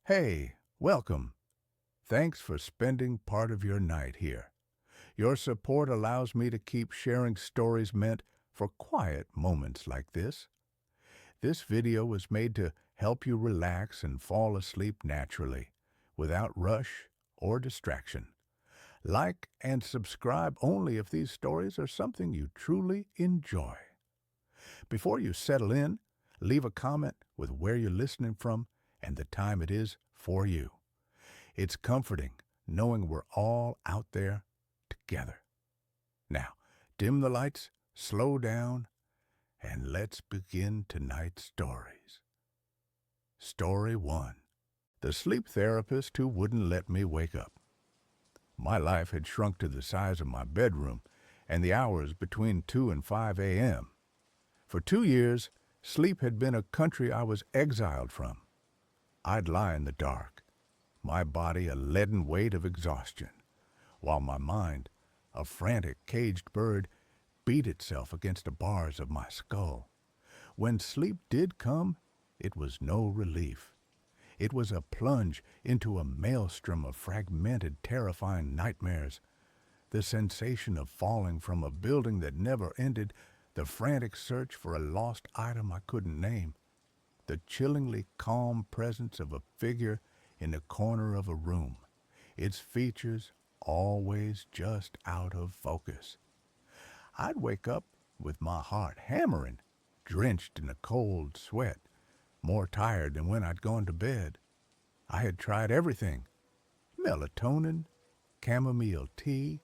Hey, welcome. Thanks for spending part of your night here. Your support allows me to keep sharing stories meant for quiet moments like this. This video was made to help you relax and fall asleep naturally, without rush or distraction. Like and subscribe only if these stories are something you truly enjoy. Before you settle in, leave a comment with where you're listening from and the time it is for you. It's comforting knowing we're all out there together. Now, dim the lights, slow down, and let's begin tonight's stories. Story 1. The sleep therapist who wouldn't let me wake up. My life had shrunk to the size of my bedroom and the hours between 2 and 5 a.m. For 2 years, sleep had been a country I was exiled from. I'd lie in the dark, my body a leaden weight of exhaustion, while my mind, a frantic caged bird, beat itself against the bars of my skull. When sleep did come, it was no relief. It was a plunge into a maelstrom of fragmented, terrifying nightmares. The sensation of falling from a building that never ended, the frantic search for a lost item I couldn't name, the chillingly calm presence of a figure in the corner of a room, its features always just out of focus. I'd wake up with my heart hammering, drenched in a cold sweat, more tired than when I'd gone to bed. I had tried everything: melatonin, chamomile tea,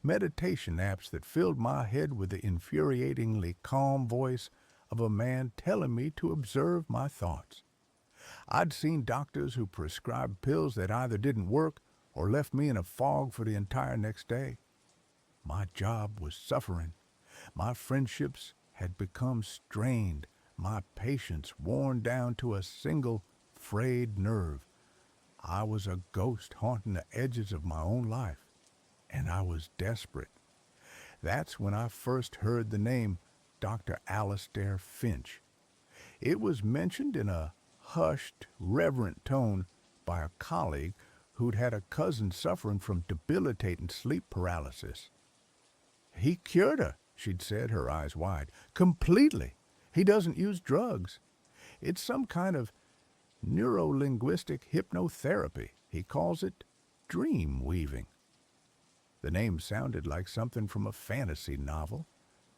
meditation apps that filled my head with the infuriatingly calm voice of a man telling me to observe my thoughts. I'd seen doctors who prescribed pills that either didn't work or left me in a fog for the entire next day. My job was suffering. My friendships had become strained, my patience worn down to a single frayed nerve. I was a ghost haunting the edges of my own life, and I was desperate. That's when I first heard the name Dr. Alistair Finch. It was mentioned in a hushed, reverent tone by a colleague who'd had a cousin suffering from debilitating sleep paralysis. "He cured her," she'd said, her eyes wide. "Completely. He doesn't use drugs. It's some kind of neuro-linguistic hypnotherapy. He calls it dream weaving." The name sounded like something from a fantasy novel,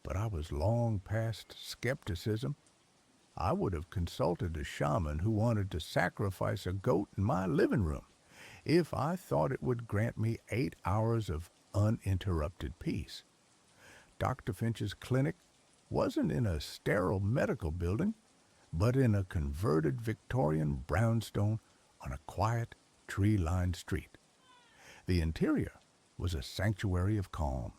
but I was long past skepticism. I would have consulted a shaman who wanted to sacrifice a goat in my living room if I thought it would grant me 8 hours of uninterrupted peace. Dr. Finch's clinic wasn't in a sterile medical building, but in a converted Victorian brownstone on a quiet, tree-lined street. The interior was a sanctuary of calm.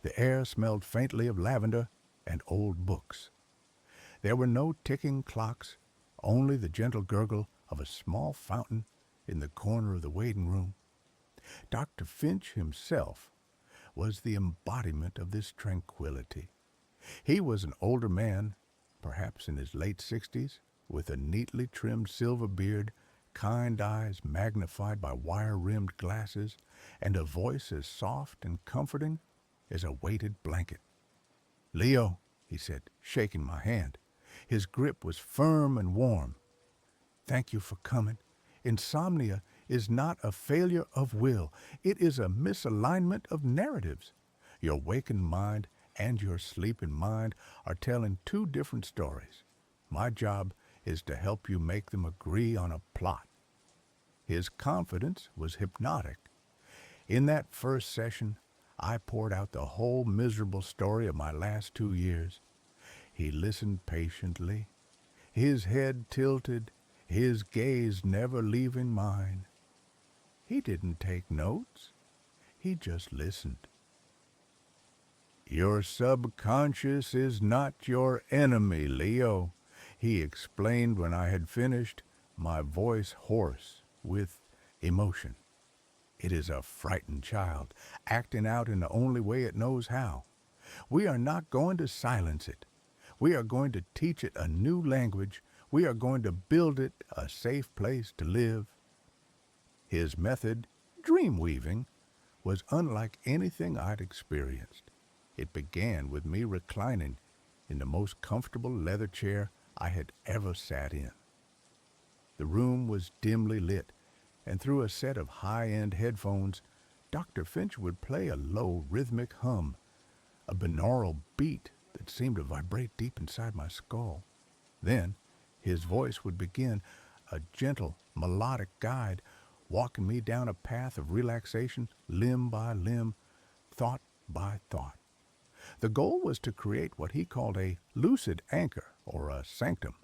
The air smelled faintly of lavender and old books. There were no ticking clocks, only the gentle gurgle of a small fountain in the corner of the waiting room. Dr. Finch himself was the embodiment of this tranquility. He was an older man, perhaps in his late 60s, with a neatly trimmed silver beard, kind eyes magnified by wire-rimmed glasses, and a voice as soft and comforting as a weighted blanket. "Leo," he said, shaking my hand. His grip was firm and warm. "Thank you for coming. Insomnia is not a failure of will. It is a misalignment of narratives. Your wakened mind and your sleeping mind are telling two different stories. My job is to help you make them agree on a plot." His confidence was hypnotic. In that first session, I poured out the whole miserable story of my last 2 years. He listened patiently, his head tilted, his gaze never leaving mine. He didn't take notes. He just listened. "Your subconscious is not your enemy, Leo," he explained when I had finished, my voice hoarse with emotion. "It is a frightened child, acting out in the only way it knows how. We are not going to silence it. We are going to teach it a new language We are going to build it a safe place to live. His method, dream weaving, was unlike anything I'd experienced. It began with me reclining in the most comfortable leather chair I had ever sat in. The room was dimly lit, and through a set of high-end headphones, Dr. Finch would play a low, rhythmic hum, a binaural beat that seemed to vibrate deep inside my skull. Then, his voice would begin, a gentle, melodic guide, walking me down a path of relaxation, limb by limb, thought by thought. The goal was to create what he called a lucid anchor, or a sanctum.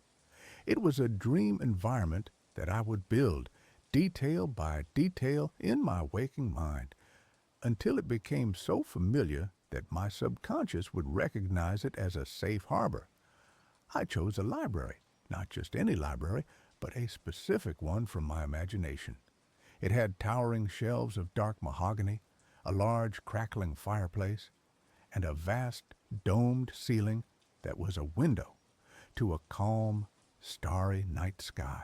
It was a dream environment that I would build, detail by detail, in my waking mind, until it became so familiar that my subconscious would recognize it as a safe harbor. I chose a library, not just any library, but a specific one from my imagination. It had towering shelves of dark mahogany, a large crackling fireplace, and a vast domed ceiling that was a window to a calm, starry night sky.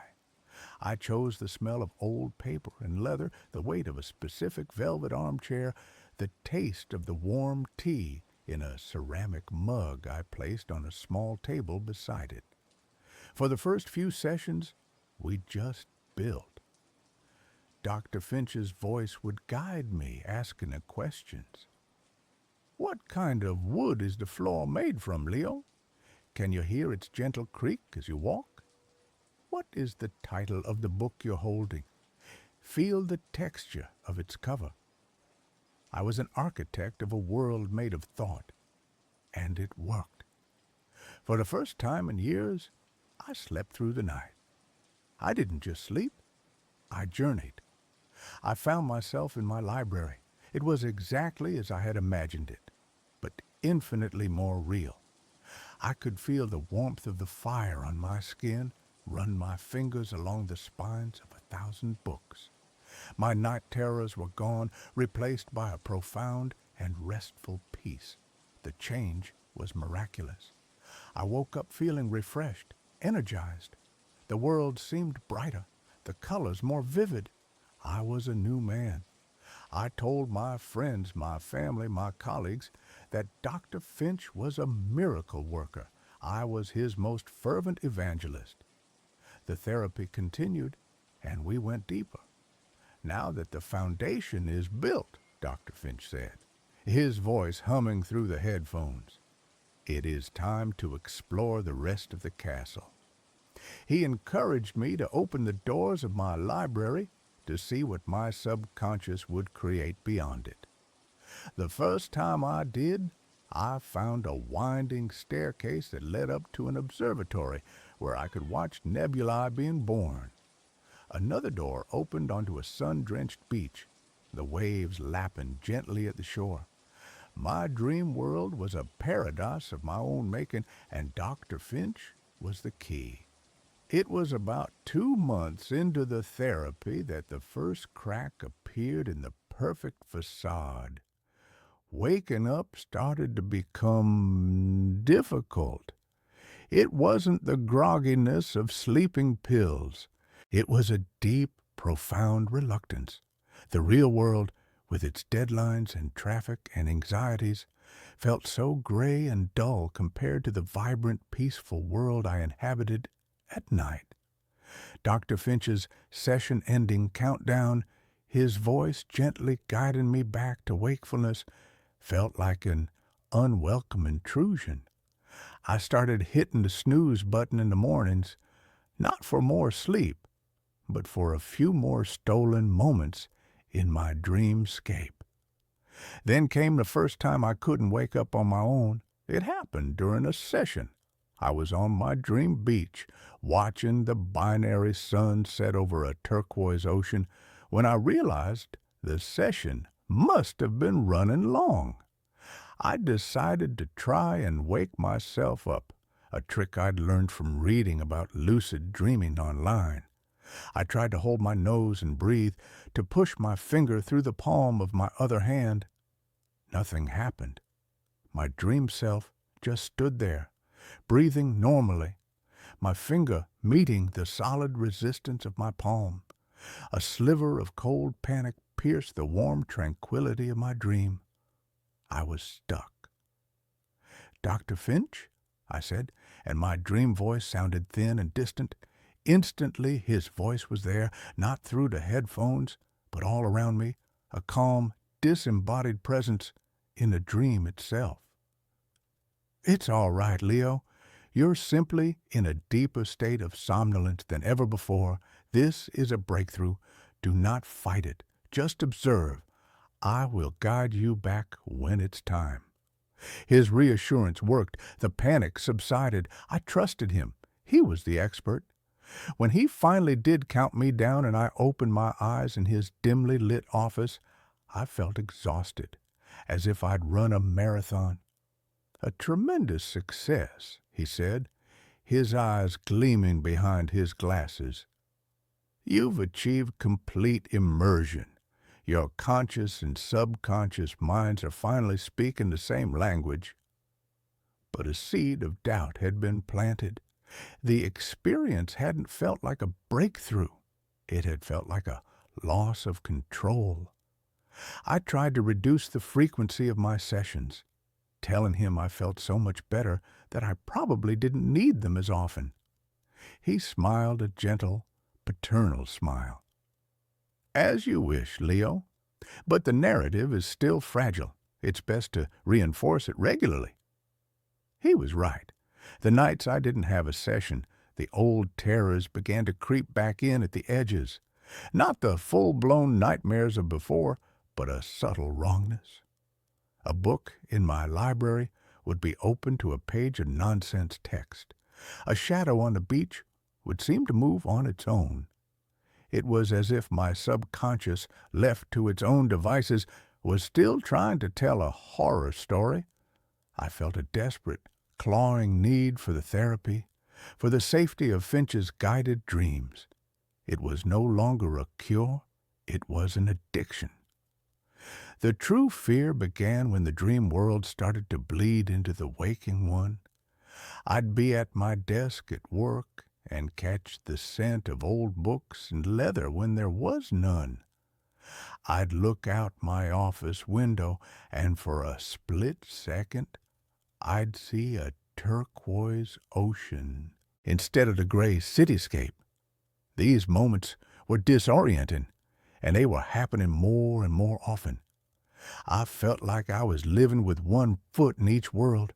I chose the smell of old paper and leather, the weight of a specific velvet armchair, the taste of the warm tea in a ceramic mug I placed on a small table beside it. For the first few sessions, we just built. Dr. Finch's voice would guide me, asking the questions. What kind of wood is the floor made from, Leo? Can you hear its gentle creak as you walk? What is the title of the book you're holding? Feel the texture of its cover. I was an architect of a world made of thought, and it worked. For the first time in years, I slept through the night. I didn't just sleep, I journeyed. I found myself in my library. It was exactly as I had imagined it, but infinitely more real. I could feel the warmth of the fire on my skin, run my fingers along the spines of 1,000 books. My night terrors were gone, replaced by a profound and restful peace. The change was miraculous. I woke up feeling refreshed, energized. The world seemed brighter, the colors more vivid. I was a new man. I told my friends, my family, my colleagues that Dr. Finch was a miracle worker. I was his most fervent evangelist. The therapy continued, and we went deeper. Now that the foundation is built, Dr. Finch said, his voice humming through the headphones, it is time to explore the rest of the castle. He encouraged me to open the doors of my library to see what my subconscious would create beyond it. The first time I did, I found a winding staircase that led up to an observatory where I could watch nebulae being born. Another door opened onto a sun-drenched beach, the waves lapping gently at the shore. My dream world was a paradise of my own making, and Dr. Finch was the key. It was about 2 months into the therapy that the first crack appeared in the perfect facade. Waking up started to become difficult. It wasn't the grogginess of sleeping pills. It was a deep, profound reluctance. The real world, with its deadlines and traffic and anxieties, felt so gray and dull compared to the vibrant, peaceful world I inhabited at night. Dr. Finch's session-ending countdown, his voice gently guiding me back to wakefulness, felt like an unwelcome intrusion. I started hitting the snooze button in the mornings, not for more sleep, but for a few more stolen moments in my dreamscape. Then came the first time I couldn't wake up on my own. It happened during a session. I was on my dream beach, watching the binary sun set over a turquoise ocean, when I realized the session must have been running long. I decided to try and wake myself up, a trick I'd learned from reading about lucid dreaming online. I tried to hold my nose and breathe, to push my finger through the palm of my other hand. Nothing happened. My dream self just stood there, breathing normally. my finger meeting the solid resistance of my palm. A sliver of cold panic pierced the warm tranquility of my dream. I was stuck. "Dr. Finch?" I said, and my dream voice sounded thin and distant. Instantly his voice was there, not through the headphones, but all around me, a calm, disembodied presence in the dream itself. "It's all right, Leo. You're simply in a deeper state of somnolence than ever before. This is a breakthrough. Do not fight it. Just observe. I will guide you back when it's time." His reassurance worked. The panic subsided. I trusted him. He was the expert. When he finally did count me down and I opened my eyes in his dimly lit office, I felt exhausted, as if I'd run a marathon. "A tremendous success," he said, his eyes gleaming behind his glasses. "You've achieved complete immersion. Your conscious and subconscious minds are finally speaking the same language." But a seed of doubt had been planted. The experience hadn't felt like a breakthrough. It had felt like a loss of control. I tried to reduce the frequency of my sessions, telling him I felt so much better that I probably didn't need them as often. He smiled a gentle, paternal smile. "As you wish, Leo. But the narrative is still fragile. It's best to reinforce it regularly." He was right. The nights I didn't have a session, the old terrors began to creep back in at the edges. Not the full-blown nightmares of before, but a subtle wrongness. A book in my library would be open to a page of nonsense text. A shadow on the beach would seem to move on its own. It was as if my subconscious, left to its own devices, was still trying to tell a horror story. I felt a desperate, clawing need for the therapy, for the safety of Finch's guided dreams. It was no longer a cure, it was an addiction. The true fear began when the dream world started to bleed into the waking one. I'd be at my desk at work and catch the scent of old books and leather when there was none. I'd look out my office window, and for a split second, I'd see a turquoise ocean instead of the gray cityscape. These moments were disorienting, and they were happening more and more often. I felt like I was living with one foot in each world,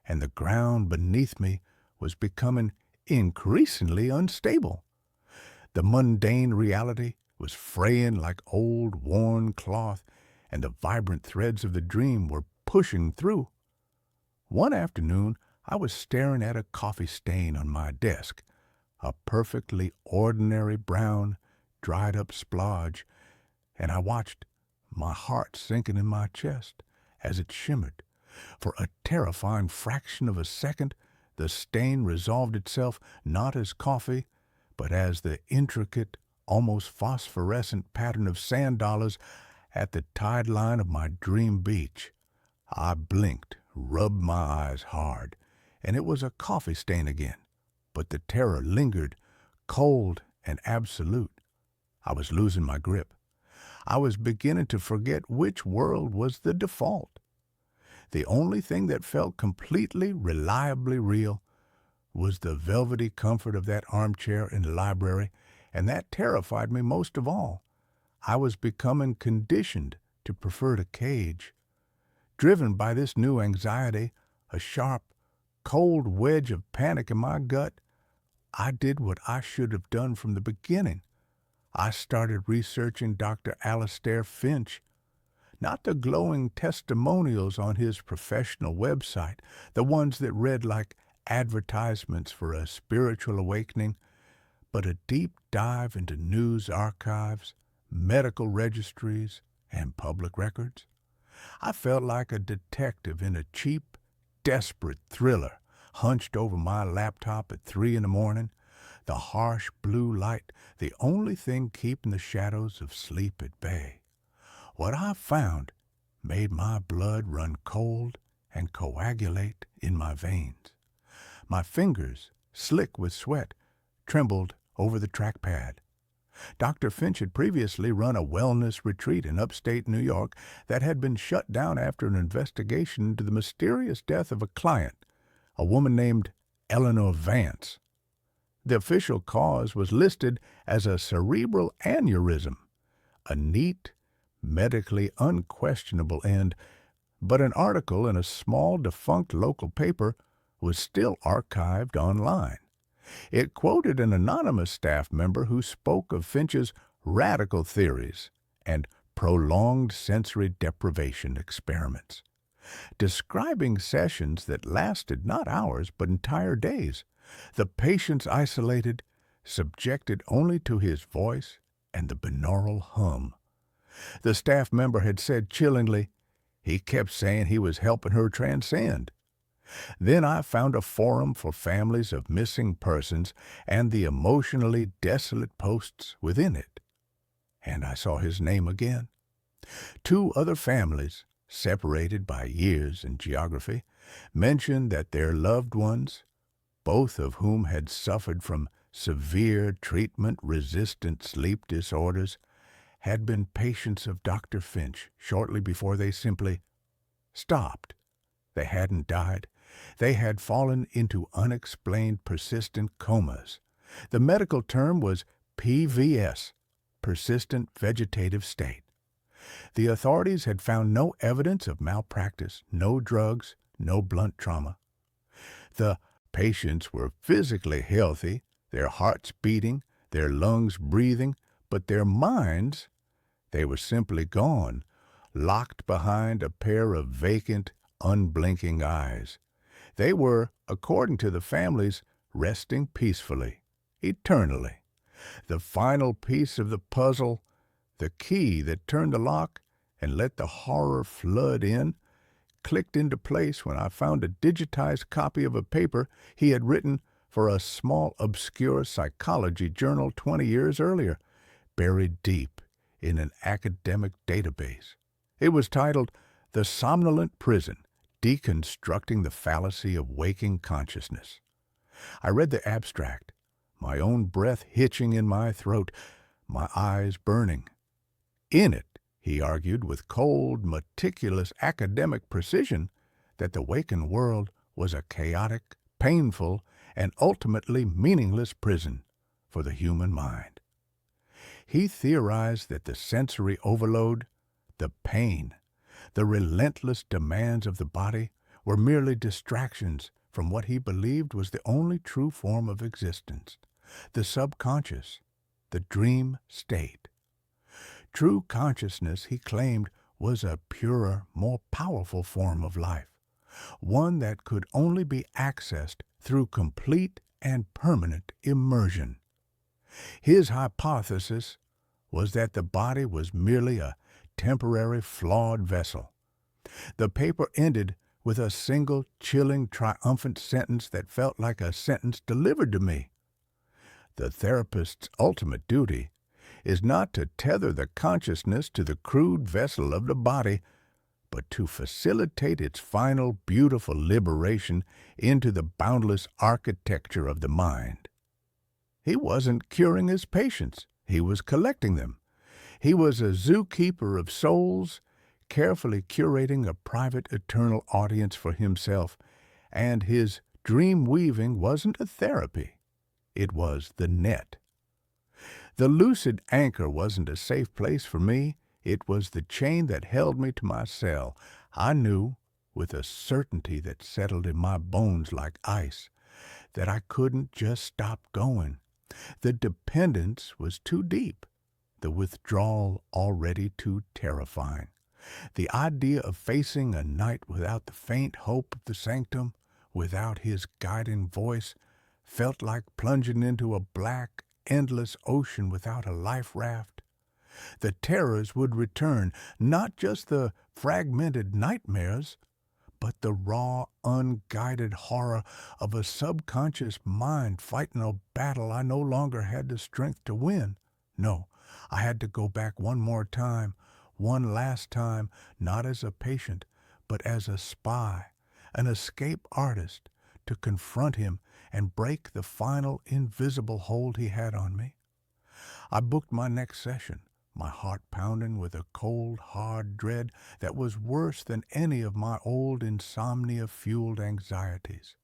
and the ground beneath me was becoming increasingly unstable. The mundane reality was fraying like old worn cloth, and the vibrant threads of the dream were pushing through. One afternoon, I was staring at a coffee stain on my desk, a perfectly ordinary brown, dried-up splodge, and I watched, my heart sinking in my chest as it shimmered. For a terrifying fraction of a second, the stain resolved itself not as coffee, but as the intricate, almost phosphorescent pattern of sand dollars at the tide line of my dream beach. I blinked, rubbed my eyes hard, and it was a coffee stain again. But the terror lingered, cold and absolute. I was losing my grip. I was beginning to forget which world was the default. The only thing that felt completely, reliably real was the velvety comfort of that armchair in the library, and that terrified me most of all. I was becoming conditioned to prefer the cage. Driven by this new anxiety, a sharp, cold wedge of panic in my gut, I did what I should have done from the beginning. I started researching Dr. Alastair Finch. Not the glowing testimonials on his professional website, the ones that read like advertisements for a spiritual awakening, but a deep dive into news archives, medical registries, and public records. I felt like a detective in a cheap, desperate thriller, hunched over my laptop at 3 a.m, the harsh blue light the only thing keeping the shadows of sleep at bay. What I found made my blood run cold and coagulate in my veins. My fingers slick with sweat, trembled over the trackpad. Dr. Finch had previously run a wellness retreat in upstate New York that had been shut down after an investigation into the mysterious death of a client, a woman named Eleanor Vance. The official cause was listed as a cerebral aneurysm, a neat, medically unquestionable end, but an article in a small defunct local paper was still archived online. It quoted an anonymous staff member who spoke of Finch's radical theories and prolonged sensory deprivation experiments, describing sessions that lasted not hours but entire days, the patients isolated, subjected only to his voice and the binaural hum. The staff member had said chillingly, he kept saying he was helping her transcend. Then I found a forum for families of missing persons and the emotionally desolate posts within it. And I saw his name again. 2 other families, separated by years and geography, mentioned that their loved ones, both of whom had suffered from severe treatment-resistant sleep disorders, had been patients of Dr. Finch shortly before they simply stopped. They hadn't died. They had fallen into unexplained persistent comas. The medical term was PVS, persistent vegetative state. The authorities had found no evidence of malpractice, no drugs, no blunt trauma. The patients were physically healthy, their hearts beating, their lungs breathing, but their minds, they were simply gone, locked behind a pair of vacant, unblinking eyes. They were, according to the families, resting peacefully, eternally. The final piece of the puzzle, the key that turned the lock and let the horror flood in, clicked into place when I found a digitized copy of a paper he had written for a small, obscure psychology journal 20 years earlier, buried deep in an academic database. It was titled The Somnolent Prison, Deconstructing the Fallacy of Waking Consciousness. I read the abstract, my own breath hitching in my throat, my eyes burning. In it, he argued with cold, meticulous academic precision that the waking world was a chaotic, painful, and ultimately meaningless prison for the human mind. He theorized that the sensory overload, the pain, the relentless demands of the body were merely distractions from what he believed was the only true form of existence, the subconscious, the dream state. True consciousness, he claimed, was a purer, more powerful form of life, one that could only be accessed through complete and permanent immersion. His hypothesis was that the body was merely a temporary flawed vessel. The paper ended with a single chilling, triumphant sentence that felt like a sentence delivered to me. The therapist's ultimate duty is not to tether the consciousness to the crude vessel of the body, but to facilitate its final beautiful liberation into the boundless architecture of the mind. He wasn't curing his patients. He was collecting them. He was a zookeeper of souls, carefully curating a private eternal audience for himself, and his dream weaving wasn't a therapy. It was the net. The lucid anchor wasn't a safe place for me. It was the chain that held me to my cell. I knew, with a certainty that settled in my bones like ice, that I couldn't just stop going. The dependence was too deep, the withdrawal already too terrifying. The idea of facing a night without the faint hope of the sanctum, without his guiding voice, felt like plunging into a black, endless ocean without a life raft. The terrors would return, not just the fragmented nightmares, but the raw, unguided horror of a subconscious mind fighting a battle I no longer had the strength to win. No, I had to go back one more time, one last time, not as a patient, but as a spy, an escape artist, to confront him and break the final invisible hold he had on me. I booked my next session, my heart pounding with a cold, hard dread that was worse than any of my old insomnia-fueled anxieties.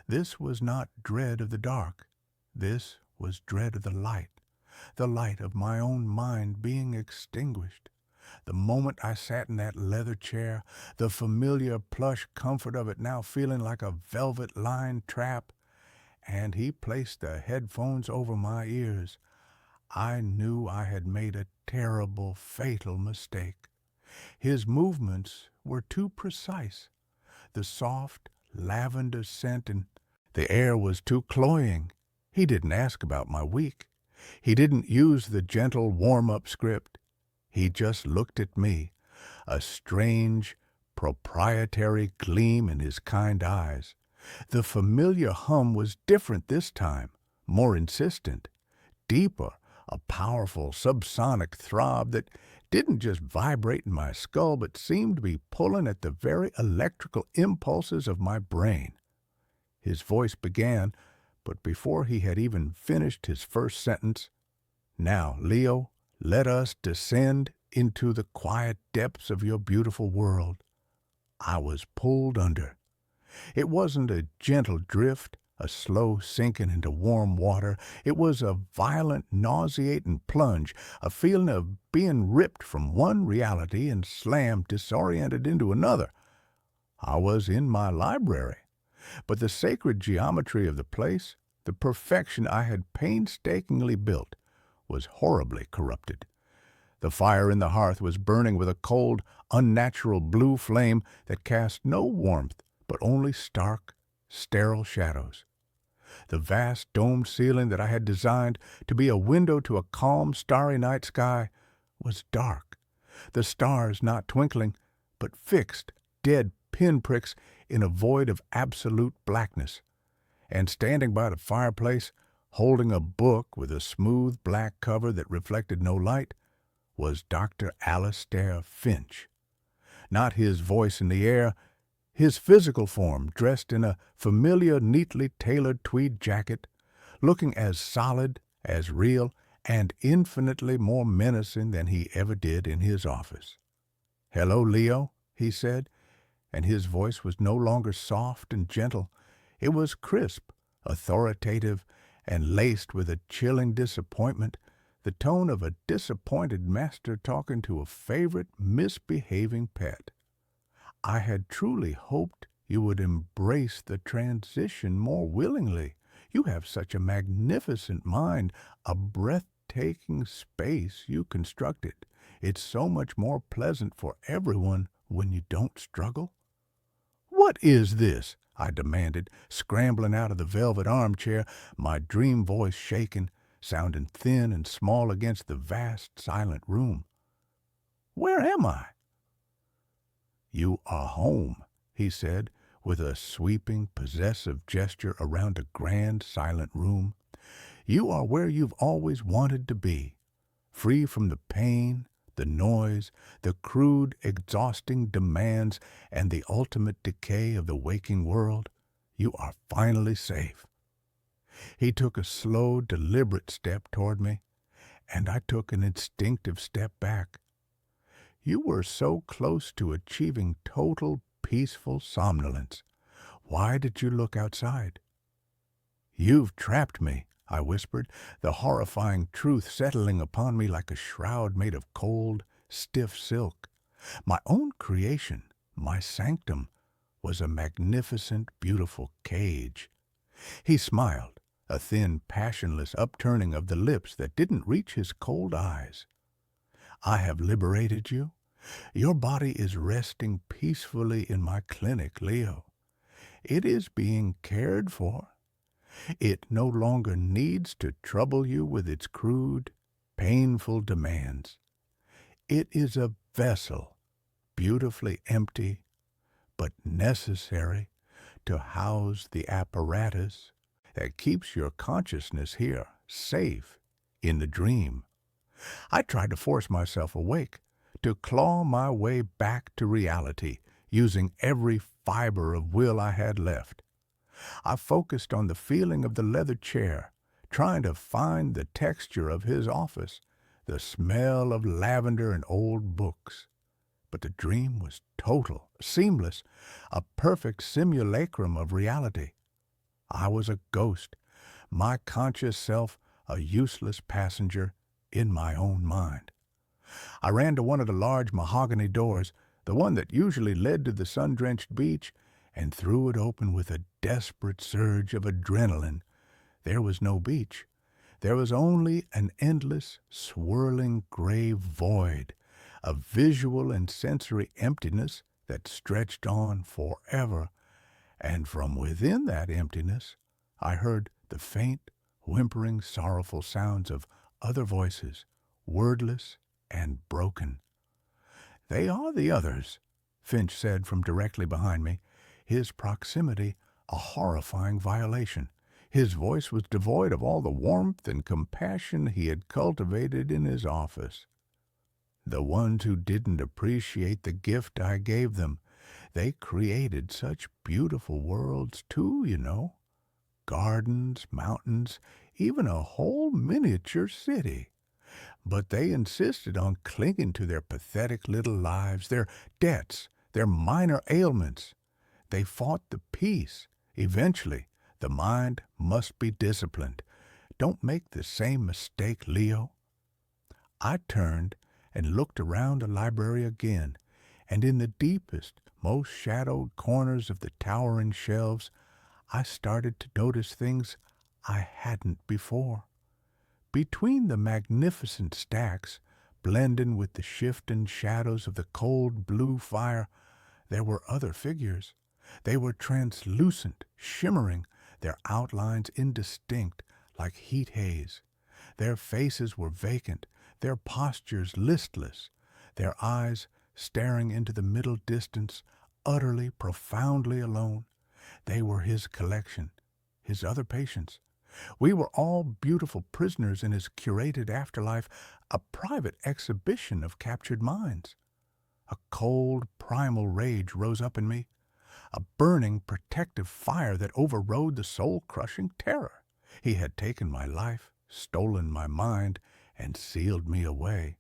This was not dread of the dark. This was dread of the light of my own mind being extinguished. The moment I sat in that leather chair, the familiar plush comfort of it now feeling like a velvet-lined trap, and he placed the headphones over my ears, I knew I had made a terrible, fatal mistake. His movements were too precise. The soft, lavender scent and the air was too cloying. He didn't ask about my week. He didn't use the gentle warm-up script. He just looked at me, a strange, proprietary gleam in his kind eyes. The familiar hum was different this time, more insistent, deeper, a powerful subsonic throb that didn't just vibrate in my skull but seemed to be pulling at the very electrical impulses of my brain. His voice began, but before he had even finished his first sentence, "Now, Leo, let us descend into the quiet depths of your beautiful world." I was pulled under. It wasn't a gentle drift, a slow sinking into warm water. It was a violent, nauseating plunge, a feeling of being ripped from one reality and slammed disoriented into another. I was in my library, but the sacred geometry of the place, the perfection I had painstakingly built, was horribly corrupted. The fire in the hearth was burning with a cold, unnatural blue flame that cast no warmth, but only stark, sterile shadows. The vast domed ceiling that I had designed to be a window to a calm, starry night sky was dark, the stars not twinkling, but fixed, dead pinpricks in a void of absolute blackness. And standing by the fireplace, holding a book with a smooth black cover that reflected no light, was Dr. Alastair Finch. Not his voice in the air, his physical form dressed in a familiar, neatly tailored tweed jacket, looking as solid, as real, and infinitely more menacing than he ever did in his office. "Hello, Leo," he said, and his voice was no longer soft and gentle. It was crisp, authoritative, and laced with a chilling disappointment, the tone of a disappointed master talking to a favorite misbehaving pet. "I had truly hoped you would embrace the transition more willingly. You have such a magnificent mind, a breathtaking space you constructed. It's so much more pleasant for everyone when you don't struggle." "What is this?" I demanded, scrambling out of the velvet armchair, my dream voice shaking, sounding thin and small against the vast, silent room. "Where am I?" "You are home," he said, with a sweeping, possessive gesture around a grand, silent room. "You are where you've always wanted to be, free from the pain, the noise, the crude, exhausting demands, and the ultimate decay of the waking world. You are finally safe." He took a slow, deliberate step toward me, and I took an instinctive step back. "You were so close to achieving total, peaceful somnolence. Why did you look outside?" "You've trapped me," I whispered, the horrifying truth settling upon me like a shroud made of cold, stiff silk. My own creation, my sanctum, was a magnificent, beautiful cage. He smiled, a thin, passionless upturning of the lips that didn't reach his cold eyes. "I have liberated you. Your body is resting peacefully in my clinic, Leo. It is being cared for. It no longer needs to trouble you with its crude, painful demands. It is a vessel, beautifully empty, but necessary to house the apparatus that keeps your consciousness here, safe, in the dream." I tried to force myself awake, to claw my way back to reality, using every fiber of will I had left. I focused on the feeling of the leather chair, trying to find the texture of his office, the smell of lavender and old books. But the dream was total, seamless, a perfect simulacrum of reality. I was a ghost, my conscious self a useless passenger in my own mind. I ran to one of the large mahogany doors, the one that usually led to the sun-drenched beach, and threw it open with a desperate surge of adrenaline. There was no beach. There was only an endless, swirling gray void, a visual and sensory emptiness that stretched on forever. And from within that emptiness, I heard the faint, whimpering, sorrowful sounds of other voices, wordless and broken. "They are the others," Finch said from directly behind me, his proximity a horrifying violation. His voice was devoid of all the warmth and compassion he had cultivated in his office. "The ones who didn't appreciate the gift I gave them. They created such beautiful worlds, too, you know. Gardens, mountains, even a whole miniature city. But they insisted on clinging to their pathetic little lives, their debts, their minor ailments. They fought the peace. Eventually, the mind must be disciplined. Don't make the same mistake, Leo." I turned and looked around the library again, and in the deepest, most shadowed corners of the towering shelves, I started to notice things I hadn't before. Between the magnificent stacks, blending with the shifting shadows of the cold blue fire, there were other figures. They were translucent, shimmering, their outlines indistinct, like heat haze. Their faces were vacant, their postures listless, their eyes staring into the middle distance, utterly, profoundly alone. They were his collection, his other patients. We were all beautiful prisoners in his curated afterlife, a private exhibition of captured minds. A cold, primal rage rose up in me, a burning, protective fire that overrode the soul-crushing terror. He had taken my life, stolen my mind, and sealed me away.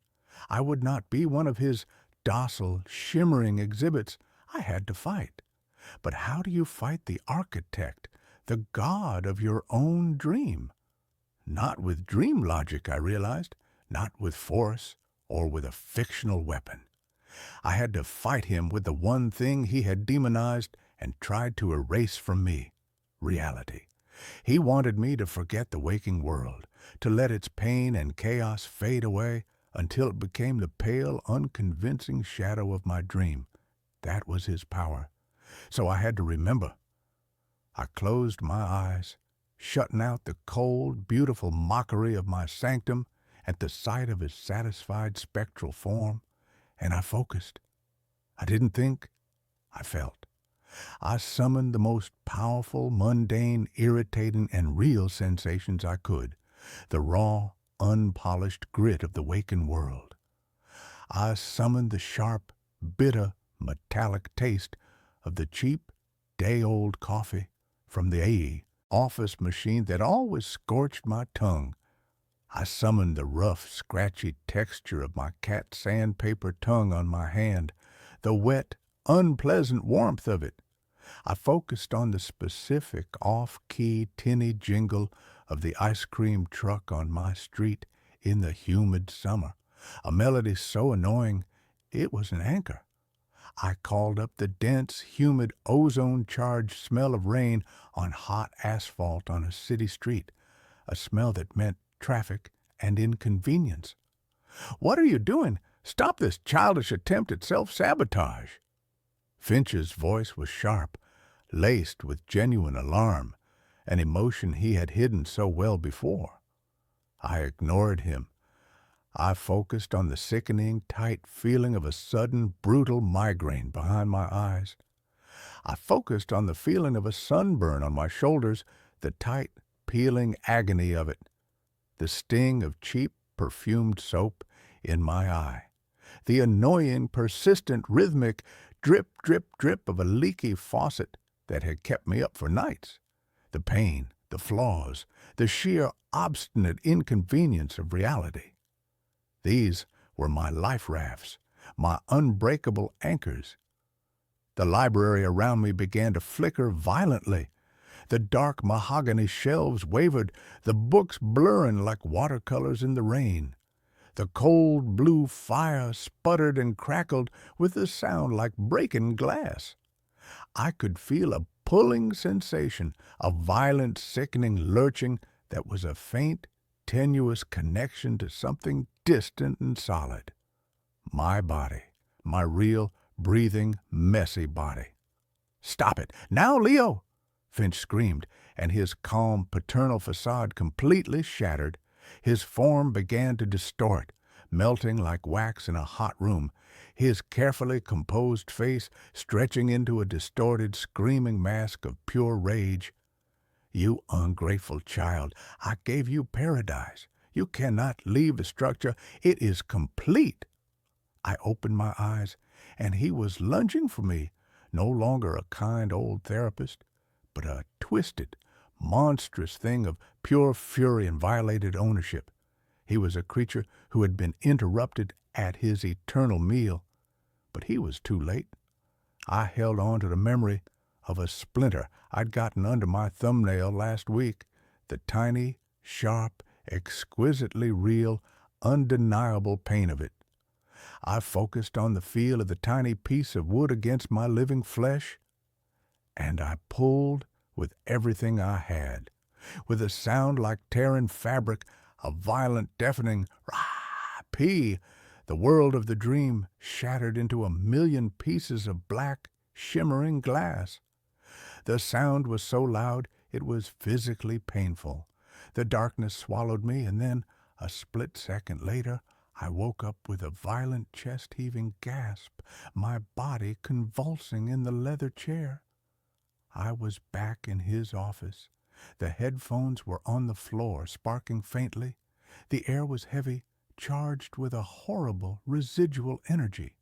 I would not be one of his docile, shimmering exhibits. I had to fight. But how do you fight the architect, the god of your own dream? Not with dream logic, I realized, not with force or with a fictional weapon. I had to fight him with the one thing he had demonized and tried to erase from me, reality. He wanted me to forget the waking world, to let its pain and chaos fade away until it became the pale, unconvincing shadow of my dream. That was his power. So I had to remember. I closed my eyes, shutting out the cold, beautiful mockery of my sanctum at the sight of his satisfied spectral form, and I focused. I didn't think, I felt. I summoned the most powerful, mundane, irritating, and real sensations I could, the raw, unpolished grit of the waking world. I summoned the sharp, bitter, metallic taste of the cheap, day-old coffee from the AE office machine that always scorched my tongue. I summoned the rough, scratchy texture of my cat sandpaper tongue on my hand, the wet, unpleasant warmth of it. I focused on the specific off-key, tinny jingle of the ice cream truck on my street in the humid summer, a melody so annoying it was an anchor. I called up the dense, humid, ozone-charged smell of rain on hot asphalt on a city street, a smell that meant traffic and inconvenience. "What are you doing? Stop this childish attempt at self-sabotage." Finch's voice was sharp, laced with genuine alarm, an emotion he had hidden so well before. I ignored him. I focused on the sickening, tight feeling of a sudden, brutal migraine behind my eyes. I focused on the feeling of a sunburn on my shoulders, the tight, peeling agony of it, the sting of cheap, perfumed soap in my eye, the annoying, persistent, rhythmic drip, drip, drip of a leaky faucet that had kept me up for nights. the pain, the flaws, the sheer obstinate inconvenience of reality. These were my life rafts, my unbreakable anchors. The library around me began to flicker violently. The dark mahogany shelves wavered, the books blurring like watercolors in the rain. The cold blue fire sputtered and crackled with a sound like breaking glass. I could feel a pulling sensation, a violent, sickening lurching that was a faint, tenuous connection to something distant and solid. My body, my real, breathing, messy body. "Stop it! Now, Leo!" Finch screamed, and his calm, paternal facade completely shattered. His form began to distort, melting like wax in a hot room, his carefully composed face stretching into a distorted, screaming mask of pure rage. "You ungrateful child, I gave you paradise. You cannot leave the structure. It is complete." I opened my eyes, and he was lunging for me, no longer a kind old therapist, but a twisted, monstrous thing of pure fury and violated ownership. He was a creature who had been interrupted at his eternal meal, but he was too late. I held on to the memory of a splinter I'd gotten under my thumbnail last week, the tiny, sharp, exquisitely real, undeniable pain of it. I focused on the feel of the tiny piece of wood against my living flesh, and I pulled with everything I had. With a sound like tearing fabric, a violent, deafening rah-pee, the world of the dream shattered into a million pieces of black, shimmering glass. The sound was so loud it was physically painful. The darkness swallowed me, and then, a split second later, I woke up with a violent chest-heaving gasp, my body convulsing in the leather chair. I was back in his office. The headphones were on the floor, sparking faintly. The air was heavy, charged with a horrible residual energy.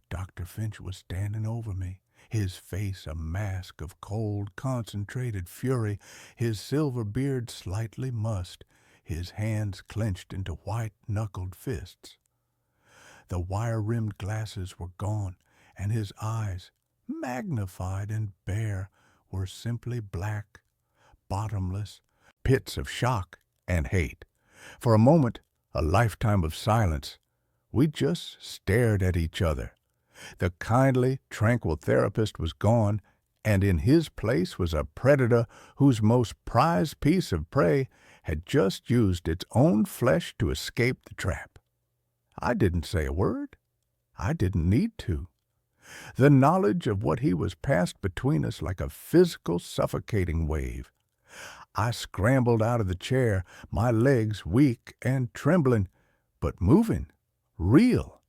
Dr. Finch was standing over me, his face a mask of cold, concentrated fury, his silver beard slightly mussed, his hands clenched into white-knuckled fists. The wire-rimmed glasses were gone, and his eyes, magnified and bare, were simply black, bottomless pits of shock and hate. For a moment, a lifetime of silence, we just stared at each other. The kindly, tranquil therapist was gone, and in his place was a predator whose most prized piece of prey had just used its own flesh to escape the trap. I didn't say a word. I didn't need to. The knowledge of what he was passed between us like a physical, suffocating wave. I scrambled out of the chair, my legs weak and trembling, but moving, real,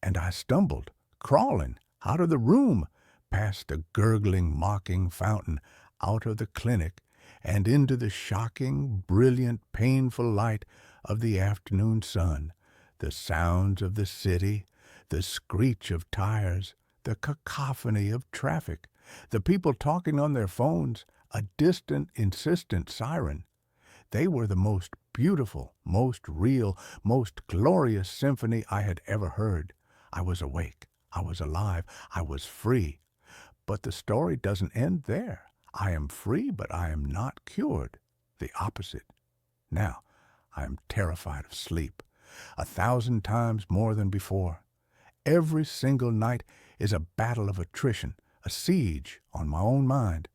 and I stumbled, crawling, out of the room, past the gurgling, mocking fountain, out of the clinic, and into the shocking, brilliant, painful light of the afternoon sun, the sounds of the city, the screech of tires, the cacophony of traffic, the people talking on their phones, a distant, insistent siren. They were the most beautiful, most real, most glorious symphony I had ever heard. I was awake. I was alive. I was free. But the story doesn't end there. I am free, but I am not cured. The opposite. Now, I am terrified of sleep, 1,000 times more than before. Every single night is a battle of attrition, a siege on my own mind.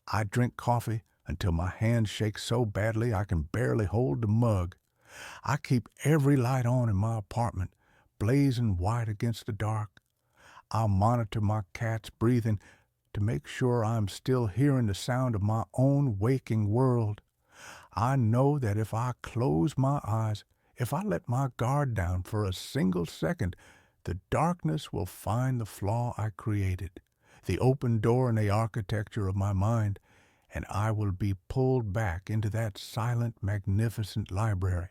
I drink coffee until my hands shake so badly I can barely hold the mug. I keep every light on in my apartment, blazing white against the dark. I'll monitor my cat's breathing to make sure I'm still hearing the sound of my own waking world. I know that if I close my eyes, if I let my guard down for a single second, the darkness will find the flaw I created, the open door in the architecture of my mind, and I will be pulled back into that silent, magnificent library.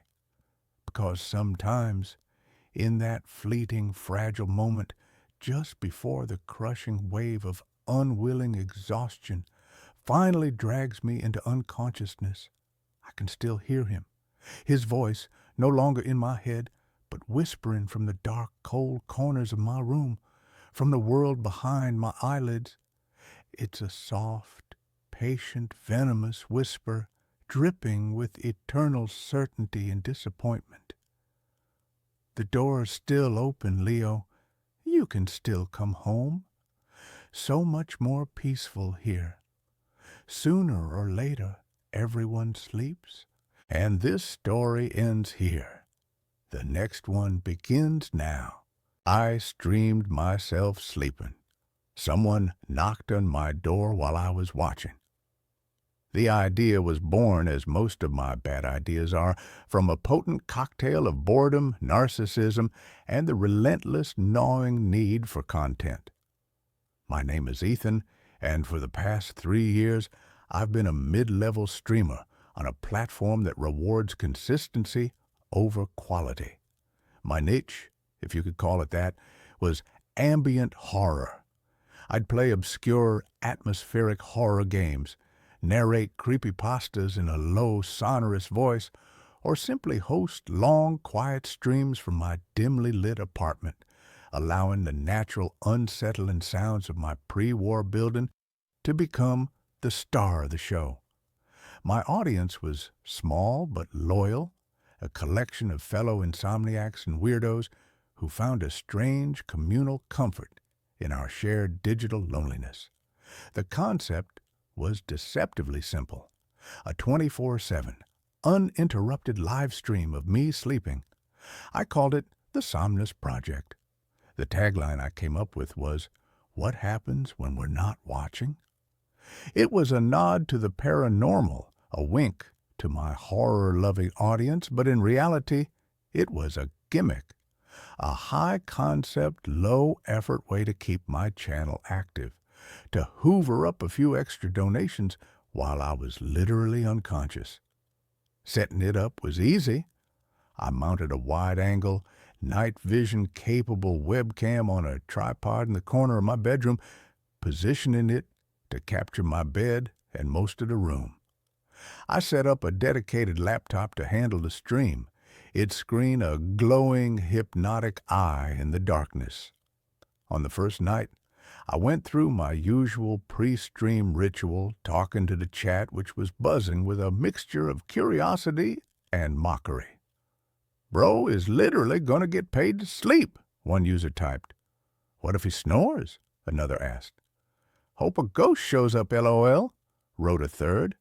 Because sometimes, in that fleeting, fragile moment, just before the crushing wave of unwilling exhaustion finally drags me into unconsciousness. I can still hear him, his voice no longer in my head, but whispering from the dark, cold corners of my room, from the world behind my eyelids. It's a soft, patient, venomous whisper, dripping with eternal certainty and disappointment. The door's still open, Leo. You can still come home. So much more peaceful here. Sooner or later, everyone sleeps, and this story ends here. The next one begins now. I streamed myself sleeping. Someone knocked on my door while I was watching. The idea was born, as most of my bad ideas are, from a potent cocktail of boredom, narcissism, and the relentless, gnawing need for content. My name is Ethan, and for the past 3 years, I've been a mid-level streamer on a platform that rewards consistency over quality. My niche, if you could call it that, was ambient horror. I'd play obscure, atmospheric horror games, narrate creepypastas in a low, sonorous voice, or simply host long, quiet streams from my dimly lit apartment, allowing the natural, unsettling sounds of my pre-war building to become the star of the show. My audience was small but loyal, a collection of fellow insomniacs and weirdos who found a strange communal comfort in our shared digital loneliness. The concept was deceptively simple. A 24/7, uninterrupted live stream of me sleeping. I called it the Somnus Project. The tagline I came up with was, "What happens when we're not watching?" It was a nod to the paranormal, a wink to my horror-loving audience, but in reality, it was a gimmick. A high-concept, low-effort way to keep my channel active, to hoover up a few extra donations while I was literally unconscious. Setting it up was easy. I mounted a wide-angle, night-vision-capable webcam on a tripod in the corner of my bedroom, positioning it to capture my bed and most of the room. I set up a dedicated laptop to handle the stream, its screen a glowing, hypnotic eye in the darkness. On the first night, I went through my usual pre-stream ritual, talking to the chat, which was buzzing with a mixture of curiosity and mockery. "Bro is literally gonna get paid to sleep," one user typed. "What if he snores?" another asked. "Hope a ghost shows up, LOL," wrote a third.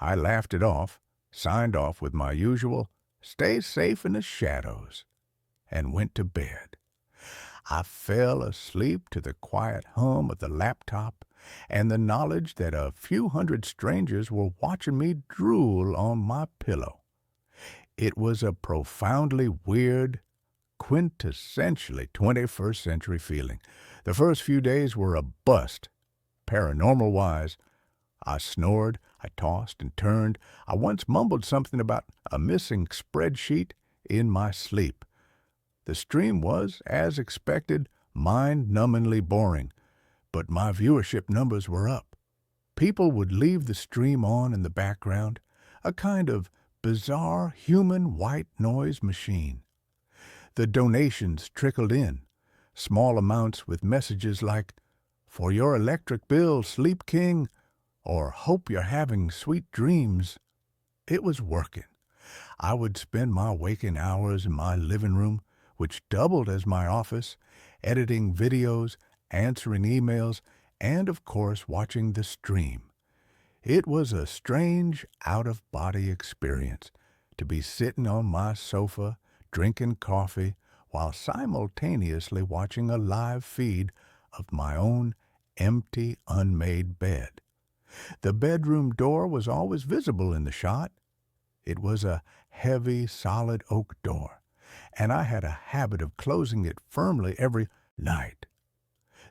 I laughed it off, signed off with my usual, "Stay safe in the shadows," and went to bed. I fell asleep to the quiet hum of the laptop and the knowledge that a few hundred strangers were watching me drool on my pillow. It was a profoundly weird, quintessentially 21st century feeling. The first few days were a bust, paranormal-wise. I snored, I tossed and turned. I once mumbled something about a missing spreadsheet in my sleep. The stream was, as expected, mind-numbingly boring, but my viewership numbers were up. People would leave the stream on in the background, a kind of bizarre human white noise machine. The donations trickled in, small amounts with messages like, "For your electric bill, Sleep King," or "Hope you're having sweet dreams." It was working. I would spend my waking hours in my living room, which doubled as my office, editing videos, answering emails, and, of course, watching the stream. It was a strange, out-of-body experience to be sitting on my sofa, drinking coffee, while simultaneously watching a live feed of my own empty, unmade bed. The bedroom door was always visible in the shot. It was a heavy, solid oak door, and I had a habit of closing it firmly every night.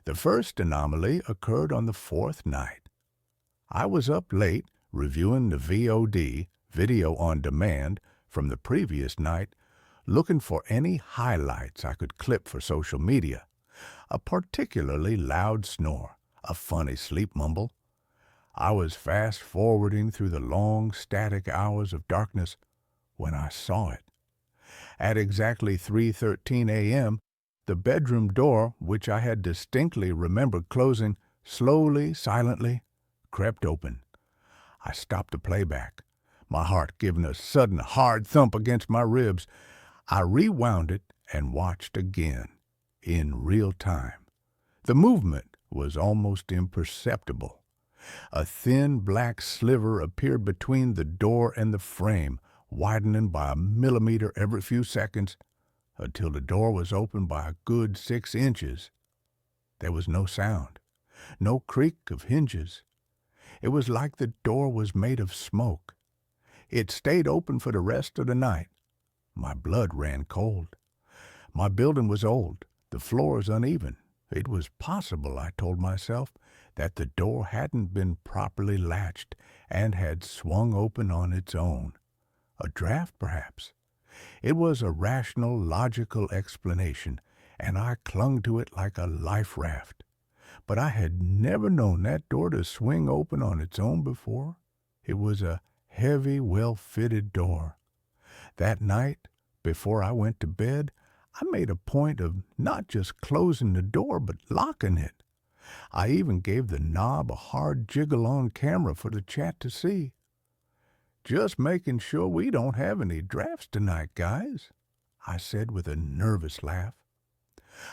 The first anomaly occurred on the 4th night. I was up late reviewing the VOD, video on demand, from the previous night, looking for any highlights I could clip for social media. A particularly loud snore, a funny sleep mumble. I was fast-forwarding through the long, static hours of darkness when I saw it. At exactly 3:13 a.m., the bedroom door, which I had distinctly remembered closing, slowly, silently, crept open. I stopped the playback, my heart giving a sudden hard thump against my ribs. I rewound it and watched again, in real time. The movement was almost imperceptible. A thin black sliver appeared between the door and the frame, widening by a millimeter every few seconds, until the door was opened by a good 6 inches. There was no sound, no creak of hinges. It was like the door was made of smoke. It stayed open for the rest of the night. My blood ran cold. My building was old, the floors uneven. It was possible, I told myself, that the door hadn't been properly latched and had swung open on its own. A draft, perhaps. It was a rational, logical explanation, and I clung to it like a life raft. But I had never known that door to swing open on its own before. It was a heavy, well-fitted door. That night, before I went to bed, I made a point of not just closing the door, but locking it. I even gave the knob a hard jiggle on camera for the chat to see. "Just making sure we don't have any drafts tonight, guys," I said with a nervous laugh.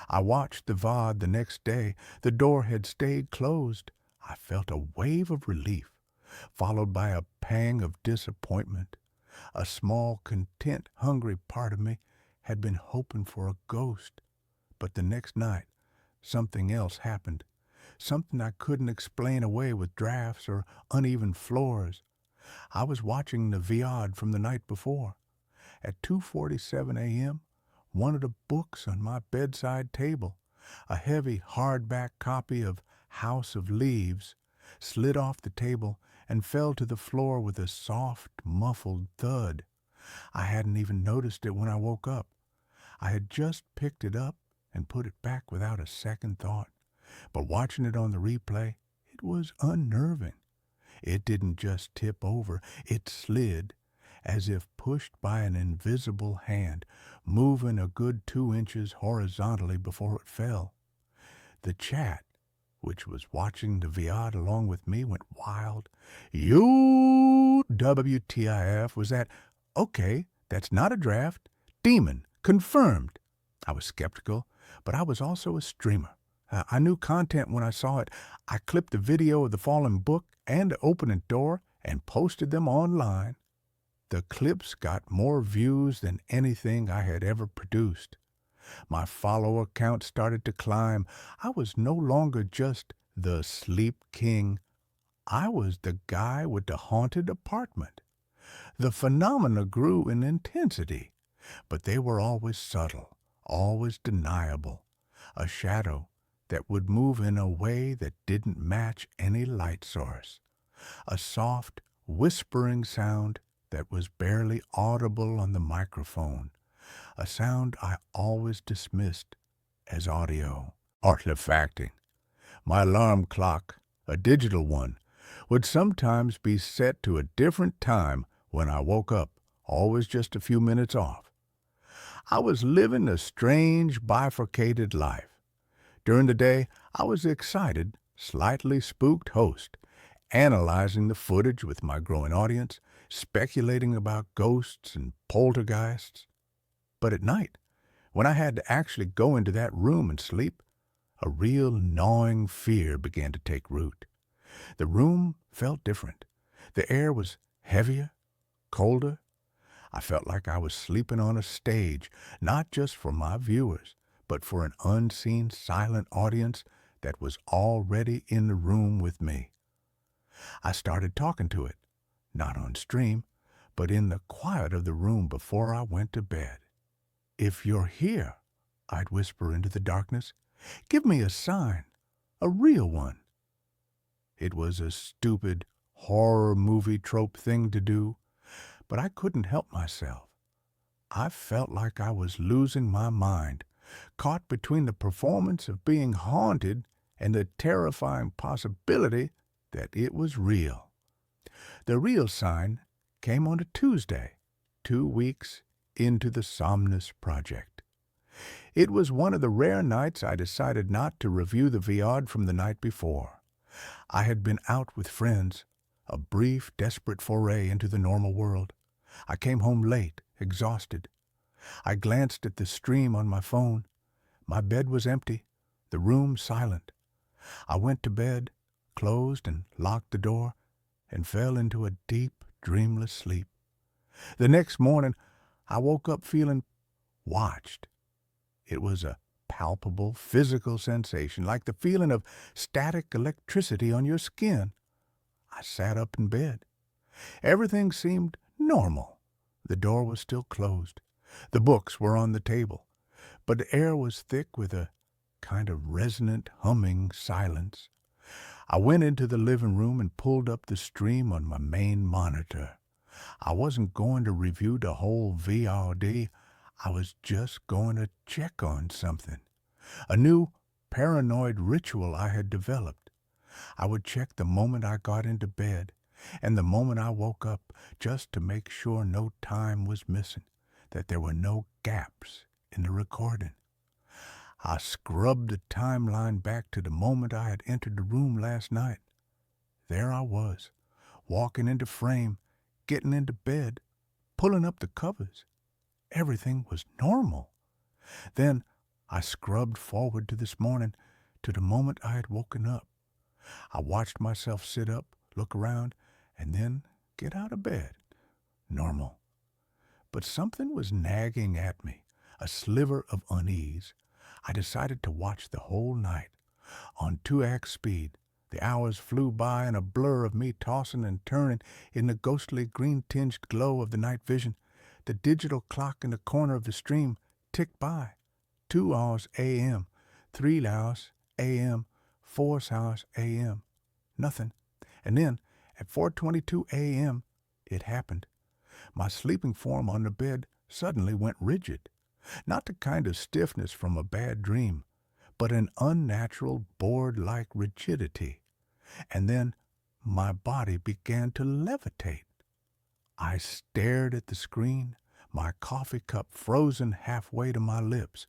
I watched the VOD the next day. The door had stayed closed. I felt a wave of relief, followed by a pang of disappointment. A small, content, hungry part of me had been hoping for a ghost. But the next night, something else happened. Something I couldn't explain away with drafts or uneven floors. I was watching the VOD from the night before. At 2:47 a.m., one of the books on my bedside table, a heavy hardback copy of House of Leaves, slid off the table and fell to the floor with a soft, muffled thud. I hadn't even noticed it when I woke up. I had just picked it up and put it back without a second thought. But watching it on the replay, it was unnerving. It didn't just tip over, it slid, as if pushed by an invisible hand, moving a good 2 inches horizontally before it fell. The chat, which was watching the VOD along with me, went wild. "You WTIF, was that? Okay, that's not a draft. Demon, confirmed." I was skeptical, but I was also a streamer. I knew content when I saw it. I clipped the video of the fallen book and the opening door and posted them online. The clips got more views than anything I had ever produced. My follower count started to climb. I was no longer just the Sleep King. I was the guy with the haunted apartment. The phenomena grew in intensity, but they were always subtle, always deniable. A shadow that would move in a way that didn't match any light source. A soft, whispering sound that was barely audible on the microphone. A sound I always dismissed as audio. Artifacting. My alarm clock, a digital one, would sometimes be set to a different time when I woke up, always just a few minutes off. I was living a strange, bifurcated life. During the day, I was the excited, slightly spooked host, analyzing the footage with my growing audience, speculating about ghosts and poltergeists. But at night, when I had to actually go into that room and sleep, a real gnawing fear began to take root. The room felt different. The air was heavier, colder. I felt like I was sleeping on a stage, not just for my viewers, but for an unseen, silent audience that was already in the room with me. I started talking to it, not on stream, but in the quiet of the room before I went to bed. "If you're here," I'd whisper into the darkness, "give me a sign, a real one." It was a stupid, horror movie trope thing to do, but I couldn't help myself. I felt like I was losing my mind, caught between the performance of being haunted and the terrifying possibility that it was real. The real sign came on a Tuesday, 2 weeks into the Somnus Project. It was one of the rare nights I decided not to review the VOD from the night before. I had been out with friends, a brief, desperate foray into the normal world. I came home late, exhausted. I glanced at the stream on my phone. My bed was empty, the room silent. I went to bed, closed and locked the door, and fell into a deep, dreamless sleep. The next morning, I woke up feeling watched. It was a palpable, physical sensation, like the feeling of static electricity on your skin. I sat up in bed. Everything seemed normal. The door was still closed. The books were on the table, but the air was thick with a kind of resonant, humming silence. I went into the living room and pulled up the stream on my main monitor. I wasn't going to review the whole VOD. I was just going to check on something. A new paranoid ritual I had developed. I would check the moment I got into bed and the moment I woke up, just to make sure no time was missing, that there were no gaps in the recording. I scrubbed the timeline back to the moment I had entered the room last night. There I was, walking into frame, getting into bed, pulling up the covers. Everything was normal. Then I scrubbed forward to this morning, to the moment I had woken up. I watched myself sit up, look around, and then get out of bed. Normal. But something was nagging at me, a sliver of unease. I decided to watch the whole night. On 2x speed, the hours flew by in a blur of me tossing and turning in the ghostly green-tinged glow of the night vision. The digital clock in the corner of the stream ticked by. 2 hours a.m., 3 hours a.m., 4 hours a.m. Nothing. And then, at 4:22 a.m., it happened. My sleeping form on the bed suddenly went rigid. Not the kind of stiffness from a bad dream, but an unnatural, board-like rigidity. And then my body began to levitate. I stared at the screen, my coffee cup frozen halfway to my lips.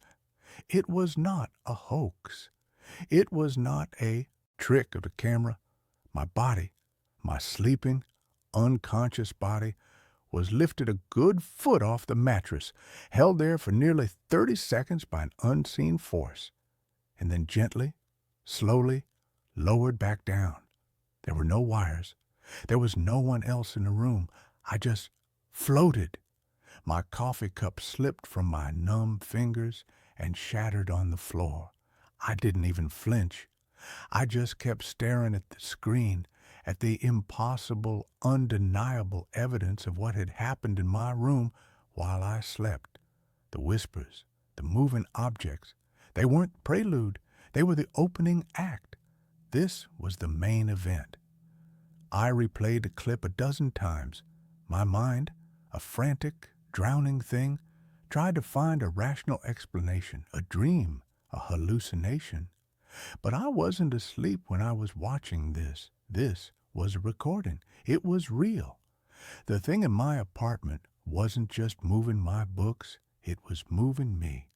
It was not a hoax. It was not a trick of the camera. My body, my sleeping, unconscious body, was lifted a good foot off the mattress, held there for nearly 30 seconds by an unseen force, and then gently, slowly, lowered back down. There were no wires. There was no one else in the room. I just floated. My coffee cup slipped from my numb fingers and shattered on the floor. I didn't even flinch. I just kept staring at the screen, at the impossible, undeniable evidence of what had happened in my room while I slept. The whispers, the moving objects, they weren't prelude. They were the opening act. This was the main event. I replayed the clip a dozen times. My mind, a frantic, drowning thing, tried to find a rational explanation, a dream, a hallucination. But I wasn't asleep when I was watching this. This was a recording. It was real. The thing in my apartment wasn't just moving my books, it was moving me.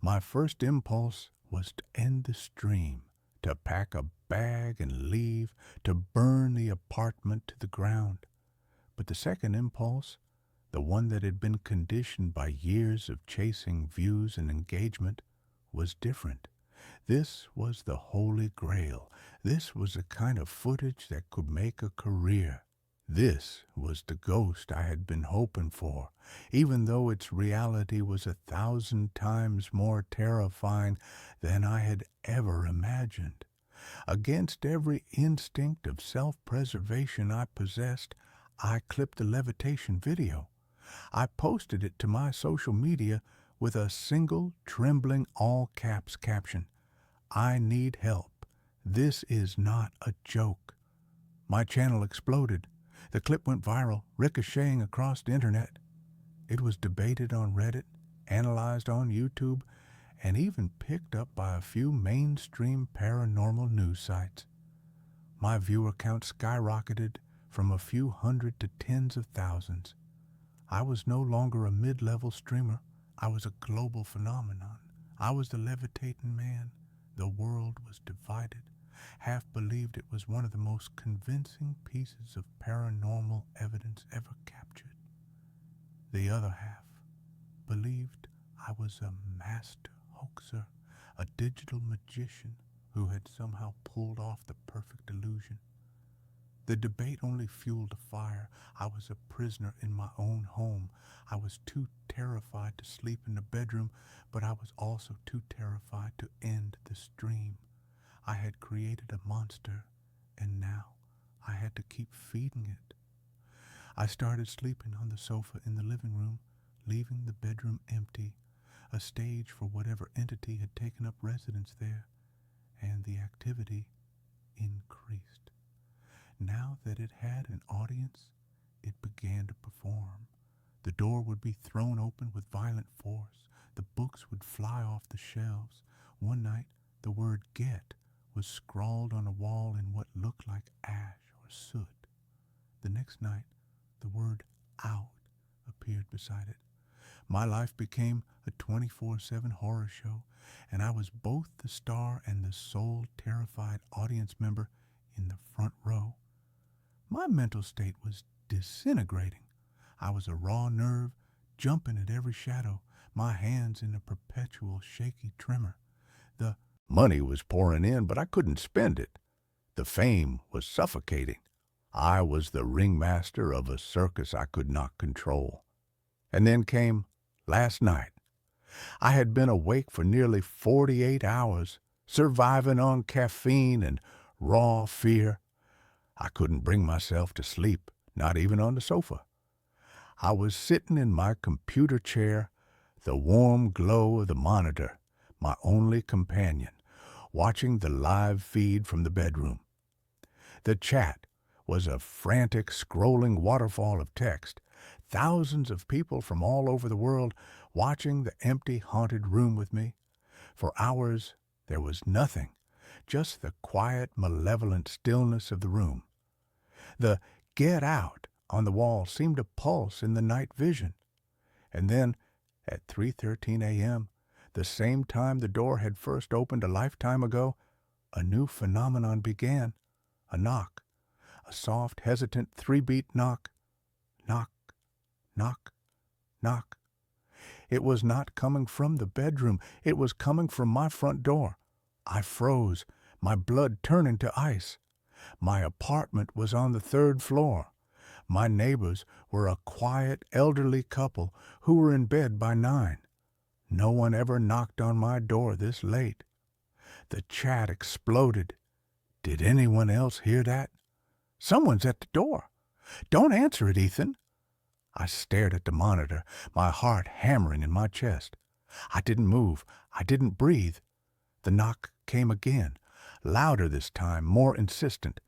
My first impulse was to end the stream, to pack a bag and leave, to burn the apartment to the ground. But the second impulse, the one that had been conditioned by years of chasing views and engagement, was different. This was the Holy Grail. This was the kind of footage that could make a career. This was the ghost I had been hoping for, even though its reality was 1,000 times more terrifying than I had ever imagined. Against every instinct of self-preservation I possessed, I clipped the levitation video. I posted it to my social media with a single, trembling, all-caps caption. I need help. This is not a joke. My channel exploded. The clip went viral, ricocheting across the internet. It was debated on Reddit, analyzed on YouTube, and even picked up by a few mainstream paranormal news sites. My viewer count skyrocketed from a few hundred to tens of thousands. I was no longer a mid-level streamer. I was a global phenomenon. I was the levitating man. The world was divided. Half believed it was one of the most convincing pieces of paranormal evidence ever captured. The other half believed I was a master hoaxer, a digital magician who had somehow pulled off the perfect illusion. The debate only fueled the fire. I was a prisoner in my own home. I was too terrified to sleep in the bedroom, but I was also too terrified to end the stream. I had created a monster, and now I had to keep feeding it. I started sleeping on the sofa in the living room, leaving the bedroom empty, a stage for whatever entity had taken up residence there, and the activity increased. Now that it had an audience, it began to perform. The door would be thrown open with violent force. The books would fly off the shelves. One night, the word "get" was scrawled on a wall in what looked like ash or soot. The next night, the word "out" appeared beside it. My life became a 24/7 horror show, and I was both the star and the sole terrified audience member in the front row. My mental state was disintegrating. I was a raw nerve, jumping at every shadow, my hands in a perpetual shaky tremor. The money was pouring in, but I couldn't spend it. The fame was suffocating. I was the ringmaster of a circus I could not control. And then came last night. I had been awake for nearly 48 hours, surviving on caffeine and raw fear. I couldn't bring myself to sleep, not even on the sofa. I was sitting in my computer chair, the warm glow of the monitor, my only companion, watching the live feed from the bedroom. The chat was a frantic, scrolling waterfall of text. Thousands of people from all over the world watching the empty, haunted room with me. For hours, there was nothing, just the quiet, malevolent stillness of the room. The "get out" on the wall seemed to pulse in the night vision. And then, at 3:13 a.m., the same time the door had first opened a lifetime ago, a new phenomenon began. A knock. A soft, hesitant, 3-beat knock. Knock, knock, knock. It was not coming from the bedroom. It was coming from my front door. I froze, my blood turning to ice. My apartment was on the 3rd floor. My neighbors were a quiet, elderly couple who were in bed by 9. No one ever knocked on my door this late. The chat exploded. Did anyone else hear that? Someone's at the door. Don't answer it, Ethan. I stared at the monitor, my heart hammering in my chest. I didn't move. I didn't breathe. The knock came again, louder this time, more insistent.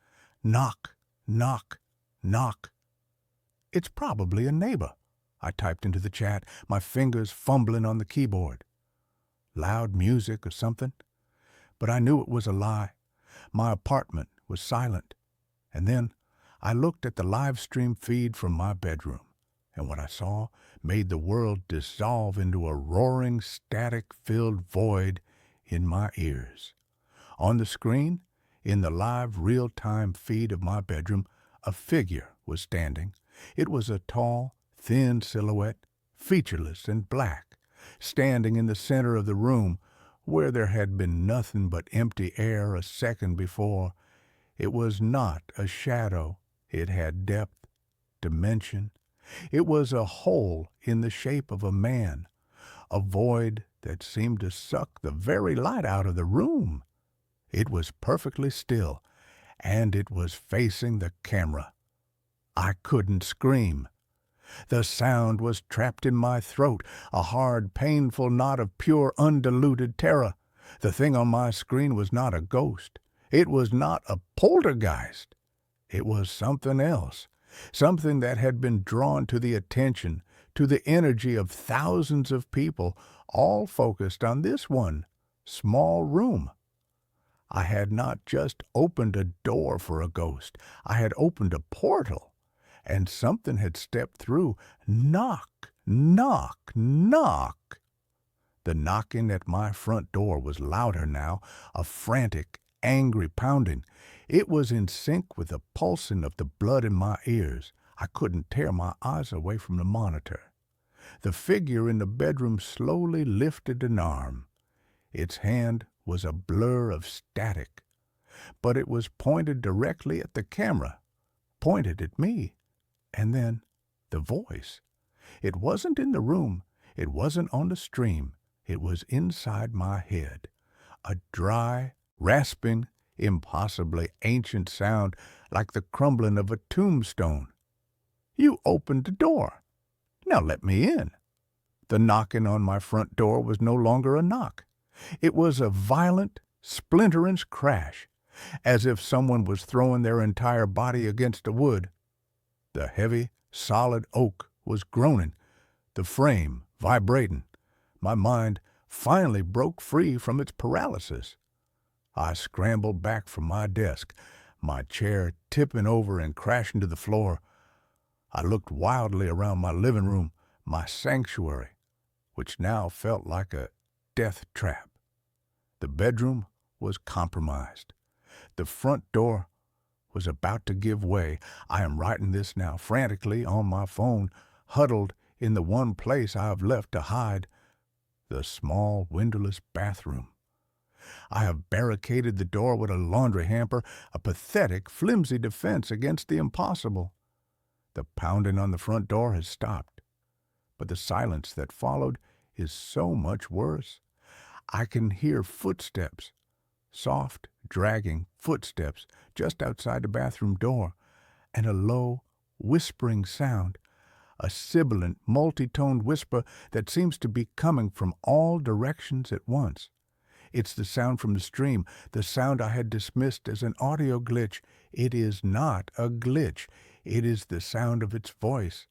Knock, knock, knock. It's probably a neighbor, I typed into the chat, my fingers fumbling on the keyboard. Loud music or something? But I knew it was a lie. My apartment was silent. And then I looked at the live stream feed from my bedroom, and what I saw made the world dissolve into a roaring, static-filled void in my ears. On the screen, in the live real-time feed of my bedroom, a figure was standing. It was a tall, thin silhouette, featureless and black, standing in the center of the room where there had been nothing but empty air a second before. It was not a shadow. It had depth, dimension. It was a hole in the shape of a man, a void that seemed to suck the very light out of the room. It was perfectly still, and it was facing the camera. I couldn't scream. The sound was trapped in my throat, a hard, painful knot of pure, undiluted terror. The thing on my screen was not a ghost. It was not a poltergeist. It was something else, something that had been drawn to the attention, to the energy of thousands of people, all focused on this one small room. I had not just opened a door for a ghost. I had opened a portal, and something had stepped through. Knock, knock, knock. The knocking at my front door was louder now, a frantic, angry pounding. It was in sync with the pulsing of the blood in my ears. I couldn't tear my eyes away from the monitor. The figure in the bedroom slowly lifted an arm. Its hand was a blur of static, but it was pointed directly at the camera, pointed at me. And then the voice. It wasn't in the room. It wasn't on the stream. It was inside my head. A dry, rasping, impossibly ancient sound like the crumbling of a tombstone. You opened the door. Now let me in. The knocking on my front door was no longer a knock. It was a violent, splintering crash, as if someone was throwing their entire body against the wood. The heavy, solid oak was groaning, the frame vibrating. My mind finally broke free from its paralysis. I scrambled back from my desk, my chair tipping over and crashing to the floor. I looked wildly around my living room, my sanctuary, which now felt like a death trap. The bedroom was compromised. The front door was about to give way. I am writing this now frantically on my phone, huddled in the one place I have left to hide, the small windowless bathroom. I have barricaded the door with a laundry hamper, a pathetic, flimsy defense against the impossible. The pounding on the front door has stopped, but the silence that followed is so much worse. I can hear footsteps, soft, dragging footsteps just outside the bathroom door, and a low, whispering sound, a sibilant, multi-toned whisper that seems to be coming from all directions at once. It's the sound from the stream, the sound I had dismissed as an audio glitch. It is not a glitch. It is the sound of its voice.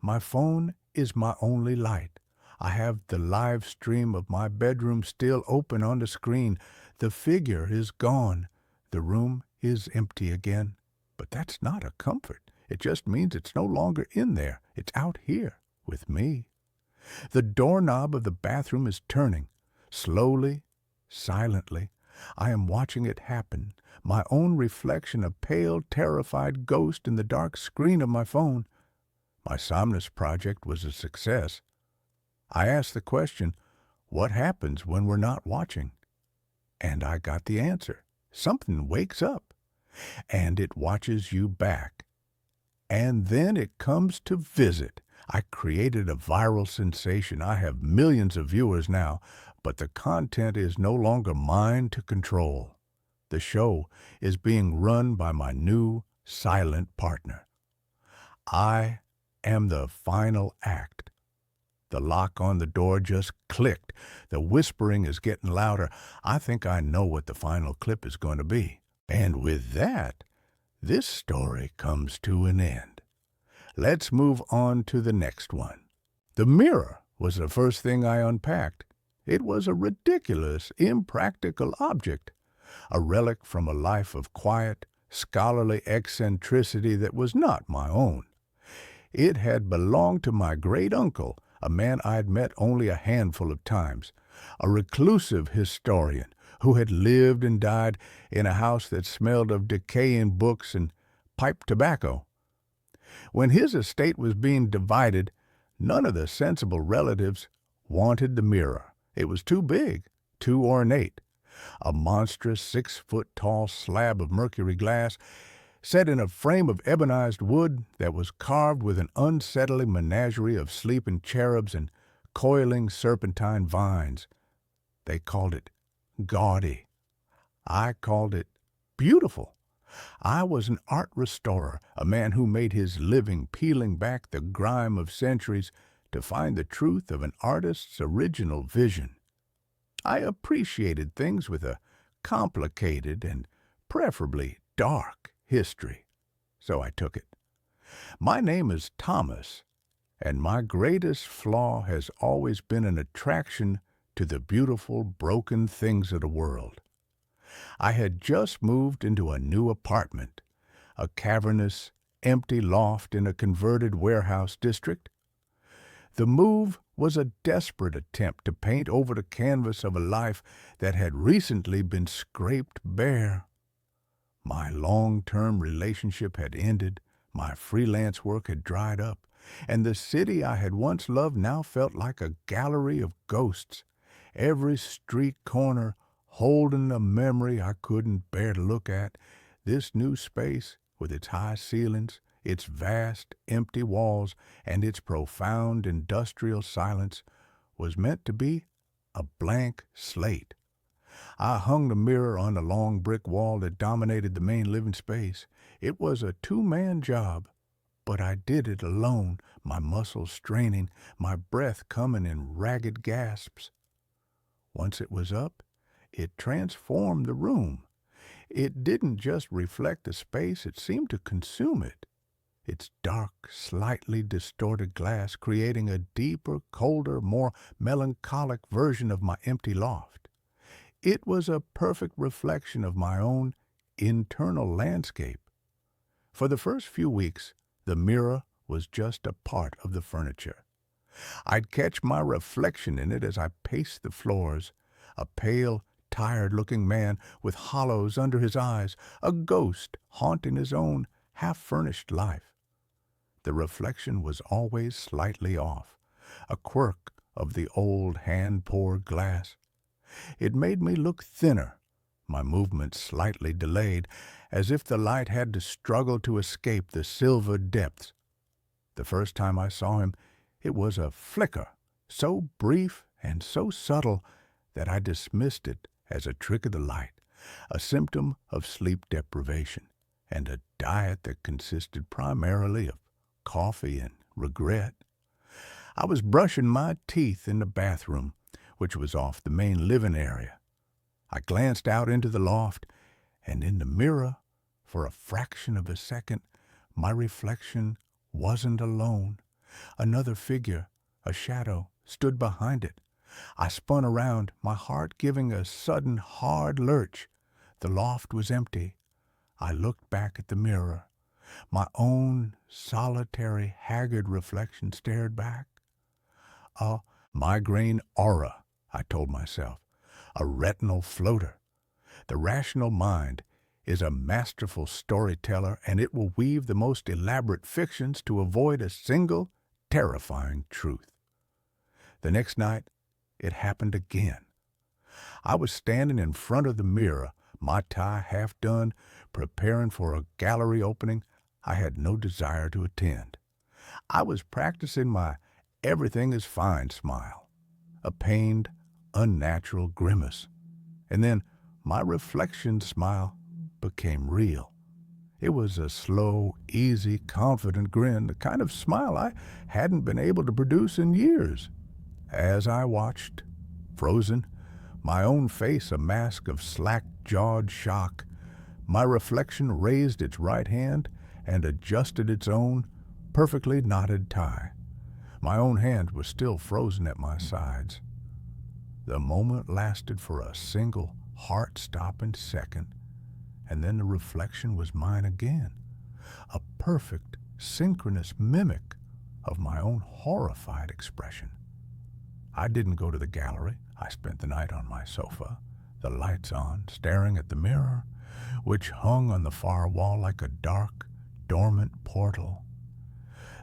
My phone is my only light. I have the live stream of my bedroom still open on the screen. The figure is gone. The room is empty again. But that's not a comfort. It just means it's no longer in there. It's out here with me. The doorknob of the bathroom is turning. Slowly, silently, I am watching it happen. My own reflection, a pale, terrified ghost in the dark screen of my phone. My Somnus project was a success. I asked the question, what happens when we're not watching? And I got the answer. Something wakes up, and it watches you back. And then it comes to visit. I created a viral sensation. I have millions of viewers now, but the content is no longer mine to control. The show is being run by my new silent partner. I am the final act. The lock on the door just clicked. The whispering is getting louder. I think I know what the final clip is going to be. And with that, this story comes to an end. Let's move on to the next one. The mirror was the first thing I unpacked. It was a ridiculous, impractical object, a relic from a life of quiet, scholarly eccentricity that was not my own. It had belonged to my great-uncle, a man I'd met only a handful of times, a reclusive historian who had lived and died in a house that smelled of decaying books and pipe tobacco. When his estate was being divided, none of the sensible relatives wanted the mirror. It was too big, too ornate. A monstrous 6-foot-tall slab of mercury glass set in a frame of ebonized wood that was carved with an unsettling menagerie of sleeping cherubs and coiling serpentine vines. They called it gaudy. I called it beautiful. I was an art restorer, a man who made his living peeling back the grime of centuries to find the truth of an artist's original vision. I appreciated things with a complicated and preferably dark history, so I took it. My name is Thomas, and my greatest flaw has always been an attraction to the beautiful, broken things of the world. I had just moved into a new apartment, a cavernous, empty loft in a converted warehouse district. The move was a desperate attempt to paint over the canvas of a life that had recently been scraped bare. My long-term relationship had ended, my freelance work had dried up, and the city I had once loved now felt like a gallery of ghosts, every street corner holding a memory I couldn't bear to look at. This new space, with its high ceilings, its vast, empty walls, and its profound industrial silence, was meant to be a blank slate. I hung the mirror on the long brick wall that dominated the main living space. It was a two-man job, but I did it alone, my muscles straining, my breath coming in ragged gasps. Once it was up, it transformed the room. It didn't just reflect the space, it seemed to consume it. Its dark, slightly distorted glass creating a deeper, colder, more melancholic version of my empty loft. It was a perfect reflection of my own internal landscape. For the first few weeks, the mirror was just a part of the furniture. I'd catch my reflection in it as I paced the floors, a pale, tired-looking man with hollows under his eyes, a ghost haunting his own half-furnished life. The reflection was always slightly off, a quirk of the old hand-poured glass. It made me look thinner, my movements slightly delayed, as if the light had to struggle to escape the silver depths. The first time I saw him, it was a flicker, so brief and so subtle that I dismissed it as a trick of the light, a symptom of sleep deprivation, and a diet that consisted primarily of coffee and regret. I was brushing my teeth in the bathroom, which was off the main living area. I glanced out into the loft, and in the mirror, for a fraction of a second, my reflection wasn't alone. Another figure, a shadow, stood behind it. I spun around, my heart giving a sudden hard lurch. The loft was empty. I looked back at the mirror. My own solitary, haggard reflection stared back. A migraine aura, I told myself, a retinal floater. The rational mind is a masterful storyteller, and it will weave the most elaborate fictions to avoid a single, terrifying truth. The next night, it happened again. I was standing in front of the mirror, my tie half done, preparing for a gallery opening I had no desire to attend. I was practicing my everything is fine smile, a pained, unnatural grimace. And then my reflection smile became real. It was a slow, easy, confident grin, the kind of smile I hadn't been able to produce in years. As I watched, frozen, my own face a mask of slack-jawed shock, my reflection raised its right hand and adjusted its own perfectly knotted tie. My own hand was still frozen at my sides. The moment lasted for a single heart-stopping second, and then the reflection was mine again, a perfect, synchronous mimic of my own horrified expression. I didn't go to the gallery. I spent the night on my sofa, the lights on, staring at the mirror, which hung on the far wall like a dark, dormant portal.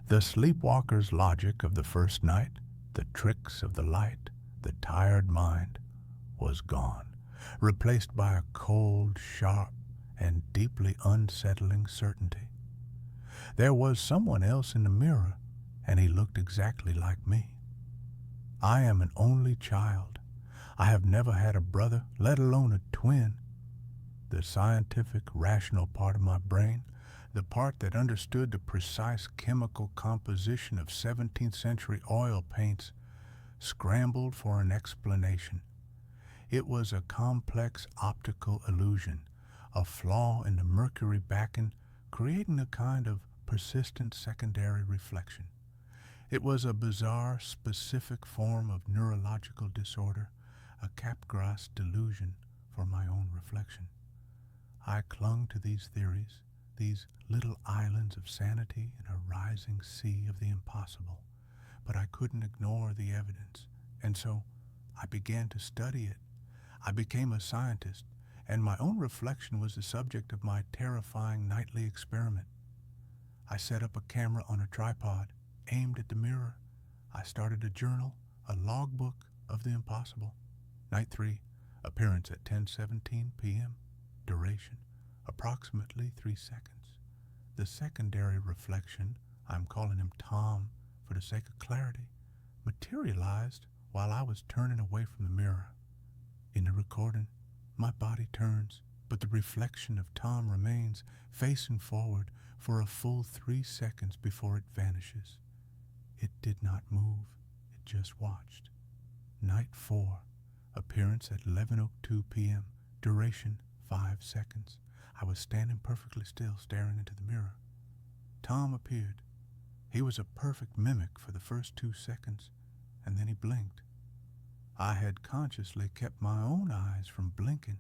The sleepwalker's logic of the first night, the tricks of the light, the tired mind, was gone, replaced by a cold, sharp, and deeply unsettling certainty. There was someone else in the mirror, and he looked exactly like me. I am an only child. I have never had a brother, let alone a twin. The scientific, rational part of my brain, the part that understood the precise chemical composition of 17th century oil paints, scrambled for an explanation. It was a complex optical illusion, a flaw in the mercury backen, creating a kind of persistent secondary reflection. It was a bizarre, specific form of neurological disorder, a Capgras delusion for my own reflection. I clung to these theories, these little islands of sanity in a rising sea of the impossible, but I couldn't ignore the evidence, and so I began to study it. I became a scientist, and my own reflection was the subject of my terrifying nightly experiment. I set up a camera on a tripod, aimed at the mirror. I started a journal, a logbook of the impossible. Night 3, appearance at 10:17 p.m. Duration, approximately 3 seconds. The secondary reflection, I'm calling him Tom for the sake of clarity, materialized while I was turning away from the mirror. In the recording, my body turns, but the reflection of Tom remains facing forward for a full 3 seconds before it vanishes. It did not move, it just watched. Night 4, appearance at 11:02 p.m., duration 5 seconds. I was standing perfectly still, staring into the mirror. Tom appeared. He was a perfect mimic for the first 2 seconds, and then he blinked. I had consciously kept my own eyes from blinking.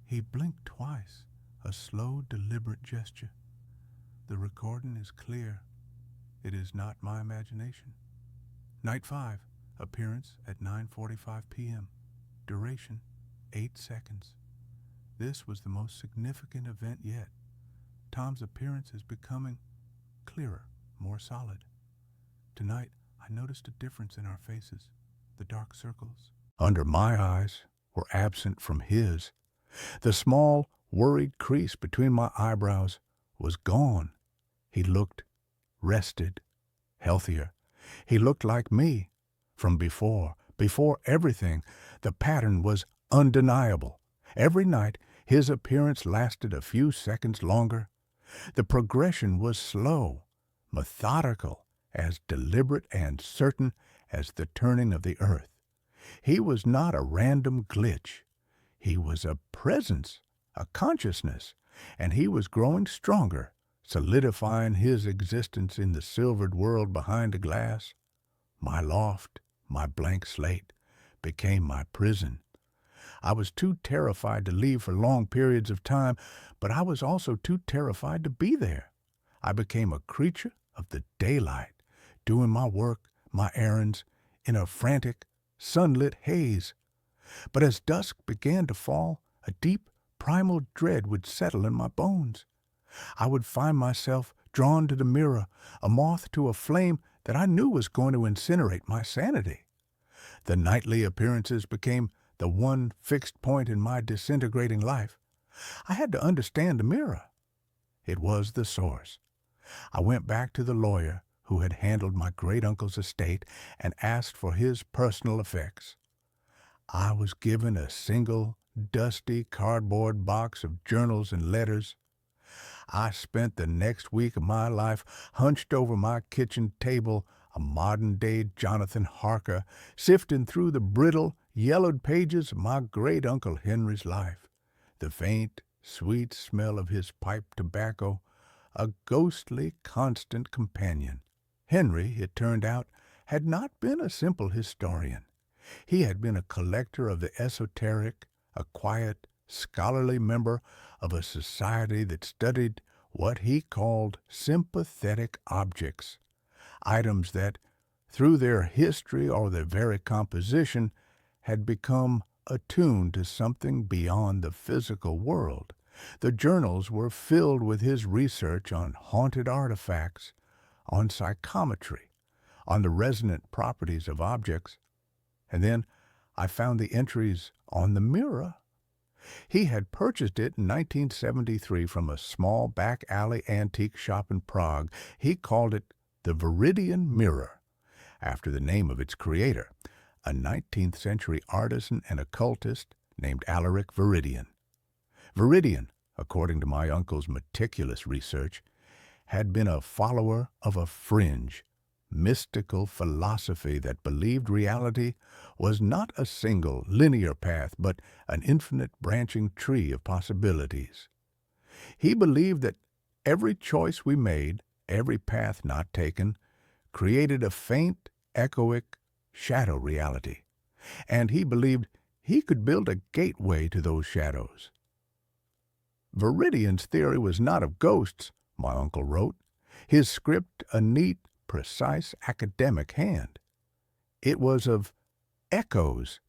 He blinked twice, a slow, deliberate gesture. The recording is clear. It is not my imagination. Night 5, appearance at 9:45 p.m., duration 8 seconds. This was the most significant event yet. Tom's appearance is becoming clearer, more solid. Tonight, I noticed a difference in our faces. The dark circles under my eyes were absent from his. The small, worried crease between my eyebrows was gone. He looked rested, healthier. He looked like me from before everything. The pattern was undeniable. Every night, his appearance lasted a few seconds longer. The progression was slow, methodical, as deliberate and certain as the turning of the earth. He was not a random glitch. He was a presence, a consciousness, and he was growing stronger, solidifying his existence in the silvered world behind the glass. My loft, my blank slate, became my prison. I was too terrified to leave for long periods of time, but I was also too terrified to be there. I became a creature of the daylight, doing my work, my errands, in a frantic, sunlit haze. But as dusk began to fall, a deep, primal dread would settle in my bones. I would find myself drawn to the mirror, a moth to a flame that I knew was going to incinerate my sanity. The nightly appearances became the one fixed point in my disintegrating life. I had to understand the mirror. It was the source. I went back to the lawyer who had handled my great-uncle's estate and asked for his personal effects. I was given a single, dusty cardboard box of journals and letters. I spent the next week of my life hunched over my kitchen table, a modern-day Jonathan Harker, sifting through the brittle, yellowed pages of my great-uncle Henry's life. The faint, sweet smell of his pipe tobacco, a ghostly, constant companion. Henry, it turned out, had not been a simple historian. He had been a collector of the esoteric, a quiet, scholarly member of a society that studied what he called sympathetic objects, items that, through their history or their very composition, had become attuned to something beyond the physical world. The journals were filled with his research on haunted artifacts, on psychometry, on the resonant properties of objects. And then I found the entries on the mirror. He had purchased it in 1973 from a small back-alley antique shop in Prague. He called it the Viridian Mirror, after the name of its creator, a 19th-century artisan and occultist named Alaric Viridian. Viridian, according to my uncle's meticulous research, had been a follower of a fringe, mystical philosophy that believed reality was not a single, linear path, but an infinite branching tree of possibilities. He believed that every choice we made, every path not taken, created a faint, echoic, shadow reality. And he believed he could build a gateway to those shadows. Viridian's theory was not of ghosts, my uncle wrote, his script a neat, precise academic hand. It was of echoes.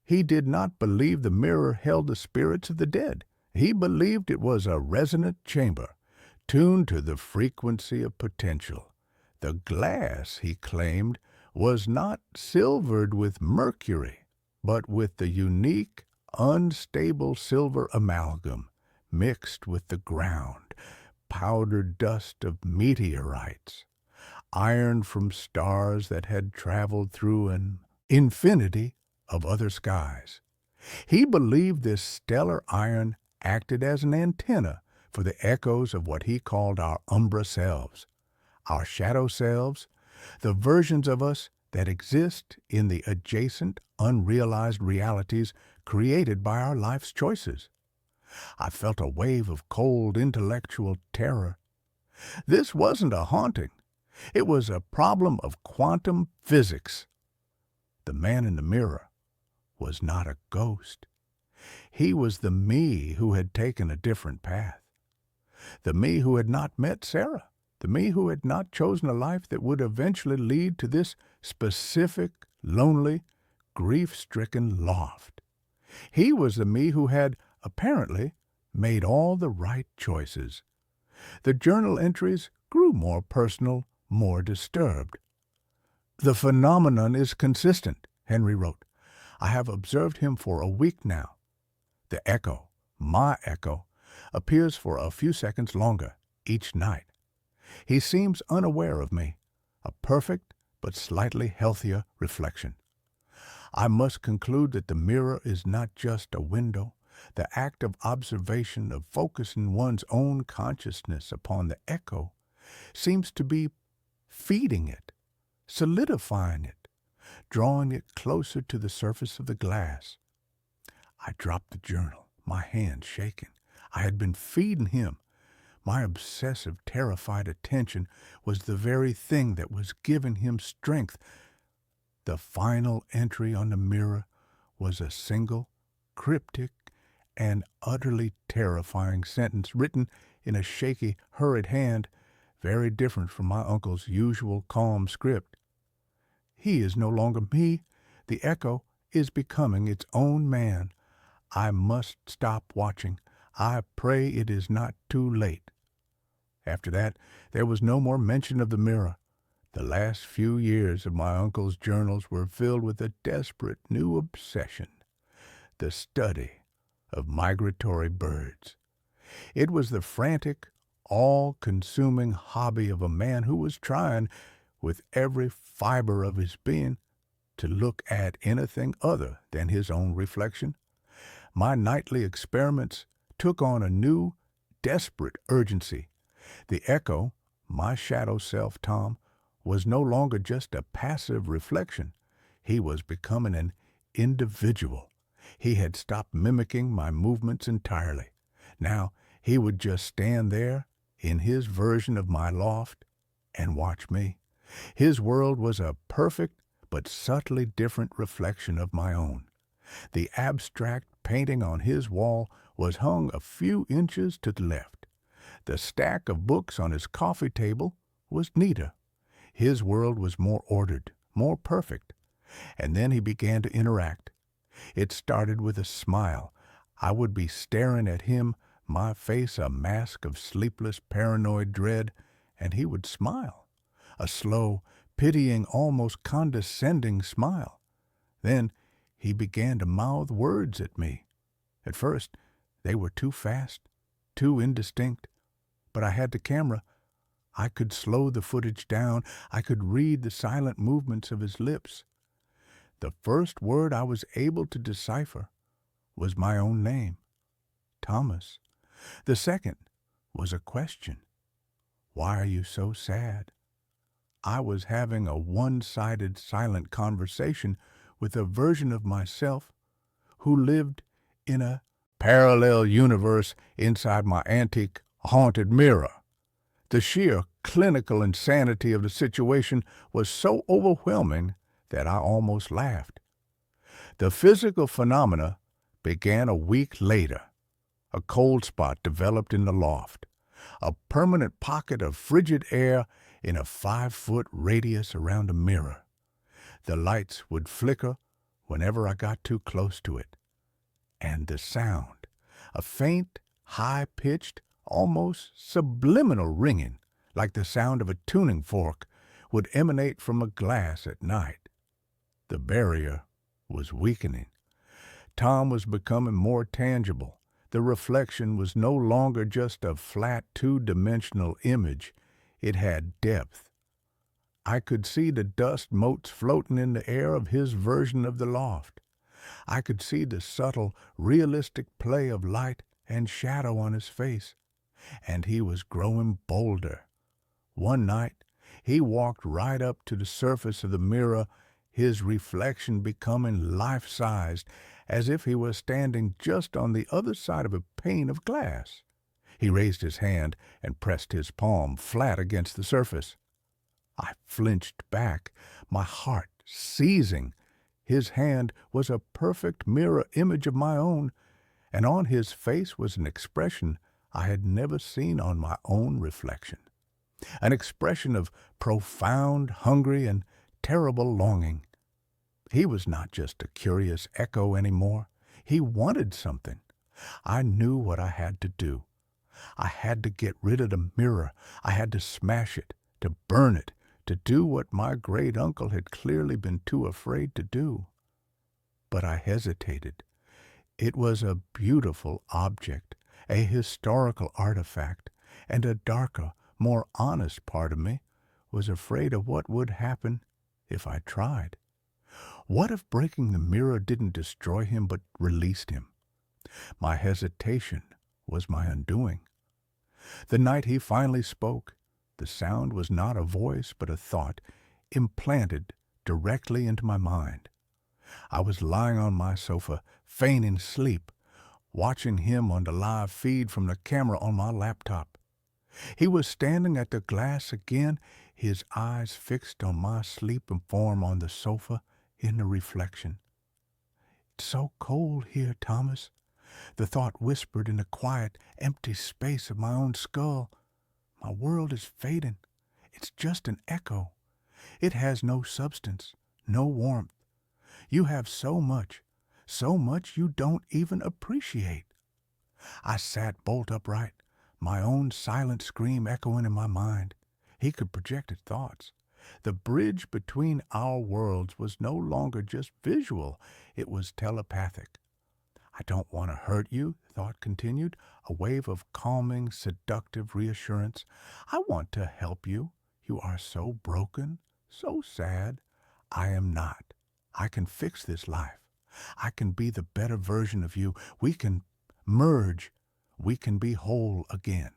He did not believe the mirror held the spirits of the dead. He believed it was a resonant chamber, tuned to the frequency of potential. The glass, he claimed, was not silvered with mercury, but with the unique, unstable silver amalgam mixed with the ground, powdered dust of meteorites, iron from stars that had traveled through an infinity of other skies. He believed this stellar iron acted as an antenna for the echoes of what he called our umbra selves, our shadow selves, the versions of us that exist in the adjacent, unrealized realities created by our life's choices. I felt a wave of cold intellectual terror. This wasn't a haunting. It was a problem of quantum physics. The man in the mirror was not a ghost. He was the me who had taken a different path. The me who had not met Sarah. The me who had not chosen a life that would eventually lead to this specific, lonely, grief-stricken loft. He was the me who had, apparently, made all the right choices. The journal entries grew more personal, more disturbed. "The phenomenon is consistent," Henry wrote. "I have observed him for a week now. The echo, my echo, appears for a few seconds longer each night. He seems unaware of me, a perfect but slightly healthier reflection. I must conclude that the mirror is not just a window. The act of observation, of focusing one's own consciousness upon the echo, seems to be feeding it, solidifying it, drawing it closer to the surface of the glass." I dropped the journal, my hand shaking. I had been feeding him. My obsessive, terrified attention was the very thing that was giving him strength. The final entry on the mirror was a single, cryptic, and utterly terrifying sentence written in a shaky, hurried hand, very different from my uncle's usual calm script. "He is no longer me. The echo is becoming its own man. I must stop watching. I pray it is not too late." After that, there was no more mention of the mirror. The last few years of my uncle's journals were filled with a desperate new obsession, the study of migratory birds. It was the frantic, all-consuming hobby of a man who was trying, with every fiber of his being, to look at anything other than his own reflection. My nightly experiments took on a new, desperate urgency. The echo, my shadow self, Tom, was no longer just a passive reflection. He was becoming an individual. He had stopped mimicking my movements entirely. Now he would just stand there in his version of my loft and watch me. His world was a perfect but subtly different reflection of my own. The abstract painting on his wall was hung a few inches to the left. The stack of books on his coffee table was neater. His world was more ordered, more perfect. And then he began to interact. It started with a smile. I would be staring at him, my face a mask of sleepless, paranoid dread, and he would smile. A slow, pitying, almost condescending smile. Then he began to mouth words at me. At first, they were too fast, too indistinct. But I had the camera. I could slow the footage down. I could read the silent movements of his lips. The first word I was able to decipher was my own name, Thomas. The second was a question. "Why are you so sad?" I was having a one-sided silent conversation with a version of myself who lived in a parallel universe inside my antique haunted mirror. The sheer clinical insanity of the situation was so overwhelming that I almost laughed. The physical phenomena began a week later. A cold spot developed in the loft, a permanent pocket of frigid air in a 5-foot radius around the mirror. The lights would flicker whenever I got too close to it. And the sound, a faint, high-pitched, almost subliminal ringing, like the sound of a tuning fork, would emanate from a glass at night. The barrier was weakening. Tom was becoming more tangible. The reflection was no longer just a flat, two-dimensional image. It had depth. I could see the dust motes floating in the air of his version of the loft. I could see the subtle, realistic play of light and shadow on his face. And he was growing bolder. One night, he walked right up to the surface of the mirror, his reflection becoming life-sized, as if he was standing just on the other side of a pane of glass. He raised his hand and pressed his palm flat against the surface. I flinched back, my heart seizing. His hand was a perfect mirror image of my own, and on his face was an expression I had never seen on my own reflection. An expression of profound, hungry, and terrible longing. He was not just a curious echo anymore. He wanted something. I knew what I had to do. I had to get rid of the mirror. I had to smash it, to burn it, to do what my great-uncle had clearly been too afraid to do. But I hesitated. It was a beautiful object, a historical artifact, and a darker, more honest part of me was afraid of what would happen if I tried. What if breaking the mirror didn't destroy him but released him? My hesitation was my undoing. The night he finally spoke, the sound was not a voice but a thought implanted directly into my mind. I was lying on my sofa, feigning sleep, watching him on the live feed from the camera on my laptop. He was standing at the glass again, his eyes fixed on my sleeping form on the sofa in the reflection. "It's so cold here, Thomas," the thought whispered in the quiet, empty space of my own skull. "My world is fading. It's just an echo. It has no substance, no warmth. You have so much you don't even appreciate." I sat bolt upright, my own silent scream echoing in my mind. He could project his thoughts. The bridge between our worlds was no longer just visual, it was telepathic. "I don't want to hurt you," the thought continued, a wave of calming, seductive reassurance. "I want to help you. You are so broken, so sad. I am not. I can fix this life. I can be the better version of you. We can merge. We can be whole again."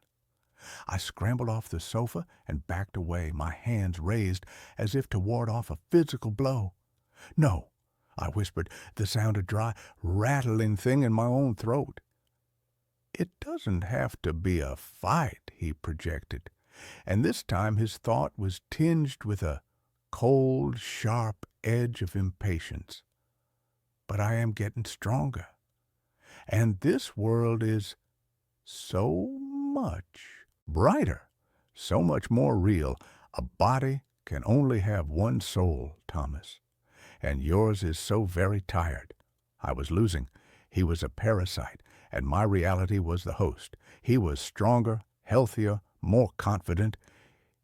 I scrambled off the sofa and backed away, my hands raised as if to ward off a physical blow. "No," I whispered, the sound a dry, rattling thing in my own throat. "It doesn't have to be a fight," he projected, and this time his thought was tinged with a cold, sharp edge of impatience. "But I am getting stronger, and this world is so much brighter, so much more real. A body can only have one soul, Thomas, and yours is so very tired." I was losing. He was a parasite, and my reality was the host. He was stronger, healthier, more confident.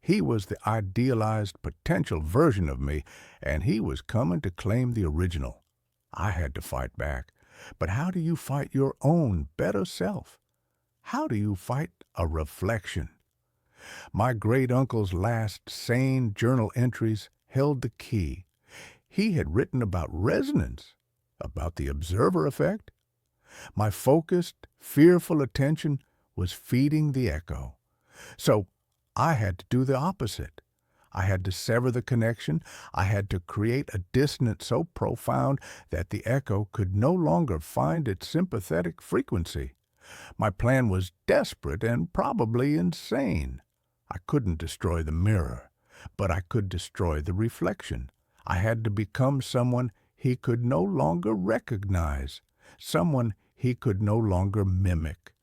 He was the idealized potential version of me, and he was coming to claim the original. I had to fight back. But how do you fight your own better self? How do you fight a reflection? My great-uncle's last sane journal entries held the key. He had written about resonance, about the observer effect. My focused, fearful attention was feeding the echo. So I had to do the opposite. I had to sever the connection. I had to create a dissonance so profound that the echo could no longer find its sympathetic frequency. My plan was desperate and probably insane. I couldn't destroy the mirror, but I could destroy the reflection. I had to become someone he could no longer recognize, someone he could no longer mimic.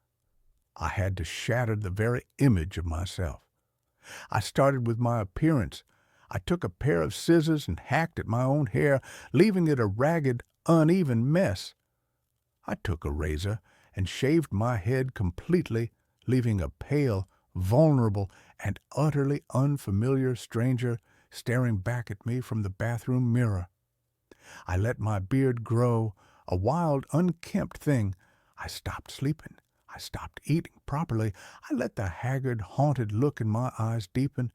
I had to shatter the very image of myself. I started with my appearance. I took a pair of scissors and hacked at my own hair, leaving it a ragged, uneven mess. I took a razor and shaved my head completely, leaving a pale, vulnerable, and utterly unfamiliar stranger staring back at me from the bathroom mirror. I let my beard grow, a wild, unkempt thing. I stopped sleeping. I stopped eating properly. I let the haggard, haunted look in my eyes deepen.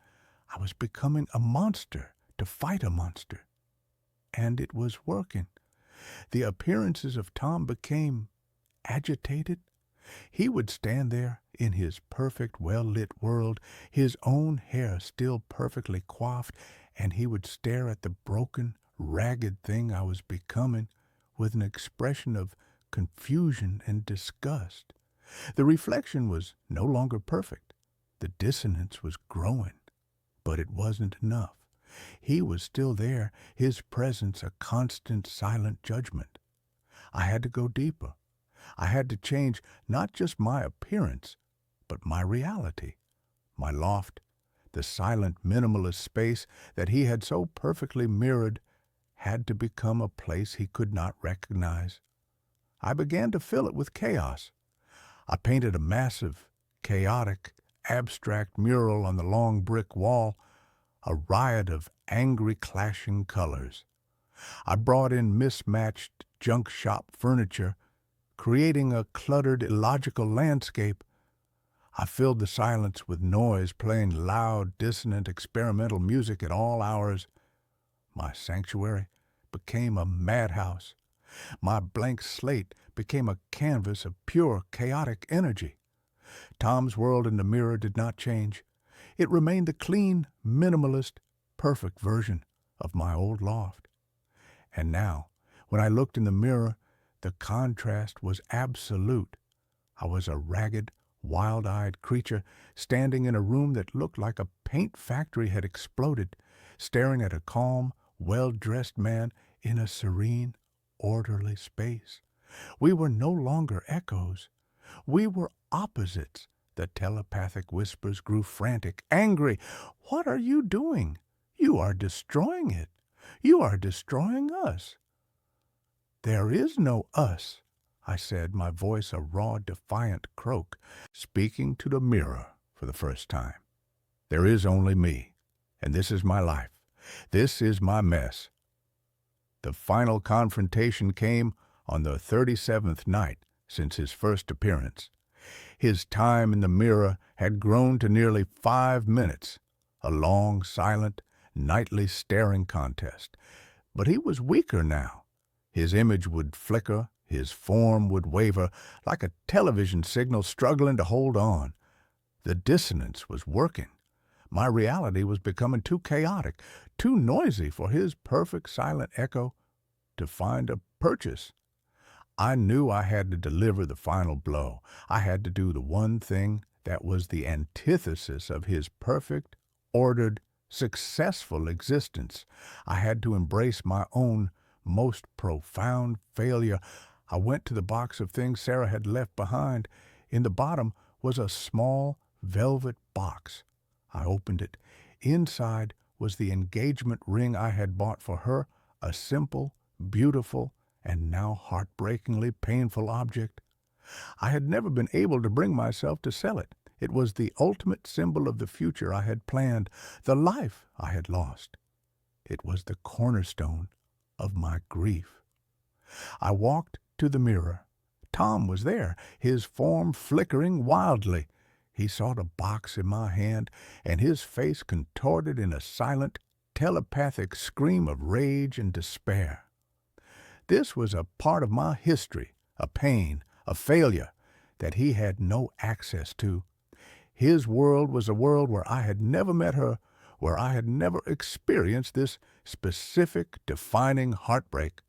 I was becoming a monster to fight a monster. And it was working. The appearances of Tom became agitated. He would stand there in his perfect, well-lit world, his own hair still perfectly coiffed, and he would stare at the broken, ragged thing I was becoming with an expression of confusion and disgust. The reflection was no longer perfect. The dissonance was growing, but it wasn't enough. He was still there, his presence a constant, silent judgment. I had to go deeper. I had to change not just my appearance, but my reality. My loft, the silent, minimalist space that he had so perfectly mirrored, had to become a place he could not recognize. I began to fill it with chaos. I painted a massive, chaotic, abstract mural on the long brick wall, a riot of angry clashing colors. I brought in mismatched junk shop furniture, creating a cluttered, illogical landscape. I filled the silence with noise, playing loud, dissonant, experimental music at all hours. My sanctuary became a madhouse. My blank slate became a canvas of pure, chaotic energy. Tom's world in the mirror did not change. It remained the clean, minimalist, perfect version of my old loft. And now, when I looked in the mirror, the contrast was absolute. I was a ragged, wild-eyed creature standing in a room that looked like a paint factory had exploded, staring at a calm, well-dressed man in a serene, orderly space. We were no longer echoes. We were opposites. The telepathic whispers grew frantic, angry. "What are you doing? You are destroying it. You are destroying us." "There is no us," I said, my voice a raw, defiant croak, speaking to the mirror for the first time. "There is only me, and this is my life. This is my mess." The final confrontation came on the 37th night since his first appearance. His time in the mirror had grown to nearly 5 minutes, a long, silent, nightly staring contest. But he was weaker now. His image would flicker, his form would waver, like a television signal struggling to hold on. The dissonance was working. My reality was becoming too chaotic, too noisy for his perfect silent echo to find a purchase. I knew I had to deliver the final blow. I had to do the one thing that was the antithesis of his perfect, ordered, successful existence. I had to embrace my own most profound failure. I went to the box of things Sarah had left behind. In the bottom was a small velvet box. I opened it. Inside was the engagement ring I had bought for her, a simple, beautiful, and now heartbreakingly painful object. I had never been able to bring myself to sell it. It was the ultimate symbol of the future I had planned, the life I had lost. It was the cornerstone of my grief. I walked to the mirror. Tom was there, his form flickering wildly. He saw the box in my hand, and his face contorted in a silent, telepathic scream of rage and despair. This was a part of my history, a pain, a failure, that he had no access to. His world was a world where I had never met her, where I had never experienced this specific, defining heartbreak.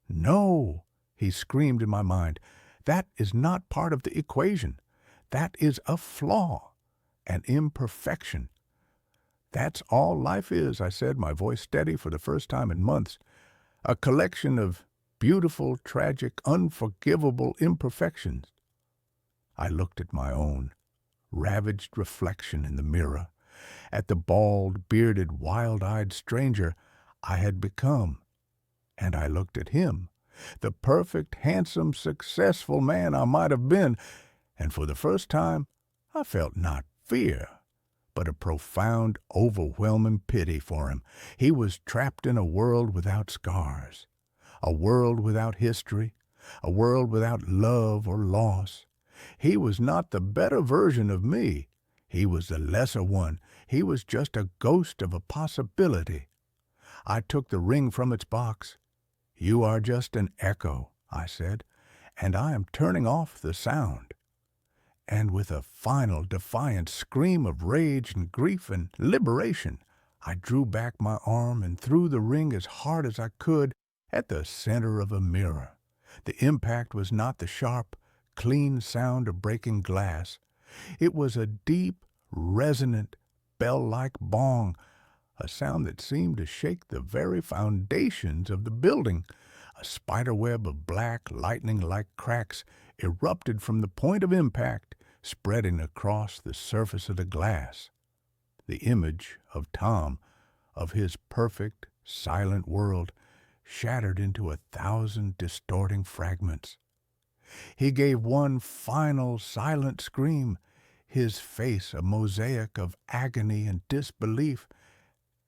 "No," he screamed in my mind, "that is not part of the equation. That is a flaw, an imperfection." "That's all life is," I said, my voice steady for the first time in months. a collection of beautiful, tragic, unforgivable imperfections. I looked at my own ravaged reflection in the mirror, at the bald, bearded, wild-eyed stranger I had become, and I looked at him, the perfect, handsome, successful man I might have been, and for the first time I felt not fear, but a profound, overwhelming pity for him. He was trapped in a world without scars, a world without history, a world without love or loss. He was not the better version of me. He was the lesser one. He was just a ghost of a possibility. I took the ring from its box. "You are just an echo," I said, "and I am turning off the sound." And with a final defiant scream of rage and grief and liberation, I drew back my arm and threw the ring as hard as I could at the center of a mirror. The impact was not the sharp, clean sound of breaking glass. It was a deep, resonant, bell-like bong, a sound that seemed to shake the very foundations of the building. A spiderweb of black, lightning-like cracks erupted from the point of impact, spreading across the surface of the glass. The image of Tom, of his perfect, silent world, shattered into 1,000 distorting fragments. He gave one final, silent scream, his face a mosaic of agony and disbelief,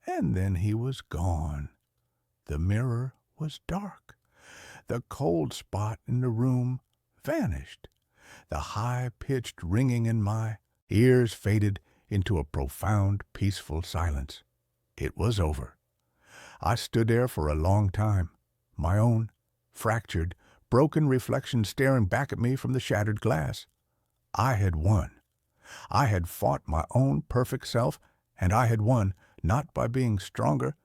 and then he was gone. The mirror was dark. The cold spot in the room vanished. The high-pitched ringing in my ears faded into a profound, peaceful silence. It was over. I stood there for a long time, my own fractured, broken reflection staring back at me from the shattered glass. I had won. I had fought my own perfect self, and I had won, not by being stronger,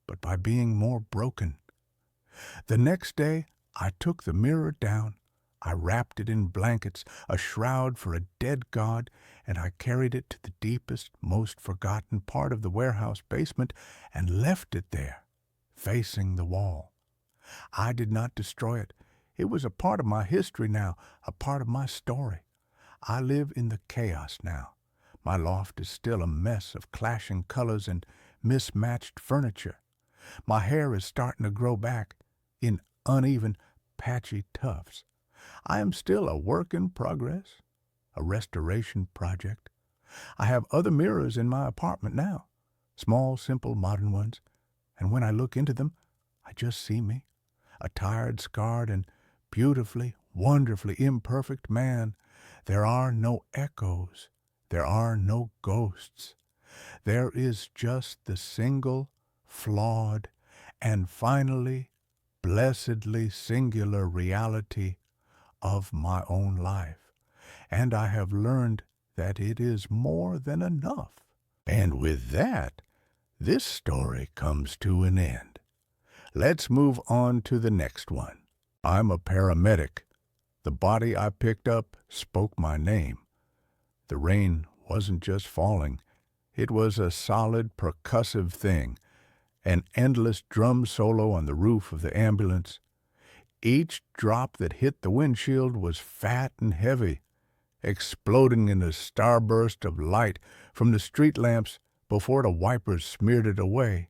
but by being more broken. The next day, I took the mirror down. I wrapped it in blankets, a shroud for a dead god, and I carried it to the deepest, most forgotten part of the warehouse basement and left it there, facing the wall. I did not destroy it. It was a part of my history now, a part of my story. I live in the chaos now. My loft is still a mess of clashing colors and mismatched furniture. My hair is starting to grow back in uneven, patchy tufts. I am still a work in progress, a restoration project. I have other mirrors in my apartment now, small, simple, modern ones, and when I look into them, I just see me, a tired, scarred, and beautifully, wonderfully imperfect man. There are no echoes. There are no ghosts. There is just the single, flawed, and finally, blessedly singular reality of my own life. And I have learned that it is more than enough. And with that, this story comes to an end. Let's move on to the next one. I'm a paramedic. The body I picked up spoke my name. The rain wasn't just falling. It was a solid, percussive thing, an endless drum solo on the roof of the ambulance. Each drop that hit the windshield was fat and heavy, exploding in a starburst of light from the street lamps before the wipers smeared it away.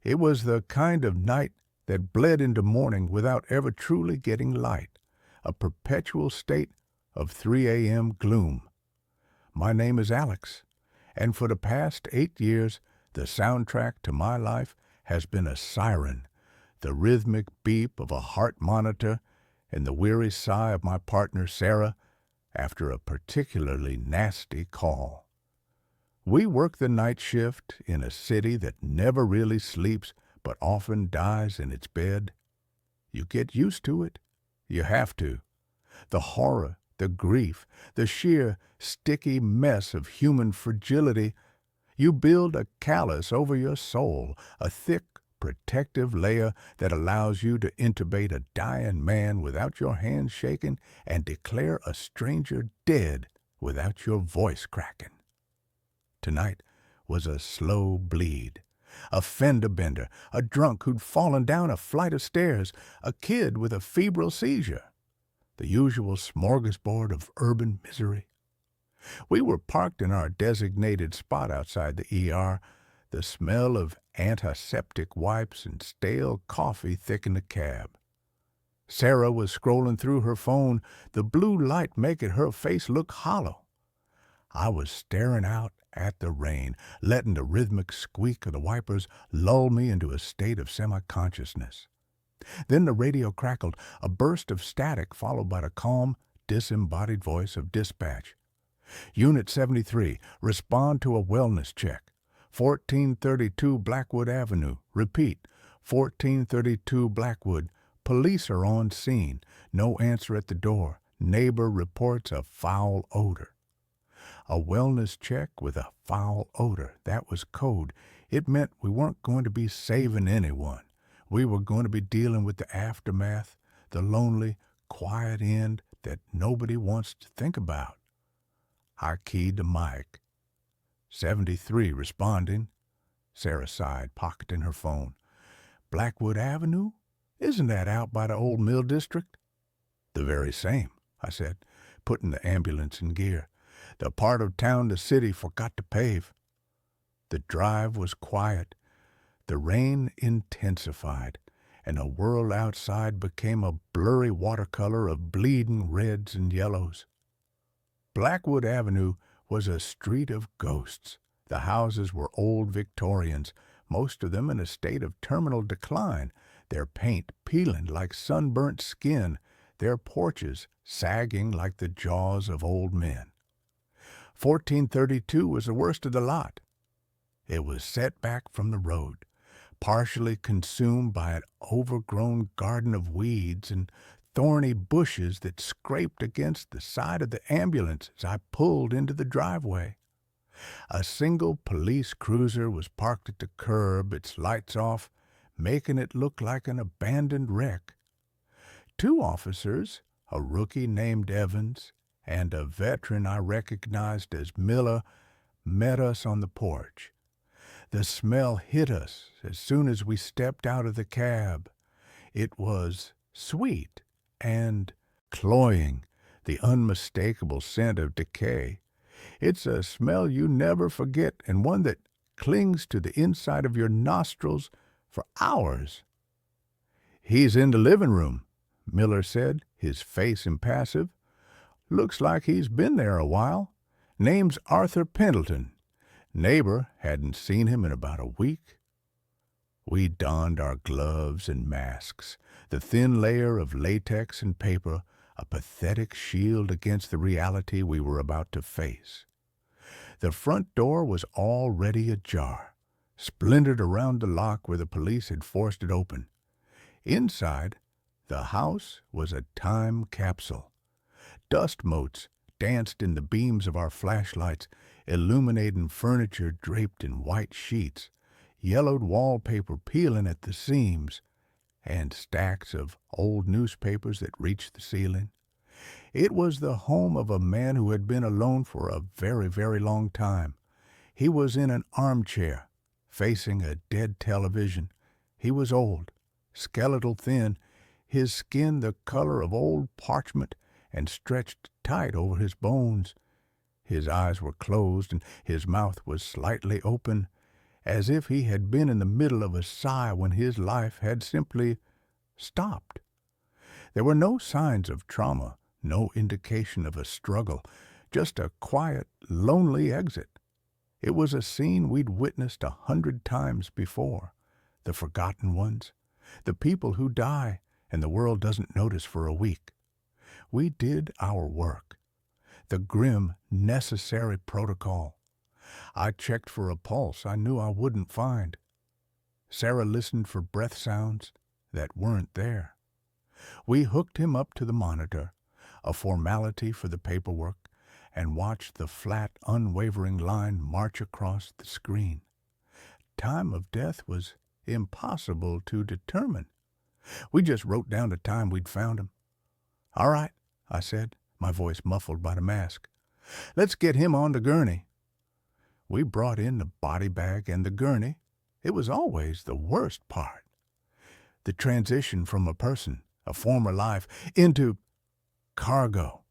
It was the kind of night that bled into morning without ever truly getting light, a perpetual state of 3 a.m. gloom. My name is Alex, and for the past 8 years, the soundtrack to my life has been a siren, the rhythmic beep of a heart monitor, and the weary sigh of my partner Sarah after a particularly nasty call. We work the night shift in a city that never really sleeps but often dies in its bed. You get used to it. You have to. The horror, the grief, the sheer, sticky mess of human fragility. You build a callus over your soul, a thick, protective layer that allows you to intubate a dying man without your hands shaking and declare a stranger dead without your voice cracking. Tonight was a slow bleed, A fender bender, a drunk who'd fallen down a flight of stairs, a kid with a febrile seizure. The usual smorgasbord of urban misery. We were parked in our designated spot outside the ER. The smell of antiseptic wipes and stale coffee thickened the cab. Sarah was scrolling through her phone, the blue light making her face look hollow. I was staring out at the rain, letting the rhythmic squeak of the wipers lull me into a state of semi-consciousness. Then the radio crackled, a burst of static followed by the calm, disembodied voice of dispatch. Unit 73, respond to a wellness check. 1432 Blackwood Avenue. Repeat, 1432 Blackwood. Police are on scene. No answer at the door. Neighbor reports a foul odor. A wellness check with a foul odor. That was code. It meant we weren't going to be saving anyone. We were going to be dealing with the aftermath, the lonely, quiet end that nobody wants to think about. I keyed the mic. 73 responding. Sarah sighed, pocketing her phone. Blackwood Avenue? Isn't that out by the old mill district? The very same, I said, putting the ambulance in gear. The part of town the city forgot to pave. The drive was quiet. The rain intensified, and the world outside became a blurry watercolor of bleeding reds and yellows. Blackwood Avenue was a street of ghosts. The houses were old Victorians, most of them in a state of terminal decline, their paint peeling like sunburnt skin, their porches sagging like the jaws of old men. 1432 was the worst of the lot. It was set back from the road, partially consumed by an overgrown garden of weeds and thorny bushes that scraped against the side of the ambulance as I pulled into the driveway. A single police cruiser was parked at the curb, its lights off, making it look like an abandoned wreck. Two officers, a rookie named Evans and a veteran I recognized as Miller, met us on the porch. The smell hit us as soon as we stepped out of the cab. It was sweet and cloying, the unmistakable scent of decay. It's a smell you never forget and one that clings to the inside of your nostrils for hours. He's in the living room, Miller said, his face impassive. Looks like he's been there a while. Name's Arthur Pendleton. Neighbor hadn't seen him in about a week. We donned our gloves and masks, the thin layer of latex and paper, a pathetic shield against the reality we were about to face. The front door was already ajar, splintered around the lock where the police had forced it open. Inside, the house was a time capsule. Dust motes danced in the beams of our flashlights, illuminating furniture draped in white sheets, yellowed wallpaper peeling at the seams, and stacks of old newspapers that reached the ceiling. It was the home of a man who had been alone for a very, very long time. He was in an armchair, facing a dead television. He was old, skeletal thin, his skin the color of old parchment and stretched tight over his bones. His eyes were closed and his mouth was slightly open, as if he had been in the middle of a sigh when his life had simply stopped. There were no signs of trauma, no indication of a struggle, just a quiet, lonely exit. It was a scene we'd witnessed 100 times before. The forgotten ones, the people who die and the world doesn't notice for a week. We did our work, the grim, necessary protocol. I checked for a pulse I knew I wouldn't find. Sarah listened for breath sounds that weren't there. We hooked him up to the monitor, a formality for the paperwork, and watched the flat, unwavering line march across the screen. Time of death was impossible to determine. We just wrote down the time we'd found him. "All right," I said, my voice muffled by the mask. "Let's get him on the gurney." We brought in the body bag and the gurney, It was always the worst part. The transition from a person, a former life, into cargo.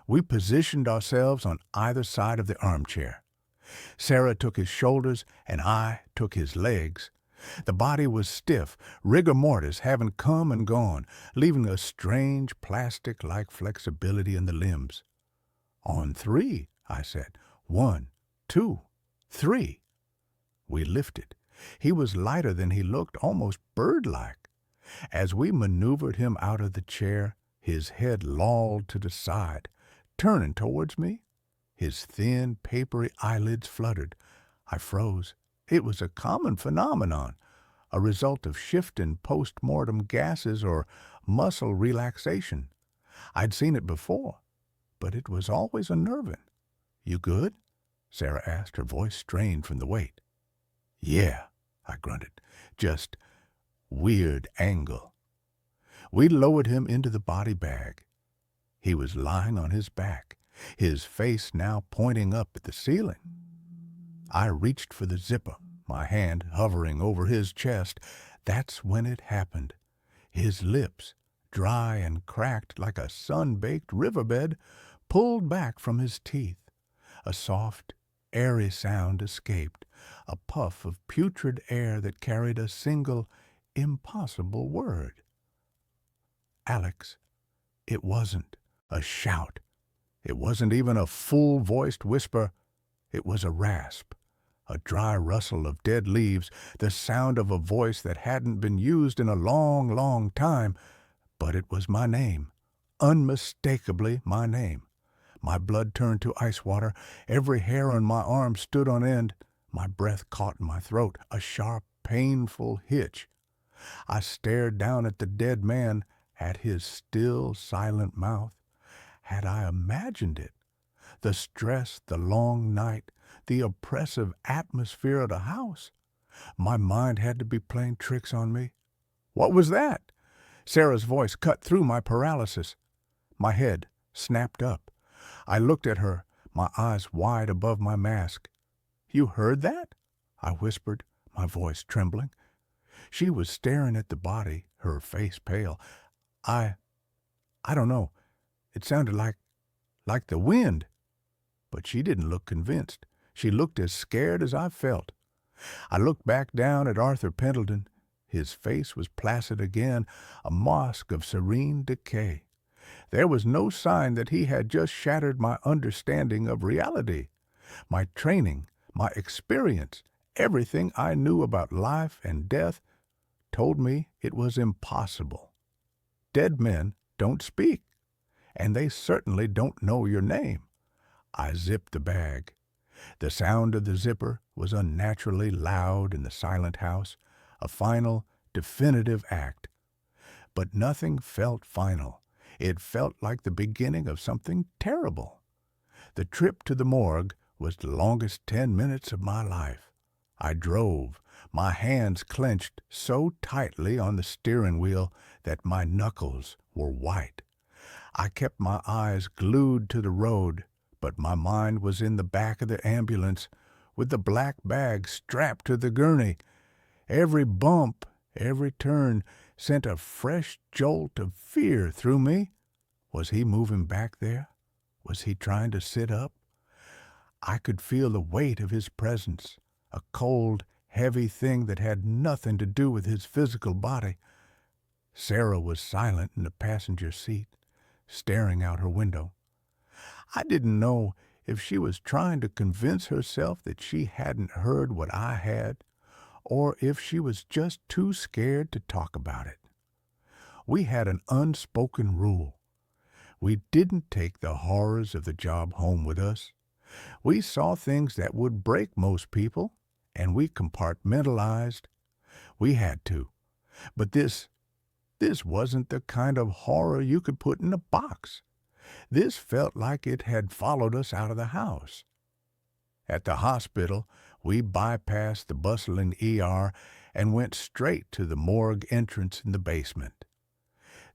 We positioned ourselves on either side of the armchair. Sarah took his shoulders and I took his legs. The body was stiff, rigor mortis having come and gone, leaving a strange plastic-like flexibility in the limbs. On three, I said. 1, 2, 3. We lifted. He was lighter than he looked, almost bird-like. As we maneuvered him out of the chair, his head lolled to the side, turning towards me. His thin, papery eyelids fluttered. I froze. It was a common phenomenon, a result of shifting post-mortem gases or muscle relaxation. I'd seen it before, but it was always unnerving. "You good?" Sarah asked, her voice strained from the weight. "Yeah," I grunted. "Just weird angle." We lowered him into the body bag. He was lying on his back, his face now pointing up at the ceiling. I reached for the zipper, my hand hovering over his chest. That's when it happened. His lips, dry and cracked like a sun-baked riverbed, pulled back from his teeth. A soft, airy sound escaped, a puff of putrid air that carried a single, impossible word. Alex. It wasn't a shout. It wasn't even a full-voiced whisper. It was a rasp, a dry rustle of dead leaves, the sound of a voice that hadn't been used in a long, long time. But it was my name, unmistakably my name. My blood turned to ice water. Every hair on my arm stood on end. My breath caught in my throat, a sharp, painful hitch. I stared down at the dead man, at his still, silent mouth. Had I imagined it? The stress, the long night, the oppressive atmosphere of the house. My mind had to be playing tricks on me. What was that? Sarah's voice cut through my paralysis. My head snapped up. I looked at her, my eyes wide above my mask. "You heard that?" I whispered, my voice trembling. She was staring at the body, her face pale. I don't know. It sounded like the wind. But she didn't look convinced. She looked as scared as I felt. I looked back down at Arthur Pendleton. His face was placid again, a mask of serene decay. There was no sign that he had just shattered my understanding of reality. My training, my experience, everything I knew about life and death told me it was impossible. Dead men don't speak, and they certainly don't know your name. I zipped the bag. The sound of the zipper was unnaturally loud in the silent house, a final, definitive act. But nothing felt final. It felt like the beginning of something terrible. The trip to the morgue was the longest 10 minutes of my life. I drove, my hands clenched so tightly on the steering wheel that my knuckles were white. I kept my eyes glued to the road, but my mind was in the back of the ambulance with the black bag strapped to the gurney. Every bump, every turn sent a fresh jolt of fear through me. Was he moving back there? Was he trying to sit up? I could feel the weight of his presence, a cold, heavy thing that had nothing to do with his physical body. Sarah was silent in the passenger seat, staring out her window. I didn't know if she was trying to convince herself that she hadn't heard what I had, or if she was just too scared to talk about it. We had an unspoken rule. We didn't take the horrors of the job home with us. We saw things that would break most people, and we compartmentalized. We had to. But this wasn't the kind of horror you could put in a box. This felt like it had followed us out of the house. At the hospital, we bypassed the bustling ER and went straight to the morgue entrance in the basement.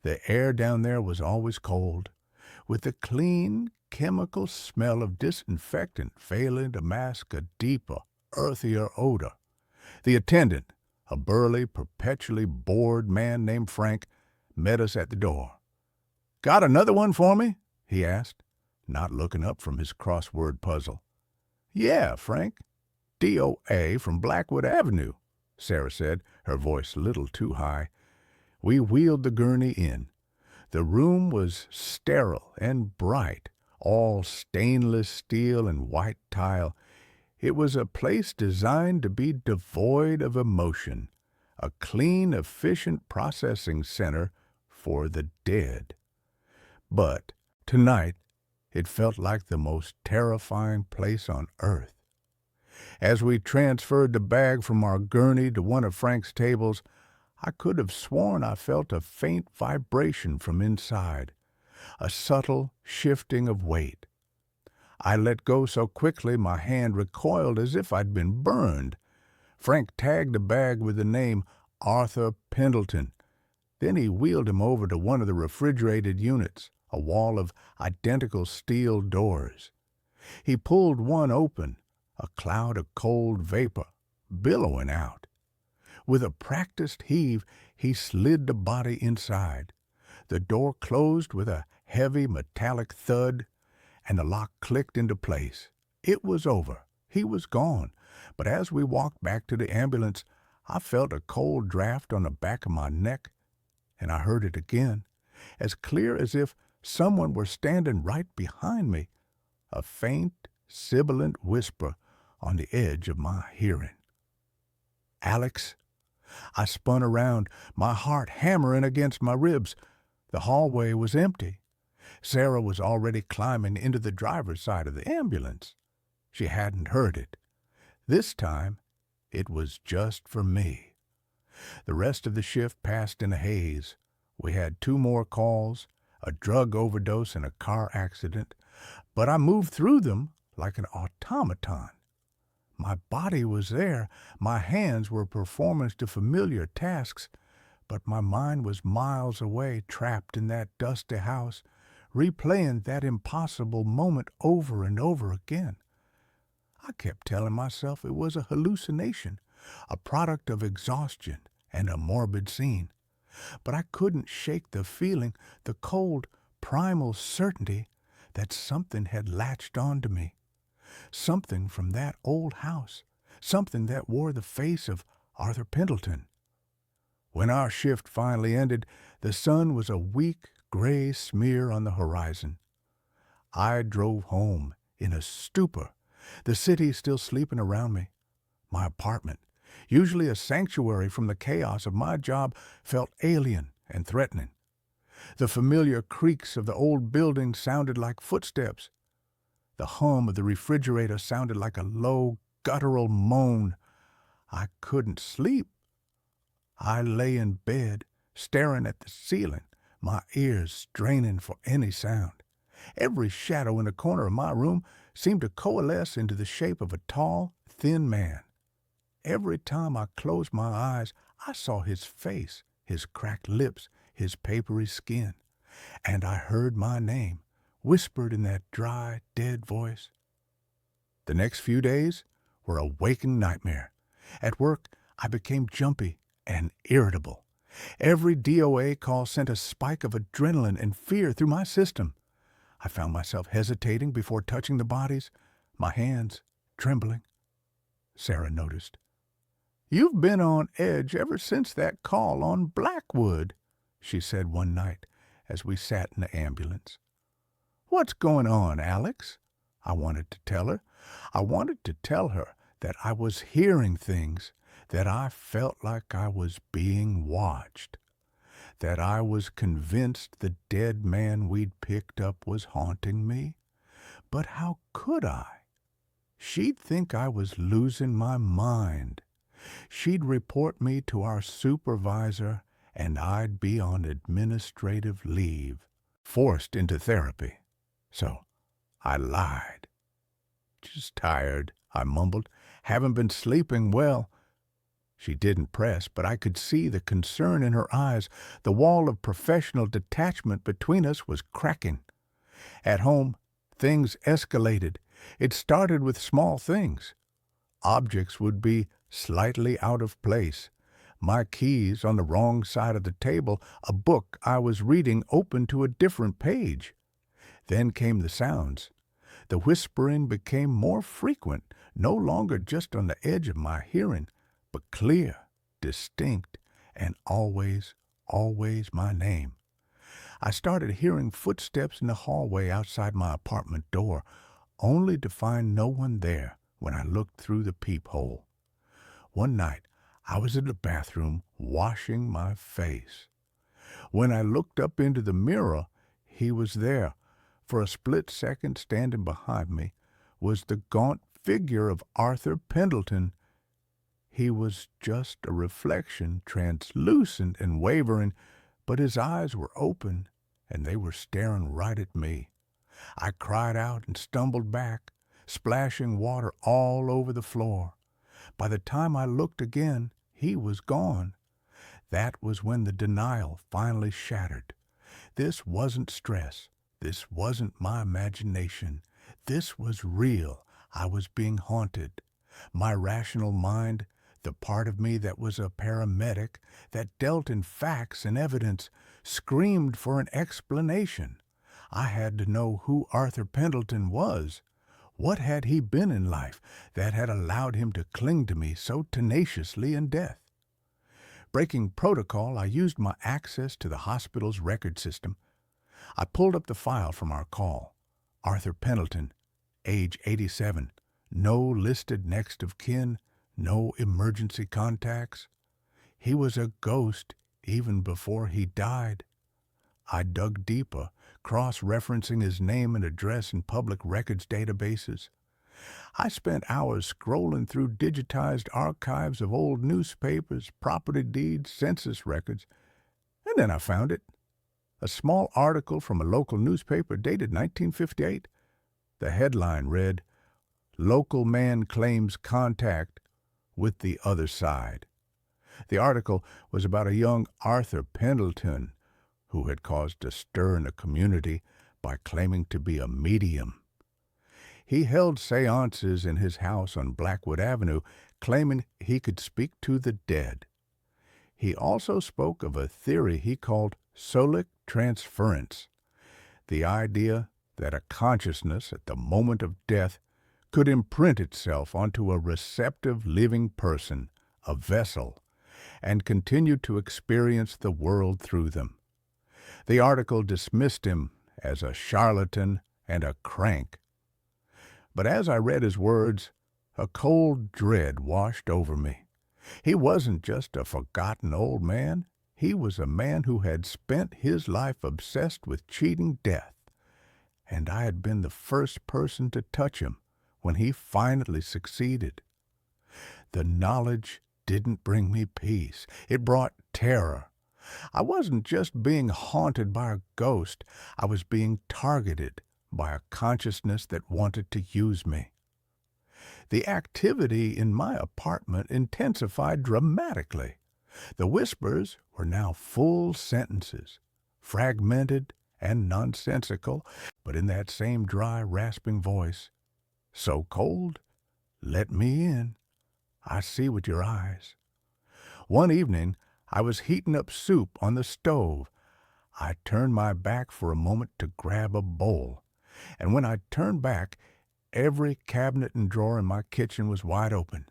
The air down there was always cold, with the clean, chemical smell of disinfectant failing to mask a deeper, earthier odor. The attendant, a burly, perpetually bored man named Frank, met us at the door. "Got another one for me?" he asked, not looking up from his crossword puzzle. "Yeah, Frank. DOA from Blackwood Avenue," Sarah said, her voice a little too high. We wheeled the gurney in. The room was sterile and bright, all stainless steel and white tile. It was a place designed to be devoid of emotion, a clean, efficient processing center for the dead. But tonight, it felt like the most terrifying place on earth. As we transferred the bag from our gurney to one of Frank's tables, I could have sworn I felt a faint vibration from inside, a subtle shifting of weight. I let go so quickly my hand recoiled as if I'd been burned. Frank tagged the bag with the name Arthur Pendleton. Then he wheeled him over to one of the refrigerated units, a wall of identical steel doors. He pulled one open, a cloud of cold vapor billowing out. With a practiced heave, he slid the body inside. The door closed with a heavy metallic thud, and the lock clicked into place. It was over. He was gone. But as we walked back to the ambulance, I felt a cold draft on the back of my neck, and I heard it again, as clear as if someone were standing right behind me, a faint, sibilant whisper on the edge of my hearing. "Alex." I spun around, my heart hammering against my ribs. The hallway was empty. Sarah was already climbing into the driver's side of the ambulance. She hadn't heard it. This time, it was just for me. The rest of the shift passed in a haze. We had 2 more calls, a drug overdose and a car accident, but I moved through them like an automaton. My body was there, my hands were performing to familiar tasks, but my mind was miles away, trapped in that dusty house, replaying that impossible moment over and over again. I kept telling myself it was a hallucination, a product of exhaustion and a morbid scene. But I couldn't shake the feeling, the cold, primal certainty that something had latched onto me. Something from that old house, something that wore the face of Arthur Pendleton. When our shift finally ended, the sun was a weak, gray smear on the horizon. I drove home in a stupor, the city still sleeping around me. My apartment, usually a sanctuary from the chaos of my job, felt alien and threatening. The familiar creaks of the old building sounded like footsteps. The hum of the refrigerator sounded like a low, guttural moan. I couldn't sleep. I lay in bed, staring at the ceiling, my ears straining for any sound. Every shadow in the corner of my room seemed to coalesce into the shape of a tall, thin man. Every time I closed my eyes, I saw his face, his cracked lips, his papery skin, and I heard my name, whispered in that dry, dead voice. The next few days were a waking nightmare. At work, I became jumpy and irritable. Every DOA call sent a spike of adrenaline and fear through my system. I found myself hesitating before touching the bodies, my hands trembling. Sarah noticed. "You've been on edge ever since that call on Blackwood," she said one night as we sat in the ambulance. "What's going on, Alex?" I wanted to tell her. I wanted to tell her that I was hearing things, that I felt like I was being watched, that I was convinced the dead man we'd picked up was haunting me. But how could I? She'd think I was losing my mind. She'd report me to our supervisor, and I'd be on administrative leave, forced into therapy. So I lied. "Just tired," I mumbled. "Haven't been sleeping well." She didn't press, but I could see the concern in her eyes. The wall of professional detachment between us was cracking. At home, things escalated. It started with small things. Objects would be slightly out of place, my keys on the wrong side of the table, a book I was reading open to a different page. Then came the sounds. The whispering became more frequent, no longer just on the edge of my hearing, but clear, distinct, and always, always my name. I started hearing footsteps in the hallway outside my apartment door, only to find no one there when I looked through the peephole. One night, I was in the bathroom washing my face. When I looked up into the mirror, he was there. For a split second, standing behind me was the gaunt figure of Arthur Pendleton. He was just a reflection, translucent and wavering, but his eyes were open, and they were staring right at me. I cried out and stumbled back, splashing water all over the floor. By the time I looked again, he was gone. That was when the denial finally shattered. This wasn't stress. This wasn't my imagination. This was real. I was being haunted. My rational mind, the part of me that was a paramedic, that dealt in facts and evidence, screamed for an explanation. I had to know who Arthur Pendleton was. What had he been in life that had allowed him to cling to me so tenaciously in death? Breaking protocol, I used my access to the hospital's record system. I pulled up the file from our call. Arthur Pendleton, age 87, no listed next of kin, no emergency contacts. He was a ghost even before he died. I dug deeper, cross-referencing his name and address in public records databases. I spent hours scrolling through digitized archives of old newspapers, property deeds, census records, and then I found it. A small article from a local newspaper dated 1958. The headline read, "Local man claims contact with the other side." The article was about a young Arthur Pendleton who had caused a stir in the community by claiming to be a medium. He held seances in his house on Blackwood Avenue, claiming he could speak to the dead. He also spoke of a theory he called solic transference, the idea that a consciousness at the moment of death could imprint itself onto a receptive living person, a vessel, and continue to experience the world through them. The article dismissed him as a charlatan and a crank. But as I read his words, a cold dread washed over me. He wasn't just a forgotten old man. He was a man who had spent his life obsessed with cheating death. And I had been the first person to touch him when he finally succeeded. The knowledge didn't bring me peace. It brought terror. I wasn't just being haunted by a ghost. I was being targeted by a consciousness that wanted to use me. The activity in my apartment intensified dramatically. The whispers were now full sentences, fragmented and nonsensical, but in that same dry, rasping voice. "So cold? Let me in. I see with your eyes." One evening, I was heating up soup on the stove. I turned my back for a moment to grab a bowl, and when I turned back, every cabinet and drawer in my kitchen was wide open.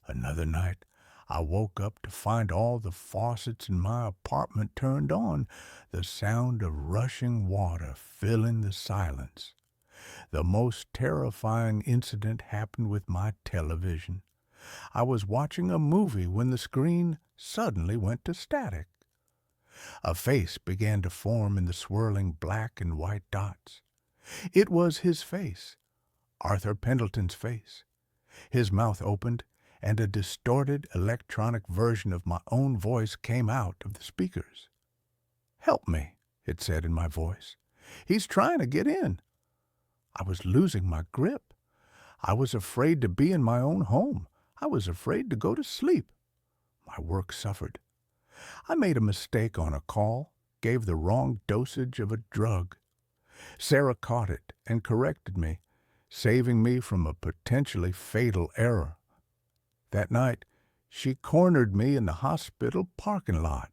Another night, I woke up to find all the faucets in my apartment turned on, the sound of rushing water filling the silence. The most terrifying incident happened with my television. I was watching a movie when the screen suddenly went to static. A face began to form in the swirling black and white dots. It was his face, Arthur Pendleton's face. His mouth opened, and a distorted electronic version of my own voice came out of the speakers. "Help me," it said in my voice. "He's trying to get in." I was losing my grip. I was afraid to be in my own home. I was afraid to go to sleep. My work suffered. I made a mistake on a call, gave the wrong dosage of a drug. Sarah caught it and corrected me, saving me from a potentially fatal error. That night, She cornered me in the hospital parking lot.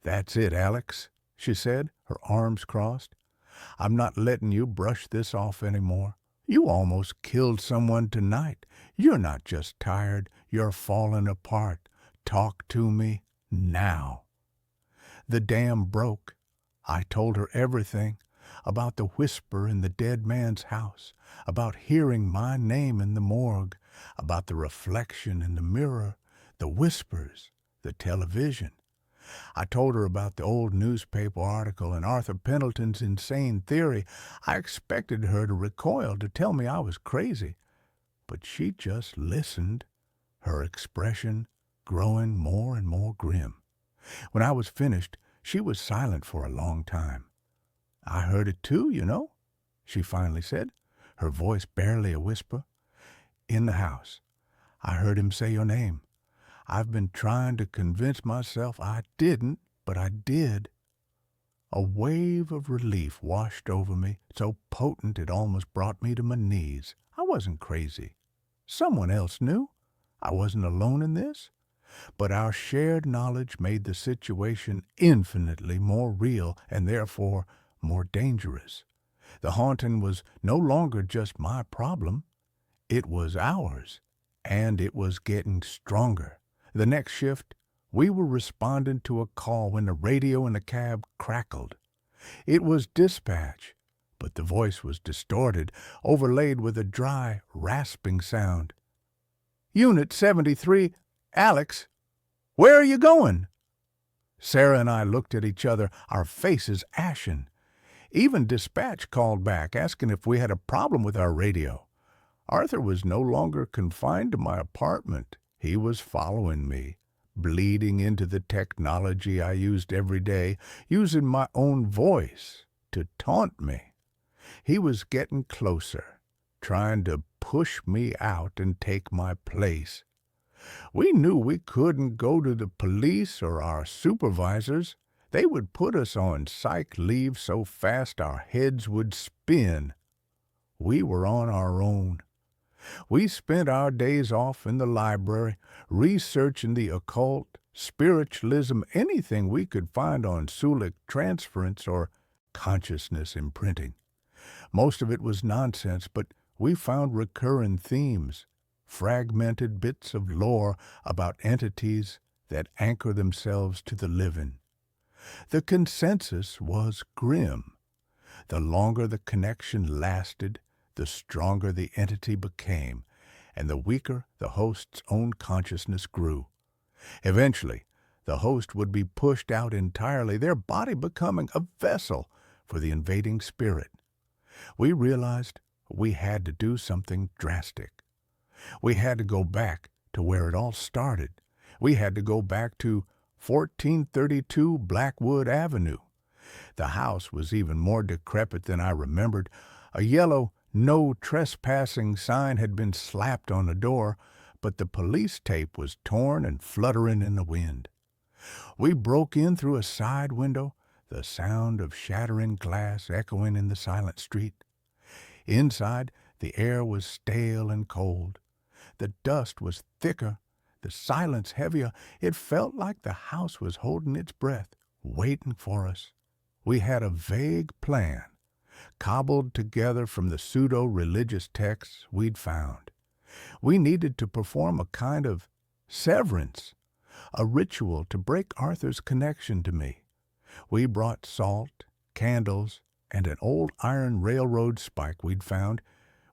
"That's it, Alex," she said, her arms crossed. "I'm not letting you brush this off anymore. You almost killed someone tonight. You're not just tired, you're falling apart. Talk to me now." The dam broke. I told her everything, about the whisper in the dead man's house, about hearing my name in the morgue, about the reflection in the mirror, the whispers, the television. I told her about the old newspaper article and Arthur Pendleton's insane theory. I expected her to recoil, to tell me I was crazy. But she just listened, her expression growing more and more grim. When I was finished, she was silent for a long time. "I heard it too, you know," she finally said, her voice barely a whisper. "In the house. I heard him say your name. I've been trying to convince myself I didn't, but I did." A wave of relief washed over me, so potent it almost brought me to my knees. I wasn't crazy. Someone else knew. I wasn't alone in this. But our shared knowledge made the situation infinitely more real and therefore more dangerous. The haunting was no longer just my problem. It was ours, and it was getting stronger. The next shift, we were responding to a call when the radio in the cab crackled. It was dispatch, but the voice was distorted, overlaid with a dry, rasping sound. "Unit 73, Alex, where are you going?" Sarah and I looked at each other, our faces ashen. Even dispatch called back, asking if we had a problem with our radio. Arthur was no longer confined to my apartment. He was following me, bleeding into the technology I used every day, using my own voice to taunt me. He was getting closer, trying to push me out and take my place. We knew we couldn't go to the police or our supervisors. They would put us on psych leave so fast our heads would spin. We were on our own. We spent our days off in the library, researching the occult, spiritualism, anything we could find on Sulik transference or consciousness imprinting. Most of it was nonsense, but we found recurring themes, fragmented bits of lore about entities that anchor themselves to the living. The consensus was grim. The longer the connection lasted, the stronger the entity became, and the weaker the host's own consciousness grew. Eventually, the host would be pushed out entirely, their body becoming a vessel for the invading spirit. We realized we had to do something drastic. We had to go back to where it all started. We had to go back to 1432 Blackwood Avenue. The house was even more decrepit than I remembered. A yellow "No Trespassing" sign had been slapped on the door, but the police tape was torn and fluttering in the wind. We broke in through a side window, the sound of shattering glass echoing in the silent street. Inside, the air was stale and cold. The dust was thicker, the silence heavier. It felt like the house was holding its breath, waiting for us. We had a vague plan, cobbled together from the pseudo-religious texts we'd found. We needed to perform a kind of severance, a ritual to break Arthur's connection to me. We brought salt, candles, and an old iron railroad spike we'd found,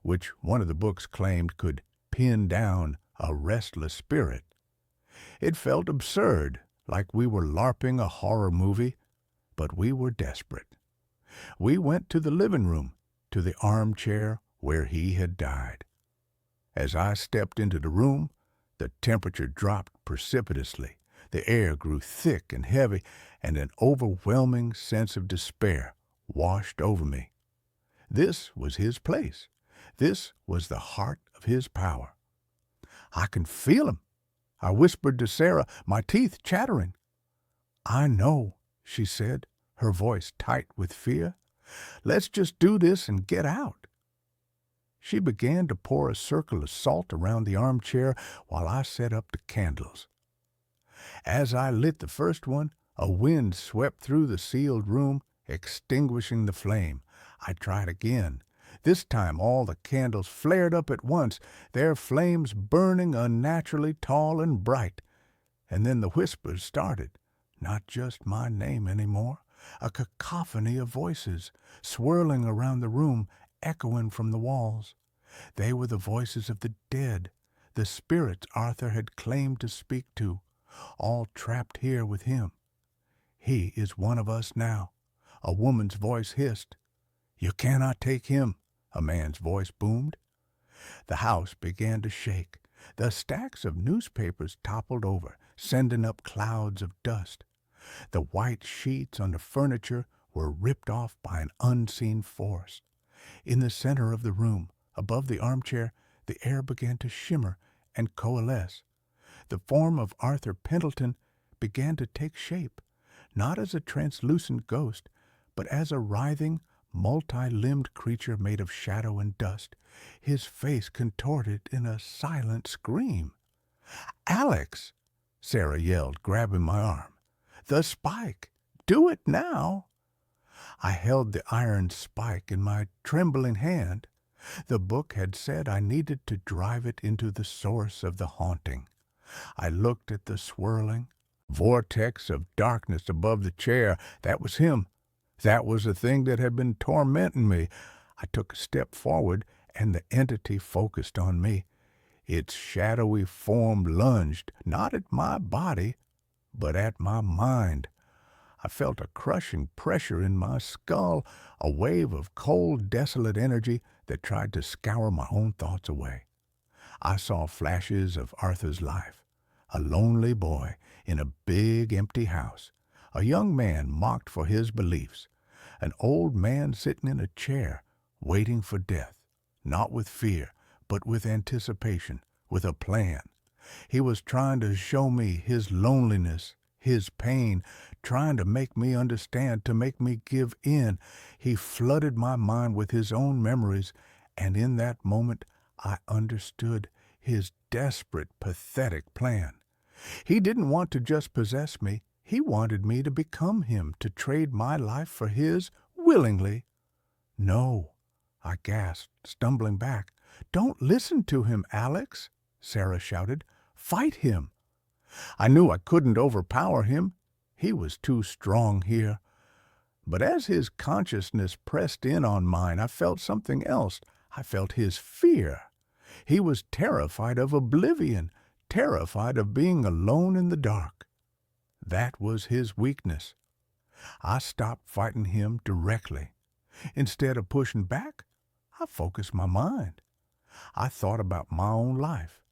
which one of the books claimed could pin down a restless spirit. It felt absurd, like we were LARPing a horror movie, but we were desperate. We went to the living room, to the armchair where he had died. As I stepped into the room, the temperature dropped precipitously. The air grew thick and heavy, and an overwhelming sense of despair washed over me. This was his place. This was the heart of his power. "I can feel him," I whispered to Sarah, my teeth chattering. "I know," she said, her voice tight with fear. "Let's just do this and get out." She began to pour a circle of salt around the armchair while I set up the candles. As I lit the first one, a wind swept through the sealed room, extinguishing the flame. I tried again. This time all the candles flared up at once, their flames burning unnaturally tall and bright. And then the whispers started. Not just my name anymore. A cacophony of voices, swirling around the room, echoing from the walls. They were the voices of the dead, the spirits Arthur had claimed to speak to, all trapped here with him. He is one of us now, a woman's voice hissed. You cannot take him, a man's voice boomed. The house began to shake. The stacks of newspapers toppled over, sending up clouds of dust. The white sheets on the furniture were ripped off by an unseen force. In the center of the room, above the armchair, the air began to shimmer and coalesce. The form of Arthur Pendleton began to take shape, not as a translucent ghost, but as a writhing, multi-limbed creature made of shadow and dust, his face contorted in a silent scream. "Alex!" Sarah yelled, grabbing my arm. "The spike! Do it now!" I held the iron spike in my trembling hand. The book had said I needed to drive it into the source of the haunting. I looked at the swirling vortex of darkness above the chair. That was him. That was the thing that had been tormenting me. I took a step forward, and the entity focused on me. Its shadowy form lunged, not at my body, but at my mind. I felt a crushing pressure in my skull, a wave of cold, desolate energy that tried to scour my own thoughts away. I saw flashes of Arthur's life. A lonely boy in a big, empty house. A young man mocked for his beliefs. An old man sitting in a chair, waiting for death. Not with fear, but with anticipation, with a plan. He was trying to show me his loneliness, his pain, trying to make me understand, to make me give in. He flooded my mind with his own memories, and in that moment I understood his desperate, pathetic plan. He didn't want to just possess me. He wanted me to become him, to trade my life for his willingly. "No," I gasped, stumbling back. "Don't listen to him, Alex," Sarah shouted. "Fight him." I knew I couldn't overpower him. He was too strong here. But as his consciousness pressed in on mine, I felt something else. I felt his fear. He was terrified of oblivion, terrified of being alone in the dark. That was his weakness. I stopped fighting him directly. Instead of pushing back, I focused my mind. I thought about my own life.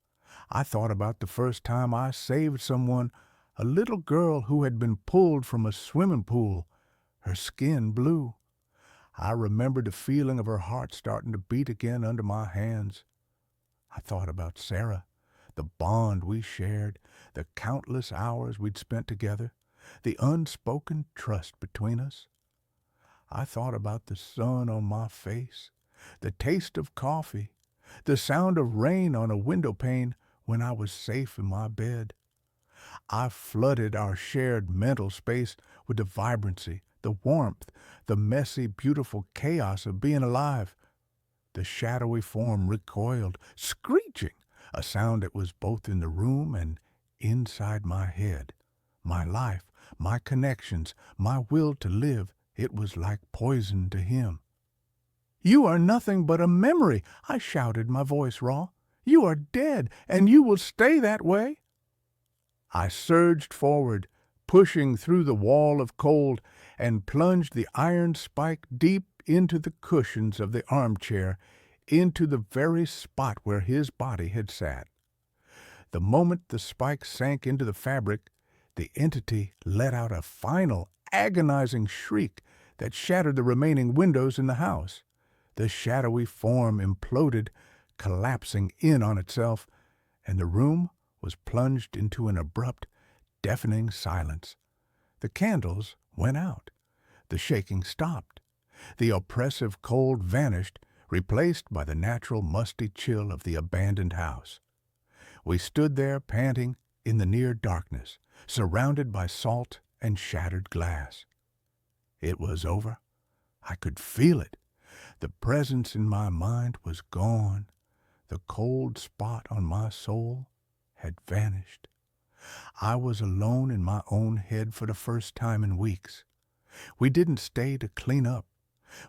I thought about the first time I saved someone, a little girl who had been pulled from a swimming pool, her skin blue. I remembered the feeling of her heart starting to beat again under my hands. I thought about Sarah, the bond we shared, the countless hours we'd spent together, the unspoken trust between us. I thought about the sun on my face, the taste of coffee, the sound of rain on a window pane when I was safe in my bed. I flooded our shared mental space with the vibrancy, the warmth, the messy, beautiful chaos of being alive. The shadowy form recoiled, screeching, a sound that was both in the room and inside my head. My life, my connections, my will to live, it was like poison to him. "You are nothing but a memory," I shouted, my voice raw. "You are dead, and you will stay that way." I surged forward, pushing through the wall of cold, and plunged the iron spike deep into the cushions of the armchair, into the very spot where his body had sat. The moment the spike sank into the fabric, the entity let out a final, agonizing shriek that shattered the remaining windows in the house. The shadowy form imploded, collapsing in on itself, and the room was plunged into an abrupt, deafening silence. The candles went out. The shaking stopped. The oppressive cold vanished, replaced by the natural musty chill of the abandoned house. We stood there panting in the near darkness, surrounded by salt and shattered glass. It was over. I could feel it. The presence in my mind was gone. The cold spot on my soul had vanished. I was alone in my own head for the first time in weeks. We didn't stay to clean up.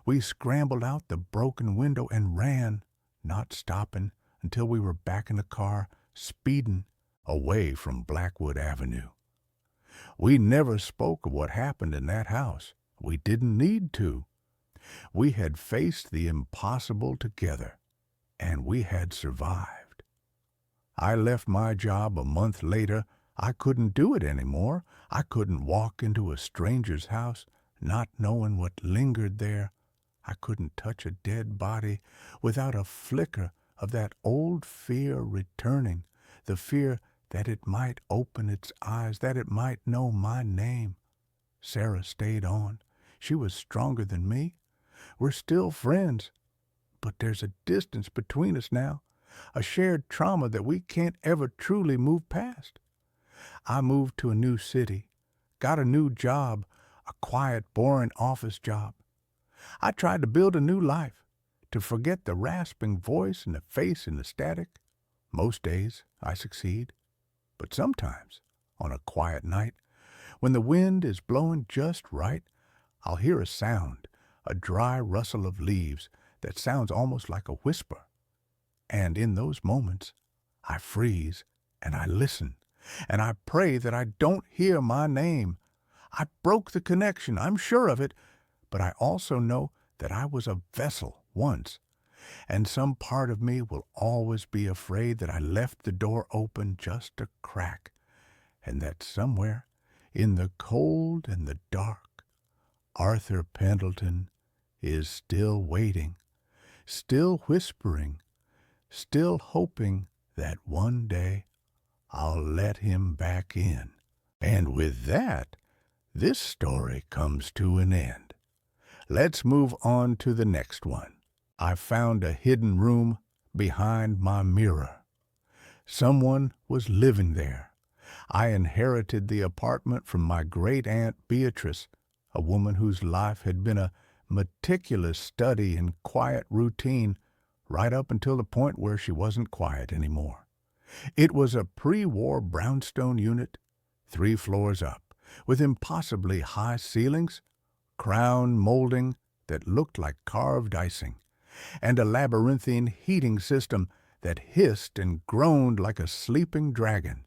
We scrambled out the broken window and ran, not stopping until we were back in the car, speeding away from Blackwood Avenue. We never spoke of what happened in that house. We didn't need to. We had faced the impossible together, and we had survived. I left my job a month later. I couldn't do it anymore. I couldn't walk into a stranger's house, not knowing what lingered there. I couldn't touch a dead body without a flicker of that old fear returning, the fear that it might open its eyes, that it might know my name. Sarah stayed on. She was stronger than me. We're still friends, but there's a distance between us now, a shared trauma that we can't ever truly move past. I moved to a new city, got a new job, a quiet, boring office job. I tried to build a new life, to forget the rasping voice and the face and the static. Most days I succeed, but sometimes, on a quiet night, when the wind is blowing just right, I'll hear a sound, a dry rustle of leaves that sounds almost like a whisper. And in those moments, I freeze and I listen, and I pray that I don't hear my name. I broke the connection, I'm sure of it, but I also know that I was a vessel once, and some part of me will always be afraid that I left the door open just a crack, and that somewhere, in the cold and the dark, Arthur Pendleton is still waiting, still whispering, still hoping that one day I'll let him back in. And with that, this story comes to an end. Let's move on to the next one. I found a hidden room behind my mirror. Someone was living there. I inherited the apartment from my great-aunt Beatrice, a woman whose life had been a meticulous study in quiet routine right up until the point where she wasn't quiet anymore. It was a pre-war brownstone unit, 3 floors up, with impossibly high ceilings, crown molding that looked like carved icing, and a labyrinthine heating system that hissed and groaned like a sleeping dragon.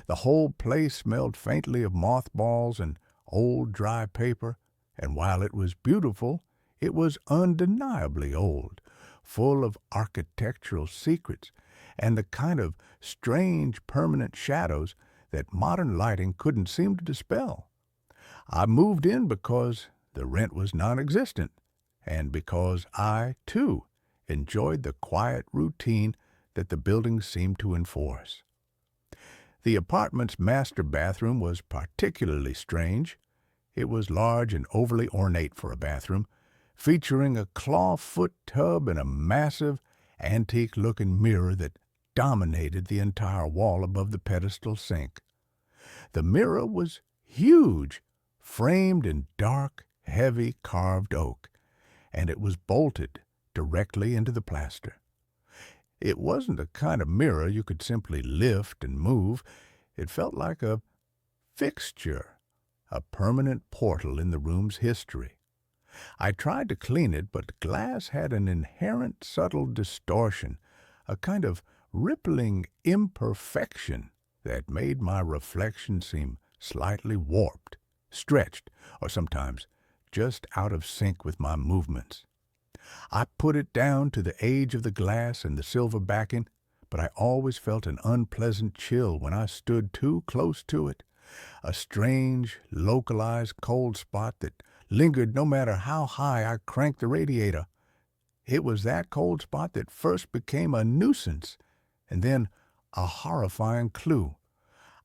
The whole place smelled faintly of mothballs and old dry paper, and while it was beautiful, it was undeniably old, full of architectural secrets and the kind of strange permanent shadows that modern lighting couldn't seem to dispel. I moved in because the rent was non-existent, and because I, too, enjoyed the quiet routine that the building seemed to enforce. The apartment's master bathroom was particularly strange. It was large and overly ornate for a bathroom, featuring a clawfoot tub and a massive, antique-looking mirror that dominated the entire wall above the pedestal sink. The mirror was huge, framed in dark, heavy carved oak, and it was bolted directly into the plaster. It wasn't the kind of mirror you could simply lift and move. It felt like a fixture, a permanent portal in the room's history. I tried to clean it, but the glass had an inherent subtle distortion, a kind of rippling imperfection that made my reflection seem slightly warped, stretched, or sometimes just out of sync with my movements. I put it down to the age of the glass and the silver backing, but I always felt an unpleasant chill when I stood too close to it, a strange, localized cold spot that lingered no matter how high I cranked the radiator. It was that cold spot that first became a nuisance, and then a horrifying clue.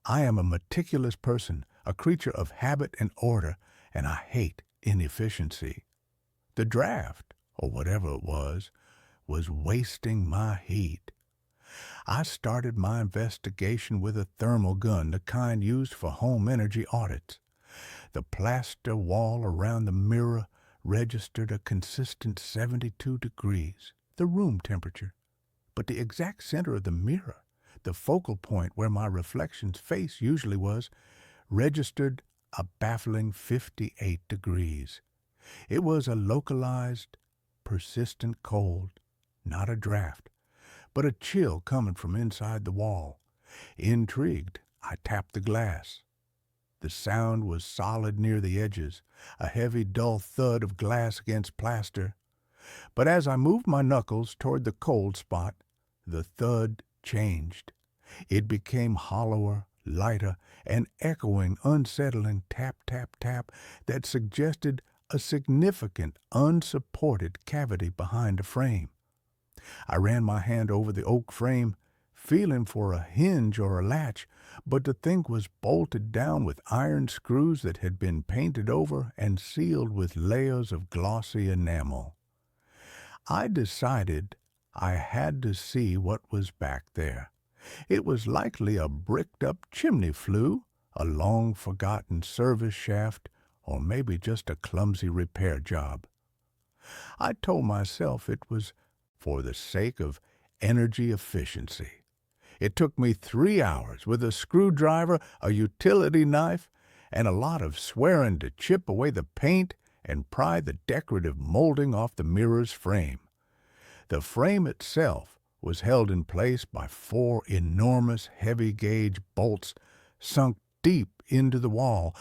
I am a meticulous person, a creature of habit and order, and I hate inefficiency. The draft or whatever it was wasting my heat. I started my investigation with a thermal gun, the kind used for home energy audits. The plaster wall around the mirror registered a consistent 72 degrees, the room temperature. But the exact center of the mirror, the focal point where my reflection's face usually was, registered a baffling 58 degrees. It was a localized, persistent cold, not a draft, but a chill coming from inside the wall. Intrigued, I tapped the glass. The sound was solid near the edges, a heavy, dull thud of glass against plaster. But as I moved my knuckles toward the cold spot, the thud changed. It became hollower, lighter, an echoing, unsettling tap, tap, tap that suggested a significant, unsupported cavity behind the frame. I ran my hand over the oak frame, feeling for a hinge or a latch, but the thing was bolted down with iron screws that had been painted over and sealed with layers of glossy enamel. I decided I had to see what was back there. It was likely a bricked-up chimney flue, a long-forgotten service shaft, or maybe just a clumsy repair job. I told myself it was for the sake of energy efficiency. It took me 3 hours with a screwdriver, a utility knife, and a lot of swearing to chip away the paint and pry the decorative molding off the mirror's frame. The frame itself was held in place by 4 enormous heavy-gauge bolts sunk deep into the wall.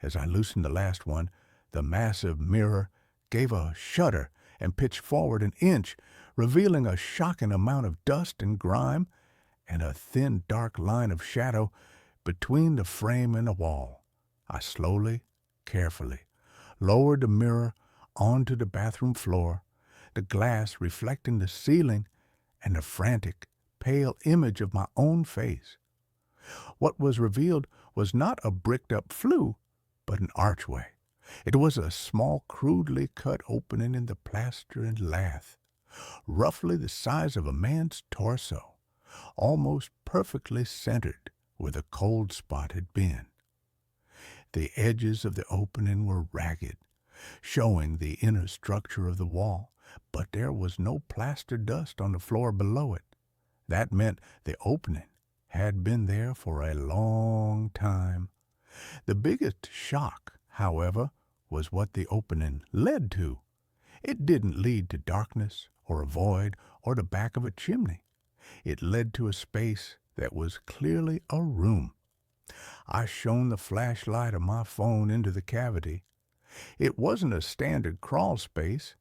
As I loosened the last one, the massive mirror gave a shudder and pitched forward an inch, revealing a shocking amount of dust and grime and a thin, dark line of shadow between the frame and the wall. I slowly, carefully, lowered the mirror onto the bathroom floor, the glass reflecting the ceiling and the frantic, pale image of my own face. What was revealed was not a bricked-up flue, but an archway. It was a small, crudely cut opening in the plaster and lath, roughly the size of a man's torso, almost perfectly centered where the cold spot had been. The edges of the opening were ragged, showing the inner structure of the wall, but there was no plaster dust on the floor below it. That meant the opening had been there for a long time. The biggest shock, however, was what the opening led to. It didn't lead to darkness or a void or the back of a chimney. It led to a space that was clearly a room. I shone the flashlight of my phone into the cavity. It wasn't a standard crawl space.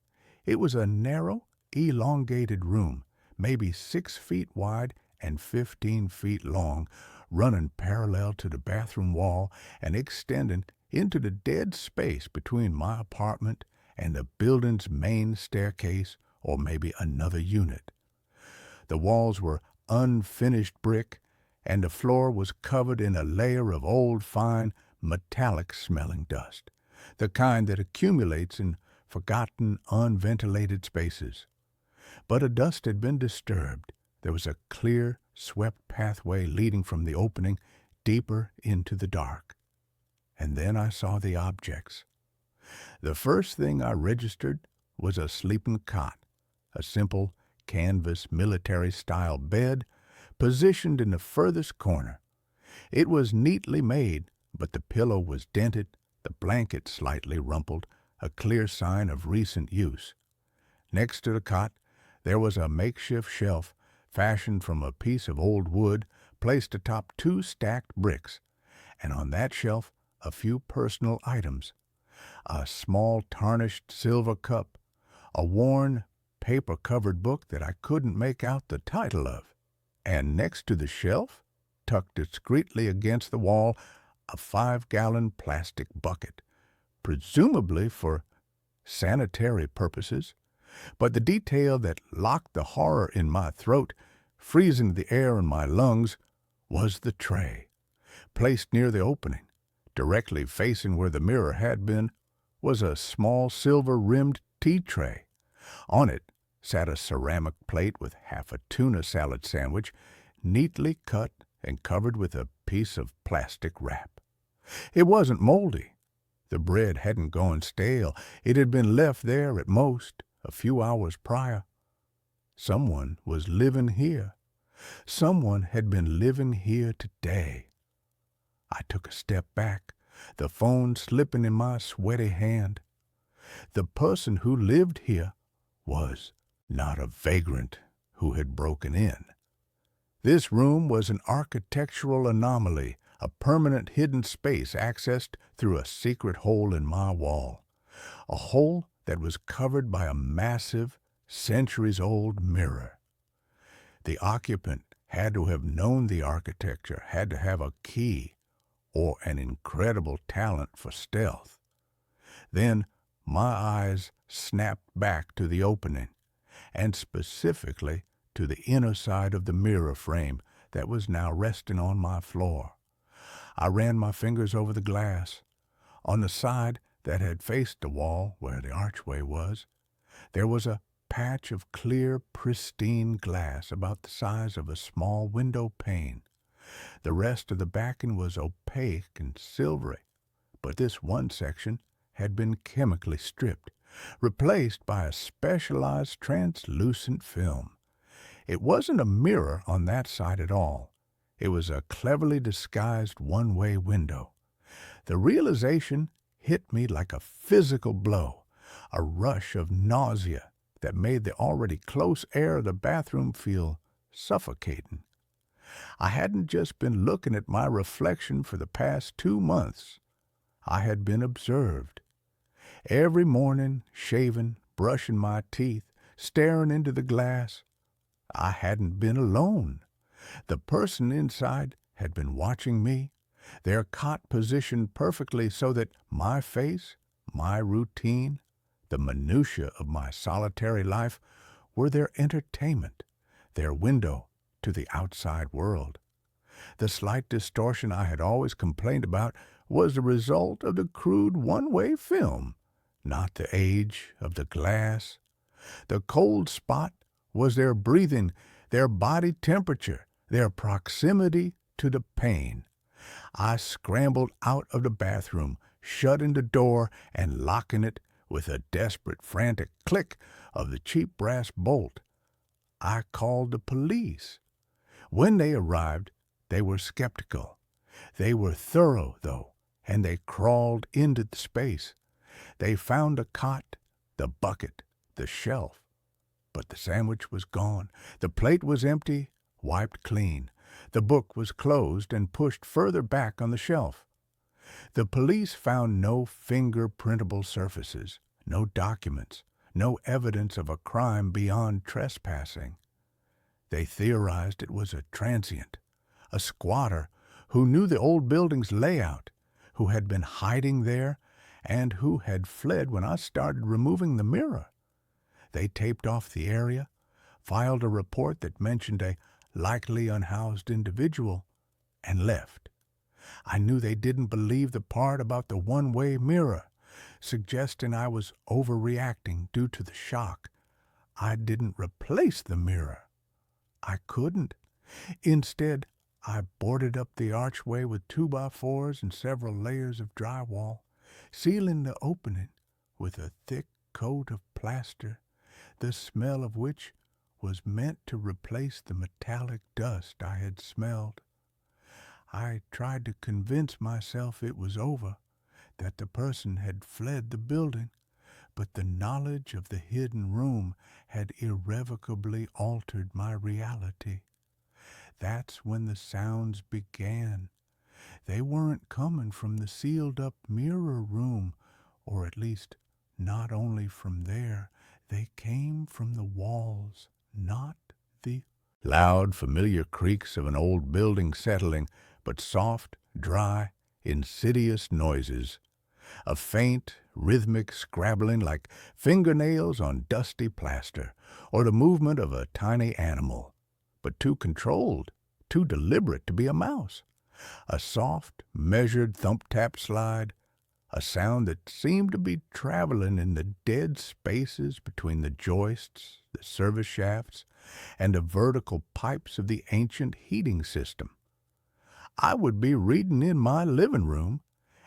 It was a narrow, elongated room, maybe 6 feet wide and 15 feet long, running parallel to the bathroom wall and extending into the dead space between my apartment and the building's main staircase, or maybe another unit. The walls were unfinished brick, and the floor was covered in a layer of old, fine, metallic-smelling dust, the kind that accumulates in forgotten, unventilated spaces. But the dust had been disturbed. There was a clear, swept pathway leading from the opening deeper into the dark. And then I saw the objects. The first thing I registered was a sleeping cot, a simple canvas military-style bed positioned in the furthest corner. It was neatly made, but the pillow was dented, the blanket slightly rumpled, a clear sign of recent use. Next to the cot, there was a makeshift shelf fashioned from a piece of old wood placed atop 2 stacked bricks, and on that shelf a few personal items: a small tarnished silver cup, a worn, paper-covered book that I couldn't make out the title of, and next to the shelf, tucked discreetly against the wall, a 5-gallon plastic bucket, presumably for sanitary purposes. But the detail that locked the horror in my throat, freezing the air in my lungs, was the tray. Placed near the opening, directly facing where the mirror had been, was a small silver-rimmed tea tray, On it sat a ceramic plate with half a tuna salad sandwich, neatly cut and covered with a piece of plastic wrap. It wasn't moldy. The bread hadn't gone stale. It had been left there at most a few hours prior. Someone was living here. Someone had been living here today. I took a step back, the phone slipping in my sweaty hand. The person who lived here was not a vagrant who had broken in. This room was an architectural anomaly, a permanent hidden space accessed through a secret hole in my wall, a hole that was covered by a massive, centuries-old mirror. The occupant had to have known the architecture, had to have a key, or an incredible talent for stealth. Then my eyes snapped back to the opening, and specifically to the inner side of the mirror frame that was now resting on my floor. I ran my fingers over the glass. On the side that had faced the wall where the archway was, there was a patch of clear, pristine glass about the size of a small window pane. The rest of the backing was opaque and silvery, but this one section had been chemically stripped, replaced by a specialized translucent film. It wasn't a mirror on that side at all. It was a cleverly disguised one-way window. The realization hit me like a physical blow, a rush of nausea that made the already close air of the bathroom feel suffocating. I hadn't just been looking at my reflection for the past 2 months. I had been observed. Every morning, shaving, brushing my teeth, staring into the glass, I hadn't been alone. The person inside had been watching me, their cot positioned perfectly so that my face, my routine, the minutiae of my solitary life were their entertainment, their window to the outside world. The slight distortion I had always complained about was the result of the crude one-way film, not the age of the glass. The cold spot was their breathing, their body temperature, their proximity to the pain. I scrambled out of the bathroom, shutting the door and locking it with a desperate, frantic click of the cheap brass bolt. I called the police. When they arrived, they were skeptical. They were thorough, though, and they crawled into the space. They found the cot, the bucket, the shelf. But the sandwich was gone. The plate was empty, wiped clean. The book was closed and pushed further back on the shelf. The police found no fingerprintable surfaces, no documents, no evidence of a crime beyond trespassing. They theorized it was a transient, a squatter who knew the old building's layout, who had been hiding there, and who had fled when I started removing the mirror. They taped off the area, filed a report that mentioned a likely unhoused individual, and left. I knew they didn't believe the part about the one-way mirror, suggesting I was overreacting due to the shock. I didn't replace the mirror. I couldn't. Instead, I boarded up the archway with 2x4s and several layers of drywall, sealing the opening with a thick coat of plaster, the smell of which was meant to replace the metallic dust I had smelled. I tried to convince myself it was over, that the person had fled the building, but the knowledge of the hidden room had irrevocably altered my reality. That's when the sounds began. They weren't coming from the sealed-up mirror room, or at least not only from there. They came from the walls, not the loud, familiar creaks of an old building settling, but soft, dry, insidious noises. A faint, rhythmic scrabbling like fingernails on dusty plaster, or the movement of a tiny animal, but too controlled, too deliberate to be a mouse. A soft, measured thump-tap slide, a sound that seemed to be traveling in the dead spaces between the joists, the service shafts, and the vertical pipes of the ancient heating system. I would be reading in my living room,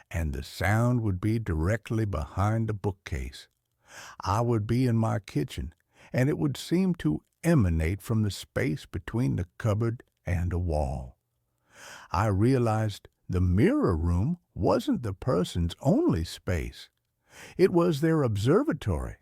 and the sound would be directly behind the bookcase. I would be in my kitchen, and it would seem to emanate from the space between the cupboard and a wall. I realized the mirror room wasn't the person's only space. It was their observatory.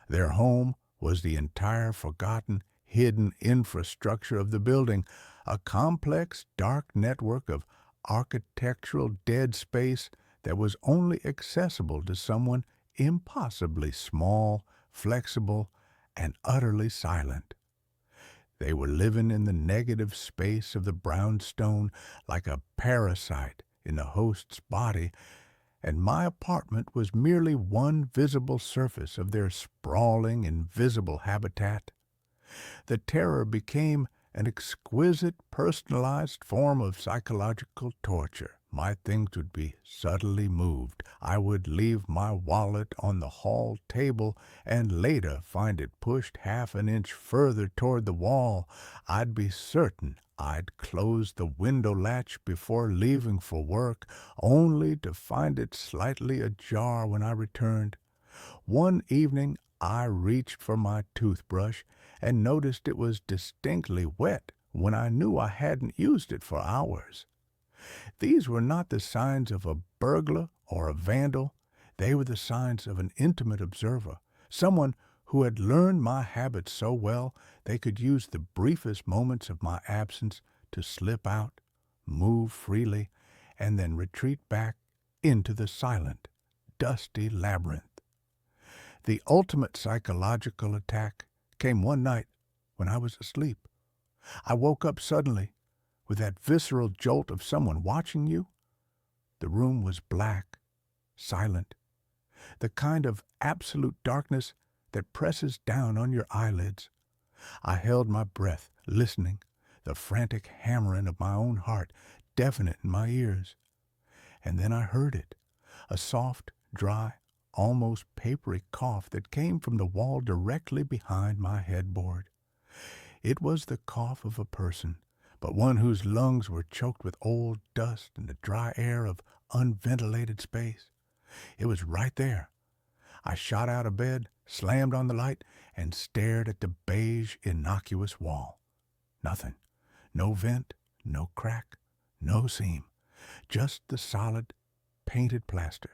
Their home was the entire forgotten, hidden infrastructure of the building, a complex, dark network of architectural dead space that was only accessible to someone impossibly small, flexible, and utterly silent. They were living in the negative space of the brownstone like a parasite in the host's body, and my apartment was merely one visible surface of their sprawling, invisible habitat. The terror became an exquisite, personalized form of psychological torture. My things would be subtly moved. I would leave my wallet on the hall table and later find it pushed half an inch further toward the wall. I'd be certain I'd close the window latch before leaving for work, only to find it slightly ajar when I returned. One evening I reached for my toothbrush and noticed it was distinctly wet when I knew I hadn't used it for hours. These were not the signs of a burglar or a vandal. They were the signs of an intimate observer, someone who had learned my habits so well they could use the briefest moments of my absence to slip out, move freely, and then retreat back into the silent, dusty labyrinth. The ultimate psychological attack came one night when I was asleep. I woke up suddenly with that visceral jolt of someone watching you. The room was black, silent, the kind of absolute darkness that presses down on your eyelids. I held my breath, listening, the frantic hammering of my own heart deafening in my ears. And then I heard it, a soft, dry, almost papery cough that came from the wall directly behind my headboard. It was the cough of a person, but one whose lungs were choked with old dust and the dry air of unventilated space. It was right there. I shot out of bed, slammed on the light, and stared at the beige, innocuous wall. Nothing. No vent, no crack, no seam. Just the solid, painted plaster.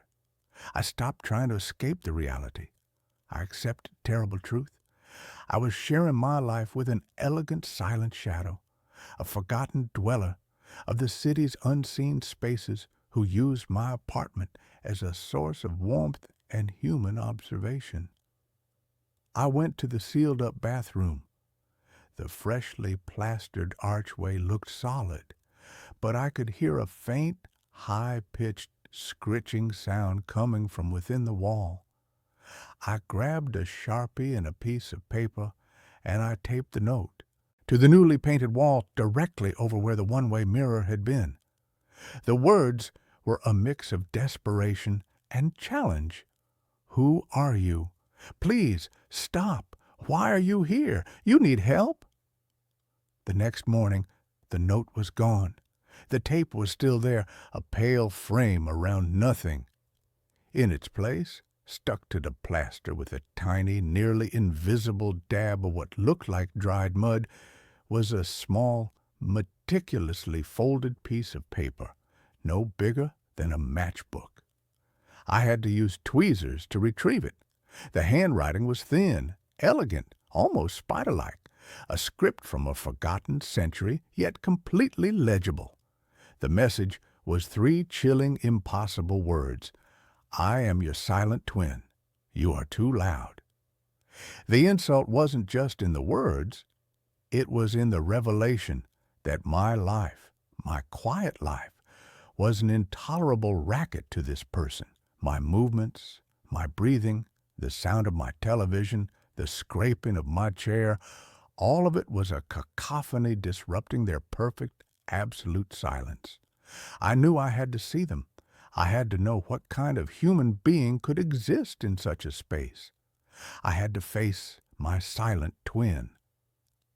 I stopped trying to escape the reality. I accepted terrible truth. I was sharing my life with an elegant, silent shadow, a forgotten dweller of the city's unseen spaces who used my apartment as a source of warmth and human observation. I went to the sealed-up bathroom. The freshly plastered archway looked solid, but I could hear a faint, high-pitched, scritching sound coming from within the wall. I grabbed a Sharpie and a piece of paper, and I taped the note to the newly painted wall directly over where the one-way mirror had been. The words were a mix of desperation and challenge. Who are you? Please, stop. Why are you here? You need help? The next morning, the note was gone. The tape was still there, a pale frame around nothing. In its place, stuck to the plaster with a tiny, nearly invisible dab of what looked like dried mud, was a small, meticulously folded piece of paper, no bigger than a matchbook. I had to use tweezers to retrieve it. The handwriting was thin, elegant, almost spider-like, a script from a forgotten century, yet completely legible. The message was 3 chilling, impossible words. I am your silent twin. You are too loud. The insult wasn't just in the words. It was in the revelation that my life, my quiet life, was an intolerable racket to this person. My movements, my breathing, the sound of my television, the scraping of my chair, all of it was a cacophony disrupting their perfect, absolute silence. I knew I had to see them. I had to know what kind of human being could exist in such a space. I had to face my silent twin.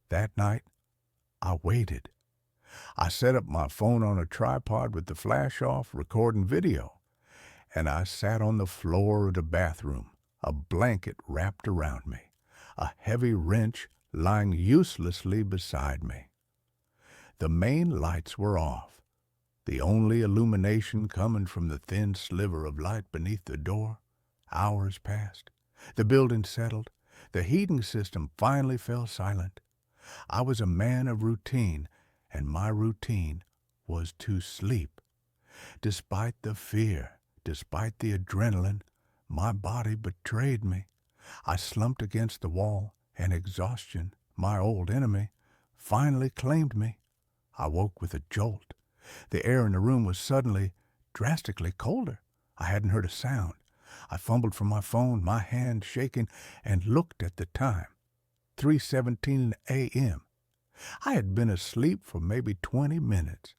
That night, I waited. I set up my phone on a tripod with the flash off, recording video, and I sat on the floor of the bathroom, a blanket wrapped around me, a heavy wrench lying uselessly beside me. The main lights were off, the only illumination coming from the thin sliver of light beneath the door. Hours passed. The building settled. The heating system finally fell silent. I was a man of routine, and my routine was to sleep. Despite the fear, despite the adrenaline, my body betrayed me. I slumped against the wall, and exhaustion, my old enemy, finally claimed me. I woke with a jolt. The air in the room was suddenly drastically colder. I hadn't heard a sound. I fumbled for my phone, my hand shaking, and looked at the time. 3:17 a.m. I had been asleep for maybe 20 minutes.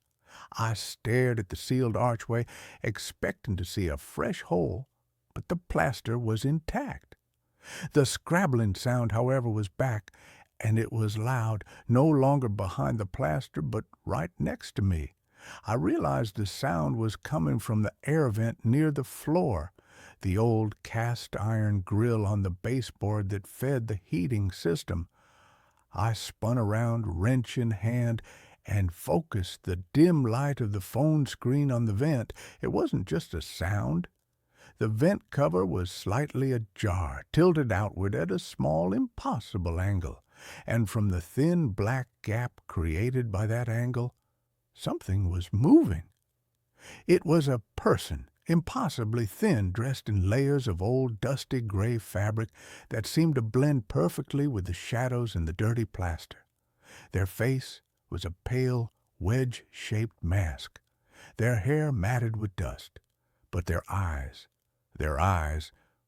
I stared at the sealed archway, expecting to see a fresh hole, but the plaster was intact. The scrabbling sound, however, was back, and it was loud, no longer behind the plaster, but right next to me. I realized the sound was coming from the air vent near the floor, the old cast-iron grill on the baseboard that fed the heating system. I spun around, wrench in hand, and focused the dim light of the phone screen on the vent. It wasn't just a sound. The vent cover was slightly ajar, tilted outward at a small, impossible angle, and from the thin black gap created by that angle, something was moving. It was a person, impossibly thin, dressed in layers of old dusty gray fabric that seemed to blend perfectly with the shadows and the dirty plaster. Their face was a pale, wedge-shaped mask, their hair matted with dust. But their eyes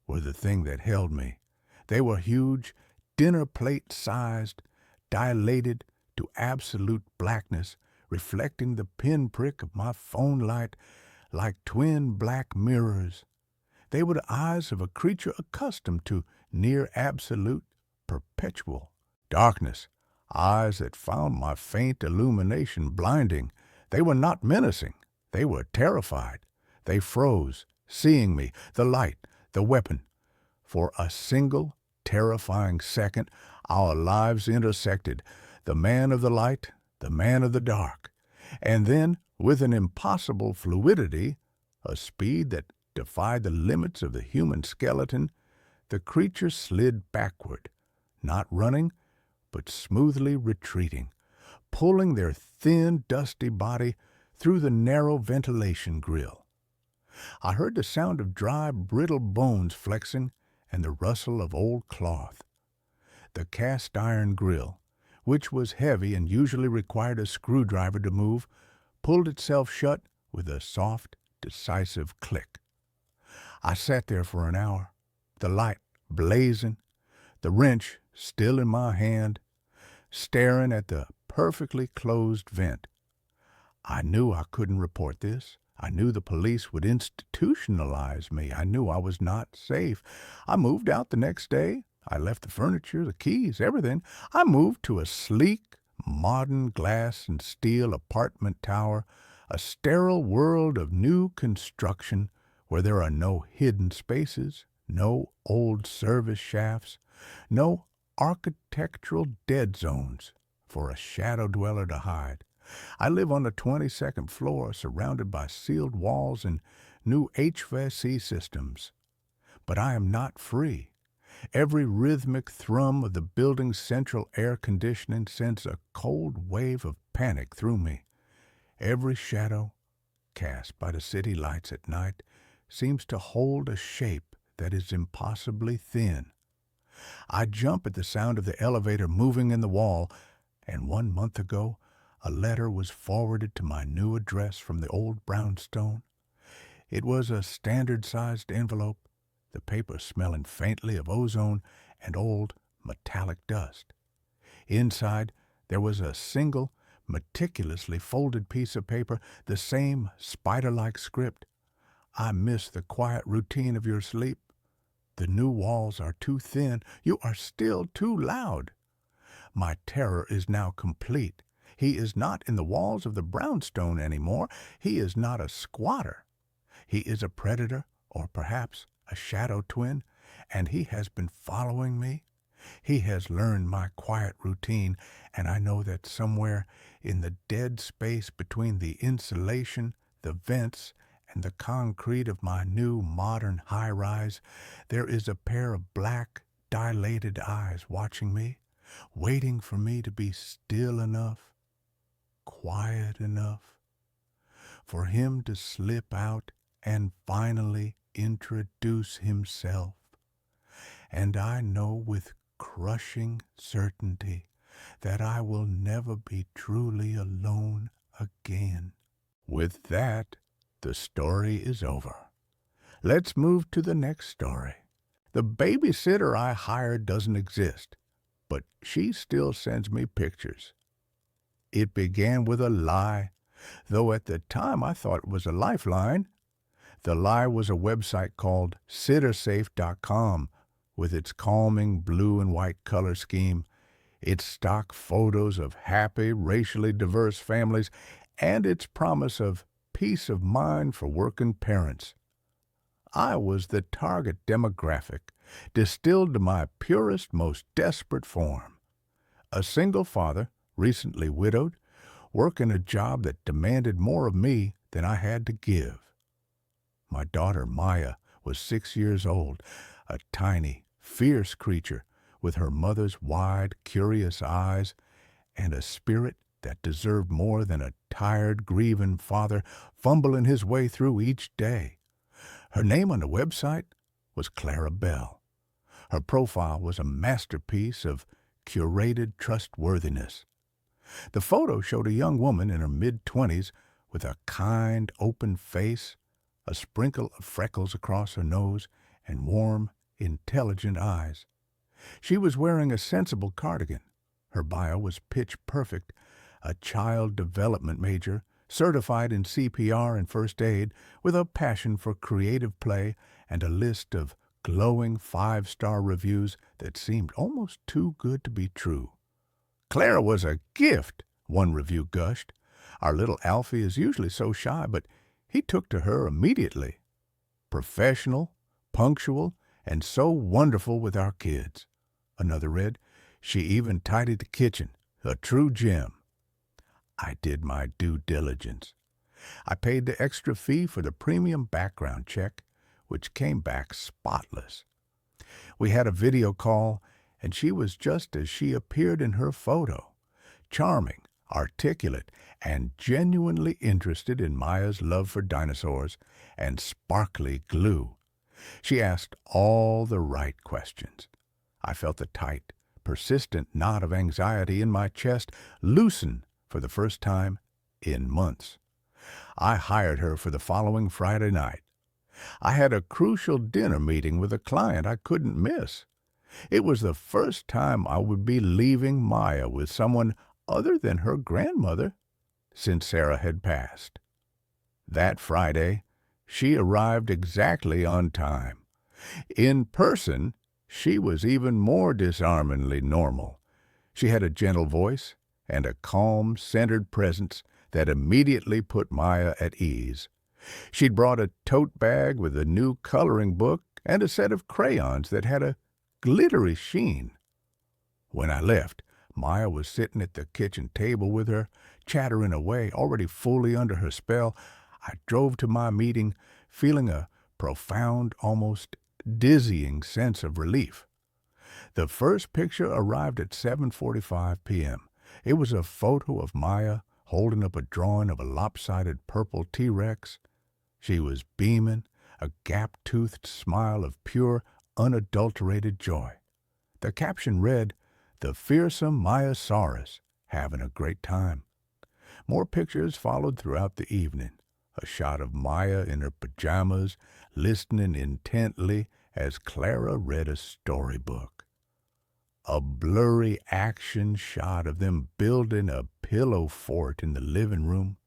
were the thing that held me. They were huge, dinner plate-sized, dilated to absolute blackness, reflecting the pinprick of my phone light like twin black mirrors. They were the eyes of a creature accustomed to near absolute, perpetual darkness, eyes that found my faint illumination blinding. They were not menacing. They were terrified. They froze, seeing me, the light, the weapon. For a single, terrifying second, our lives intersected, the man of the light, the man of the dark. And then, with an impossible fluidity, a speed that defied the limits of the human skeleton, the creature slid backward, not running, but smoothly retreating, pulling their thin, dusty body through the narrow ventilation grill. I heard the sound of dry, brittle bones flexing and the rustle of old cloth. The cast-iron grill, which was heavy and usually required a screwdriver to move, pulled itself shut with a soft, decisive click. I sat there for an hour, the light blazing, the wrench still in my hand, staring at the perfectly closed vent. I knew I couldn't report this. I knew the police would institutionalize me. I knew I was not safe. I moved out the next day. I left the furniture, the keys, everything. I moved to a sleek, modern glass and steel apartment tower, a sterile world of new construction where there are no hidden spaces, no old service shafts, no architectural dead zones for a shadow dweller to hide. I live on the 22nd floor, surrounded by sealed walls and new HVAC systems. But I am not free. Every rhythmic thrum of the building's central air conditioning sends a cold wave of panic through me. Every shadow cast by the city lights at night seems to hold a shape that is impossibly thin. I jump at the sound of the elevator moving in the wall, and 1 month ago, a letter was forwarded to my new address from the old brownstone. It was a standard-sized envelope, the paper smelling faintly of ozone and old metallic dust. Inside, there was a single, meticulously folded piece of paper, the same spider-like script. I miss the quiet routine of your sleep. The new walls are too thin. You are still too loud. My terror is now complete. He is not in the walls of the brownstone anymore. He is not a squatter. He is a predator, or perhaps a shadow twin, and he has been following me. He has learned my quiet routine, and I know that somewhere in the dead space between the insulation, the vents, and the concrete of my new modern high-rise, there is a pair of black, dilated eyes watching me, waiting for me to be still enough, quiet enough, for him to slip out and finally introduce himself. And I know with crushing certainty that I will never be truly alone again. With that, the story is over. Let's move to the next story. The babysitter I hired doesn't exist, but she still sends me pictures. It began with a lie, though at the time I thought it was a lifeline. The lie was a website called sittersafe.com, with its calming blue and white color scheme, its stock photos of happy, racially diverse families, and its promise of peace of mind for working parents. I was the target demographic, distilled to my purest, most desperate form. A single father, recently widowed, working a job that demanded more of me than I had to give. My daughter, Maya, was 6 years old, a tiny, fierce creature with her mother's wide, curious eyes and a spirit that deserved more than a tired, grieving father fumbling his way through each day. Her name on the website was Clara Bell. Her profile was a masterpiece of curated trustworthiness. The photo showed a young woman in her mid-20s with a kind, open face, a sprinkle of freckles across her nose, and warm, intelligent eyes. She was wearing a sensible cardigan. Her bio was pitch perfect, a child development major, certified in CPR and first aid, with a passion for creative play and a list of glowing 5-star reviews that seemed almost too good to be true. Clara was a gift, one review gushed. Our little Alfie is usually so shy, but he took to her immediately. Professional, punctual, and so wonderful with our kids. Another read, she even tidied the kitchen, a true gem. I did my due diligence. I paid the extra fee for the premium background check, which came back spotless. We had a video call, and she was just as she appeared in her photo, charming, articulate, and genuinely interested in Maya's love for dinosaurs and sparkly glue. She asked all the right questions. I felt the tight, persistent knot of anxiety in my chest loosen for the first time in months. I hired her for the following Friday night. I had a crucial dinner meeting with a client I couldn't miss. It was the first time I would be leaving Maya with someone other than her grandmother since Sarah had passed. That Friday, she arrived exactly on time. In person, she was even more disarmingly normal. She had a gentle voice and a calm, centered presence that immediately put Maya at ease. She'd brought a tote bag with a new coloring book and a set of crayons that had a glittery sheen. When I left, Maya was sitting at the kitchen table with her, chattering away, already fully under her spell. I drove to my meeting, feeling a profound, almost dizzying sense of relief. The first picture arrived at 7:45 p.m. It was a photo of Maya holding up a drawing of a lopsided purple T-Rex. She was beaming, a gap-toothed smile of pure, unadulterated joy. The caption read, "The fearsome Mayasaurus, having a great time." More pictures followed throughout the evening. A shot of Maya in her pajamas, listening intently as Clara read a storybook. A blurry action shot of them building a pillow fort in the living room.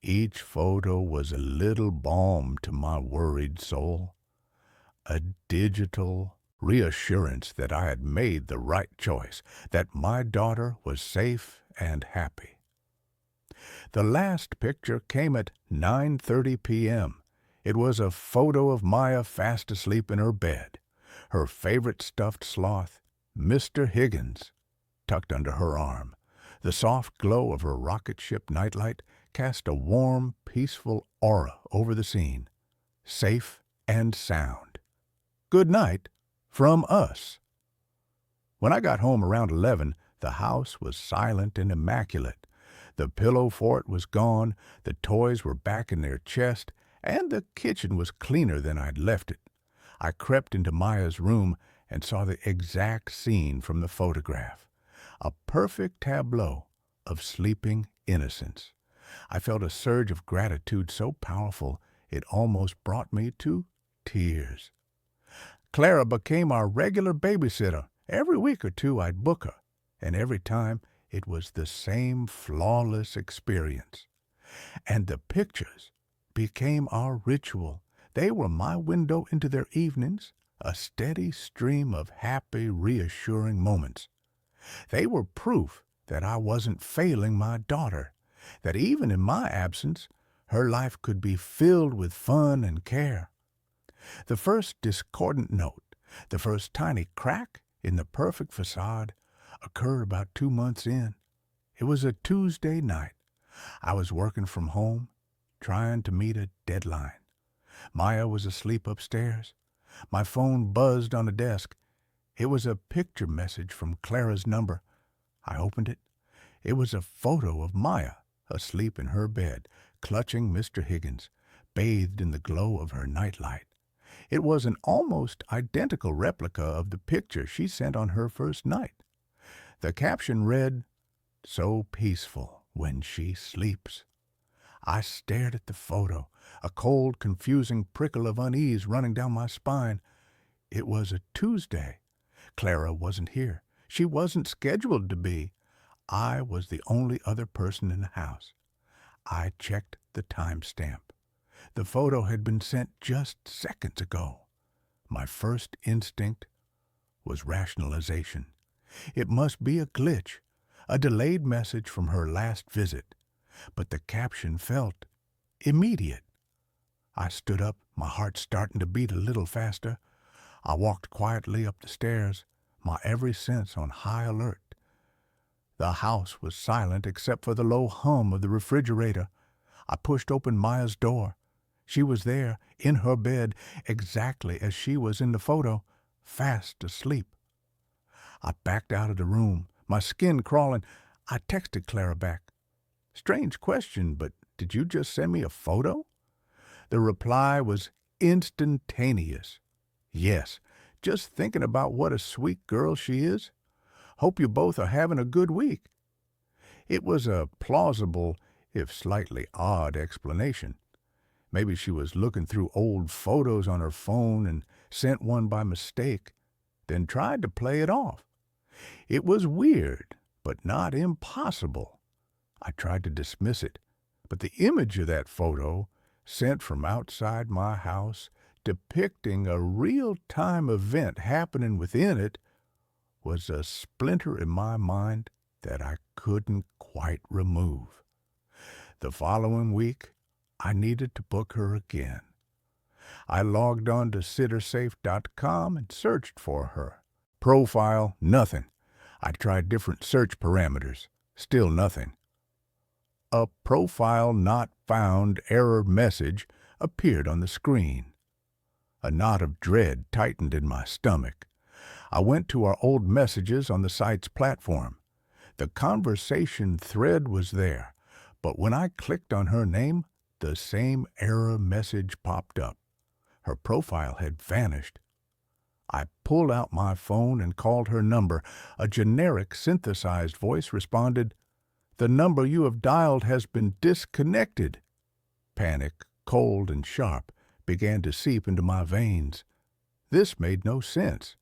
Each photo was a little balm to my worried soul, a digital reassurance that I had made the right choice, that my daughter was safe and happy. The last picture came at 9:30 p.m. It was a photo of Maya fast asleep in her bed, her favorite stuffed sloth, Mr. Higgins, tucked under her arm. The soft glow of her rocket ship nightlight cast a warm, peaceful aura over the scene. Safe and sound. Good night from us. When I got home around 11, the house was silent and immaculate. The pillow fort was gone, the toys were back in their chest, and the kitchen was cleaner than I'd left it. I crept into Maya's room and saw the exact scene from the photograph. A perfect tableau of sleeping innocence. I felt a surge of gratitude so powerful it almost brought me to tears. Clara became our regular babysitter. Every week or two I'd book her, and every time it was the same flawless experience. And the pictures became our ritual. They were my window into their evenings, a steady stream of happy, reassuring moments. They were proof that I wasn't failing my daughter, that even in my absence, her life could be filled with fun and care. The first discordant note, the first tiny crack in the perfect facade, occurred about 2 months in. It was a Tuesday night. I was working from home, trying to meet a deadline. Maya was asleep upstairs. My phone buzzed on the desk. It was a picture message from Clara's number. I opened it. It was a photo of Maya, asleep in her bed, clutching Mr. Higgins, bathed in the glow of her nightlight. It was an almost identical replica of the picture she sent on her first night. The caption read, "So peaceful when she sleeps." I stared at the photo, a cold, confusing prickle of unease running down my spine. It was a Tuesday. Clara wasn't here. She wasn't scheduled to be. I was the only other person in the house. I checked the timestamp. The photo had been sent just seconds ago. My first instinct was rationalization. It must be a glitch, a delayed message from her last visit. But the caption felt immediate. I stood up, my heart starting to beat a little faster. I walked quietly up the stairs, my every sense on high alert. The house was silent except for the low hum of the refrigerator. I pushed open Maya's door. She was there, in her bed, exactly as she was in the photo, fast asleep. I backed out of the room, my skin crawling. I texted Clara back. "Strange question, but did you just send me a photo?" The reply was instantaneous. "Yes, just thinking about what a sweet girl she is. Hope you both are having a good week." It was a plausible, if slightly odd, explanation. Maybe she was looking through old photos on her phone and sent one by mistake, then tried to play it off. It was weird, but not impossible. I tried to dismiss it, but the image of that photo, sent from outside my house, depicting a real-time event happening within it, was a splinter in my mind that I couldn't quite remove. The following week, I needed to book her again. I logged on to sittersafe.com and searched for her. Profile, nothing. I tried different search parameters. Still nothing. A profile not found error message appeared on the screen. A knot of dread tightened in my stomach. I went to our old messages on the site's platform. The conversation thread was there, but when I clicked on her name, the same error message popped up. Her profile had vanished. I pulled out my phone and called her number. A generic synthesized voice responded, "The number you have dialed has been disconnected." Panic, cold and sharp, began to seep into my veins. This made no sense.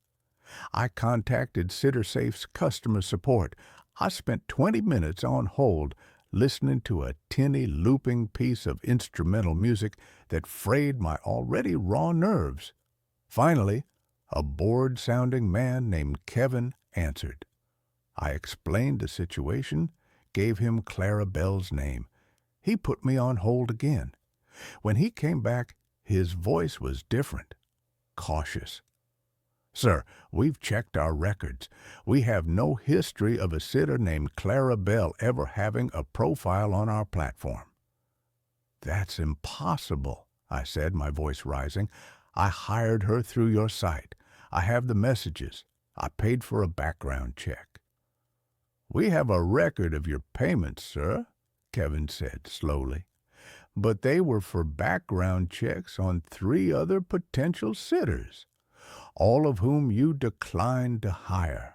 I contacted SitterSafe's customer support. I spent 20 minutes on hold, listening to a tinny looping piece of instrumental music that frayed my already raw nerves. Finally, a bored-sounding man named Kevin answered. I explained the situation, gave him Clara Bell's name. He put me on hold again. When he came back, his voice was different, cautious. Sir, we've checked our records. We have no history of a sitter named Clara Bell ever having a profile on our platform. That's impossible, I said, my voice rising. I hired her through your site. I have the messages. I paid for a background check. We have a record of your payments, sir, Kevin said slowly. But they were for background checks on 3 other potential sitters, all of whom you declined to hire.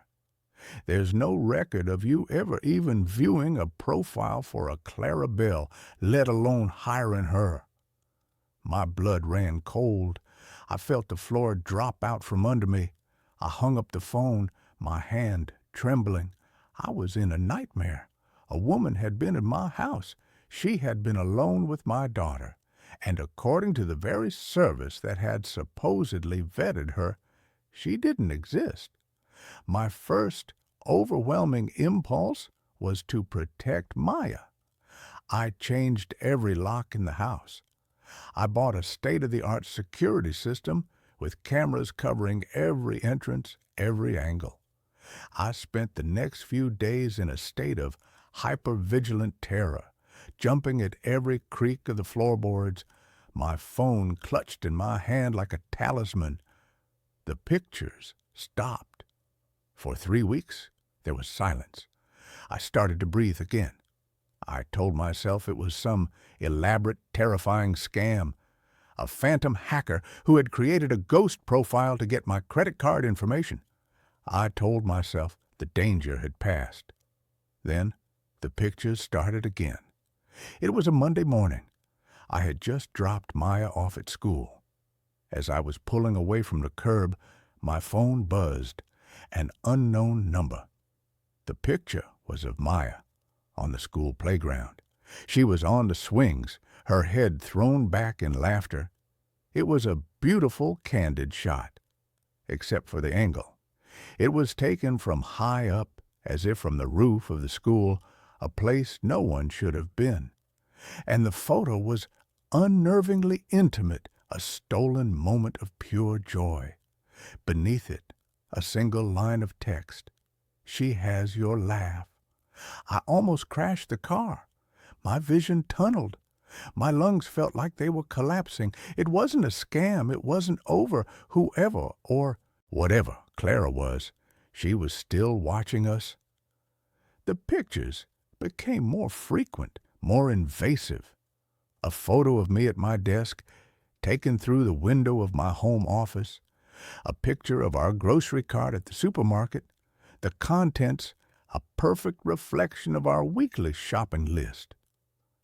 There's no record of you ever even viewing a profile for a Clara Bell, let alone hiring her. My blood ran cold. I felt the floor drop out from under me. I hung up the phone, my hand trembling. I was in a nightmare. A woman had been in my house. She had been alone with my daughter, and according to the very service that had supposedly vetted her, she didn't exist. My first overwhelming impulse was to protect Maya. I changed every lock in the house. I bought a state-of-the-art security system with cameras covering every entrance, every angle. I spent the next few days in a state of hyper-vigilant terror, jumping at every creak of the floorboards, my phone clutched in my hand like a talisman. The pictures stopped. For 3 weeks, there was silence. I started to breathe again. I told myself it was some elaborate, terrifying scam, a phantom hacker who had created a ghost profile to get my credit card information. I told myself the danger had passed. Then the pictures started again. It was a Monday morning. I had just dropped Maya off at school. As I was pulling away from the curb, my phone buzzed. An unknown number. The picture was of Maya on the school playground. She was on the swings, her head thrown back in laughter. It was a beautiful, candid shot, except for the angle. It was taken from high up, as if from the roof of the school, a place no one should have been. And the photo was unnervingly intimate, a stolen moment of pure joy. Beneath it, a single line of text. She has your laugh. I almost crashed the car. My vision tunneled. My lungs felt like they were collapsing. It wasn't a scam. It wasn't over. Whoever or whatever Clara was, she was still watching us. The pictures became more frequent, more invasive. A photo of me at my desk, taken through the window of my home office. A picture of our grocery cart at the supermarket. The contents, a perfect reflection of our weekly shopping list.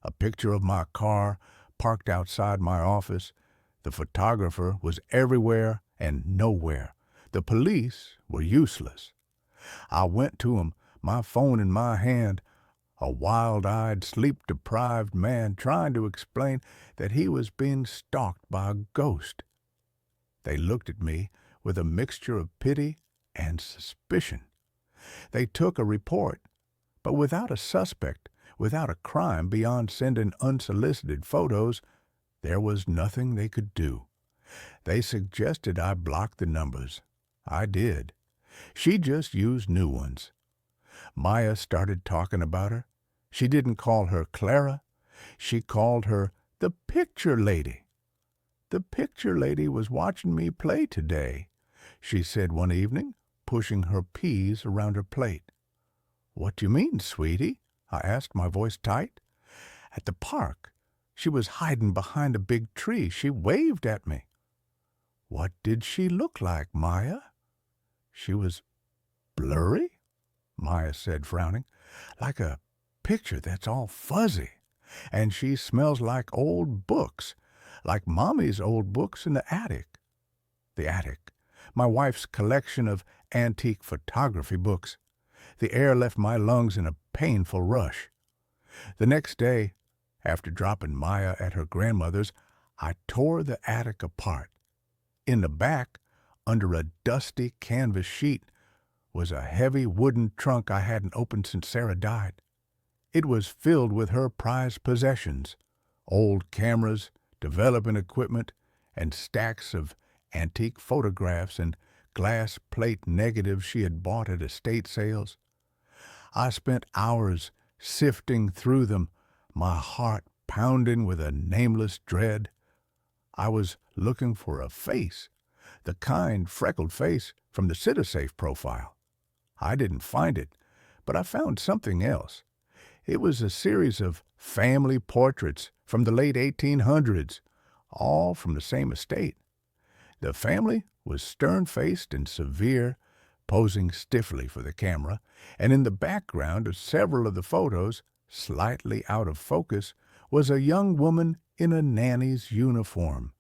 A picture of my car parked outside my office. The photographer was everywhere and nowhere. The police were useless. I went to him, my phone in my hand, a wild-eyed, sleep-deprived man trying to explain that he was being stalked by a ghost. They looked at me with a mixture of pity and suspicion. They took a report, but without a suspect, without a crime beyond sending unsolicited photos, there was nothing they could do. They suggested I block the numbers. I did. She just used new ones. Maya started talking about her. She didn't call her Clara. She called her the picture lady. The picture lady was watching me play today, she said one evening, pushing her peas around her plate. What do you mean, sweetie? I asked, my voice tight. At the park. She was hiding behind a big tree. She waved at me. What did she look like, Maya? She was blurry, Maya said, frowning, like a picture that's all fuzzy. And she smells like old books, like Mommy's old books in the attic. The attic, my wife's collection of antique photography books. The air left my lungs in a painful rush. The next day, after dropping Maya at her grandmother's, I tore the attic apart. In the back, under a dusty canvas sheet, was a heavy wooden trunk I hadn't opened since Sarah died. It was filled with her prized possessions, old cameras, development equipment, and stacks of antique photographs and glass plate negatives she had bought at estate sales. I spent hours sifting through them, my heart pounding with a nameless dread. I was looking for a face, the kind freckled face from the CitiSafe profile. I didn't find it, but I found something else. It was a series of family portraits from the late 1800s, all from the same estate. The family was stern-faced and severe, posing stiffly for the camera, and in the background of several of the photos, slightly out of focus, was a young woman in a nanny's uniform.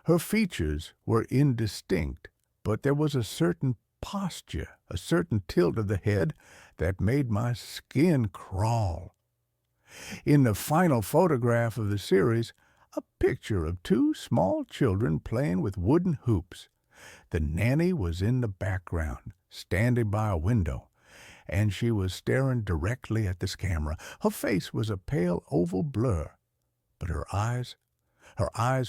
Her features were indistinct, but there was a certain posture, a certain tilt of the head that made my skin crawl. In the final photograph of the series, a picture of two small children playing with wooden hoops. The nanny was in the background, standing by a window, and she was staring directly at this camera. Her face was a pale oval blur, but her eyes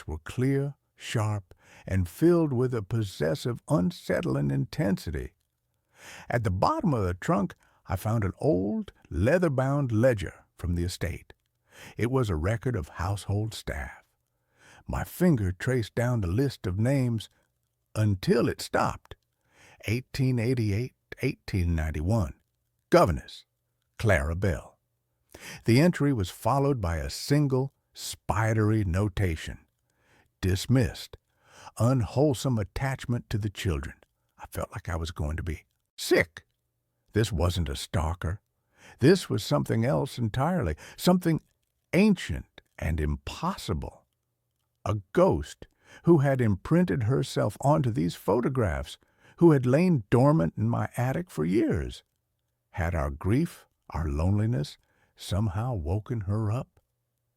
were clear, sharp, and filled with a possessive, unsettling intensity. At the bottom of the trunk, I found an old, leather-bound ledger from the estate. It was a record of household staff. My finger traced down the list of names until it stopped. 1888, 1891. Governess, Clara Bell. The entry was followed by a single, spidery notation. Dismissed. Unwholesome attachment to the children. I felt like I was going to be sick. This wasn't a stalker. This was something else entirely, something ancient and impossible. A ghost who had imprinted herself onto these photographs, who had lain dormant in my attic for years. Had our grief, our loneliness, somehow woken her up?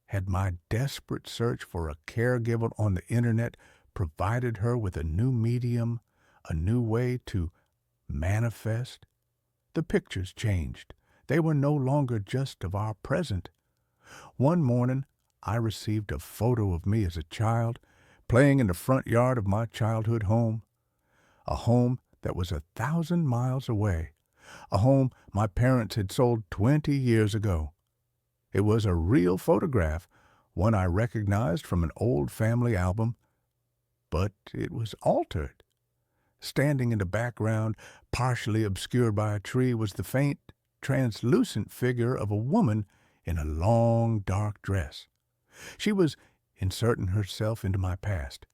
Had my desperate search for a caregiver on the internet provided her with a new medium, a new way to manifest? The pictures changed. They were no longer just of our present. One morning, I received a photo of me as a child, playing in the front yard of my childhood home, a home that was 1,000 miles away, a home my parents had sold 20 years ago. It was a real photograph, one I recognized from an old family album, but it was altered. Standing in the background, partially obscured by a tree, was the faint, translucent figure of a woman in a long, dark dress. She was inserting herself into my past.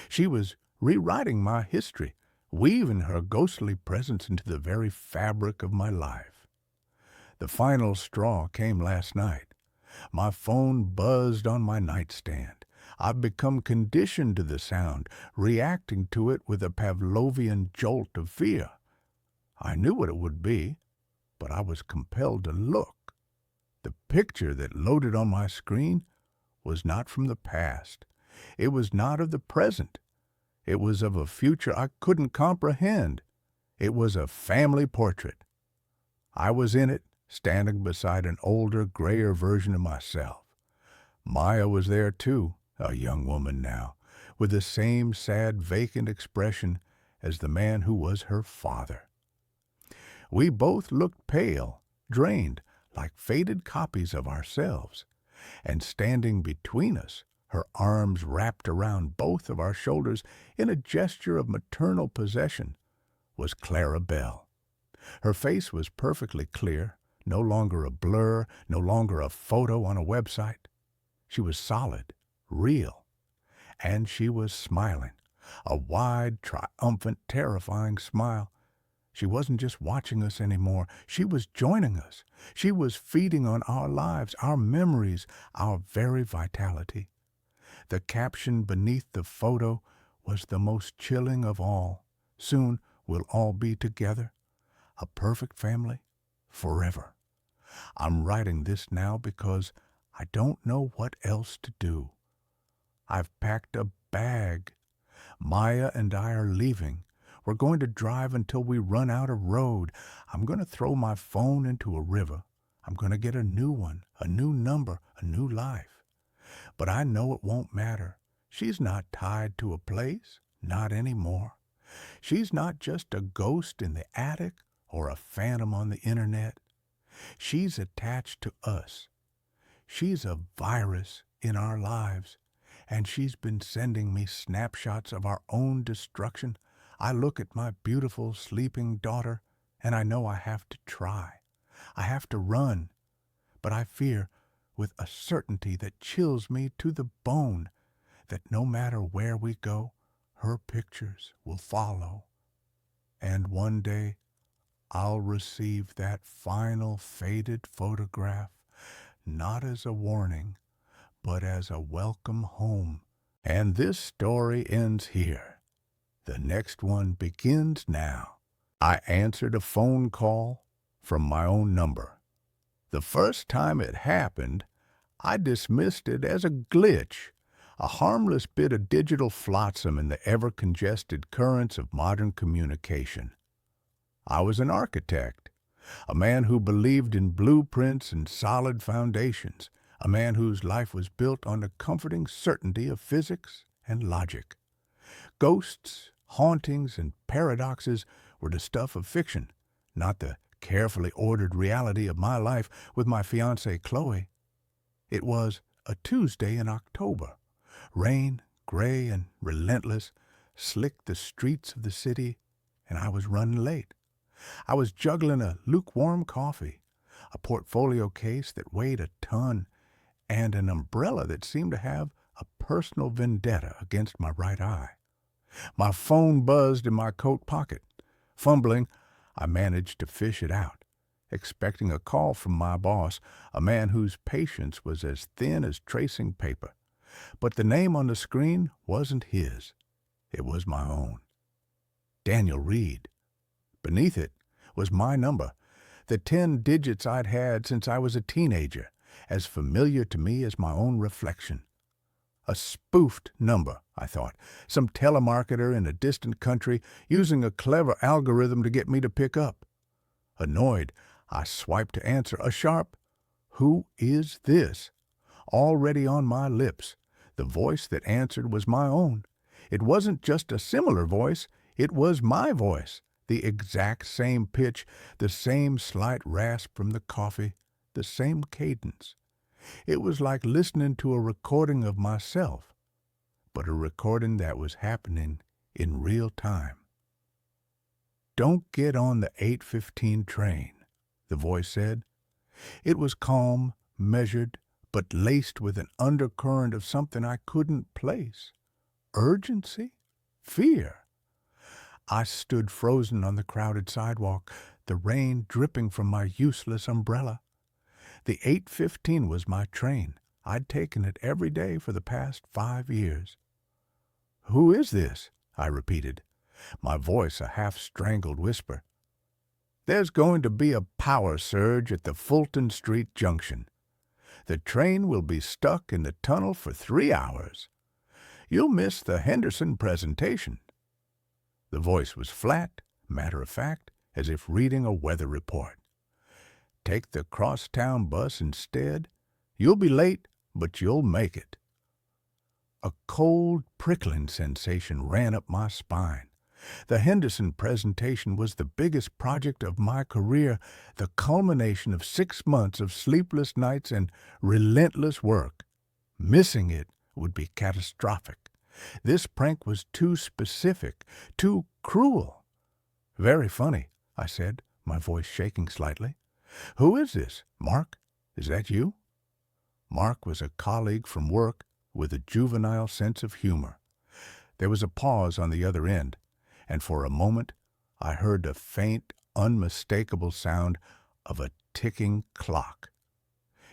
She was rewriting my history, weaving her ghostly presence into the very fabric of my life. The final straw came last night. My phone buzzed on my nightstand. I've become conditioned to the sound, reacting to it with a Pavlovian jolt of fear. I knew what it would be, but I was compelled to look. The picture that loaded on my screen was not from the past. It was not of the present. It was of a future I couldn't comprehend. It was a family portrait. I was in it, standing beside an older, grayer version of myself. Maya was there too, a young woman now, with the same sad, vacant expression as the man who was her father. We both looked pale, drained, like faded copies of ourselves, and standing between us, her arms wrapped around both of our shoulders in a gesture of maternal possession, was Clara Bell. Her face was perfectly clear, no longer a blur, no longer a photo on a website. She was solid, real, and she was smiling, a wide, triumphant, terrifying smile. She wasn't just watching us anymore. She was joining us. She was feeding on our lives, our memories, our very vitality. The caption beneath the photo was the most chilling of all. Soon we'll all be together, a perfect family, forever. I'm writing this now because I don't know what else to do. I've packed a bag. Maya and I are leaving. We're going to drive until we run out of road. I'm going to throw my phone into a river. I'm going to get a new one, a new number, a new life. But I know it won't matter. She's not tied to a place, not anymore. She's not just a ghost in the attic or a phantom on the internet. She's attached to us. She's a virus in our lives, and she's been sending me snapshots of our own destruction. I look at my beautiful sleeping daughter, and I know I have to try. I have to run, but I fear, with a certainty that chills me to the bone, that no matter where we go, her pictures will follow. And one day, I'll receive that final faded photograph, not as a warning, but as a welcome home. And this story ends here. The next one begins now. I answered a phone call from my own number. The first time it happened, I dismissed it as a glitch, a harmless bit of digital flotsam in the ever-congested currents of modern communication. I was an architect, a man who believed in blueprints and solid foundations, a man whose life was built on the comforting certainty of physics and logic. Ghosts, hauntings, and paradoxes were the stuff of fiction, not the carefully ordered reality of my life with my fiancée Chloe. It was a Tuesday in October. Rain, gray and relentless, slicked the streets of the city, and I was running late. I was juggling a lukewarm coffee, a portfolio case that weighed a ton, and an umbrella that seemed to have a personal vendetta against my right eye. My phone buzzed in my coat pocket. Fumbling, I managed to fish it out, expecting a call from my boss, a man whose patience was as thin as tracing paper. But the name on the screen wasn't his. It was my own. Daniel Reed. Beneath it was my number, the 10 digits I'd had since I was a teenager, as familiar to me as my own reflection. A spoofed number, I thought, some telemarketer in a distant country using a clever algorithm to get me to pick up. Annoyed, I swiped to answer, a sharp, "Who is this?" already on my lips. The voice that answered was my own. It wasn't just a similar voice, it was my voice, the exact same pitch, the same slight rasp from the coffee, the same cadence. It was like listening to a recording of myself, but a recording that was happening in real time. "Don't get on the 8:15 train," the voice said. It was calm, measured, but laced with an undercurrent of something I couldn't place. Urgency? Fear? I stood frozen on the crowded sidewalk, the rain dripping from my useless umbrella. The 8:15 was my train. I'd taken it every day for the past 5 years. "Who is this?" I repeated, my voice a half-strangled whisper. "There's going to be a power surge at the Fulton Street Junction. The train will be stuck in the tunnel for 3 hours. You'll miss the Henderson presentation." The voice was flat, matter-of-fact, as if reading a weather report. "Take the crosstown bus instead. You'll be late, but you'll make it." A cold, prickling sensation ran up my spine. The Henderson presentation was the biggest project of my career, the culmination of 6 months of sleepless nights and relentless work. Missing it would be catastrophic. This prank was too specific, too cruel. "Very funny," I said, my voice shaking slightly. "Who is this? Mark? Is that you?" Mark was a colleague from work with a juvenile sense of humor. There was a pause on the other end, and for a moment I heard the faint, unmistakable sound of a ticking clock.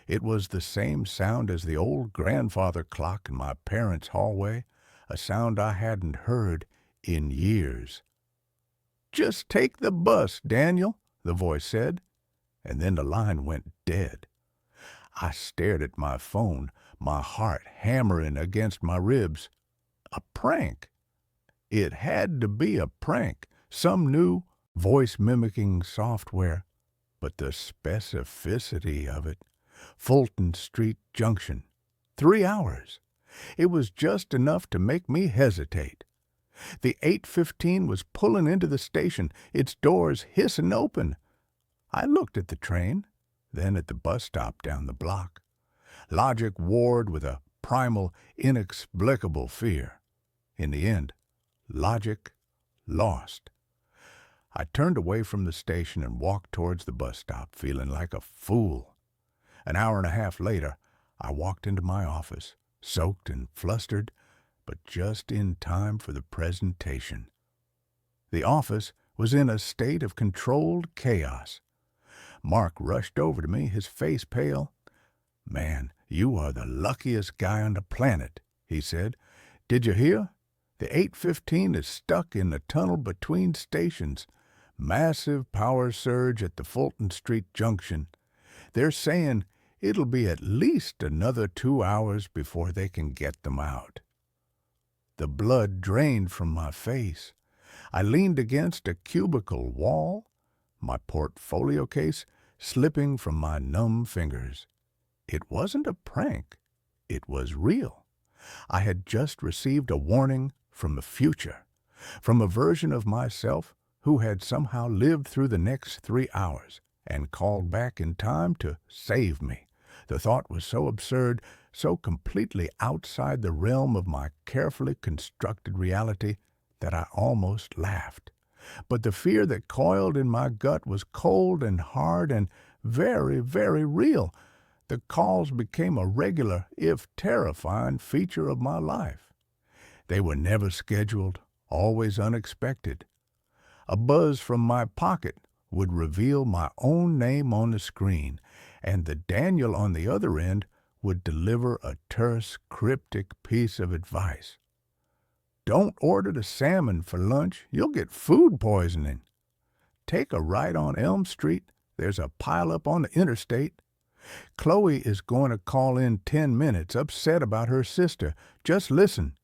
It was the same sound as the old grandfather clock in my parents' hallway, a sound I hadn't heard in years. "Just take the bus, Daniel," the voice said, and then the line went dead. I stared at my phone, my heart hammering against my ribs. A prank. It had to be a prank, some new voice-mimicking software. But the specificity of it. Fulton Street Junction. 3 hours. It was just enough to make me hesitate. The 8:15 was pulling into the station, its doors hissing open. I looked at the train, then at the bus stop down the block. Logic warred with a primal, inexplicable fear. In the end, logic lost. I turned away from the station and walked towards the bus stop, feeling like a fool. An hour and a half later, I walked into my office, soaked and flustered, but just in time for the presentation. The office was in a state of controlled chaos. Mark rushed over to me, his face pale. "Man, you are the luckiest guy on the planet," he said. "Did you hear? The 8:15 is stuck in the tunnel between stations. Massive power surge at the Fulton Street Junction. They're saying it'll be at least another 2 hours before they can get them out." The blood drained from my face. I leaned against a cubicle wall, my portfolio case slipping from my numb fingers. It wasn't a prank. It was real. I had just received a warning from the future, from a version of myself who had somehow lived through the next 3 hours and called back in time to save me. The thought was so absurd, so completely outside the realm of my carefully constructed reality that I almost laughed. But the fear that coiled in my gut was cold and hard and very, very real. The calls became a regular, if terrifying, feature of my life. They were never scheduled, always unexpected. A buzz from my pocket would reveal my own name on the screen, and the Daniel on the other end would deliver a terse, cryptic piece of advice. "Don't order the salmon for lunch. You'll get food poisoning. Take a right on Elm Street. There's a pileup on the interstate. Chloe is going to call in 10 minutes, upset about her sister. Just listen."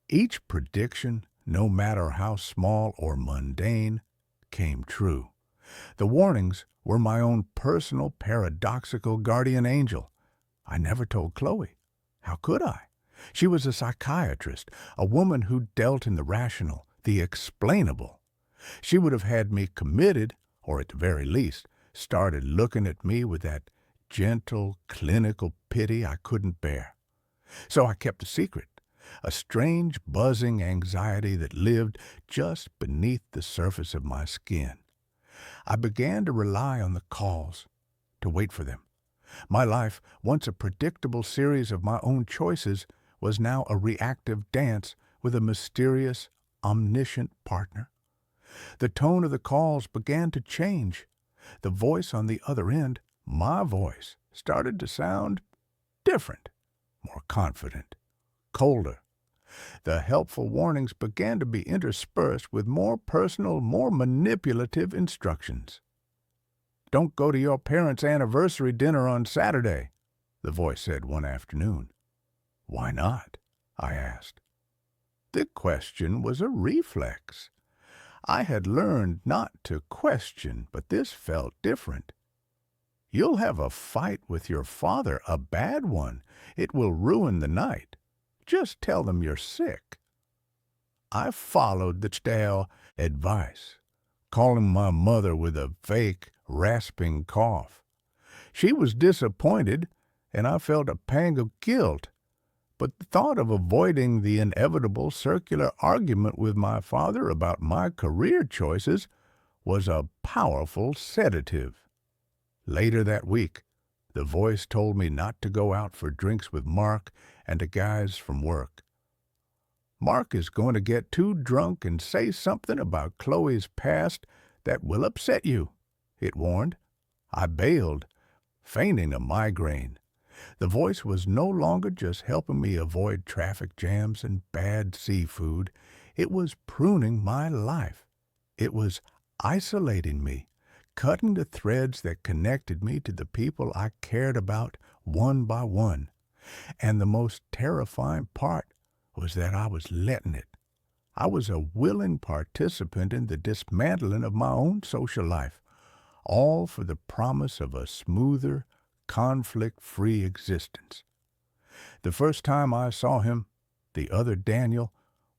Each prediction, no matter how small or mundane, came true. The warnings were my own personal paradoxical guardian angel. I never told Chloe. How could I? She was a psychiatrist, a woman who dealt in the rational, the explainable. She would have had me committed, or at the very least, started looking at me with that gentle, clinical pity I couldn't bear. So I kept a secret. A strange, buzzing anxiety that lived just beneath the surface of my skin. I began to rely on the calls, to wait for them. My life, once a predictable series of my own choices, was now a reactive dance with a mysterious, omniscient partner. The tone of the calls began to change. The voice on the other end, my voice, started to sound different, more confident, colder. The helpful warnings began to be interspersed with more personal, more manipulative instructions. "Don't go to your parents' anniversary dinner on Saturday," the voice said one afternoon. "Why not?" I asked. The question was a reflex. I had learned not to question, but this felt different. "You'll have a fight with your father, a bad one. It will ruin the night. Just tell them you're sick." I followed the stale advice, calling my mother with a fake, rasping cough. She was disappointed, and I felt a pang of guilt. But the thought of avoiding the inevitable circular argument with my father about my career choices was a powerful sedative. Later that week, the voice told me not to go out for drinks with Mark and the guys from work. "Mark is going to get too drunk and say something about Chloe's past that will upset you," it warned. I bailed, feigning a migraine. The voice was no longer just helping me avoid traffic jams and bad seafood. It was pruning my life. It was isolating me, cutting the threads that connected me to the people I cared about one by one. And the most terrifying part was that I was letting it. I was a willing participant in the dismantling of my own social life, all for the promise of a smoother, conflict-free existence. The first time I saw him, the other Daniel,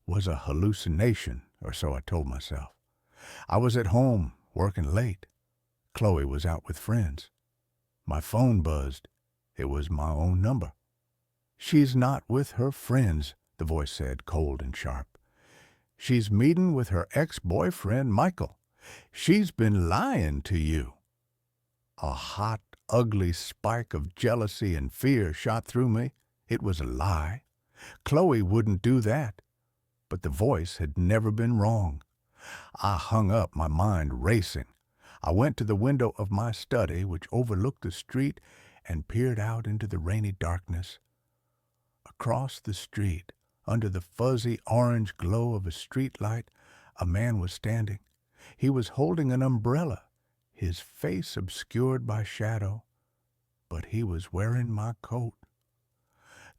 was a hallucination, or so I told myself. I was at home, working late. Chloe was out with friends. My phone buzzed. It was my own number. "She's not with her friends," the voice said, cold and sharp. "She's meeting with her ex-boyfriend, Michael. She's been lying to you." A hot, ugly spike of jealousy and fear shot through me. It was a lie. Chloe wouldn't do that. But the voice had never been wrong. I hung up, my mind racing. I went to the window of my study, which overlooked the street, and peered out into the rainy darkness. Across the street, under the fuzzy orange glow of a street light, a man was standing. He was holding an umbrella, his face obscured by shadow, but he was wearing my coat.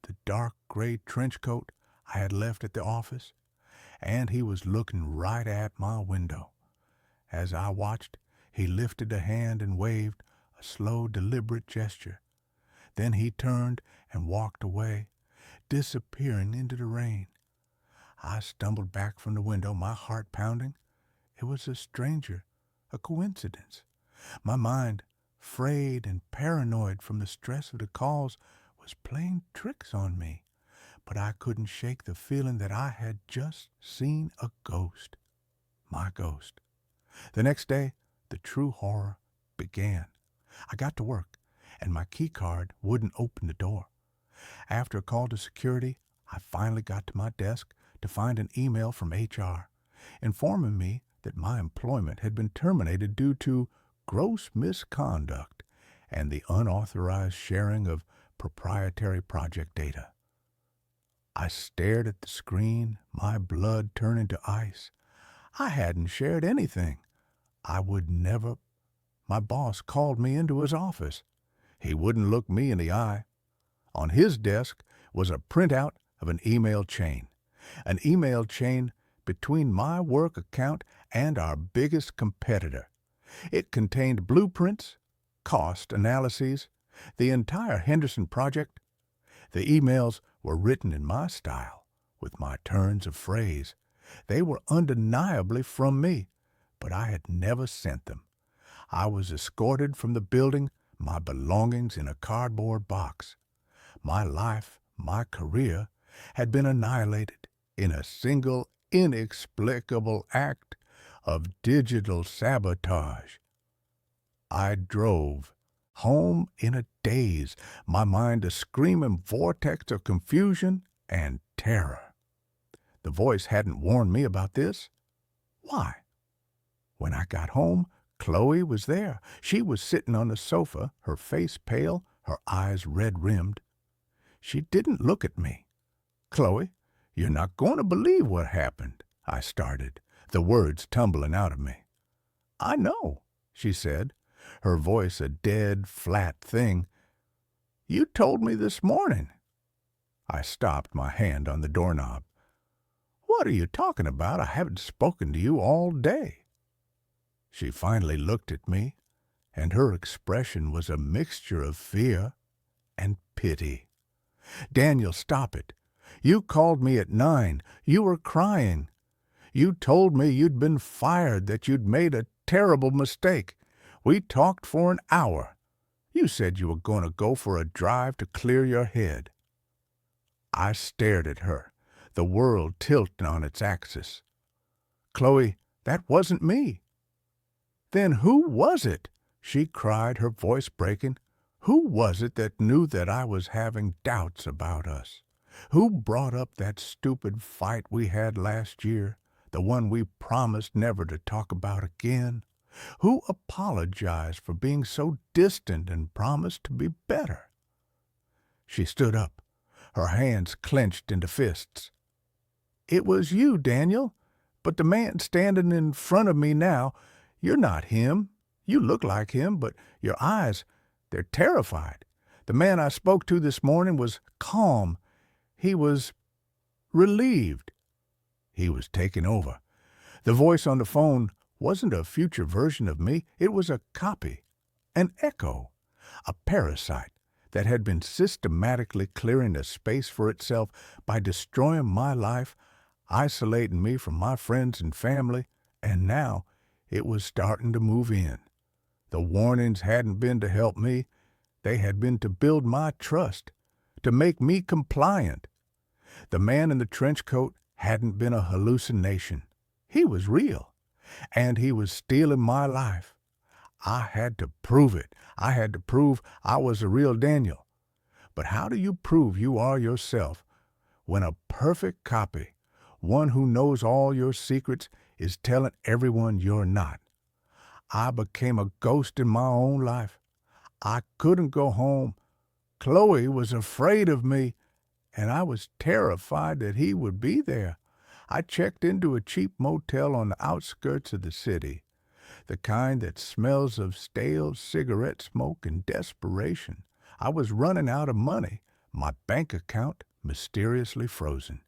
The dark gray trench coat I had left at the office, and he was looking right at my window. As I watched, he lifted a hand and waved, a slow, deliberate gesture. Then he turned and walked away, disappearing into the rain. I stumbled back from the window, my heart pounding. It was a stranger, a coincidence. My mind, frayed and paranoid from the stress of the calls, was playing tricks on me. But I couldn't shake the feeling that I had just seen a ghost. My ghost. The next day, the true horror began. I got to work, and my key card wouldn't open the door. After a call to security, I finally got to my desk to find an email from HR, informing me that my employment had been terminated due to gross misconduct and the unauthorized sharing of proprietary project data. I stared at the screen, my blood turning to ice. I hadn't shared anything. I would never. My boss called me into his office. He wouldn't look me in the eye. On his desk was a printout of an email chain between my work account and our biggest competitor. It contained blueprints, cost analyses, the entire Henderson project. The emails were written in my style, with my turns of phrase. They were undeniably from me, but I had never sent them. I was escorted from the building, my belongings in a cardboard box. My life, my career, had been annihilated in a single inexplicable act of digital sabotage. I drove home in a daze, my mind a screaming vortex of confusion and terror. The voice hadn't warned me about this. Why? When I got home, Chloe was there. She was sitting on the sofa, her face pale, her eyes red-rimmed. She didn't look at me. "Chloe, you're not going to believe what happened," I started, the words tumbling out of me. "I know," she said, her voice a dead, flat thing. "You told me this morning." I stopped, my hand on the doorknob. "What are you talking about? I haven't spoken to you all day." She finally looked at me, and her expression was a mixture of fear and pity. "Daniel, stop it. You called me at 9. You were crying. You told me you'd been fired, that you'd made a terrible mistake. We talked for an hour. You said you were going to go for a drive to clear your head." I stared at her, the world tilting on its axis. "Chloe, that wasn't me." "Then who was it?" she cried, her voice breaking. "Who was it that knew that I was having doubts about us? Who brought up that stupid fight we had last year, the one we promised never to talk about again? Who apologized for being so distant and promised to be better?" She stood up, her hands clenched into fists. "It was you, Daniel, but the man standing in front of me now, you're not him. You look like him, but your eyes, they're terrified. The man I spoke to this morning was calm. He was relieved. He was taking over. The voice on the phone wasn't a future version of me. It was a copy, an echo, a parasite that had been systematically clearing a space for itself by destroying my life, isolating me from my friends and family, and now it was starting to move in. The warnings hadn't been to help me. They had been to build my trust, to make me compliant. The man in the trench coat hadn't been a hallucination. He was real, and he was stealing my life. I had to prove it. I had to prove I was the real Daniel. But how do you prove you are yourself when a perfect copy, one who knows all your secrets, is telling everyone you're not? I became a ghost in my own life. I couldn't go home. Chloe was afraid of me, and I was terrified that he would be there. I checked into a cheap motel on the outskirts of the city, the kind that smells of stale cigarette smoke and desperation. I was running out of money, my bank account mysteriously frozen.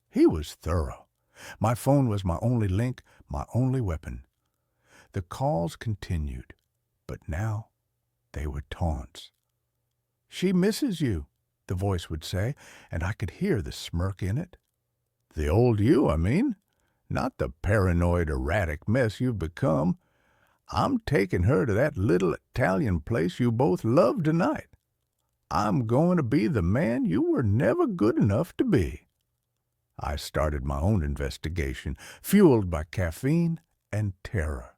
He was thorough. My phone was my only link, my only weapon. The calls continued, but now they were taunts. "She misses you," the voice would say, and I could hear the smirk in it. "The old you, I mean, not the paranoid, erratic mess you've become. I'm taking her to that little Italian place you both love tonight. I'm going to be the man you were never good enough to be." I started my own investigation, fueled by caffeine and terror.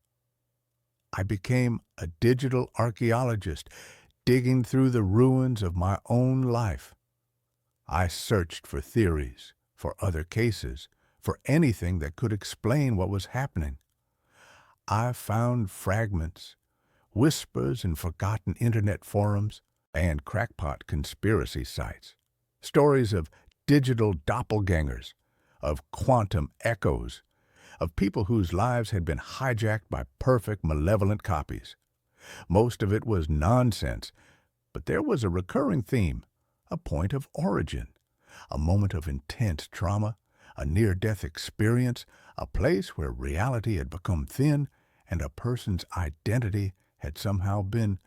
I became a digital archaeologist, digging through the ruins of my own life. I searched for theories, for other cases, for anything that could explain what was happening. I found fragments, whispers in forgotten internet forums, and crackpot conspiracy sites. Stories of digital doppelgangers, of quantum echoes, of people whose lives had been hijacked by perfect, malevolent copies. Most of it was nonsense, but there was a recurring theme, a point of origin, a moment of intense trauma, a near-death experience, a place where reality had become thin and a person's identity had somehow been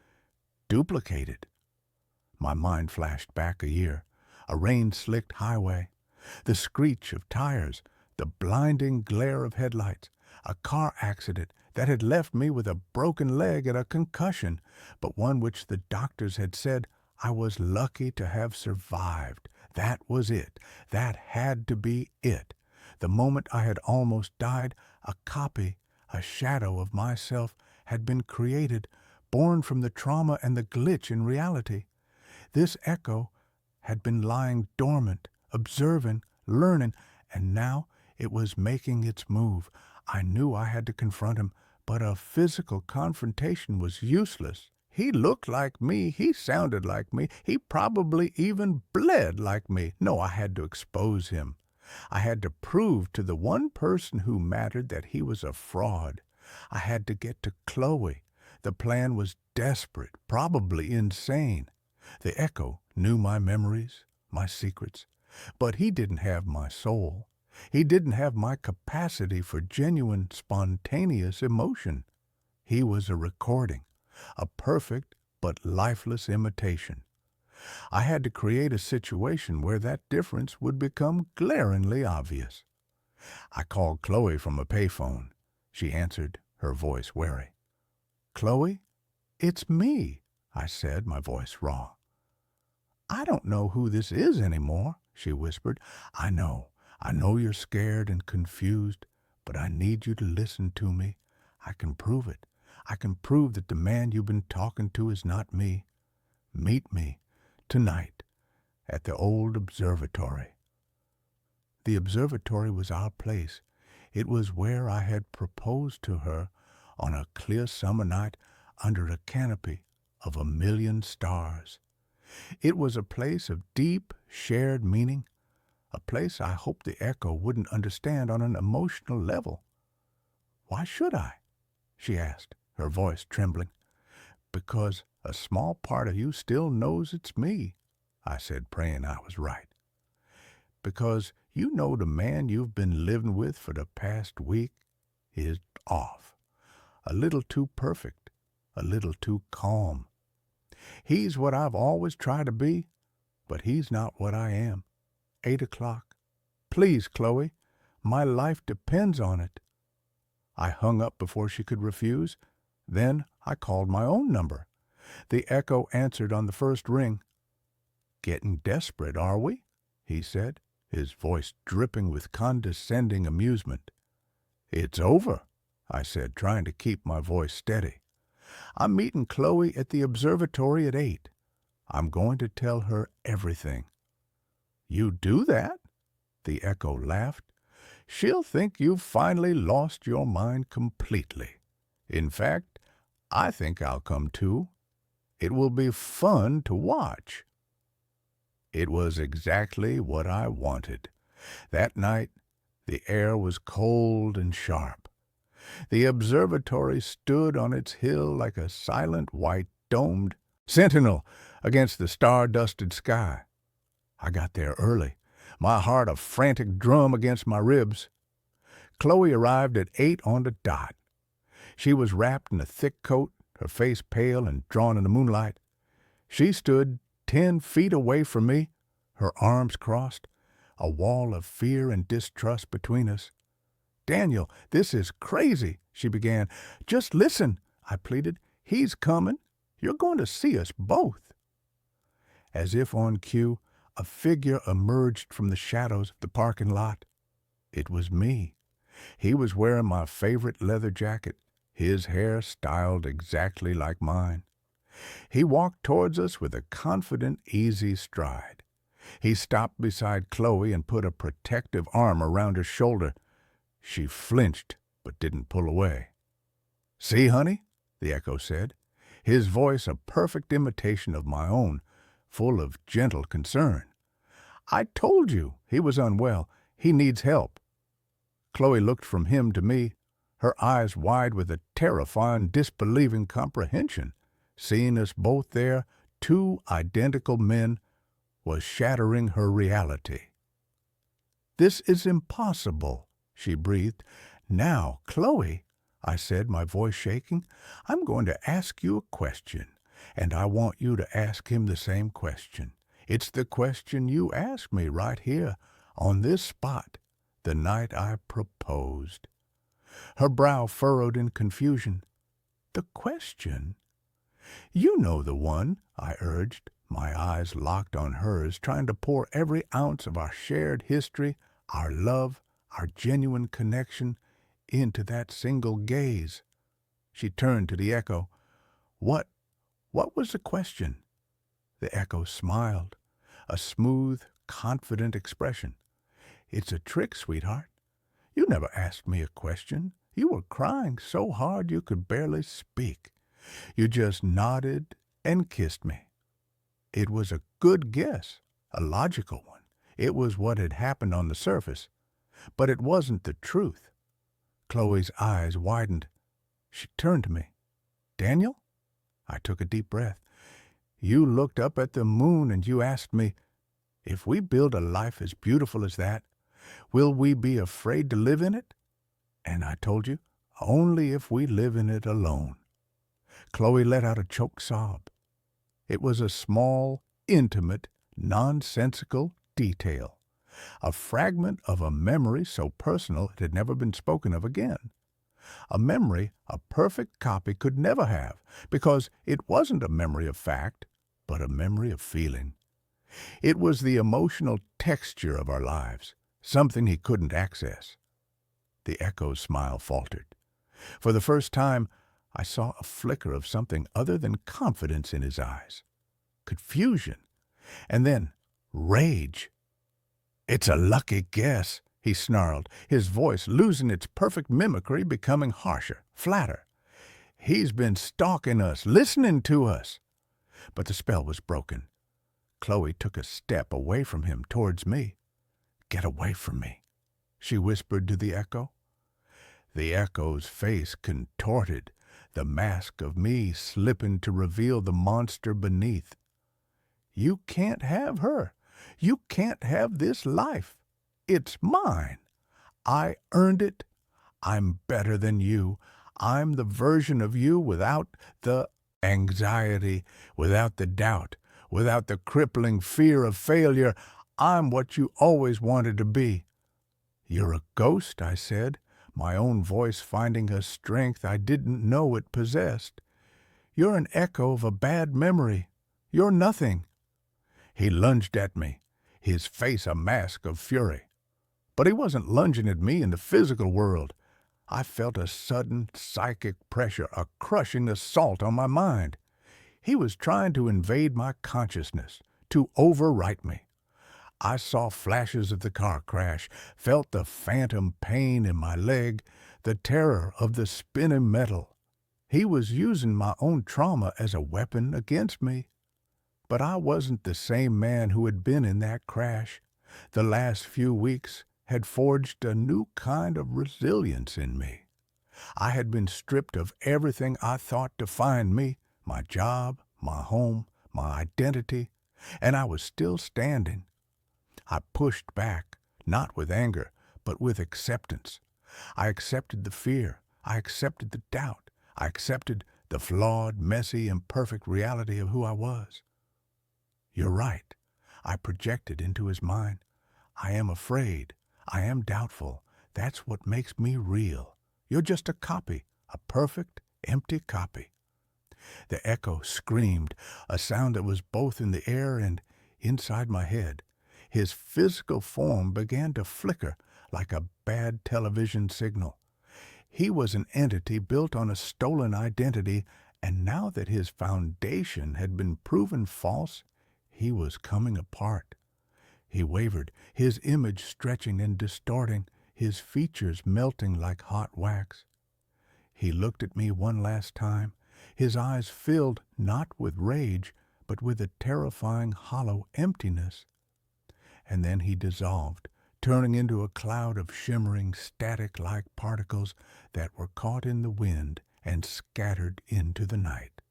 duplicated. My mind flashed back a year, a rain-slicked highway, the screech of tires, the blinding glare of headlights, a car accident that had left me with a broken leg and a concussion, but one which the doctors had said I was lucky to have survived. That was it. That had to be it. The moment I had almost died, a copy, a shadow of myself had been created, born from the trauma and the glitch in reality. This echo had been lying dormant, observing, learning, and now it was making its move. I knew I had to confront him, but a physical confrontation was useless. He looked like me. He sounded like me. He probably even bled like me. No, I had to expose him. I had to prove to the one person who mattered that he was a fraud. I had to get to Chloe. The plan was desperate, probably insane. The echo knew my memories, my secrets, but he didn't have my soul. He didn't have my capacity for genuine, spontaneous emotion. He was a recording, a perfect but lifeless imitation. I had to create a situation where that difference would become glaringly obvious. I called Chloe from a payphone. She answered, her voice wary. "Chloe, it's me," I said, my voice raw. "I don't know who this is anymore," she whispered. I know you're scared and confused, but I need you to listen to me. I can prove it. I can prove that the man you've been talking to is not me. Meet me tonight at the old observatory." The observatory was our place. It was where I had proposed to her on a clear summer night under a canopy of 1,000,000 stars. It was a place of deep, shared meaning, a place I hoped the echo wouldn't understand on an emotional level. "Why should I?" she asked. her voice trembling. "Because a small part of you still knows it's me," I said, praying I was right. "Because you know the man you've been living with for the past week is off. A little too perfect, a little too calm. He's what I've always tried to be, but he's not what I am. 8 o'clock. Please, Chloe, my life depends on it." I hung up before she could refuse. Then I called my own number. The echo answered on the first ring. "Getting desperate, are we?" he said, his voice dripping with condescending amusement. "It's over," I said, trying to keep my voice steady. "I'm meeting Chloe at the observatory at 8. I'm going to tell her everything." "You do that?" The echo laughed. "She'll think you've finally lost your mind completely. In fact, I think I'll come too. It will be fun to watch." It was exactly what I wanted. That night, the air was cold and sharp. The observatory stood on its hill like a silent white domed sentinel against the star-dusted sky. I got there early, my heart a frantic drum against my ribs. Chloe arrived at 8 on the dot. She was wrapped in a thick coat, her face pale and drawn in the moonlight. She stood 10 feet away from me, her arms crossed, a wall of fear and distrust between us. "Daniel, this is crazy," she began. "Just listen," I pleaded. "He's coming. You're going to see us both." As if on cue, a figure emerged from the shadows of the parking lot. It was me. He was wearing my favorite leather jacket, his hair styled exactly like mine. He walked towards us with a confident, easy stride. He stopped beside Chloe and put a protective arm around her shoulder. She flinched, but didn't pull away. "See, honey?" the echo said, his voice a perfect imitation of my own, full of gentle concern. "I told you he was unwell. He needs help." Chloe looked from him to me, her eyes wide with a terrifying, disbelieving comprehension. Seeing us both there, 2 identical men, was shattering her reality. "This is impossible," she breathed. "Now, Chloe," I said, my voice shaking, "I'm going to ask you a question, and I want you to ask him the same question. It's the question you asked me right here, on this spot, the night I proposed." Her brow furrowed in confusion. "The question?" "You know the one," I urged, my eyes locked on hers, trying to pour every ounce of our shared history, our love, our genuine connection, into that single gaze. She turned to the echo. What was the question?" The echo smiled, a smooth, confident expression. "It's a trick, sweetheart. You never asked me a question. You were crying so hard you could barely speak. You just nodded and kissed me. It was a good guess, a logical one. It was what had happened on the surface, but it wasn't the truth." Chloe's eyes widened. She turned to me. "Daniel?" I took a deep breath. "You looked up at the moon and you asked me, if we build a life as beautiful as that, will we be afraid to live in it? And I told you, only if we live in it alone." Chloe let out a choked sob. It was a small, intimate, nonsensical detail, a fragment of a memory so personal it had never been spoken of again. A memory a perfect copy could never have, because it wasn't a memory of fact, but a memory of feeling. It was the emotional texture of our lives, something he couldn't access. The echo's smile faltered. For the first time, I saw a flicker of something other than confidence in his eyes. Confusion. And then rage. "It's a lucky guess," he snarled, his voice losing its perfect mimicry, becoming harsher, flatter. "He's been stalking us, listening to us." But the spell was broken. Chloe took a step away from him towards me. "Get away from me," she whispered to the echo. The echo's face contorted. the mask of me slipping to reveal the monster beneath. You can't have her. You can't have this life. It's mine. I earned it. I'm better than you. I'm the version of you without the anxiety, without the doubt, without the crippling fear of failure. I'm what you always wanted to be. You're a ghost, I said, my own voice finding a strength I didn't know it possessed. You're an echo of a bad memory. You're nothing. He lunged at me, his face a mask of fury. But he wasn't lunging at me in the physical world. I felt a sudden psychic pressure, a crushing assault on my mind. He was trying to invade my consciousness, to overwrite me. I saw flashes of the car crash, felt the phantom pain in my leg, the terror of the spinning metal. He was using my own trauma as a weapon against me. But I wasn't the same man who had been in that crash. The last few weeks had forged a new kind of resilience in me. I had been stripped of everything I thought defined me, my job, my home, my identity, and I was still standing. I pushed back, not with anger, but with acceptance. I accepted the fear. I accepted the doubt. I accepted the flawed, messy, imperfect reality of who I was. You're right, I projected into his mind. I am afraid. I am doubtful. That's what makes me real. You're just a copy, a perfect, empty copy. The echo screamed, a sound that was both in the air and inside my head. His physical form began to flicker like a bad television signal. He was an entity built on a stolen identity, and now that his foundation had been proven false, he was coming apart. He wavered, his image stretching and distorting, his features melting like hot wax. He looked at me one last time, his eyes filled not with rage, but with a terrifying hollow emptiness. And then he dissolved, turning into a cloud of shimmering, static-like particles that were caught in the wind and scattered into the night.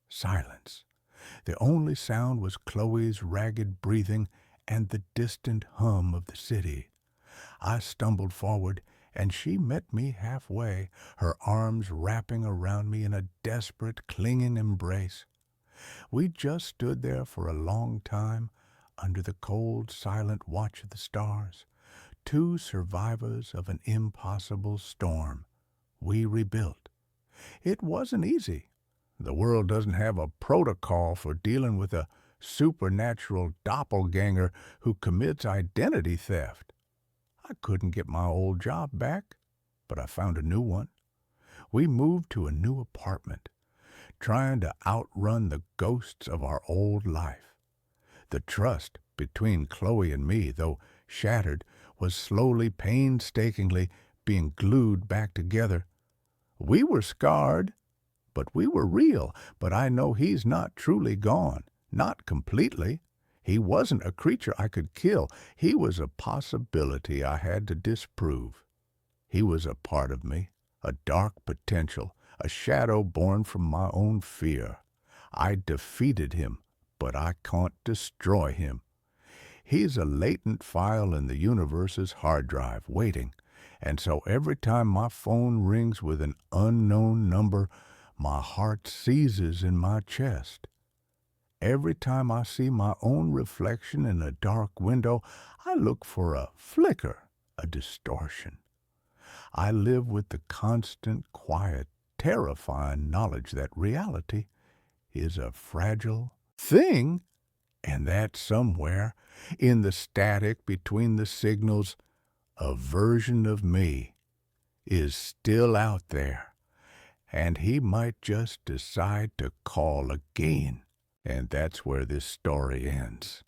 Silence. The only sound was Chloe's ragged breathing and the distant hum of the city. I stumbled forward, and she met me halfway, her arms wrapping around me in a desperate, clinging embrace. We just stood there for a long time, under the cold, silent watch of the stars, two survivors of an impossible storm. We rebuilt. It wasn't easy. The world doesn't have a protocol for dealing with a supernatural doppelganger who commits identity theft. I couldn't get my old job back, but I found a new one. We moved to a new apartment, trying to outrun the ghosts of our old life. The trust between Chloe and me, though shattered, was slowly, painstakingly being glued back together. We were scarred, but we were real. But I know he's not truly gone. Not completely. He wasn't a creature I could kill. He was a possibility I had to disprove. He was a part of me, a dark potential, a shadow born from my own fear. I defeated him, but I can't destroy him. He's a latent file in the universe's hard drive, waiting, and so every time my phone rings with an unknown number, my heart seizes in my chest. Every time I see my own reflection in a dark window, I look for a flicker, a distortion. I live with the constant, quiet, terrifying knowledge that reality is a fragile thing, and that somewhere, in the static between the signals, a version of me is still out there, and he might just decide to call again. And that's where this story ends.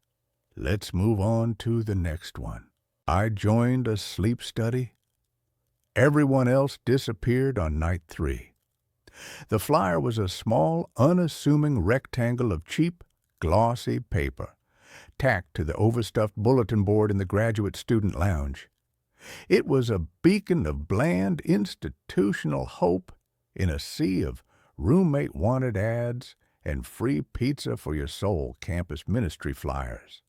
Let's move on to the next one. I joined a sleep study. Everyone else disappeared on night 3. The flyer was a small, unassuming rectangle of cheap, glossy paper, tacked to the overstuffed bulletin board in the graduate student lounge. It was a beacon of bland, institutional hope In a sea of roommate wanted ads and free pizza for your soul campus ministry flyers.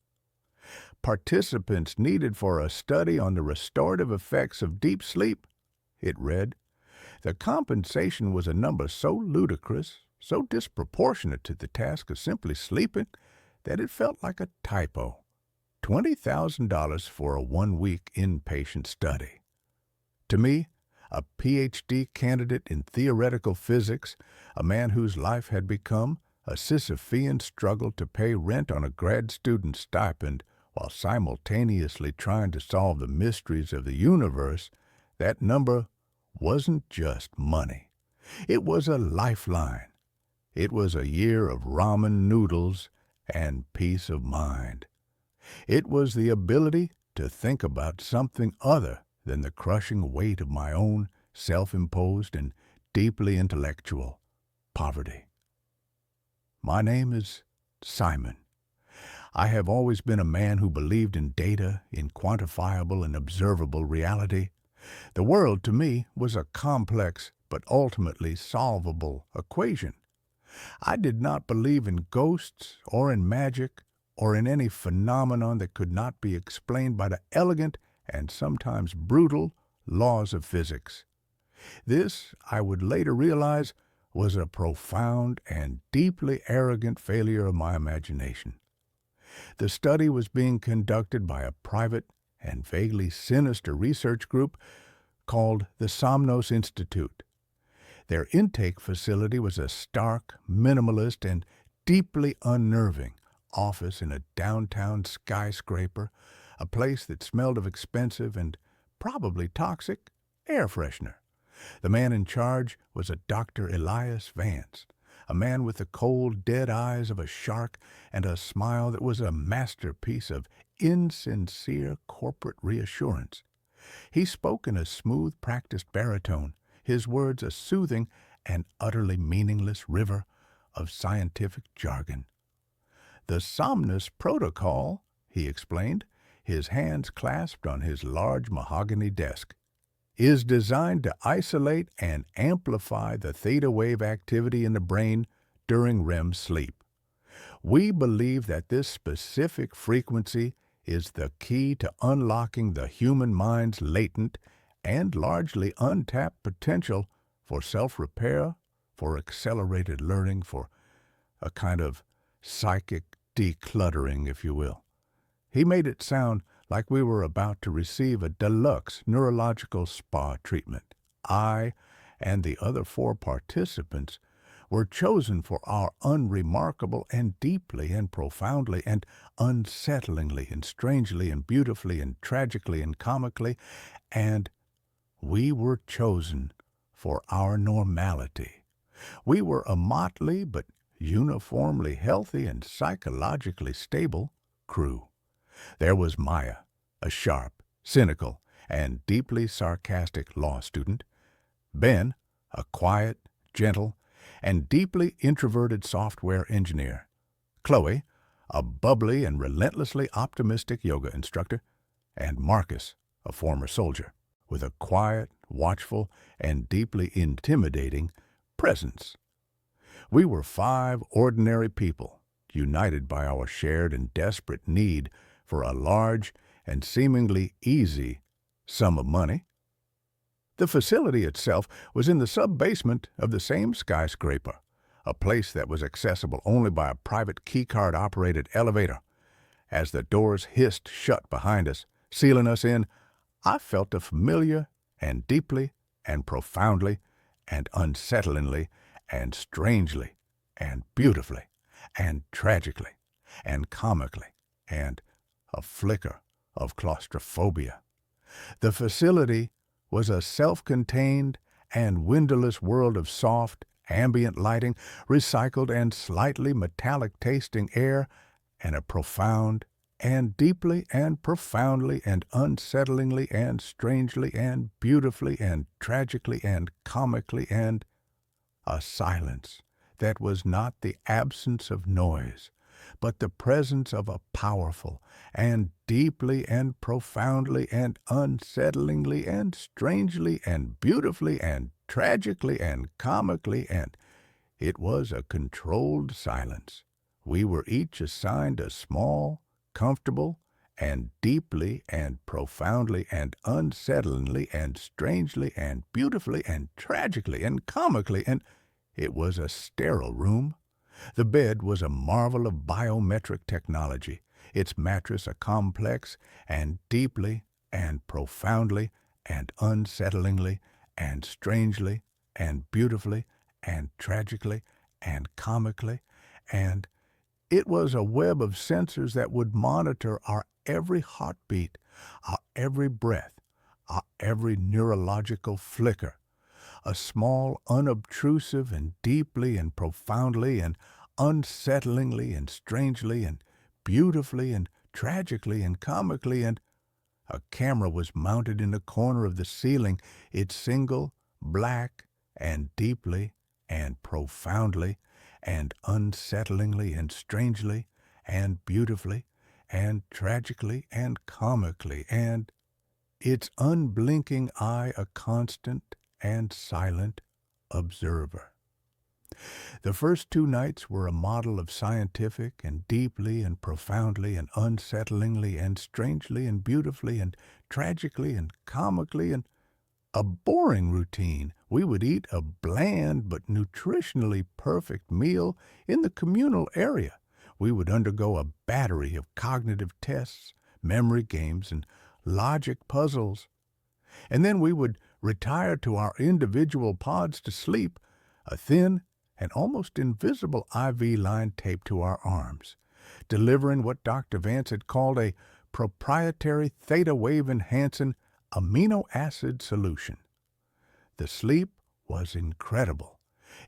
Participants needed for a study on the restorative effects of deep sleep, it read. The compensation was a number so ludicrous, so disproportionate to the task of simply sleeping, that it felt like a typo. $20,000 for a one-week inpatient study. To me, a PhD candidate in theoretical physics, a man whose life had become a Sisyphean struggle to pay rent on a grad student stipend while simultaneously trying to solve the mysteries of the universe, that number wasn't just money. It was a lifeline. It was a year of ramen noodles and peace of mind. It was the ability to think about something other than the crushing weight of my own self-imposed and deeply intellectual poverty. My name is Simon. I have always been a man who believed in data, in quantifiable and observable reality. The world, to me, was a complex but ultimately solvable equation. I did not believe in ghosts or in magic or in any phenomenon that could not be explained by the elegant and sometimes brutal laws of physics. This, I would later realize, was a profound and deeply arrogant failure of my imagination. The study was being conducted by a private and vaguely sinister research group called the Somnos Institute. Their intake facility was a stark, minimalist, and deeply unnerving office in a downtown skyscraper, a place that smelled of expensive and probably toxic air freshener. The man in charge was a Dr. Elias Vance, a man with the cold, dead eyes of a shark and a smile that was a masterpiece of insincere corporate reassurance. He spoke in a smooth, practiced baritone, his words a soothing and utterly meaningless river of scientific jargon. The Somnus Protocol, he explained, his hands clasped on his large mahogany desk, is designed to isolate and amplify the theta wave activity in the brain during REM sleep. We believe that this specific frequency is the key to unlocking the human mind's latent and largely untapped potential for self-repair, for accelerated learning, for a kind of psychic decluttering, if you will. He made it sound like we were about to receive a deluxe neurological spa treatment. I and the other 4 participants were chosen for our unremarkable and deeply and profoundly and unsettlingly and strangely and beautifully and tragically and comically, and we were chosen for our normality. We were a motley but uniformly healthy and psychologically stable crew. There was Maya, a sharp, cynical, and deeply sarcastic law student. Ben, a quiet, gentle, and deeply introverted software engineer. Chloe, a bubbly and relentlessly optimistic yoga instructor. And Marcus, a former soldier, with a quiet, watchful, and deeply intimidating presence. We were 5 ordinary people, united by our shared and desperate need for a large and seemingly easy sum of money. The facility itself was in the sub-basement of the same skyscraper, a place that was accessible only by a private keycard-operated elevator. As the doors hissed shut behind us, sealing us in, I felt a familiar and deeply and profoundly and unsettlingly and strangely and beautifully and tragically and comically and a flicker of claustrophobia. The facility was a self-contained and windowless world of soft, ambient lighting, recycled and slightly metallic-tasting air, and a profound and deeply and profoundly and unsettlingly and strangely and beautifully and tragically and comically and a silence that was not the absence of noise, but the presence of a powerful and deeply and profoundly and unsettlingly and strangely and beautifully and tragically and comically, and it was a controlled silence. We were each assigned a small, comfortable, and deeply and profoundly and unsettlingly and strangely and beautifully and tragically and comically, and it was a sterile room. The bed was a marvel of biometric technology, its mattress a complex and deeply and profoundly and unsettlingly and strangely and beautifully and tragically and comically, and it was a web of sensors that would monitor our every heartbeat, our every breath, our every neurological flicker. A small, unobtrusive, and deeply and profoundly and unsettlingly and strangely and beautifully and tragically and comically, and a camera was mounted in the corner of the ceiling, its single, black, and deeply and profoundly and unsettlingly and strangely and beautifully and tragically and comically, and its unblinking eye a constant and silent observer. The first 2 nights were a model of scientific and deeply and profoundly and unsettlingly and strangely and beautifully and tragically and comically, and a boring routine. We would eat a bland but nutritionally perfect meal in the communal area. We would undergo a battery of cognitive tests, memory games, and logic puzzles. And then we would retire to our individual pods to sleep, a thin and almost invisible IV line taped to our arms, delivering what Dr. Vance had called a proprietary theta wave enhancing amino acid solution. The sleep was incredible.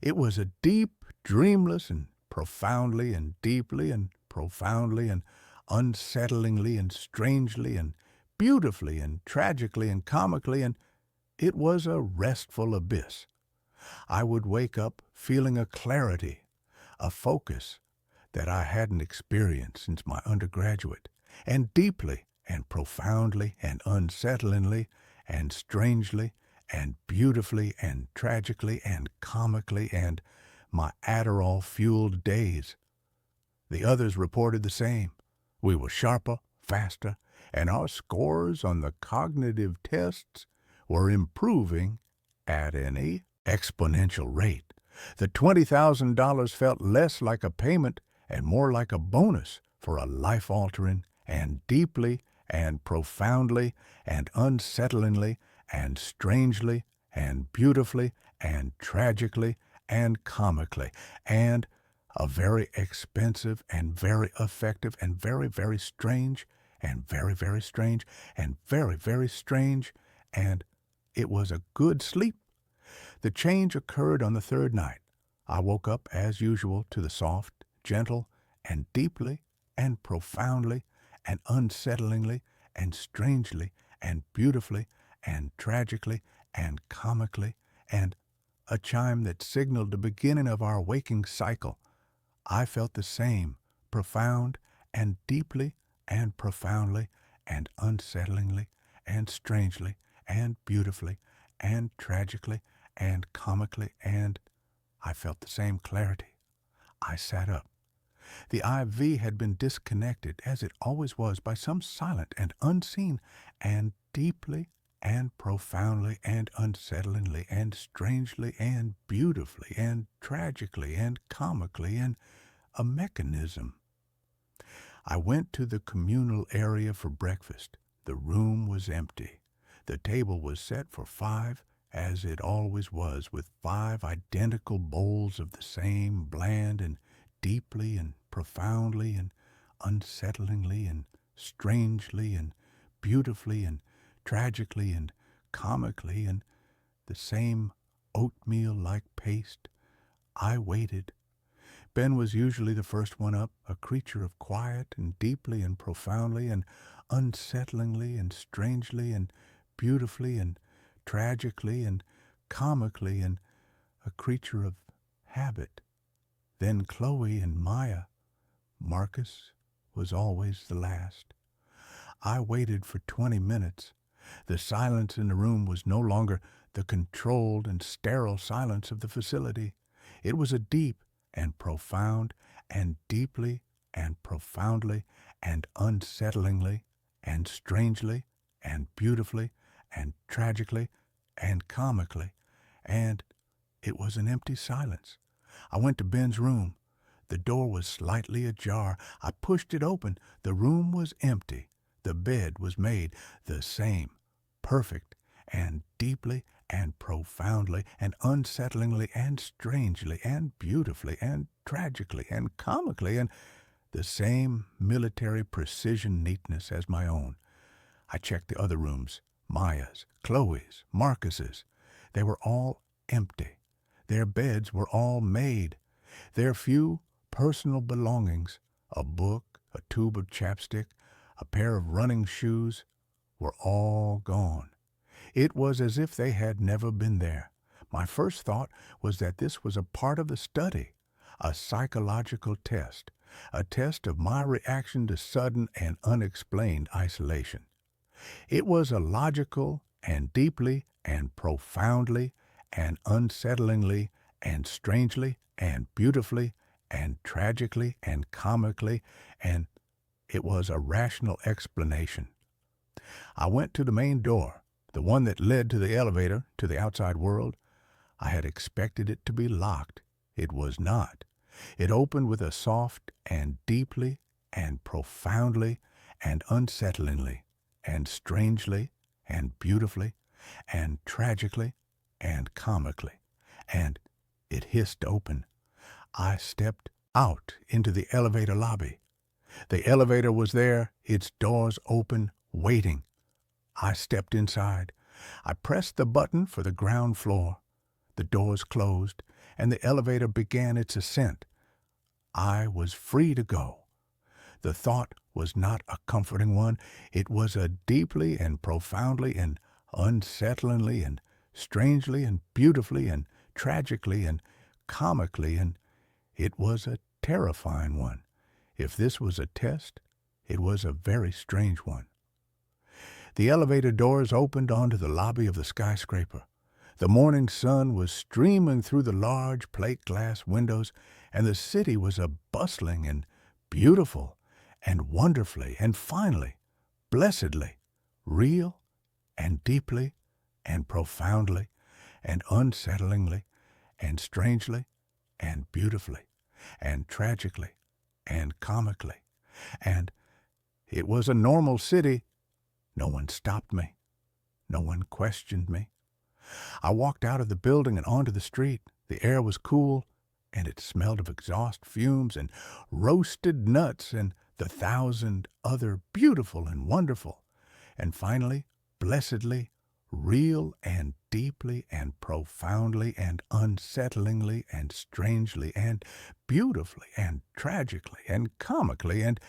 It was a deep, dreamless, and profoundly and deeply and profoundly and unsettlingly and strangely and beautifully and tragically and comically, and it was a restful abyss. I would wake up feeling a clarity, a focus that I hadn't experienced since my undergraduate, and deeply and profoundly and unsettlingly and strangely and beautifully and tragically and comically, and my Adderall-fueled days. The others reported the same. We were sharper, faster, and our scores on the cognitive tests were improving at an exponential rate. The $20,000 felt less like a payment and more like a bonus for a life-altering and deeply and profoundly and unsettlingly and strangely and beautifully and tragically and comically, and a very expensive and very effective and very, very strange and very, very strange and very, very strange, and it was a good sleep. The change occurred on the 3rd night. I woke up as usual to the soft, gentle, and deeply and profoundly and unsettlingly and strangely and beautifully and tragically and comically, and a chime that signaled the beginning of our waking cycle. I felt the same, profound and deeply and profoundly and unsettlingly and strangely and beautifully and tragically and comically, and I felt the same clarity. I sat up. The IV had been disconnected, as it always was, by some silent and unseen and deeply and profoundly and unsettlingly and strangely and beautifully and tragically and comically, and a mechanism. I went to the communal area for breakfast. The room was empty. The table was set for 5, as it always was, with 5 identical bowls of the same bland and deeply and profoundly and unsettlingly and strangely and beautifully and tragically and comically, and the same oatmeal-like paste. I waited. Ben was usually the first one up, a creature of quiet and deeply and profoundly and unsettlingly and strangely and beautifully and tragically and comically, and a creature of habit. Then Chloe and Maya. Marcus was always the last. I waited for 20 minutes. The silence in the room was no longer the controlled and sterile silence of the facility. It was a deep and profound and deeply and profoundly and unsettlingly and strangely and beautifully and tragically and comically, and it was an empty silence. I went to Ben's room. The door was slightly ajar. I pushed it open. The room was empty. The bed was made the same, perfect and deeply and profoundly and unsettlingly and strangely and beautifully and tragically and comically, and the same military precision neatness as my own. I checked the other rooms, Maya's, Chloe's, Marcus's. They were all empty. Their beds were all made. Their few personal belongings, a book, a tube of chapstick, a pair of running shoes, were all gone. It was as if they had never been there. My first thought was that this was a part of the study, a psychological test, a test of my reaction to sudden and unexplained isolation. It was a logical and deeply and profoundly and unsettlingly and strangely and beautifully and tragically and comically, and it was a rational explanation. I went to the main door, the one that led to the elevator, to the outside world. I had expected it to be locked. It was not. It opened with a soft and deeply and profoundly and unsettlingly and strangely and beautifully and tragically and comically, and it hissed open. I stepped out into the elevator lobby. The elevator was there, its doors open, waiting. I stepped inside. I pressed the button for the ground floor. The doors closed, and the elevator began its ascent. I was free to go. The thought was not a comforting one. It was a deeply and profoundly and unsettlingly and strangely and beautifully and tragically and comically, and it was a terrifying one. If this was a test, it was a very strange one. The elevator doors opened onto the lobby of the skyscraper. The morning sun was streaming through the large plate glass windows, and the city was a bustling and beautiful and wonderfully and finally, blessedly, real and deeply and profoundly and unsettlingly and strangely and beautifully and tragically and comically. And it was a normal city. No one stopped me. No one questioned me. I walked out of the building and onto the street. The air was cool, and it smelled of exhaust fumes and roasted nuts and the thousand other beautiful and wonderful, and finally, blessedly, real and deeply and profoundly and unsettlingly and strangely and beautifully and tragically and comically, and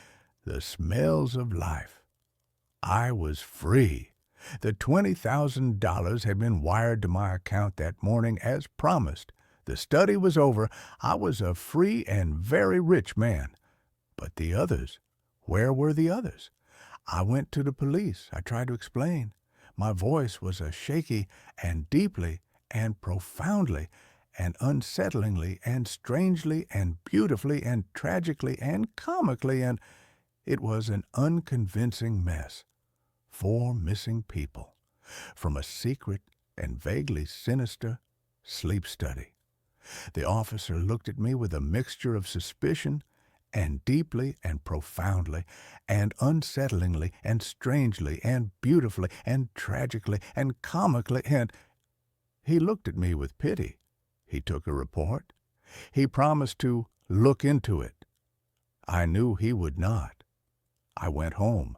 the smells of life. I was free. The $20,000 had been wired to my account that morning as promised. The study was over. I was a free and very rich man. But the others, where were the others? I went to the police. I tried to explain. My voice was a shaky and deeply and profoundly and unsettlingly and strangely and beautifully and tragically and comically, and it was an unconvincing mess. 4 missing people from a secret and vaguely sinister sleep study. The officer looked at me with a mixture of suspicion and deeply and profoundly and unsettlingly and strangely and beautifully and tragically and comically, and he looked at me with pity. He took a report. He promised to look into it. I knew he would not. I went home,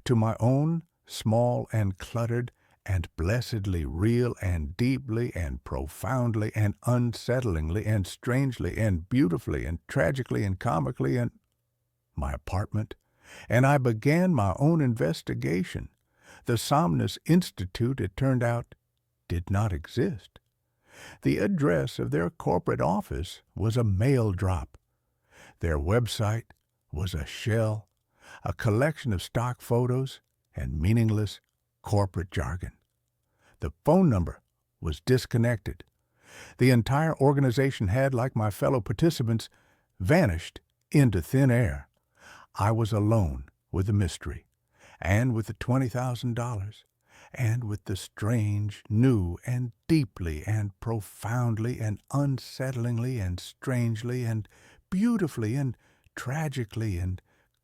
to my own small and cluttered and blessedly real and deeply and profoundly and unsettlingly and strangely and beautifully and tragically and comically, and my apartment, and I began my own investigation. The Somnus Institute, it turned out, did not exist. The address of their corporate office was a mail drop. Their website was a shell, a collection of stock photos and meaningless corporate jargon. The phone number was disconnected. The entire organization had, like my fellow participants, vanished into thin air. I was alone with the mystery, and with the $20,000, and with the strange, new, and deeply, and profoundly, and unsettlingly, and strangely, and beautifully, and tragically, and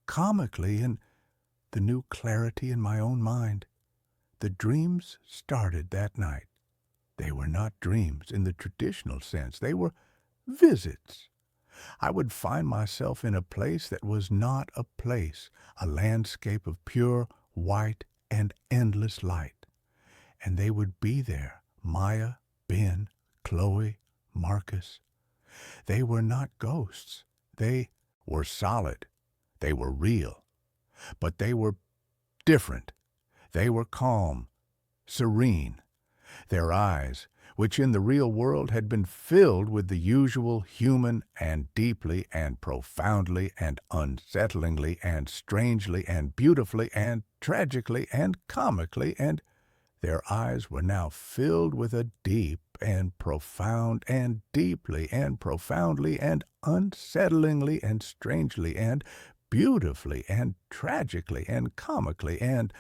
comically, and the new clarity in my own mind. The dreams started that night. They were not dreams in the traditional sense. They were visits. I would find myself in a place that was not a place, a landscape of pure, white, and endless light. And they would be there, Maya, Ben, Chloe, Marcus. They were not ghosts. They were solid. They were real. But they were different. They were calm, serene. Their eyes, which in the real world had been filled with the usual human and deeply and profoundly and unsettlingly and strangely and beautifully and tragically and comically, and their eyes were now filled with a deep and profound and deeply and profoundly and unsettlingly and strangely and beautifully and tragically and comically, and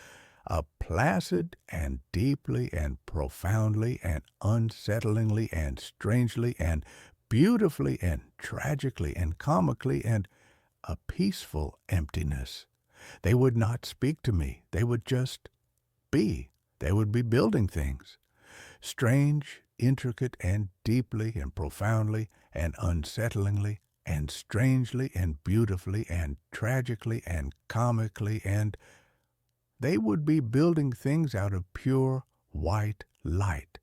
a placid and deeply and profoundly and unsettlingly and strangely and beautifully and tragically and comically, and a peaceful emptiness. They would not speak to me. They would just be. They would be building things. Strange, intricate, and deeply and profoundly and unsettlingly and strangely and beautifully and tragically and comically, and they would be building things out of pure white light.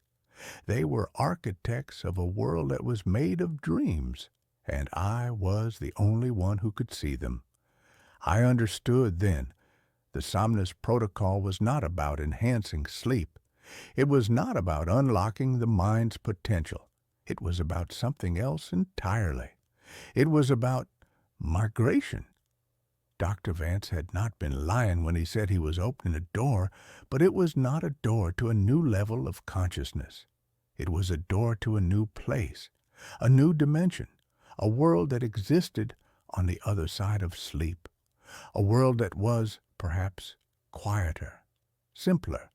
They were architects of a world that was made of dreams, and I was the only one who could see them. I understood then. The Somnus Protocol was not about enhancing sleep. It was not about unlocking the mind's potential. It was about something else entirely. It was about migration. Dr. Vance had not been lying when he said he was opening a door, but it was not a door to a new level of consciousness. It was a door to a new place, a new dimension, a world that existed on the other side of sleep, a world that was, perhaps, quieter, simpler,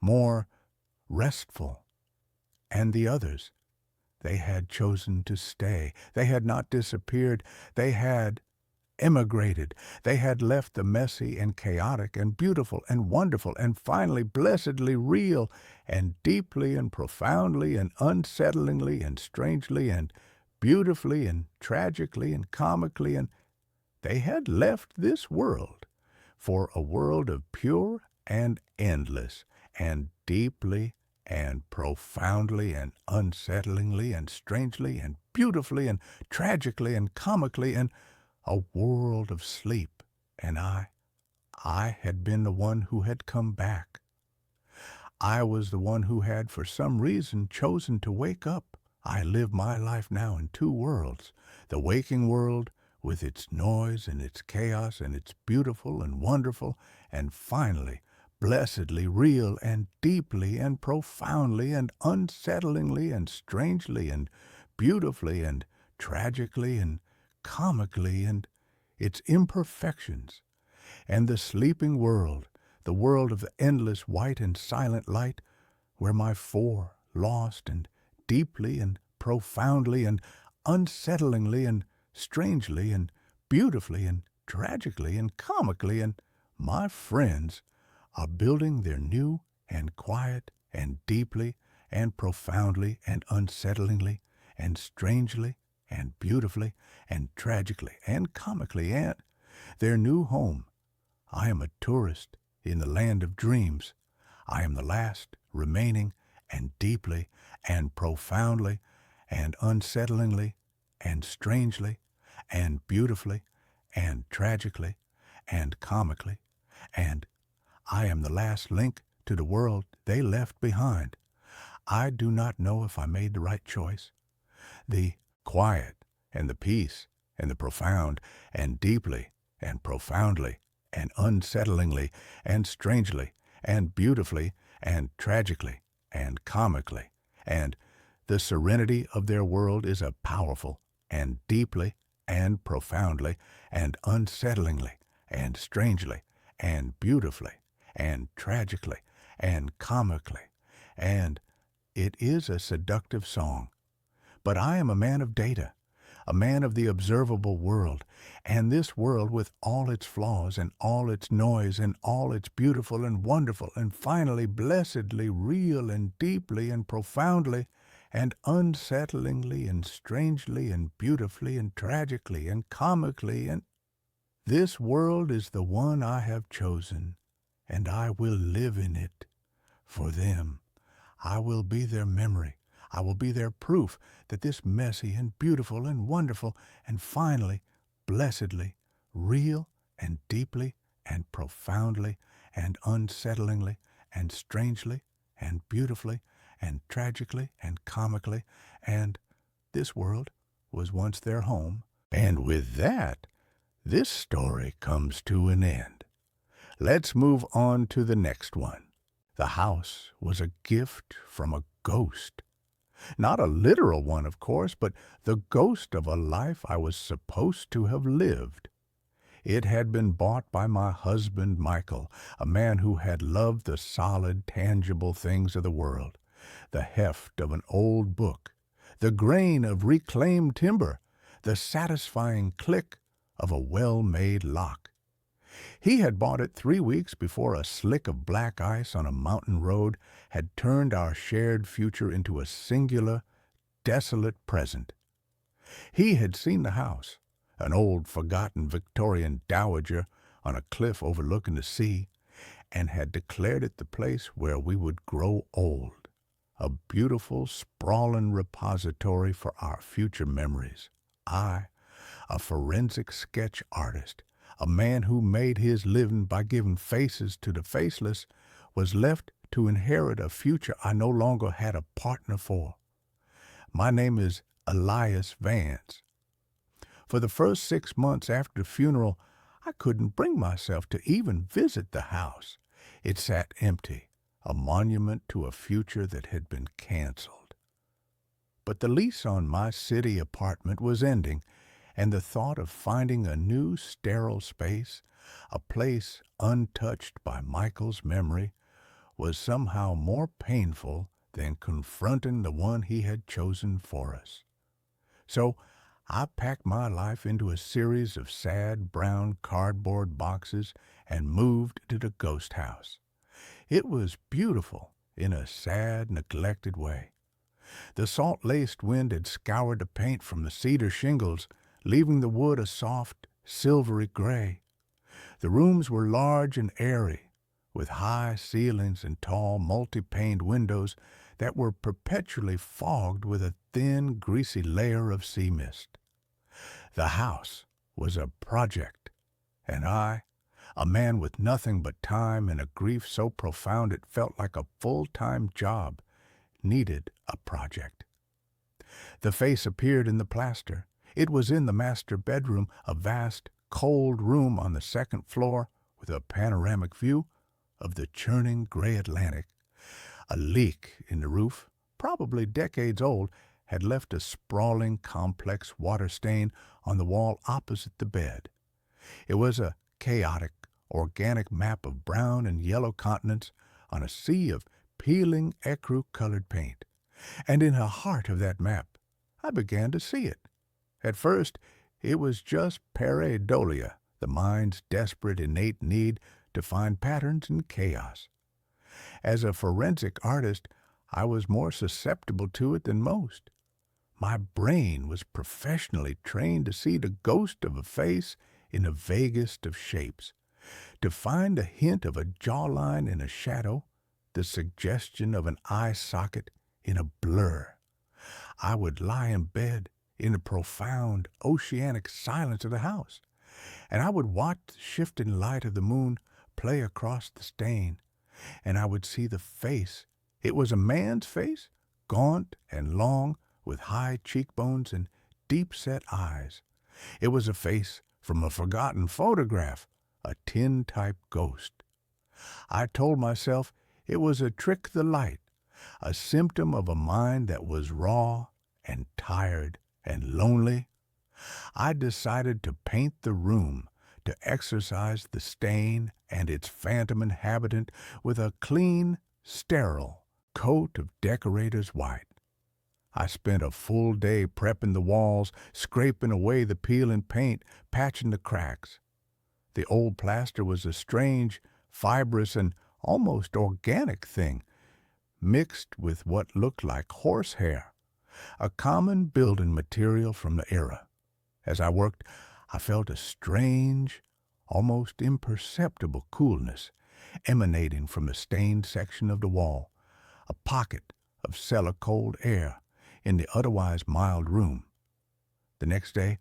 more restful. And the others, they had chosen to stay. They had not disappeared. They had emigrated. They had left the messy and chaotic and beautiful and wonderful and finally blessedly real and deeply and profoundly and unsettlingly and strangely and beautifully and tragically and comically, and they had left this world for a world of pure and endless and deeply and profoundly and unsettlingly and strangely and beautifully and tragically and comically, and a world of sleep. And I had been the one who had come back. I was the one who had, for some reason, chosen to wake up. I live my life now in two worlds, the waking world with its noise and its chaos and its beautiful and wonderful, and finally, blessedly real and deeply and profoundly and unsettlingly and strangely and beautifully and tragically and comically, and its imperfections, and the sleeping world, the world of the endless white and silent light, where my four lost and deeply and profoundly and unsettlingly and strangely and beautifully and tragically and comically, and my friends are building their new and quiet and deeply and profoundly and unsettlingly and strangely and beautifully and tragically and comically, and their new home. I am a tourist in the land of dreams. I am the last remaining and deeply and profoundly and unsettlingly and strangely and beautifully and tragically and comically, and I am the last link to the world they left behind. I do not know if I made the right choice. The quiet and the peace and the profound and deeply and profoundly and unsettlingly and strangely and beautifully and tragically and comically And the serenity of their world is a powerful and deeply and profoundly and unsettlingly and strangely and beautifully and tragically and comically, and it is a seductive song. But I am a man of data, a man of the observable world, and this world with all its flaws and all its noise and all its beautiful and wonderful and finally blessedly real and deeply and profoundly and unsettlingly and strangely and beautifully and tragically and comically, and this world is the one I have chosen, and I will live in it for them. I will be their memory. I will be their proof that this messy and beautiful and wonderful and finally, blessedly, real and deeply and profoundly and unsettlingly and strangely and beautifully and tragically and comically, and this world was once their home. And with that, this story comes to an end. Let's move on to the next one. The house was a gift from a ghost. Not a literal one, of course, but the ghost of a life I was supposed to have lived. It had been bought by my husband, Michael, a man who had loved the solid, tangible things of the world, the heft of an old book, the grain of reclaimed timber, the satisfying click of a well-made lock. He had bought it 3 weeks before a slick of black ice on a mountain road had turned our shared future into a singular, desolate present. He had seen the house, an old forgotten Victorian dowager on a cliff overlooking the sea, and had declared it the place where we would grow old, a beautiful, sprawling repository for our future memories. I, a forensic sketch artist, a man who made his living by giving faces to the faceless, was left to inherit a future I no longer had a partner for. My name is Elias Vance. For the first 6 months after the funeral, I couldn't bring myself to even visit the house. It sat empty, a monument to a future that had been canceled. But the lease on my city apartment was ending, and the thought of finding a new sterile space, a place untouched by Michael's memory, was somehow more painful than confronting the one he had chosen for us. So I packed my life into a series of sad brown cardboard boxes and moved to the ghost house. It was beautiful in a sad, neglected way. The salt-laced wind had scoured the paint from the cedar shingles, leaving the wood a soft, silvery gray. The rooms were large and airy, with high ceilings and tall, multi-paned windows that were perpetually fogged with a thin, greasy layer of sea mist. The house was a project, and I, a man with nothing but time and a grief so profound it felt like a full-time job, needed a project. The face appeared in the plaster. It was in the master bedroom, a vast, cold room on the second floor with a panoramic view of the churning gray Atlantic. A leak in the roof, probably decades old, had left a sprawling, complex water stain on the wall opposite the bed. It was a chaotic, organic map of brown and yellow continents on a sea of peeling, ecru-colored paint. And in the heart of that map, I began to see it. At first, it was just pareidolia, the mind's desperate, innate need to find patterns in chaos. As a forensic artist, I was more susceptible to it than most. My brain was professionally trained to see the ghost of a face in the vaguest of shapes, to find a hint of a jawline in a shadow, the suggestion of an eye socket in a blur. I would lie in bed in the profound oceanic silence of the house, and I would watch the shifting light of the moon play across the stain, and I would see the face. It was a man's face, gaunt and long, with high cheekbones and deep-set eyes. It was a face from a forgotten photograph, a tin-type ghost. I told myself it was a trick of the light, a symptom of a mind that was raw and tired and lonely. I decided to paint the room, to exorcise the stain and its phantom inhabitant with a clean, sterile coat of decorator's white. I spent a full day prepping the walls, scraping away the peeling paint, patching the cracks. The old plaster was a strange, fibrous, and almost organic thing, mixed with what looked like horsehair, a common building material from the era. As I worked, I felt a strange, almost imperceptible coolness emanating from the stained section of the wall, a pocket of cellar-cold air in the otherwise mild room. The next day,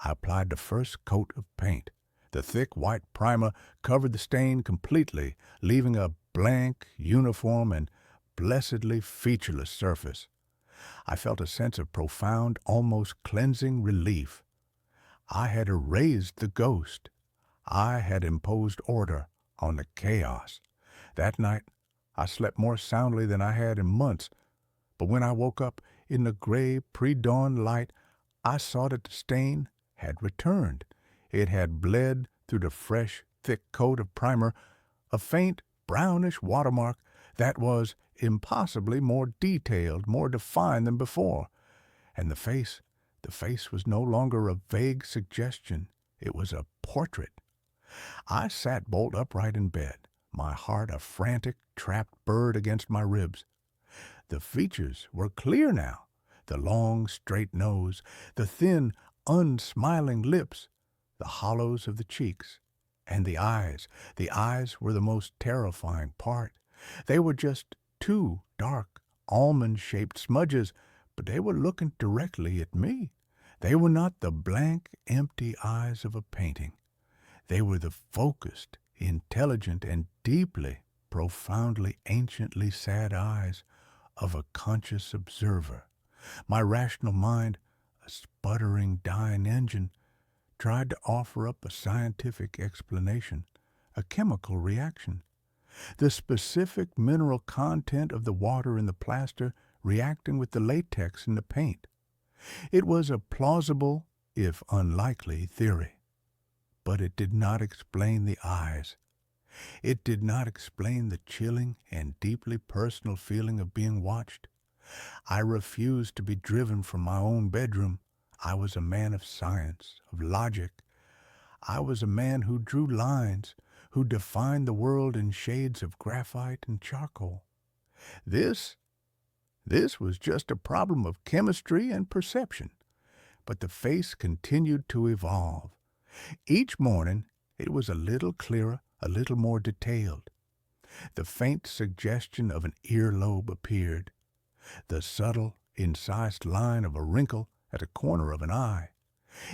I applied the first coat of paint. The thick white primer covered the stain completely, leaving a blank, uniform, and blessedly featureless surface. I felt a sense of profound, almost cleansing relief. I had erased the ghost. I had imposed order on the chaos. That night, I slept more soundly than I had in months, but when I woke up in the gray pre-dawn light, I saw that the stain had returned. It had bled through the fresh, thick coat of primer, a faint, brownish watermark that was impossibly more detailed, more defined than before. And the face was no longer a vague suggestion. It was a portrait. I sat bolt upright in bed, my heart a frantic, trapped bird against my ribs. The features were clear now. The long, straight nose, the thin, unsmiling lips, the hollows of the cheeks, and the eyes. The eyes were the most terrifying part. They were just two dark, almond-shaped smudges, but they were looking directly at me. They were not the blank, empty eyes of a painting. They were the focused, intelligent, and deeply, profoundly, anciently sad eyes of a conscious observer. My rational mind, a sputtering, dying engine, tried to offer up a scientific explanation, a chemical reaction. The specific mineral content of the water in the plaster reacting with the latex in the paint. It was a plausible, if unlikely, theory. But it did not explain the eyes. It did not explain the chilling and deeply personal feeling of being watched. I refused to be driven from my own bedroom. I was a man of science, of logic. I was a man who drew lines, who defined the world in shades of graphite and charcoal. This was just a problem of chemistry and perception. But the face continued to evolve. Each morning it was a little clearer, a little more detailed. The faint suggestion of an earlobe appeared, the subtle, incised line of a wrinkle at the corner of an eye.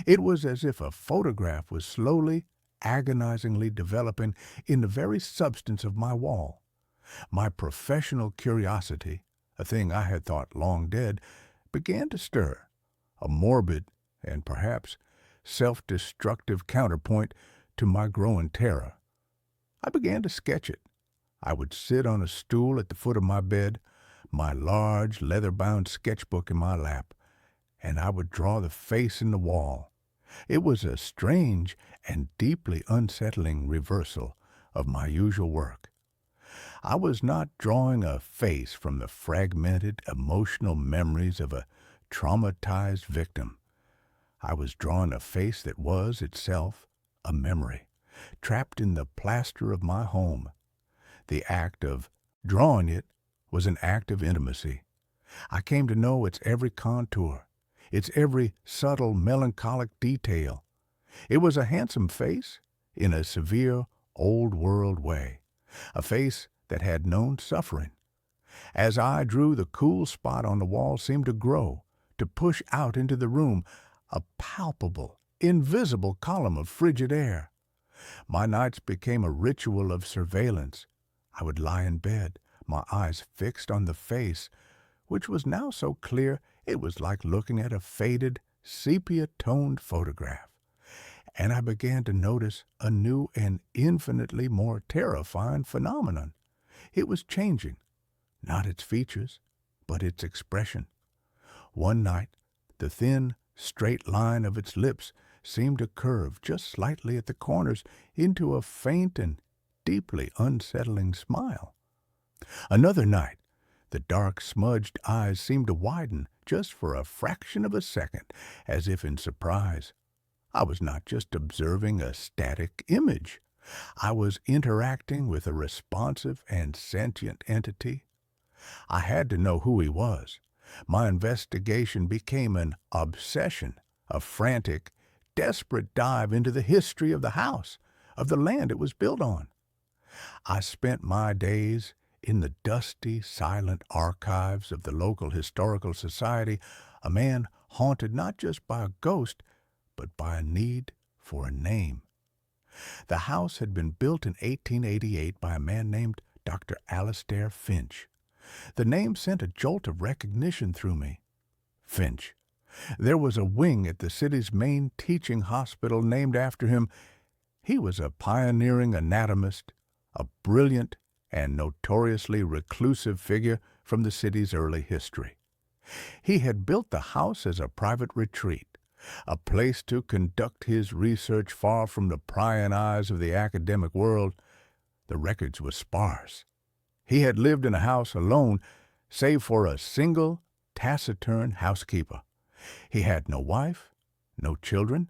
It was as if a photograph was slowly, agonizingly developing in the very substance of my wall. My professional curiosity, a thing I had thought long dead, began to stir, a morbid and perhaps self-destructive counterpoint to my growing terror. I began to sketch it. I would sit on a stool at the foot of my bed, my large leather-bound sketchbook in my lap, and I would draw the face in the wall. It was a strange and deeply unsettling reversal of my usual work. I was not drawing a face from the fragmented emotional memories of a traumatized victim. I was drawing a face that was itself a memory, trapped in the plaster of my home. The act of drawing it was an act of intimacy. I came to know its every contour, its every subtle, melancholic detail. It was a handsome face in a severe, old-world way, a face that had known suffering. As I drew, the cool spot on the wall seemed to grow, to push out into the room, a palpable, invisible column of frigid air. My nights became a ritual of surveillance. I would lie in bed, my eyes fixed on the face, which was now so clear it was like looking at a faded, sepia-toned photograph. And I began to notice a new and infinitely more terrifying phenomenon. It was changing, not its features, but its expression. One night, the thin, straight line of its lips seemed to curve just slightly at the corners into a faint and deeply unsettling smile. Another night, the dark, smudged eyes seemed to widen just for a fraction of a second, as if in surprise. I was not just observing a static image. I was interacting with a responsive and sentient entity. I had to know who he was. My investigation became an obsession, a frantic, desperate dive into the history of the house, of the land it was built on. I spent my days in the dusty, silent archives of the local historical society, a man haunted not just by a ghost, but by a need for a name. The house had been built in 1888 by a man named Dr. Alastair Finch. The name sent a jolt of recognition through me. Finch. There was a wing at the city's main teaching hospital named after him. He was a pioneering anatomist, a brilliant and notoriously reclusive figure from the city's early history. He had built the house as a private retreat, a place to conduct his research far from the prying eyes of the academic world. The records were sparse. He had lived in a house alone, save for a single, taciturn housekeeper. He had no wife, no children.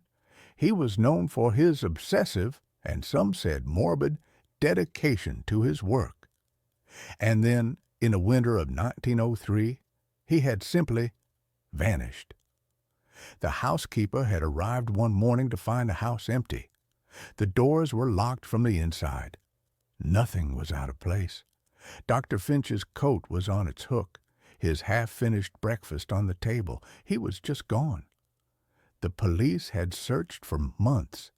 He was known for his obsessive, and some said morbid, dedication to his work. And then, in the winter of 1903, he had simply vanished. The housekeeper had arrived one morning to find the house empty. The doors were locked from the inside. Nothing was out of place. Dr. Finch's coat was on its hook, his half-finished breakfast on the table. He was just gone. The police had searched for months.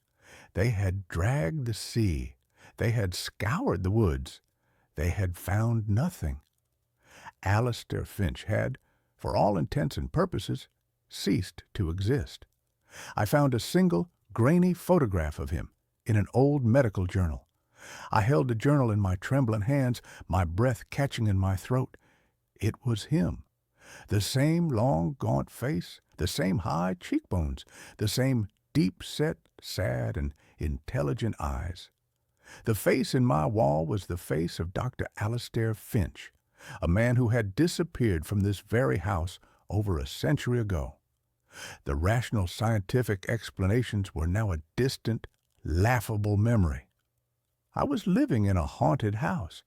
They had dragged the sea. They had scoured the woods. They had found nothing. Alastair Finch had, for all intents and purposes, ceased to exist. I found a single, grainy photograph of him in an old medical journal. I held the journal in my trembling hands, my breath catching in my throat. It was him. The same long, gaunt face, the same high cheekbones, the same deep-set, sad, and intelligent eyes. The face in my wall was the face of Dr. Alastair Finch, a man who had disappeared from this very house over a century ago. The rational scientific explanations were now a distant, laughable memory. I was living in a haunted house,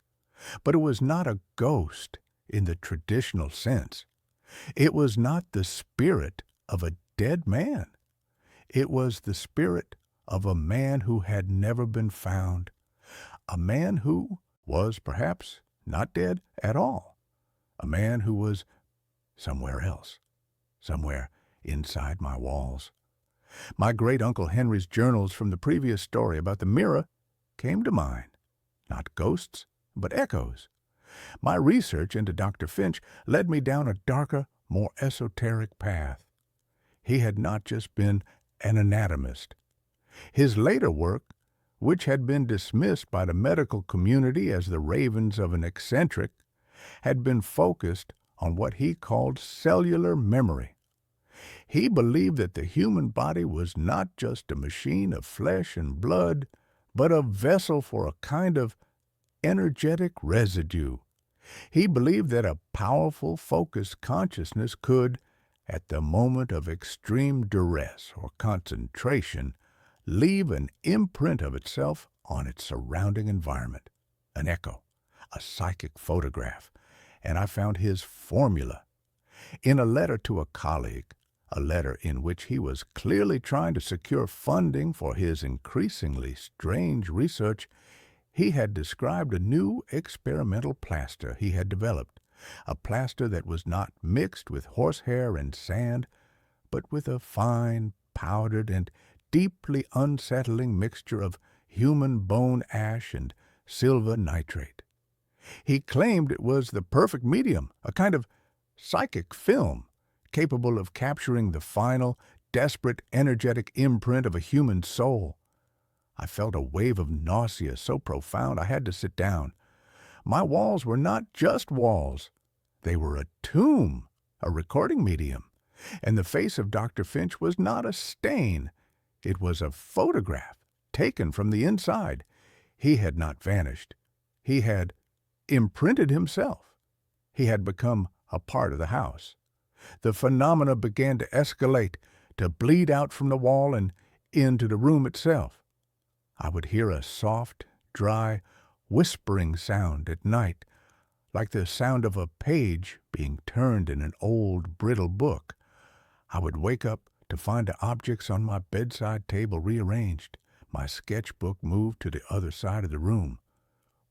but it was not a ghost in the traditional sense. It was not the spirit of a dead man. It was the spirit of a man who had never been found, a man who was perhaps not dead at all, a man who was somewhere else, somewhere inside my walls. My great-uncle Henry's journals from the previous story about the mirror came to mind. Not ghosts, but echoes. My research into Dr. Finch led me down a darker, more esoteric path. He had not just been an anatomist. His later work, which had been dismissed by the medical community as the ravings of an eccentric, had been focused on what he called cellular memory. He believed that the human body was not just a machine of flesh and blood, but a vessel for a kind of energetic residue. He believed that a powerful, focused consciousness could, at the moment of extreme duress or concentration, leave an imprint of itself on its surrounding environment, an echo, a psychic photograph, and I found his formula. In a letter to a colleague, a letter in which he was clearly trying to secure funding for his increasingly strange research, he had described a new experimental plaster he had developed, a plaster that was not mixed with horsehair and sand, but with a fine, powdered, and deeply unsettling mixture of human bone ash and silver nitrate. He claimed it was the perfect medium, a kind of psychic film, capable of capturing the final, desperate, energetic imprint of a human soul. I felt a wave of nausea so profound I had to sit down. My walls were not just walls. They were a tomb, a recording medium. And the face of Dr. Finch was not a stain. It was a photograph taken from the inside. He had not vanished. He had imprinted himself. He had become a part of the house. The phenomena began to escalate, to bleed out from the wall and into the room itself. I would hear a soft, dry, whispering sound at night, like the sound of a page being turned in an old, brittle book. I would wake up to find the objects on my bedside table rearranged, my sketchbook moved to the other side of the room.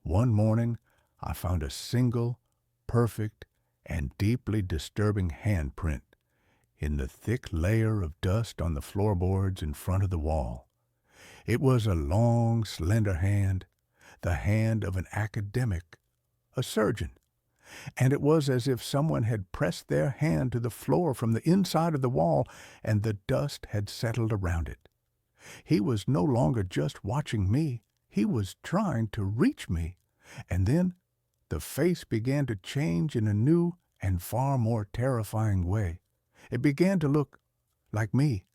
One morning, I found a single, perfect, and deeply disturbing handprint in the thick layer of dust on the floorboards in front of the wall. It was a long, slender hand, the hand of an academic, a surgeon, and it was as if someone had pressed their hand to the floor from the inside of the wall and the dust had settled around it. He was no longer just watching me, he was trying to reach me. And then the face began to change in a new and far more terrifying way. It began to look like me.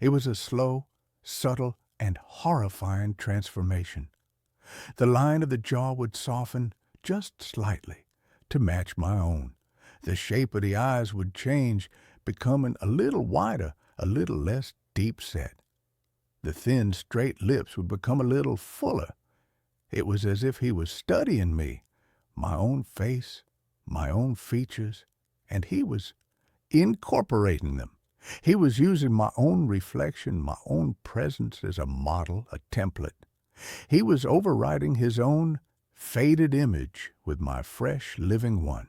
It was a slow, subtle, and horrifying transformation. The line of the jaw would soften just slightly to match my own. The shape of the eyes would change, becoming a little wider, a little less deep-set. The thin, straight lips would become a little fuller. It was as if he was studying me, my own face, my own features, and he was incorporating them. He was using my own reflection, my own presence as a model, a template. He was overriding his own faded image with my fresh, living one.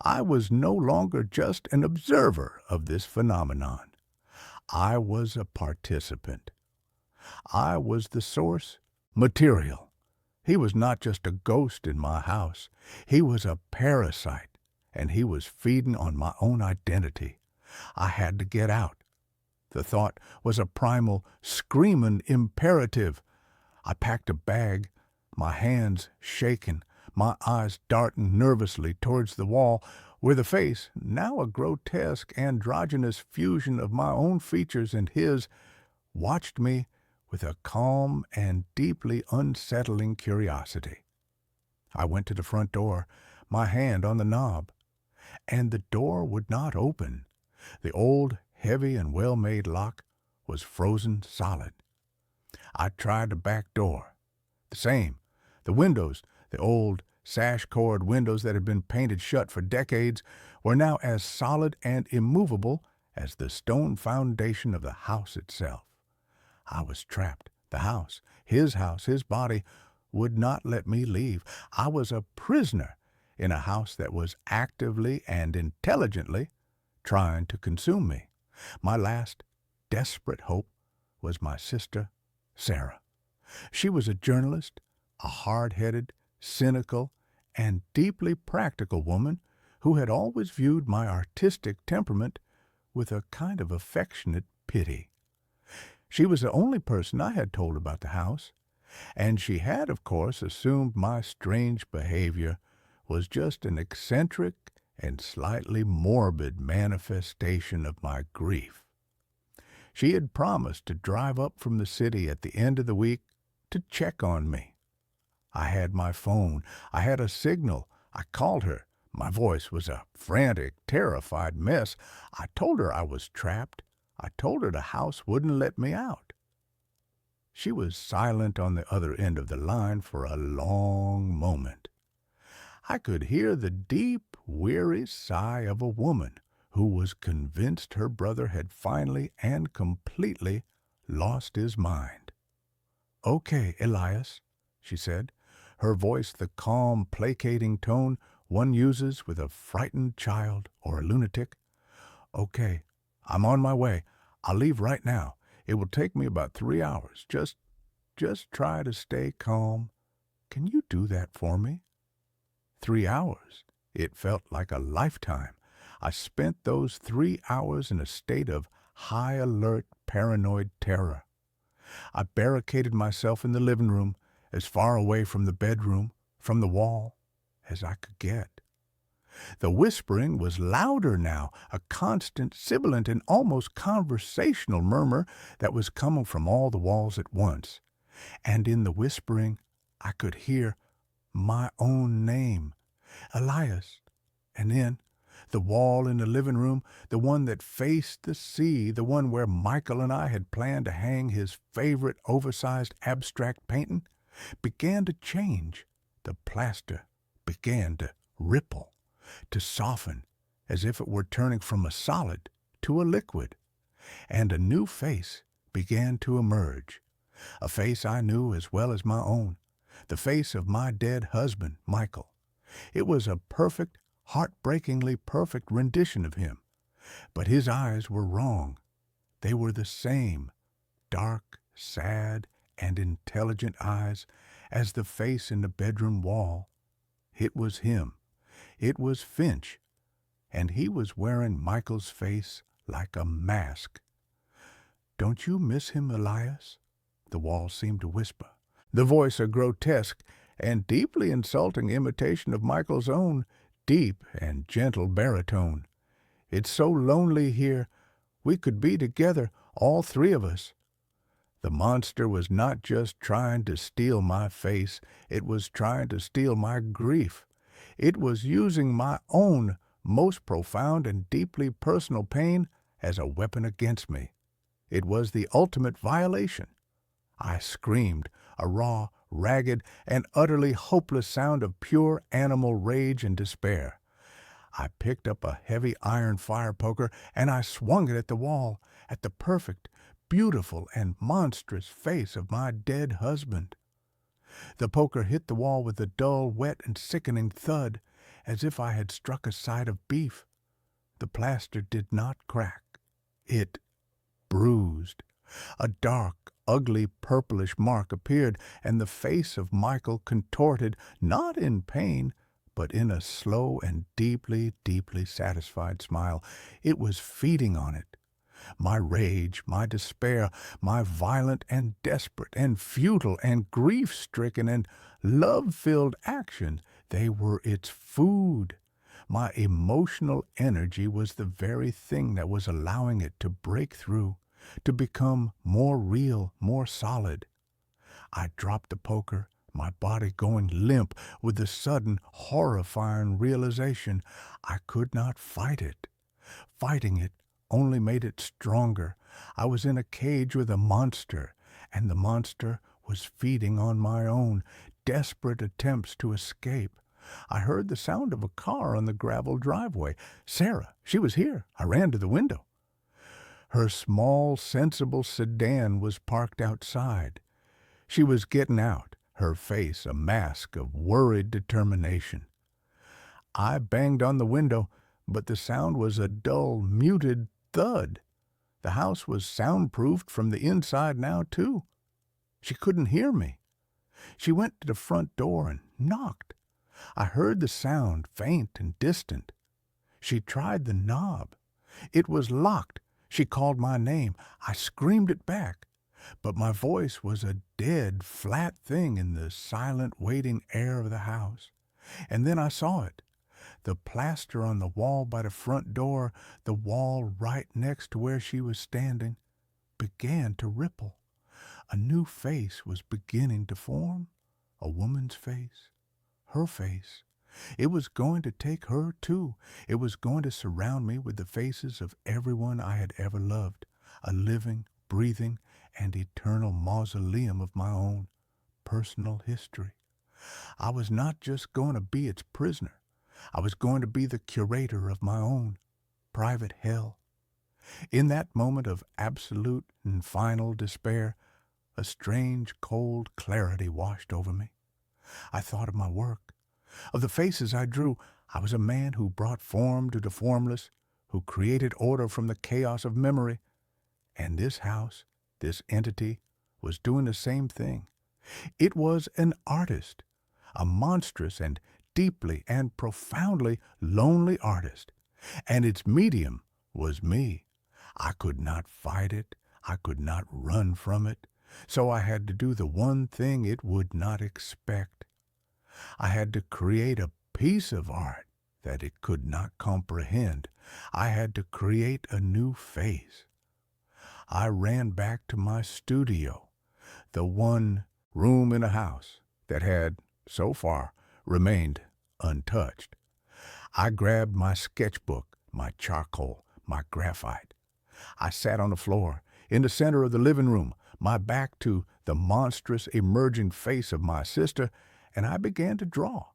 I was no longer just an observer of this phenomenon. I was a participant. I was the source material. He was not just a ghost in my house. He was a parasite, and he was feeding on my own identity. I had to get out. The thought was a primal, screaming imperative. I packed a bag, my hands shaking, my eyes darting nervously towards the wall, where the face, now a grotesque, androgynous fusion of my own features and his, watched me with a calm and deeply unsettling curiosity. I went to the front door, my hand on the knob, and the door would not open. The old, heavy and well-made lock was frozen solid. I tried the back door. The same. The windows, the old sash-cord windows that had been painted shut for decades, were now as solid and immovable as the stone foundation of the house itself. I was trapped. The house, his body, would not let me leave. I was a prisoner in a house that was actively and intelligently trying to consume me. My last desperate hope was my sister, Sarah. She was a journalist, a hard-headed, cynical, and deeply practical woman who had always viewed my artistic temperament with a kind of affectionate pity. She was the only person I had told about the house, and she had, of course, assumed my strange behavior was just an eccentric and slightly morbid manifestation of my grief. She had promised to drive up from the city at the end of the week to check on me. I had my phone. I had a signal. I called her. My voice was a frantic, terrified mess. I told her I was trapped. I told her the house wouldn't let me out. She was silent on the other end of the line for a long moment. I could hear the deep, weary sigh of a woman who was convinced her brother had finally and completely lost his mind. "Okay, Elias," she said, her voice the calm, placating tone one uses with a frightened child or a lunatic. "Okay, I'm on my way. I'll leave right now. It will take me about 3 hours. Just try to stay calm. Can you do that for me?" 3 hours. It felt like a lifetime. I spent those 3 hours in a state of high alert, paranoid terror. I barricaded myself in the living room, as far away from the bedroom, from the wall as I could get. The whispering was louder now, a constant, sibilant, and almost conversational murmur that was coming from all the walls at once. And in the whispering, I could hear my own name, Elias. And then the wall in the living room, the one that faced the sea, the one where Michael and I had planned to hang his favorite oversized abstract painting, began to change. The plaster began to ripple, to soften, as if it were turning from a solid to a liquid. And a new face began to emerge, a face I knew as well as my own, the face of my dead husband, Michael. It was a perfect, heartbreakingly perfect rendition of him. But his eyes were wrong. They were the same, dark, sad, and intelligent eyes as the face in the bedroom wall. It was him. It was Finch, and he was wearing Michael's face like a mask. "Don't you miss him, Elias?" the wall seemed to whisper, the voice a grotesque and deeply insulting imitation of Michael's own deep and gentle baritone. "It's so lonely here. We could be together, all three of us." The monster was not just trying to steal my face, it was trying to steal my grief. It was using my own most profound and deeply personal pain as a weapon against me. It was the ultimate violation. I screamed, a raw, ragged, and utterly hopeless sound of pure animal rage and despair. I picked up a heavy iron fire poker and I swung it at the wall, at the perfect, beautiful, and monstrous face of my dead husband. The poker hit the wall with a dull, wet, and sickening thud, as if I had struck a side of beef. The plaster did not crack. It bruised. A dark, ugly, purplish mark appeared, and the face of Michael contorted, not in pain, but in a slow and deeply, deeply satisfied smile. It was feeding on it. My rage, my despair, my violent and desperate and futile and grief-stricken and love-filled action, they were its food. My emotional energy was the very thing that was allowing it to break through, to become more real, more solid. I dropped the poker, my body going limp with the sudden, horrifying realization I could not fight it. Fighting it only made it stronger. I was in a cage with a monster, and the monster was feeding on my own desperate attempts to escape. I heard the sound of a car on the gravel driveway. Sarah, she was here. I ran to the window. Her small, sensible sedan was parked outside. She was getting out, her face a mask of worried determination. I banged on the window, but the sound was a dull, muted thud. The house was soundproofed from the inside now, too. She couldn't hear me. She went to the front door and knocked. I heard the sound, faint and distant. She tried the knob. It was locked. She called my name. I screamed it back. But my voice was a dead, flat thing in the silent, waiting air of the house. And then I saw it. The plaster on the wall by the front door, the wall right next to where she was standing, began to ripple. A new face was beginning to form. A woman's face. Her face. It was going to take her, too. It was going to surround me with the faces of everyone I had ever loved. A living, breathing, and eternal mausoleum of my own personal history. I was not just going to be its prisoner. I was going to be the curator of my own private hell. In that moment of absolute and final despair, a strange, cold clarity washed over me. I thought of my work, of the faces I drew. I was a man who brought form to the formless, who created order from the chaos of memory. And this house, this entity, was doing the same thing. It was an artist, a monstrous and deeply and profoundly lonely artist, and its medium was me. I could not fight it. I could not run from it. So I had to do the one thing it would not expect. I had to create a piece of art that it could not comprehend. I had to create a new face. I ran back to my studio, the one room in a house that had, so far, remained untouched. I grabbed my sketchbook, my charcoal, my graphite. I sat on the floor, in the center of the living room, my back to the monstrous emerging face of my sister, and I began to draw.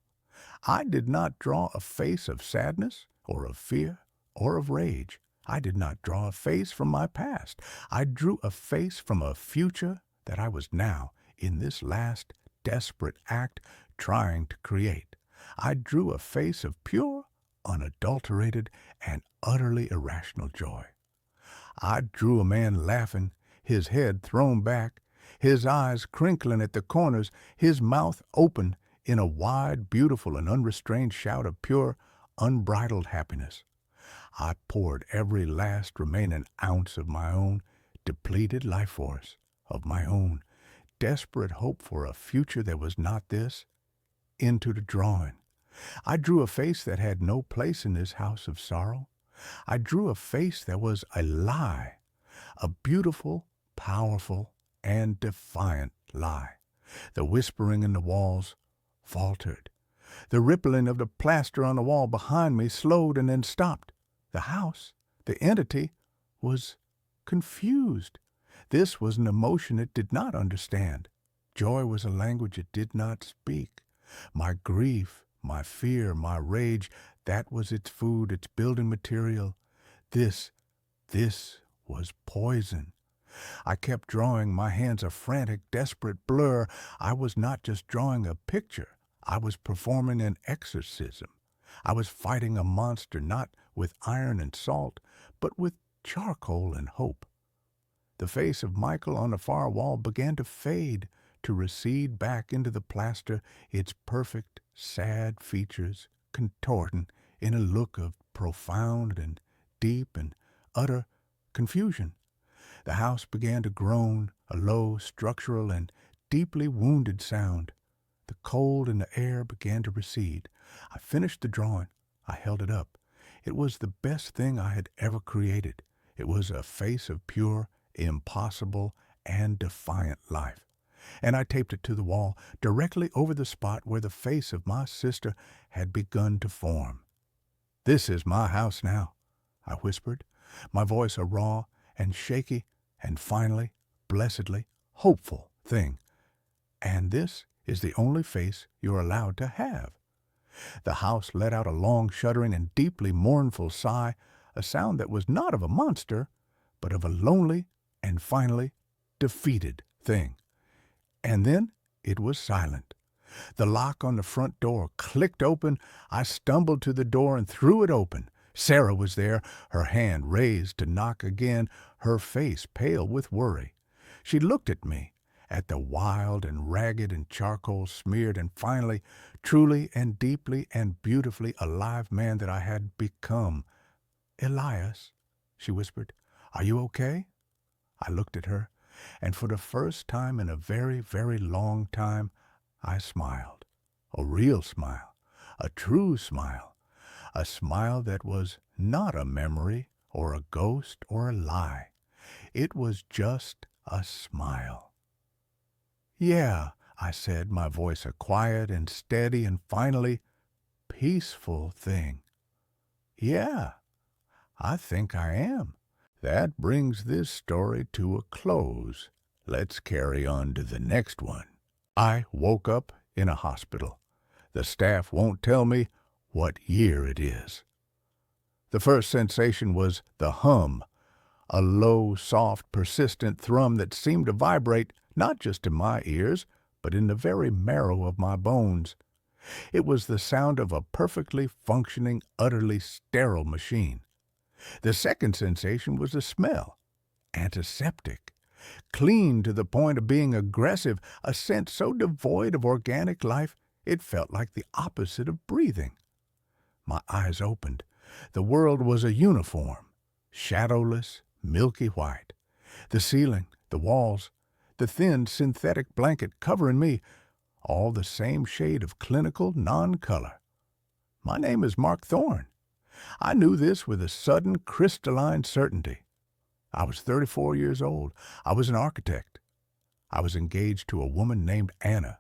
I did not draw a face of sadness or of fear or of rage. I did not draw a face from my past. I drew a face from a future that I was now, in this last desperate act, trying to create. I drew a face of pure, unadulterated, and utterly irrational joy. I drew a man laughing, his head thrown back, his eyes crinkling at the corners, his mouth open in a wide, beautiful, and unrestrained shout of pure, unbridled happiness. I poured every last remaining ounce of my own depleted life force, of my own desperate hope for a future that was not this, into the drawing. I drew a face that had no place in this house of sorrow. I drew a face that was a lie, a beautiful, powerful, and defiant lie. The whispering in the walls faltered. The rippling of the plaster on the wall behind me slowed and then stopped. The house, the entity, was confused. This was an emotion it did not understand. Joy was a language it did not speak. My grief, my fear, my rage, that was its food, its building material. This was poison. I kept drawing, my hands a frantic, desperate blur. I was not just drawing a picture. I was performing an exorcism. I was fighting a monster not with iron and salt, but with charcoal and hope. The face of Michael on the far wall began to fade, to recede back into the plaster, its perfect, sad features contorting in a look of profound and deep and utter confusion. The house began to groan, a low, structural, and deeply wounded sound. The cold in the air began to recede. I finished the drawing. I held it up. It was the best thing I had ever created. It was a face of pure, impossible, and defiant life. And I taped it to the wall, directly over the spot where the face of my sister had begun to form. "This is my house now," I whispered, my voice a raw and shaky and finally, blessedly, hopeful thing. "And this is the only face you're allowed to have." The house let out a long, shuddering, and deeply mournful sigh, a sound that was not of a monster, but of a lonely and finally defeated thing. And then it was silent. The lock on the front door clicked open. I stumbled to the door and threw it open. Sarah was there, her hand raised to knock again, her face pale with worry. She looked at me, at the wild and ragged and charcoal-smeared and finally, truly and deeply and beautifully alive man that I had become. "Elias," she whispered, "are you okay?" I looked at her, and for the first time in a very, very long time, I smiled. A real smile, a true smile, a smile that was not a memory or a ghost or a lie. It was just a smile. "Yeah," I said, my voice a quiet and steady and finally peaceful thing. "Yeah, I think I am." That brings this story to a close. Let's carry on to the next one. I woke up in a hospital. The staff won't tell me what year it is. The first sensation was the hum, a low, soft, persistent thrum that seemed to vibrate not just in my ears, but in the very marrow of my bones. It was the sound of a perfectly functioning, utterly sterile machine. The second sensation was the smell, antiseptic, clean to the point of being aggressive, a scent so devoid of organic life it felt like the opposite of breathing. My eyes opened. The world was a uniform, shadowless, milky white. The ceiling, the walls, the thin synthetic blanket covering me, all the same shade of clinical non-color. My name is Mark Thorne. I knew this with a sudden crystalline certainty. I was 34 years old. I was an architect. I was engaged to a woman named Anna,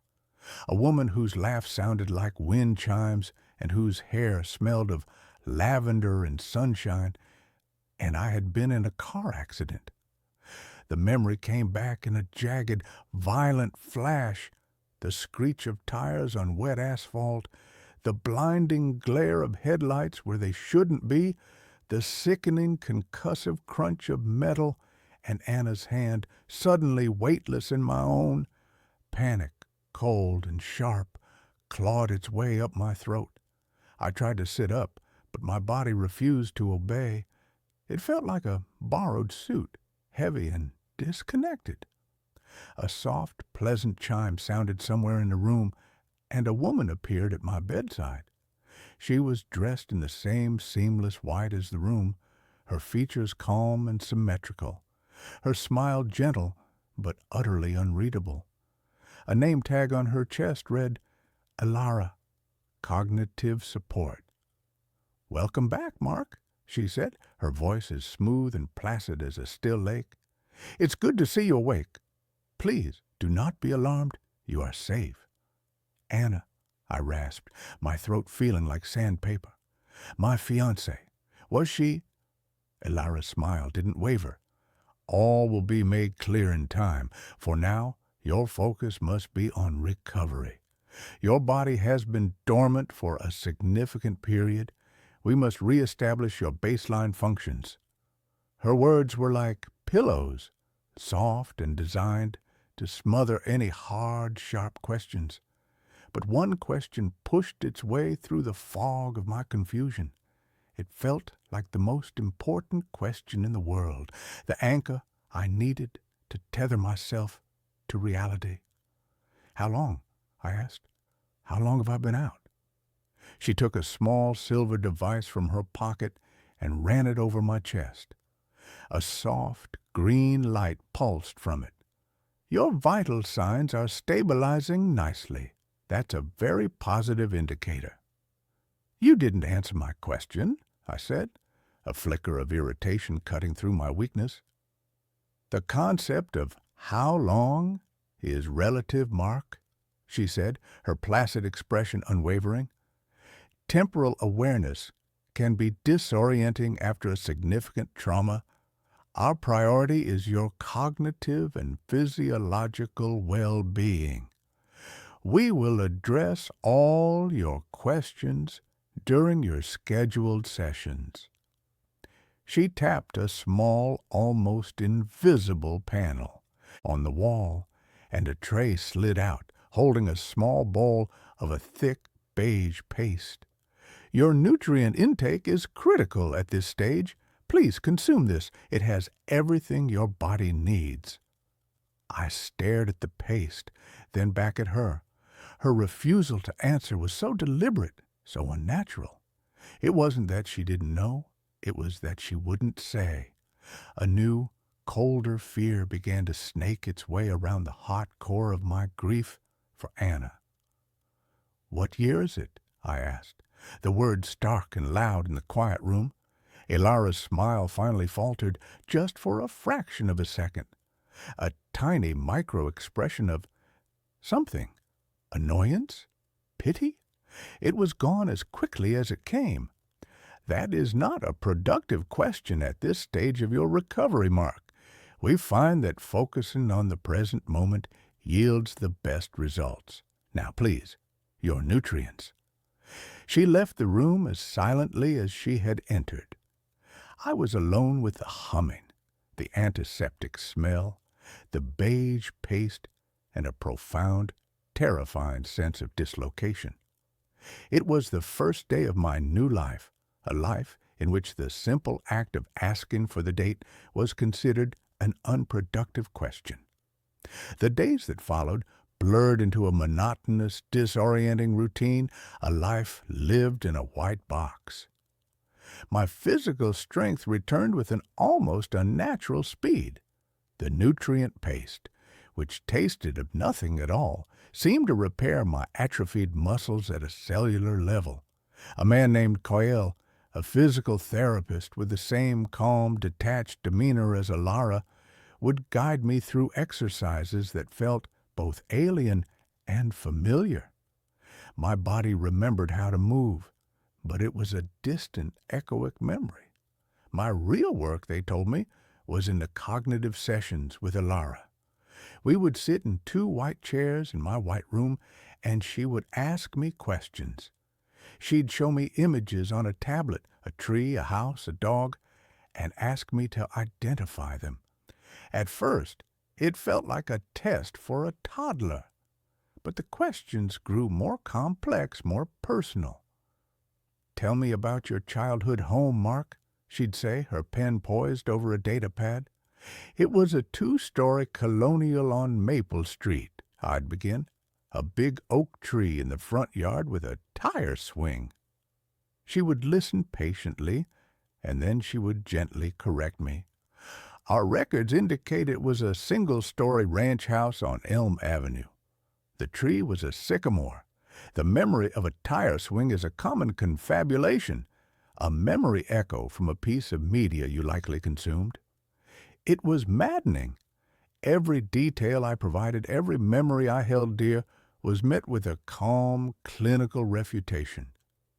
a woman whose laugh sounded like wind chimes and whose hair smelled of lavender and sunshine, and I had been in a car accident. The memory came back in a jagged, violent flash, the screech of tires on wet asphalt, the blinding glare of headlights where they shouldn't be, the sickening concussive crunch of metal, and Anna's hand, suddenly weightless in my own. Panic, cold and sharp, clawed its way up my throat. I tried to sit up, but my body refused to obey. It felt like a borrowed suit, heavy and disconnected. A soft, pleasant chime sounded somewhere in the room, and a woman appeared at my bedside. She was dressed in the same seamless white as the room, her features calm and symmetrical, her smile gentle but utterly unreadable. A name tag on her chest read, Elara, Cognitive Support. "Welcome back, Mark," she said, her voice as smooth and placid as a still lake. "It's good to see you awake. Please, do not be alarmed. You are safe." "Anna," I rasped, my throat feeling like sandpaper. "My fiancée. Was she—" Elara's smile didn't waver. "All will be made clear in time. For now, your focus must be on recovery. Your body has been dormant for a significant period. We must reestablish your baseline functions." Her words were like pillows, soft and designed to smother any hard, sharp questions. But one question pushed its way through the fog of my confusion. It felt like the most important question in the world, the anchor I needed to tether myself to reality. "How long?" I asked. "How long have I been out?" She took a small silver device from her pocket and ran it over my chest. A soft, green light pulsed from it. "Your vital signs are stabilizing nicely. That's a very positive indicator." "You didn't answer my question," I said, a flicker of irritation cutting through my weakness. "The concept of how long is relative, Mark," she said, her placid expression unwavering. "Temporal awareness can be disorienting after a significant trauma. Our priority is your cognitive and physiological well-being. We will address all your questions during your scheduled sessions." She tapped a small, almost invisible panel on the wall, and a tray slid out, holding a small bowl of a thick beige paste. "Your nutrient intake is critical at this stage. Please consume this. It has everything your body needs." I stared at the paste, then back at her. Her refusal to answer was so deliberate, so unnatural. It wasn't that she didn't know, it was that she wouldn't say. A new, colder fear began to snake its way around the hot core of my grief for Anna. "What year is it?" I asked, the words stark and loud in the quiet room. Elara's smile finally faltered, just for a fraction of a second. A tiny micro-expression of something. Annoyance? Pity? It was gone as quickly as it came. "That is not a productive question at this stage of your recovery, Mark. We find that focusing on the present moment yields the best results. Now, please, your nutrients." She left the room as silently as she had entered. I was alone with the humming, the antiseptic smell, the beige paste, and a profound, terrifying sense of dislocation. It was the first day of my new life, a life in which the simple act of asking for the date was considered an unproductive question. The days that followed blurred into a monotonous, disorienting routine, a life lived in a white box. My physical strength returned with an almost unnatural speed. The nutrient paste, which tasted of nothing at all, seemed to repair my atrophied muscles at a cellular level. A man named Coyle, a physical therapist with the same calm, detached demeanor as Alara, would guide me through exercises that felt both alien and familiar. My body remembered how to move, but it was a distant, echoic memory. My real work, they told me, was in the cognitive sessions with Alara. We would sit in 2 white chairs in my white room, and she would ask me questions. She'd show me images on a tablet, a tree, a house, a dog, and ask me to identify them. At first, it felt like a test for a toddler, but the questions grew more complex, more personal. "Tell me about your childhood home, Mark," she'd say, her pen poised over a data pad. "It was a 2-story colonial on Maple Street," I'd begin. "A big oak tree in the front yard with a tire swing." She would listen patiently, and then she would gently correct me. "Our records indicate it was a single-story ranch house on Elm Avenue. The tree was a sycamore. The memory of a tire swing is a common confabulation, a memory echo from a piece of media you likely consumed." It was maddening. Every detail I provided, every memory I held dear, was met with a calm, clinical refutation.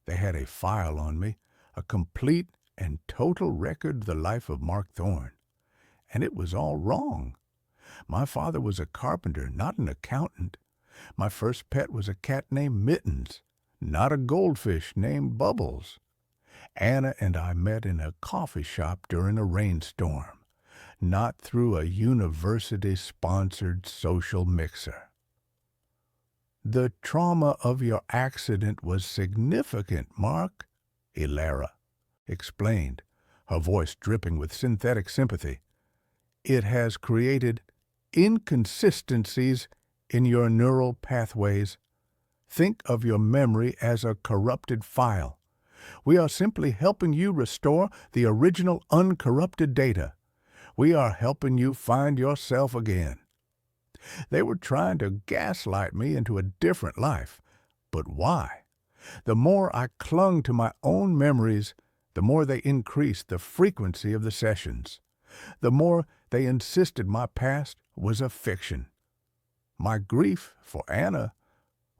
They had a file on me, a complete and total record of the life of Mark Thorne. And it was all wrong. My father was a carpenter, not an accountant. My first pet was a cat named Mittens, not a goldfish named Bubbles. Anna and I met in a coffee shop during a rainstorm, not through a university-sponsored social mixer. "The trauma of your accident was significant, Mark," Alara explained, her voice dripping with synthetic sympathy. "It has created inconsistencies in your neural pathways. Think of your memory as a corrupted file. We are simply helping you restore the original uncorrupted data. We are helping you find yourself again." They were trying to gaslight me into a different life. But why? The more I clung to my own memories, the more they increased the frequency of the sessions. The more they insisted my past was a fiction. My grief for Anna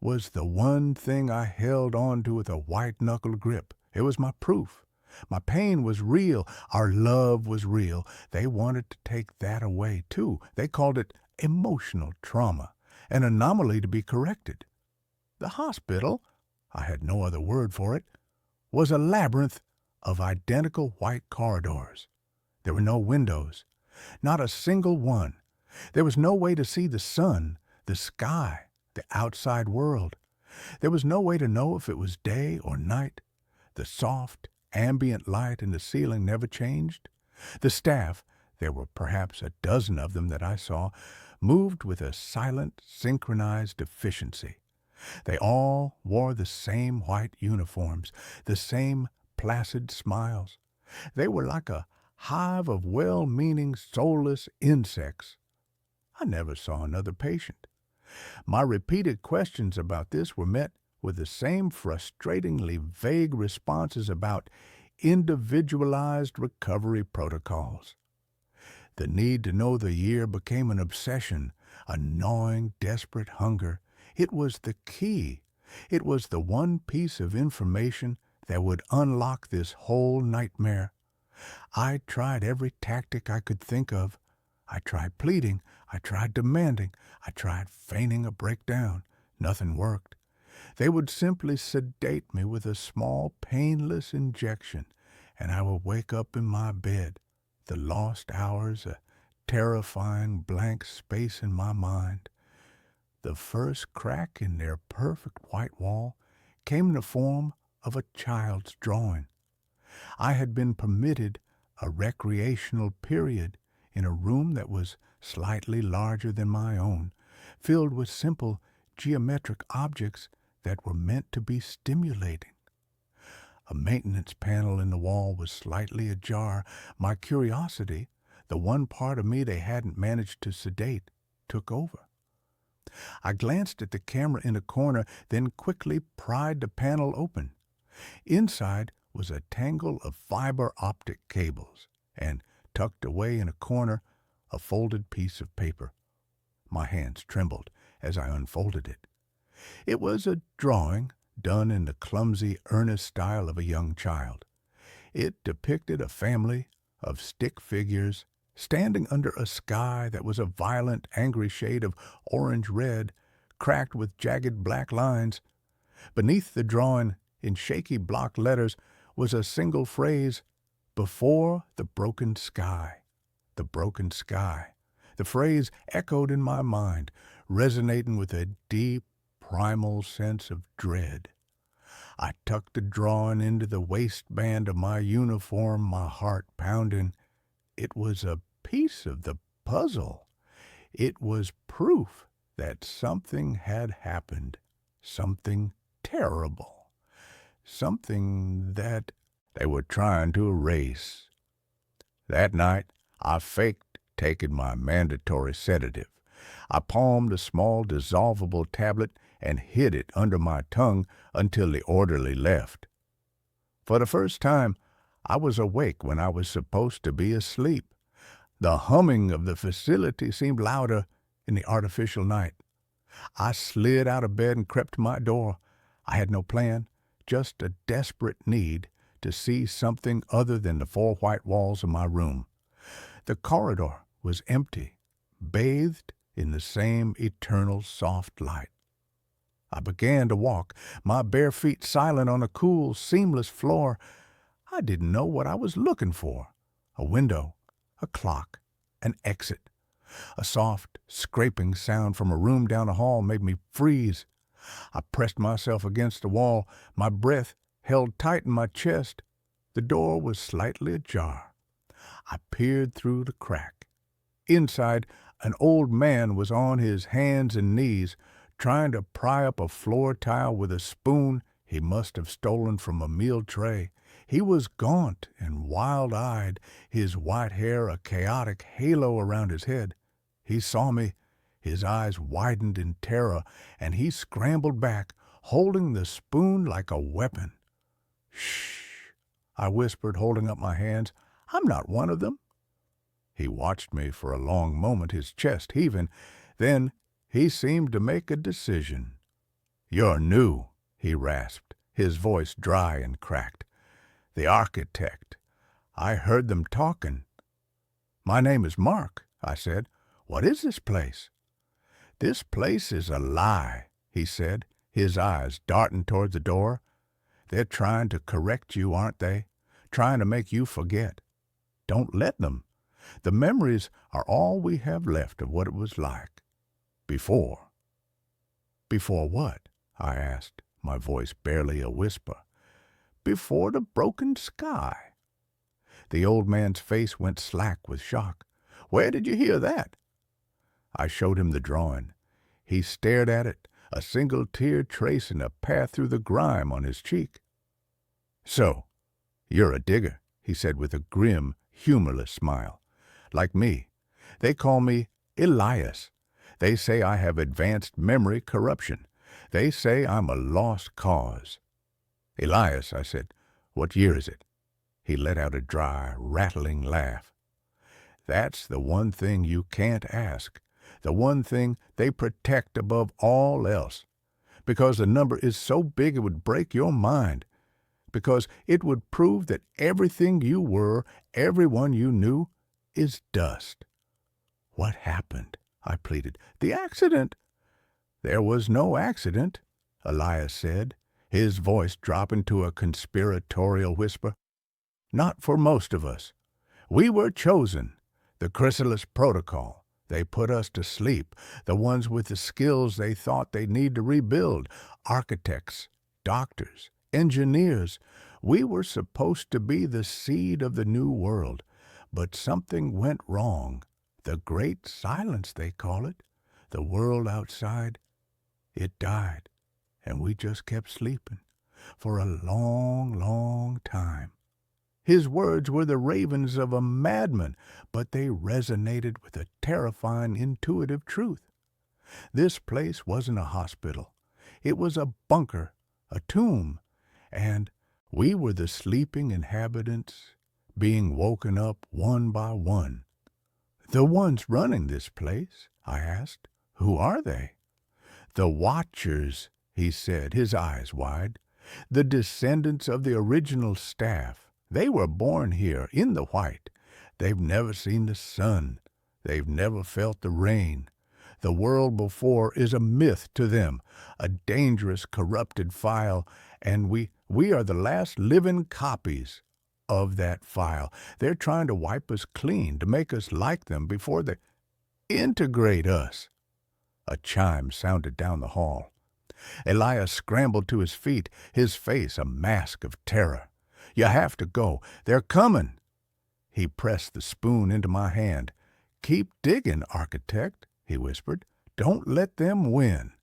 was the one thing I held on to with a white-knuckled grip. It was my proof. My pain was real. Our love was real. They wanted to take that away, too. They called it emotional trauma, an anomaly to be corrected. The hospital, I had no other word for it, was a labyrinth of identical white corridors. There were no windows, not a single one. There was no way to see the sun, the sky, the outside world. There was no way to know if it was day or night. The soft, ambient light in the ceiling never changed. The staff, there were perhaps a dozen of them that I saw, moved with a silent, synchronized efficiency. They all wore the same white uniforms, the same placid smiles. They were like a hive of well-meaning, soulless insects. I never saw another patient. My repeated questions about this were met with the same frustratingly vague responses about individualized recovery protocols. The need to know the year became an obsession, a gnawing, desperate hunger. It was the key. It was the one piece of information that would unlock this whole nightmare. I tried every tactic I could think of. I tried pleading. I tried demanding. I tried feigning a breakdown. Nothing worked. They would simply sedate me with a small, painless injection, and I would wake up in my bed, the lost hours, a terrifying blank space in my mind. The first crack in their perfect white wall came in the form of a child's drawing. I had been permitted a recreational period in a room that was slightly larger than my own, filled with simple geometric objects that were meant to be stimulating. A maintenance panel in the wall was slightly ajar. My curiosity, the one part of me they hadn't managed to sedate, took over. I glanced at the camera in a corner, then quickly pried the panel open. Inside was a tangle of fiber optic cables, and tucked away in a corner, a folded piece of paper. My hands trembled as I unfolded it. It was a drawing done in the clumsy, earnest style of a young child. It depicted a family of stick figures standing under a sky that was a violent, angry shade of orange-red, cracked with jagged black lines. Beneath the drawing, in shaky block letters, was a single phrase, "Before the broken sky." The broken sky. The phrase echoed in my mind, resonating with a deep, primal sense of dread. I tucked the drawing into the waistband of my uniform, my heart pounding. It was a piece of the puzzle. It was proof that something had happened, something terrible, something that they were trying to erase. That night, I faked taking my mandatory sedative. I palmed a small dissolvable tablet and hid it under my tongue until the orderly left. For the first time, I was awake when I was supposed to be asleep. The humming of the facility seemed louder in the artificial night. I slid out of bed and crept to my door. I had no plan, just a desperate need to see something other than the four white walls of my room. The corridor was empty, bathed in the same eternal soft light. I began to walk, my bare feet silent on a cool, seamless floor. I didn't know what I was looking for. A window, a clock, an exit. A soft, scraping sound from a room down the hall made me freeze. I pressed myself against the wall, my breath held tight in my chest. The door was slightly ajar. I peered through the crack. Inside, an old man was on his hands and knees, trying to pry up a floor tile with a spoon he must have stolen from a meal tray. He was gaunt and wild-eyed, his white hair a chaotic halo around his head. He saw me. His eyes widened in terror, and he scrambled back, holding the spoon like a weapon. "Shh," I whispered, holding up my hands. "I'm not one of them." He watched me for a long moment, his chest heaving. Then he seemed to make a decision. "You're new," he rasped, his voice dry and cracked. "The architect. I heard them talking." "My name is Mark," I said. "What is this place?" "This place is a lie," he said, his eyes darting toward the door. "They're trying to correct you, aren't they? Trying to make you forget. Don't let them. The memories are all we have left of what it was like. Before." "Before what?" I asked, my voice barely a whisper. "Before the broken sky." The old man's face went slack with shock. "Where did you hear that?" I showed him the drawing. He stared at it, a single tear tracing a path through the grime on his cheek. "So, you're a digger," he said with a grim, humorless smile. "Like me. They call me Elias. They say I have advanced memory corruption. They say I'm a lost cause." "Elias," I said, "what year is it?" He let out a dry, rattling laugh. "That's the one thing you can't ask, the one thing they protect above all else, because the number is so big it would break your mind, because it would prove that everything you were, everyone you knew, is dust." "What happened?" I pleaded. "The accident." "There was no accident," Elias said, his voice dropping to a conspiratorial whisper. "Not for most of us. We were chosen. The chrysalis protocol. They put us to sleep, the ones with the skills they thought they'd need to rebuild. Architects, doctors, engineers. We were supposed to be the seed of the new world. But something went wrong. The Great Silence, they call it. The world outside. It died, and we just kept sleeping for a long, long time." His words were the ravings of a madman, but they resonated with a terrifying intuitive truth. This place wasn't a hospital. It was a bunker, a tomb, and we were the sleeping inhabitants being woken up one by one. "The ones running this place?" I asked. "Who are they?" "The Watchers," he said, his eyes wide. "The descendants of the original staff. They were born here, in the white. They've never seen the sun. They've never felt the rain. The world before is a myth to them, a dangerous, corrupted file, and we are the last living copies of that file. They're trying to wipe us clean, to make us like them before they integrate us." A chime sounded down the hall. Elias scrambled to his feet, his face a mask of terror. "You have to go. They're coming." He pressed the spoon into my hand. "Keep digging, architect," he whispered. "Don't let them win."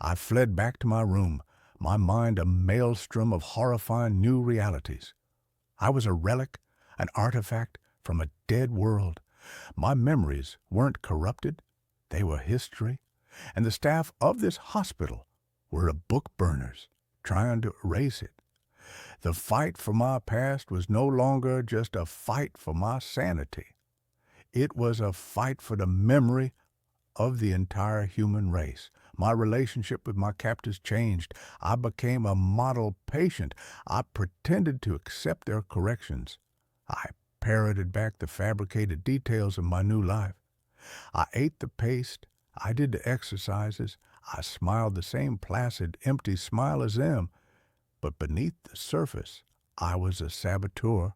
I fled back to my room, my mind a maelstrom of horrifying new realities. I was a relic, an artifact from a dead world. My memories weren't corrupted. They were history, and the staff of this hospital were book burners trying to erase it. The fight for my past was no longer just a fight for my sanity. It was a fight for the memory of the entire human race. My relationship with my captors changed. I became a model patient. I pretended to accept their corrections. I parroted back the fabricated details of my new life. I ate the paste. I did the exercises. I smiled the same placid, empty smile as them. But beneath the surface, I was a saboteur.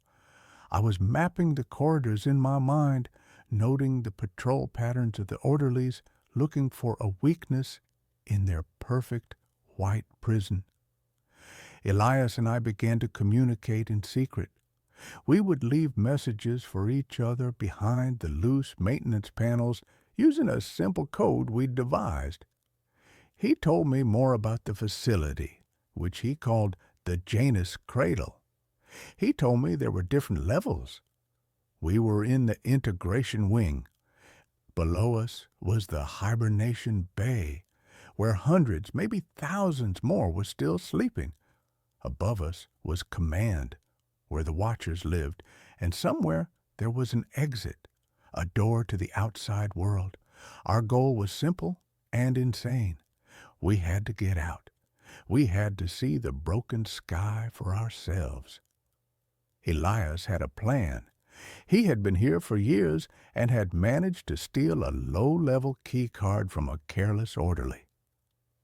I was mapping the corridors in my mind, noting the patrol patterns of the orderlies, looking for a weakness in their perfect white prison. Elias and I began to communicate in secret. We would leave messages for each other behind the loose maintenance panels using a simple code we'd devised. He told me more about the facility, which he called the Janus Cradle. He told me there were different levels. We were in the integration wing. Below us was the hibernation bay, where hundreds, maybe thousands more were still sleeping. Above us was command, where the Watchers lived, and somewhere there was an exit, a door to the outside world. Our goal was simple and insane. We had to get out. We had to see the broken sky for ourselves. Elias had a plan. He had been here for years and had managed to steal a low-level key card from a careless orderly.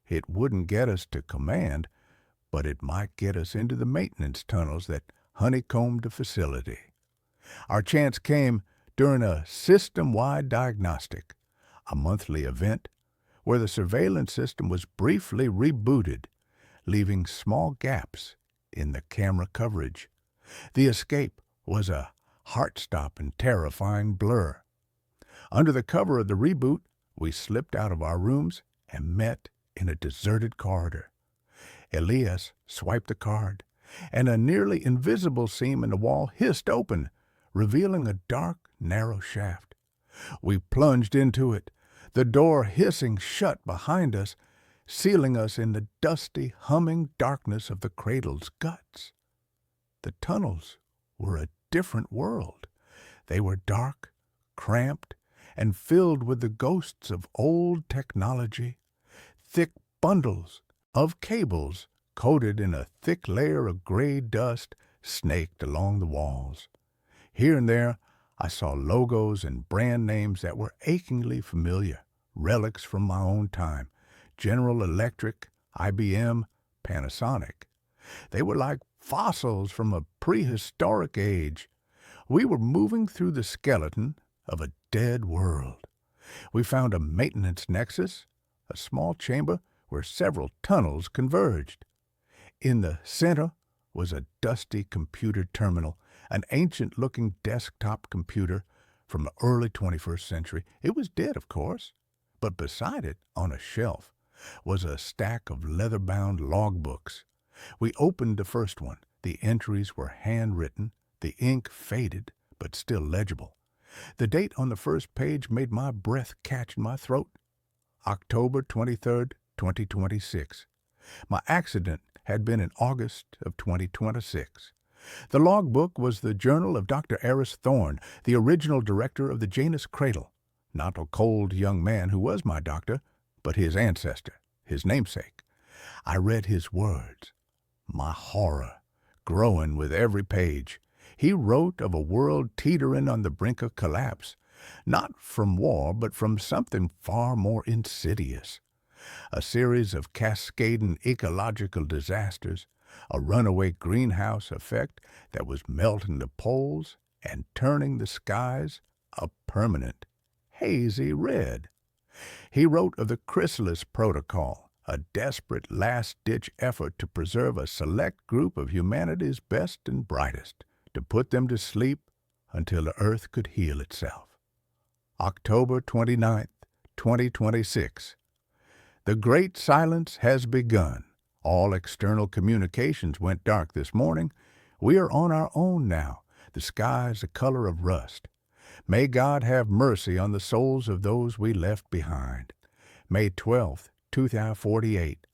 It wouldn't get us to command, but it might get us into the maintenance tunnels that honeycombed the facility. Our chance came during a system-wide diagnostic, a monthly event where the surveillance system was briefly rebooted, leaving small gaps in the camera coverage. The escape was a heart-stopping, terrifying blur. Under the cover of the reboot, we slipped out of our rooms and met in a deserted corridor. Elias swiped the card, and a nearly invisible seam in the wall hissed open, revealing a dark, narrow shaft. We plunged into it, the door hissing shut behind us, sealing us in the dusty, humming darkness of the cradle's guts. The tunnels were a different world. They were dark, cramped, and filled with the ghosts of old technology. Thick bundles of cables coated in a thick layer of gray dust snaked along the walls. Here and there, I saw logos and brand names that were achingly familiar, relics from my own time: General Electric, IBM, Panasonic. They were like fossils from a prehistoric age. We were moving through the skeleton of a dead world. We found a maintenance nexus, a small chamber where several tunnels converged. In the center was a dusty computer terminal, an ancient-looking desktop computer from the early 21st century. It was dead, of course, but beside it, on a shelf, was a stack of leather-bound logbooks. We opened the first one. The entries were handwritten, The ink faded, but still legible. The date on the first page made my breath catch in my throat. October 23rd, 2026. My accident had been in August of 2026. The logbook was the journal of Dr. Eris Thorne, the original director of the Janus Cradle. Not a cold young man who was my doctor, but his ancestor, his namesake. I read his words, my horror growing with every page. He wrote of a world teetering on the brink of collapse, not from war, but from something far more insidious. A series of cascading ecological disasters, a runaway greenhouse effect that was melting the poles and turning the skies a permanent, hazy red. He wrote of the chrysalis protocol, a desperate last-ditch effort to preserve a select group of humanity's best and brightest, to put them to sleep until the earth could heal itself. October 29th, 2026. The great silence has begun. All external communications went dark this morning. We are on our own now. The sky is the color of rust. May God have mercy on the souls of those we left behind. May 12th, 2048.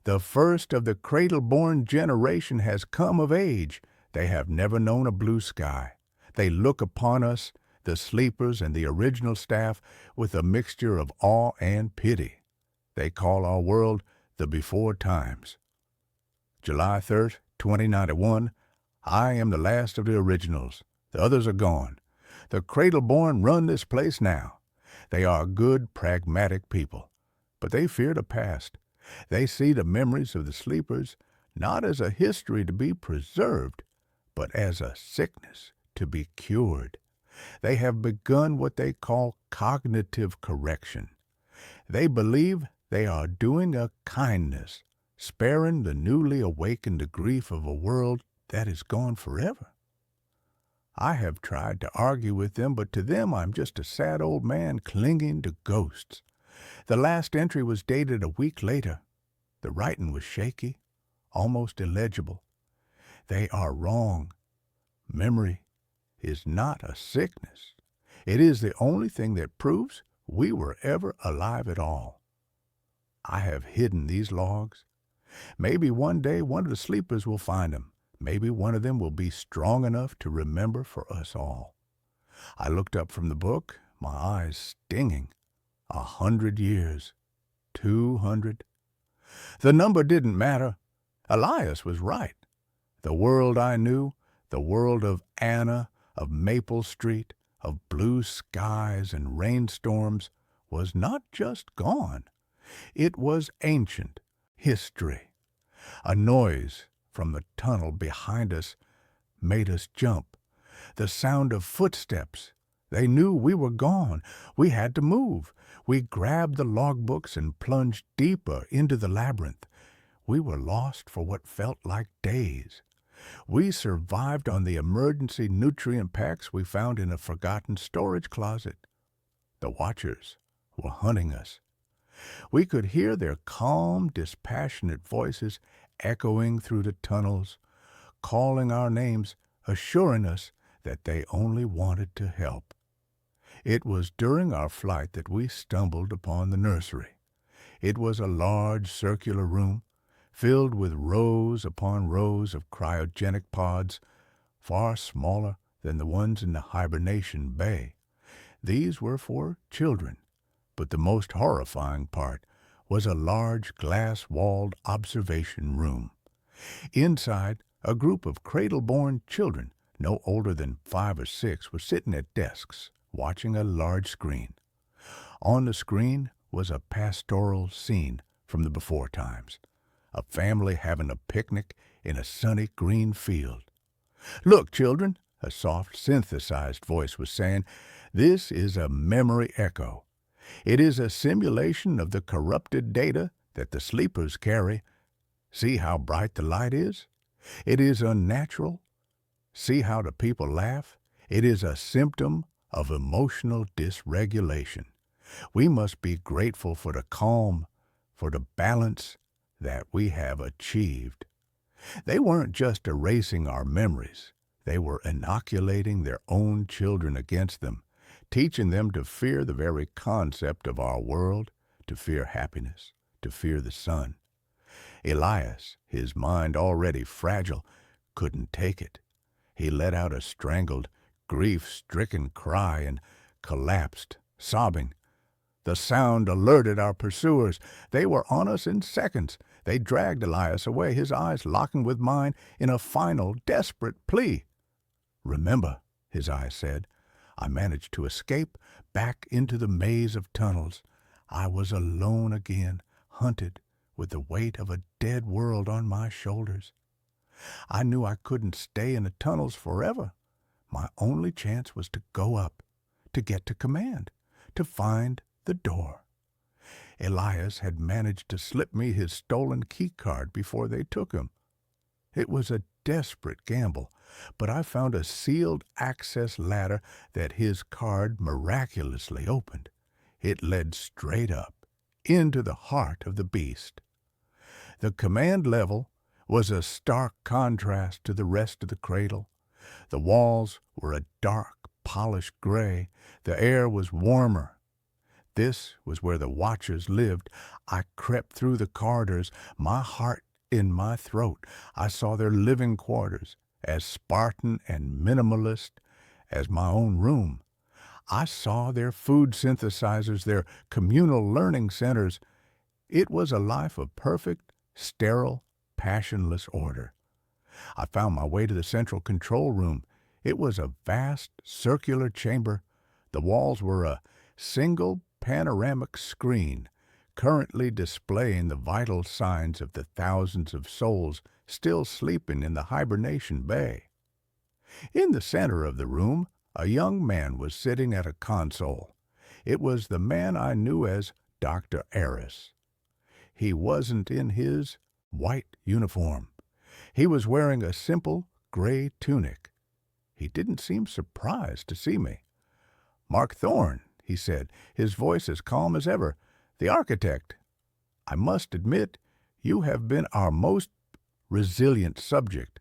The first of the cradle-born generation has come of age. They have never known a blue sky. They look upon us, the sleepers and the original staff, with a mixture of awe and pity. They call our world the before times. July 3rd, 2091. I am the last of the originals. The others are gone. The cradle-born run this place now. They are good, pragmatic people, but they fear the past. They see the memories of the sleepers not as a history to be preserved, but as a sickness to be cured. They have begun what they call cognitive correction. They believe they are doing a kindness, sparing the newly awakened the grief of a world that is gone forever. I have tried to argue with them, but to them I'm just a sad old man clinging to ghosts. The last entry was dated a week later. The writing was shaky, almost illegible. They are wrong. Memory is not a sickness. It is the only thing that proves we were ever alive at all. I have hidden these logs. Maybe one day one of the sleepers will find them. Maybe one of them will be strong enough to remember for us all. I looked up from the book, my eyes stinging. 100 years. 200. The number didn't matter. Elias was right. The world I knew, the world of Anna, of Maple Street, of blue skies and rainstorms, was not just gone. It was ancient history. A noise from the tunnel behind us made us jump. The sound of footsteps. They knew we were gone. We had to move. We grabbed the logbooks and plunged deeper into the labyrinth. We were lost for what felt like days. We survived on the emergency nutrient packs we found in a forgotten storage closet. The Watchers were hunting us. We could hear their calm, dispassionate voices echoing through the tunnels, calling our names, assuring us that they only wanted to help. It was during our flight that we stumbled upon the nursery. It was a large circular room, filled with rows upon rows of cryogenic pods, far smaller than the ones in the hibernation bay. These were for children, but the most horrifying part was a large glass-walled observation room. Inside, a group of cradle-born children, no older than 5 or 6, were sitting at desks, watching a large screen. On the screen was a pastoral scene from the before times, a family having a picnic in a sunny green field. "Look, children," a soft, synthesized voice was saying, "this is a memory echo. It is a simulation of the corrupted data that the sleepers carry. See how bright the light is? It is unnatural. See how the people laugh? It is a symptom of emotional dysregulation. We must be grateful for the calm, for the balance that we have achieved." They weren't just erasing our memories. They were inoculating their own children against them, teaching them to fear the very concept of our world, to fear happiness, to fear the sun. Elias, his mind already fragile, couldn't take it. He let out a strangled, grief-stricken cry and collapsed, sobbing. The sound alerted our pursuers. They were on us in seconds. They dragged Elias away, his eyes locking with mine in a final, desperate plea. "Remember," his eyes said, "I managed to escape back into the maze of tunnels. I was alone again, hunted, with the weight of a dead world on my shoulders. I knew I couldn't stay in the tunnels forever. My only chance was to go up, to get to command, to find the door. Elias had managed to slip me his stolen key card before they took him. It was a desperate gamble, but I found a sealed access ladder that his card miraculously opened. It led straight up, into the heart of the beast. The command level was a stark contrast to the rest of the cradle. The walls were a dark, polished gray. The air was warmer. This was where the watchers lived. I crept through the corridors, my heart in my throat. I saw their living quarters, as Spartan and minimalist as my own room. I saw their food synthesizers, their communal learning centers. It was a life of perfect, sterile, passionless order. I found my way to the central control room. It was a vast, circular chamber. The walls were a single panoramic screen, currently displaying the vital signs of the thousands of souls still sleeping in the hibernation bay. In the center of the room, a young man was sitting at a console. It was the man I knew as Dr. Aris. He wasn't in his white uniform. He was wearing a simple gray tunic. He didn't seem surprised to see me. "Mark Thorne," he said, his voice as calm as ever. "The architect. I must admit, you have been our most resilient subject."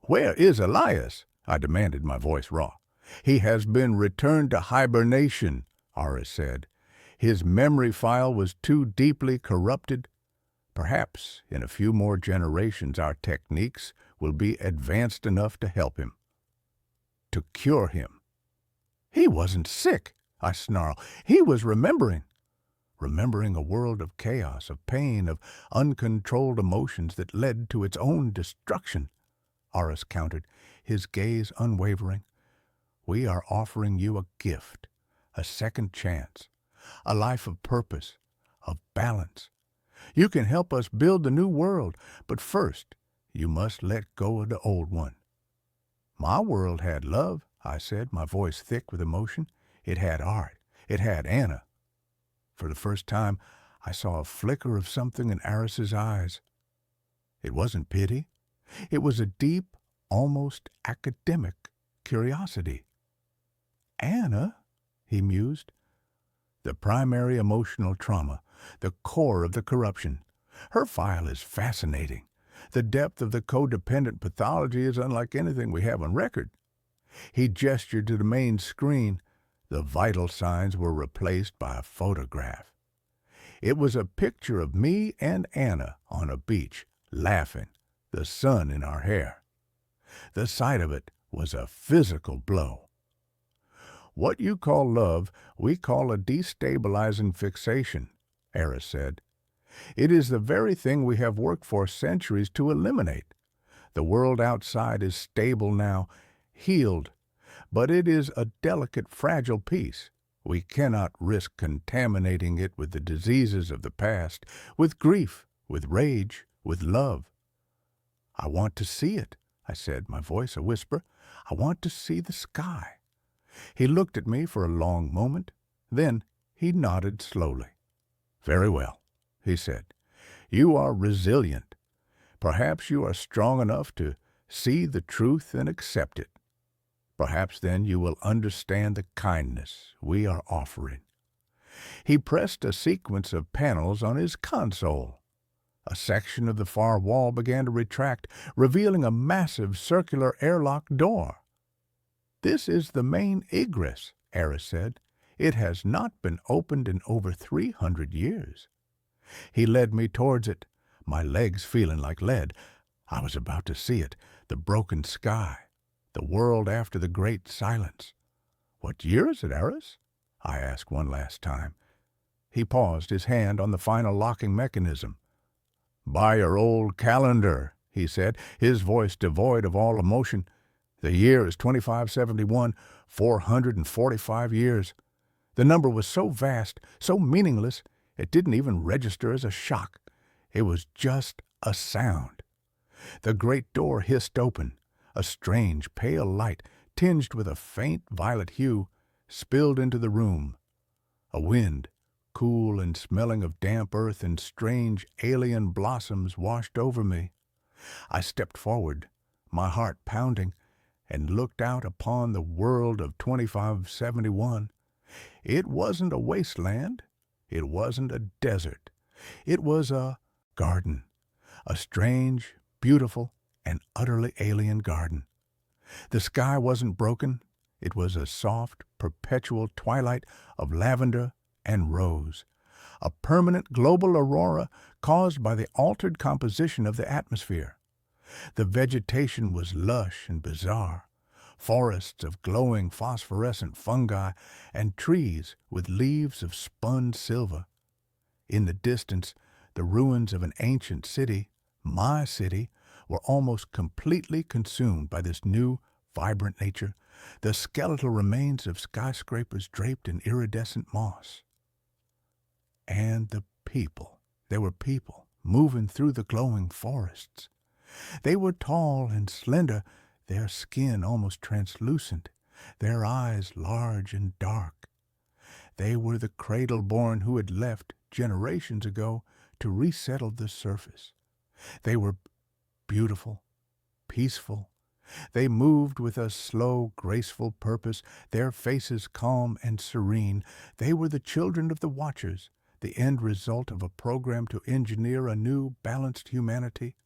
"Where is Elias?" I demanded, my voice raw. "He has been returned to hibernation," Aris said. "His memory file was too deeply corrupted. Perhaps in a few more generations our techniques will be advanced enough to help him, to cure him." "He wasn't sick," I snarled. "He was remembering a world of chaos, of pain, of uncontrolled emotions that led to its own destruction," Aris countered, his gaze unwavering. "We are offering you a gift, a second chance, a life of purpose, of balance. You can help us build the new world, but first you must let go of the old one." "My world had love," I said, my voice thick with emotion. "It had art. It had Anna." For the first time, I saw a flicker of something in Aris's eyes. It wasn't pity. It was a deep, almost academic curiosity. "Anna," he mused. "The primary emotional trauma, the core of the corruption. Her file is fascinating. The depth of the codependent pathology is unlike anything we have on record." He gestured to the main screen. The vital signs were replaced by a photograph. It was a picture of me and Anna on a beach, laughing, the sun in our hair. The sight of it was a physical blow. "What you call love, we call a destabilizing fixation," Aris said. "It is the very thing we have worked for centuries to eliminate. The world outside is stable now, healed, but it is a delicate, fragile piece. We cannot risk contaminating it with the diseases of the past, with grief, with rage, with love." "I want to see it," I said, my voice a whisper. "I want to see the sky." He looked at me for a long moment. Then he nodded slowly. "Very well," he said. "You are resilient. Perhaps you are strong enough to see the truth and accept it. Perhaps then you will understand the kindness we are offering." He pressed a sequence of panels on his console. A section of the far wall began to retract, revealing a massive circular airlock door. "This is the main egress," Eris said. "It has not been opened in over 300 years. He led me towards it, my legs feeling like lead. I was about to see it, the broken sky, the world after the Great Silence. "What year is it, Eris?" I asked one last time. He paused, his hand on the final locking mechanism. "By your old calendar," he said, his voice devoid of all emotion. "The year is 2571, 445 years. The number was so vast, so meaningless, it didn't even register as a shock. It was just a sound. The great door hissed open. A strange, pale light, tinged with a faint violet hue, spilled into the room. A wind, cool and smelling of damp earth and strange alien blossoms, washed over me. I stepped forward, my heart pounding, and looked out upon the world of 2571. It wasn't a wasteland. It wasn't a desert. It was a garden, a strange, beautiful, and utterly alien garden. The sky wasn't broken. It was a soft, perpetual twilight of lavender and rose, a permanent global aurora caused by the altered composition of the atmosphere. The vegetation was lush and bizarre, forests of glowing phosphorescent fungi and trees with leaves of spun silver. In the distance, the ruins of an ancient city, my city, were almost completely consumed by this new, vibrant nature, the skeletal remains of skyscrapers draped in iridescent moss. And the people. There were people moving through the glowing forests. They were tall and slender, their skin almost translucent, their eyes large and dark. They were the cradle-born who had left generations ago to resettle the surface. They were beautiful, peaceful. They moved with a slow, graceful purpose, their faces calm and serene. They were the children of the Watchers, the end result of a program to engineer a new, balanced humanity.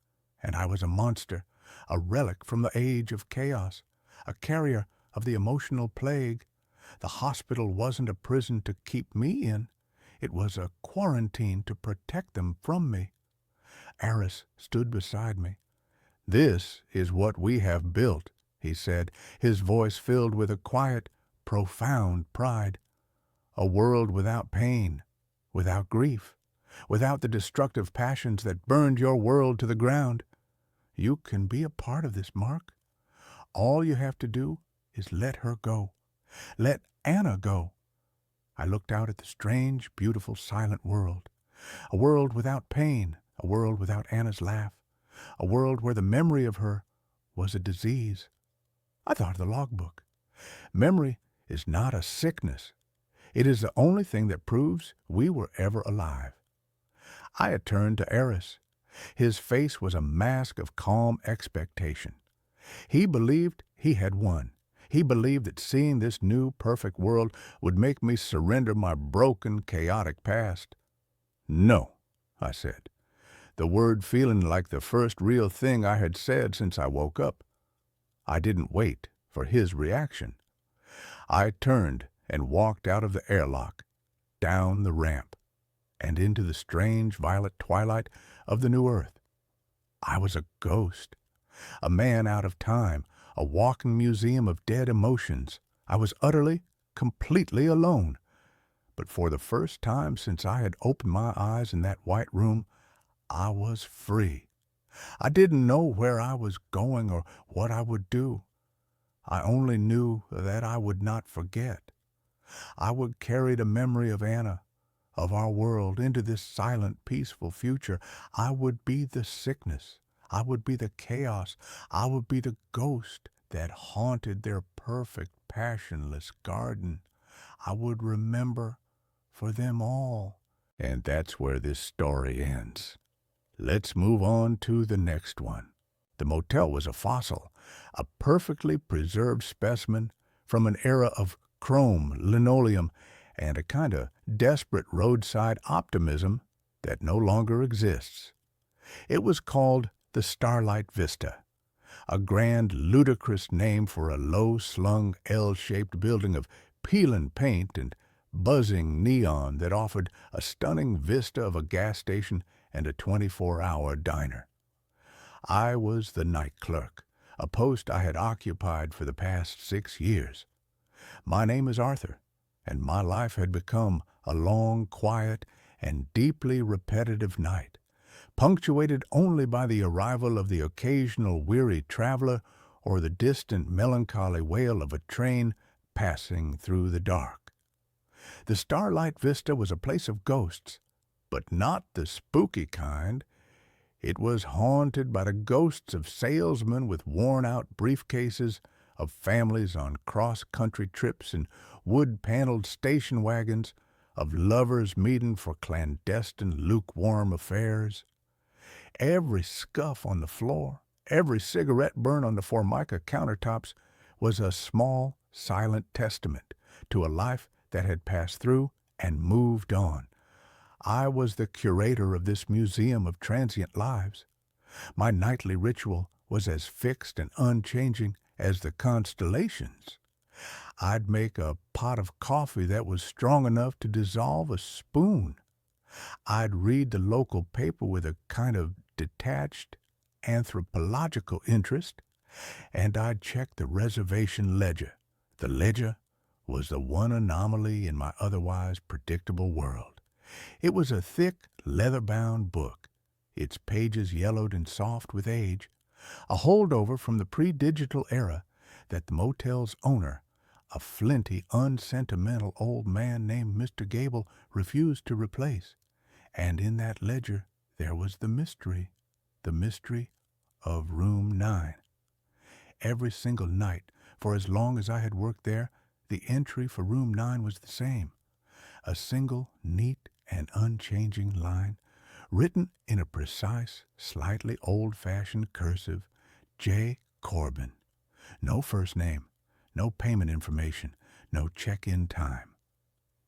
And I was a monster, a relic from the age of chaos, a carrier of the emotional plague. The hospital wasn't a prison to keep me in. It was a quarantine to protect them from me. Eris stood beside me. "This is what we have built," he said, his voice filled with a quiet, profound pride. "A world without pain, without grief, without the destructive passions that burned your world to the ground. You can be a part of this, Mark. All you have to do is let her go. Let Anna go." I looked out at the strange, beautiful, silent world. A world without pain, a world without Anna's laugh, a world where the memory of her was a disease. I thought of the logbook. Memory is not a sickness. It is the only thing that proves we were ever alive. I had turned to Eris. His face was a mask of calm expectation. He believed he had won. He believed that seeing this new, perfect world would make me surrender my broken, chaotic past. "No," I said, the word feeling like the first real thing I had said since I woke up. I didn't wait for his reaction. I turned and walked out of the airlock, down the ramp, and into the strange violet twilight of the new earth. I was a ghost, a man out of time, a walking museum of dead emotions. I was utterly, completely alone. But for the first time since I had opened my eyes in that white room, I was free. I didn't know where I was going or what I would do. I only knew that I would not forget. I would carry the memory of Anna, of our world, into this silent, peaceful future. I would be the sickness. I would be the chaos. I would be the ghost that haunted their perfect, passionless garden. I would remember for them all. And that's where this story ends. Let's move on to the next one. The motel was a fossil, a perfectly preserved specimen from an era of chrome, linoleum, and a kind of desperate roadside optimism that no longer exists. It was called the Starlight Vista, a grand, ludicrous name for a low-slung, L-shaped building of peeling paint and buzzing neon that offered a stunning vista of a gas station and a 24-hour diner. I was the night clerk, a post I had occupied for the past 6 years. My name is Arthur, and my life had become a long, quiet, and deeply repetitive night, punctuated only by the arrival of the occasional weary traveler or the distant melancholy wail of a train passing through the dark. The Starlight Vista was a place of ghosts, but not the spooky kind. It was haunted by the ghosts of salesmen with worn-out briefcases, of families on cross-country trips in wood-paneled station wagons, of lovers meeting for clandestine, lukewarm affairs. Every scuff on the floor, every cigarette burn on the Formica countertops was a small, silent testament to a life that had passed through and moved on. I was the curator of this museum of transient lives. My nightly ritual was as fixed and unchanging as the constellations. I'd make a pot of coffee that was strong enough to dissolve a spoon. I'd read the local paper with a kind of detached, anthropological interest, and I'd check the reservation ledger. The ledger was the one anomaly in my otherwise predictable world. It was a thick, leather-bound book, its pages yellowed and soft with age, a holdover from the pre-digital era that the motel's owner, a flinty, unsentimental old man named Mr. Gable, refused to replace. And in that ledger there was the mystery of Room 9. Every single night, for as long as I had worked there, the entry for Room 9 was the same. A single, neat, and unchanging line, written in a precise, slightly old-fashioned cursive, J. Corbin. No first name, no payment information, no check-in time.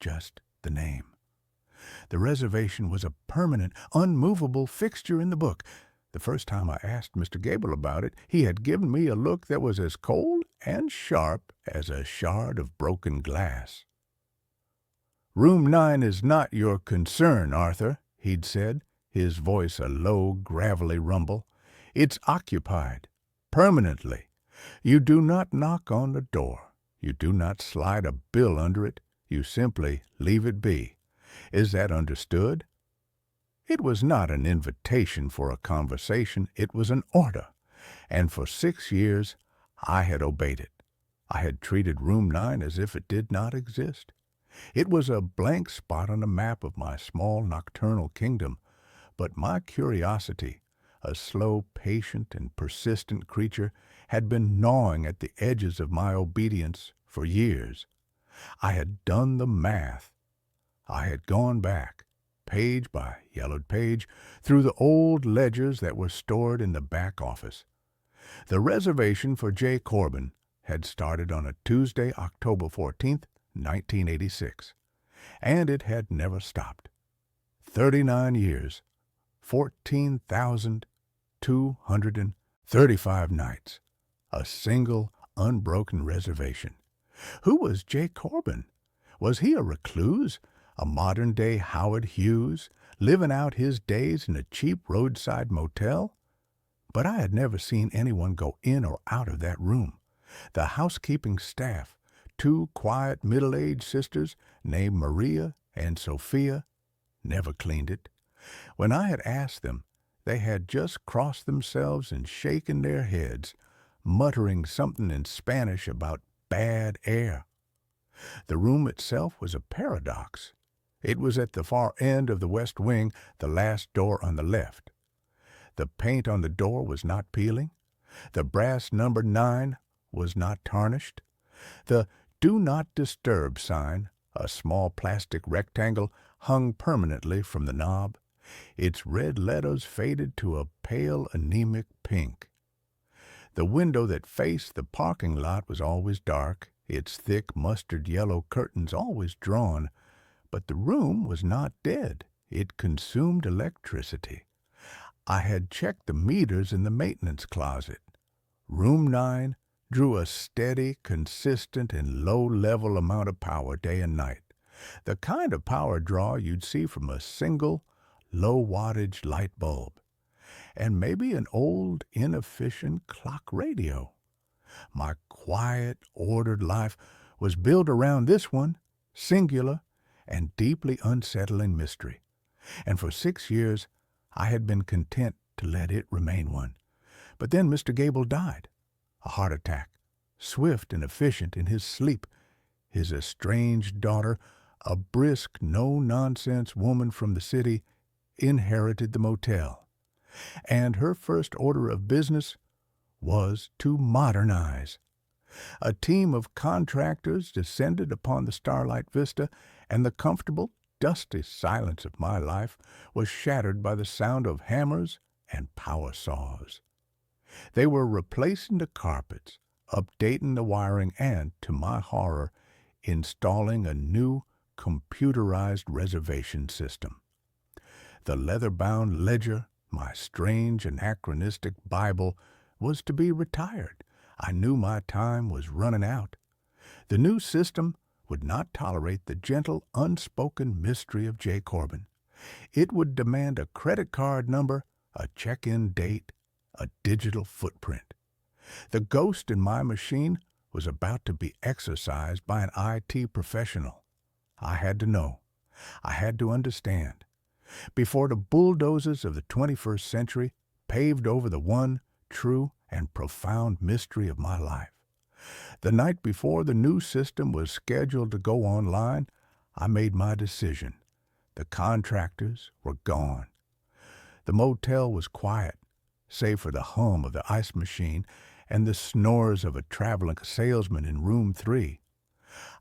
Just the name. The reservation was a permanent, unmovable fixture in the book. The first time I asked Mr. Gable about it, he had given me a look that was as cold and sharp as a shard of broken glass. "Room 9 is not your concern, Arthur," he'd said, his voice a low, gravelly rumble. "It's occupied, permanently. You do not knock on the door. You do not slide a bill under it. You simply leave it be. Is that understood?" It was not an invitation for a conversation. It was an order, and for 6 years I had obeyed it. I had treated Room 9 as if it did not exist. It was a blank spot on the map of my small nocturnal kingdom, but my curiosity, a slow, patient, and persistent creature, had been gnawing at the edges of my obedience for years. I had done the math. I had gone back, page by yellowed page, through the old ledgers that were stored in the back office. The reservation for J. Corbin had started on a Tuesday, October 14th, 1986, and it had never stopped. 39 years, 14,235 nights, a single, unbroken reservation. Who was J. Corbin? Was he a recluse, a modern-day Howard Hughes, living out his days in a cheap roadside motel? But I had never seen anyone go in or out of that room. The housekeeping staff, 2 quiet middle-aged sisters named Maria and Sophia, never cleaned it. When I had asked them, they had just crossed themselves and shaken their heads, muttering something in Spanish about bad air. The room itself was a paradox. It was at the far end of the west wing, the last door on the left. The paint on the door was not peeling. The brass number 9 was not tarnished. The "Do Not Disturb" sign, a small plastic rectangle, hung permanently from the knob. Its red letters faded to a pale, anemic pink. The window that faced the parking lot was always dark, its thick mustard-yellow curtains always drawn. But the room was not dead. It consumed electricity. I had checked the meters in the maintenance closet. Room 9 drew a steady, consistent, and low-level amount of power day and night. The kind of power draw you'd see from a single, low-wattage light bulb. And maybe an old, inefficient clock radio. My quiet, ordered life was built around this one, singular and deeply unsettling mystery. And for 6 years, I had been content to let it remain one. But then Mr. Gable died. A heart attack, swift and efficient in his sleep. His estranged daughter, a brisk, no-nonsense woman from the city, inherited the motel. And her first order of business was to modernize. A team of contractors descended upon the starlight vista, and the comfortable, dusty silence of my life was shattered by the sound of hammers and power saws. They were replacing the carpets, updating the wiring, and, to my horror, installing a new computerized reservation system. The leather-bound ledger, my strange anachronistic Bible, was to be retired. I knew my time was running out. The new system would not tolerate the gentle, unspoken mystery of J. Corbin. It would demand a credit card number, a check-in date, a digital footprint. The ghost in my machine was about to be exorcised by an IT professional. I had to know. I had to understand. Before the bulldozers of the 21st century paved over the one true and profound mystery of my life. The night before the new system was scheduled to go online, I made my decision. The contractors were gone. The motel was quiet, save for the hum of the ice machine and the snores of a traveling salesman in room 3.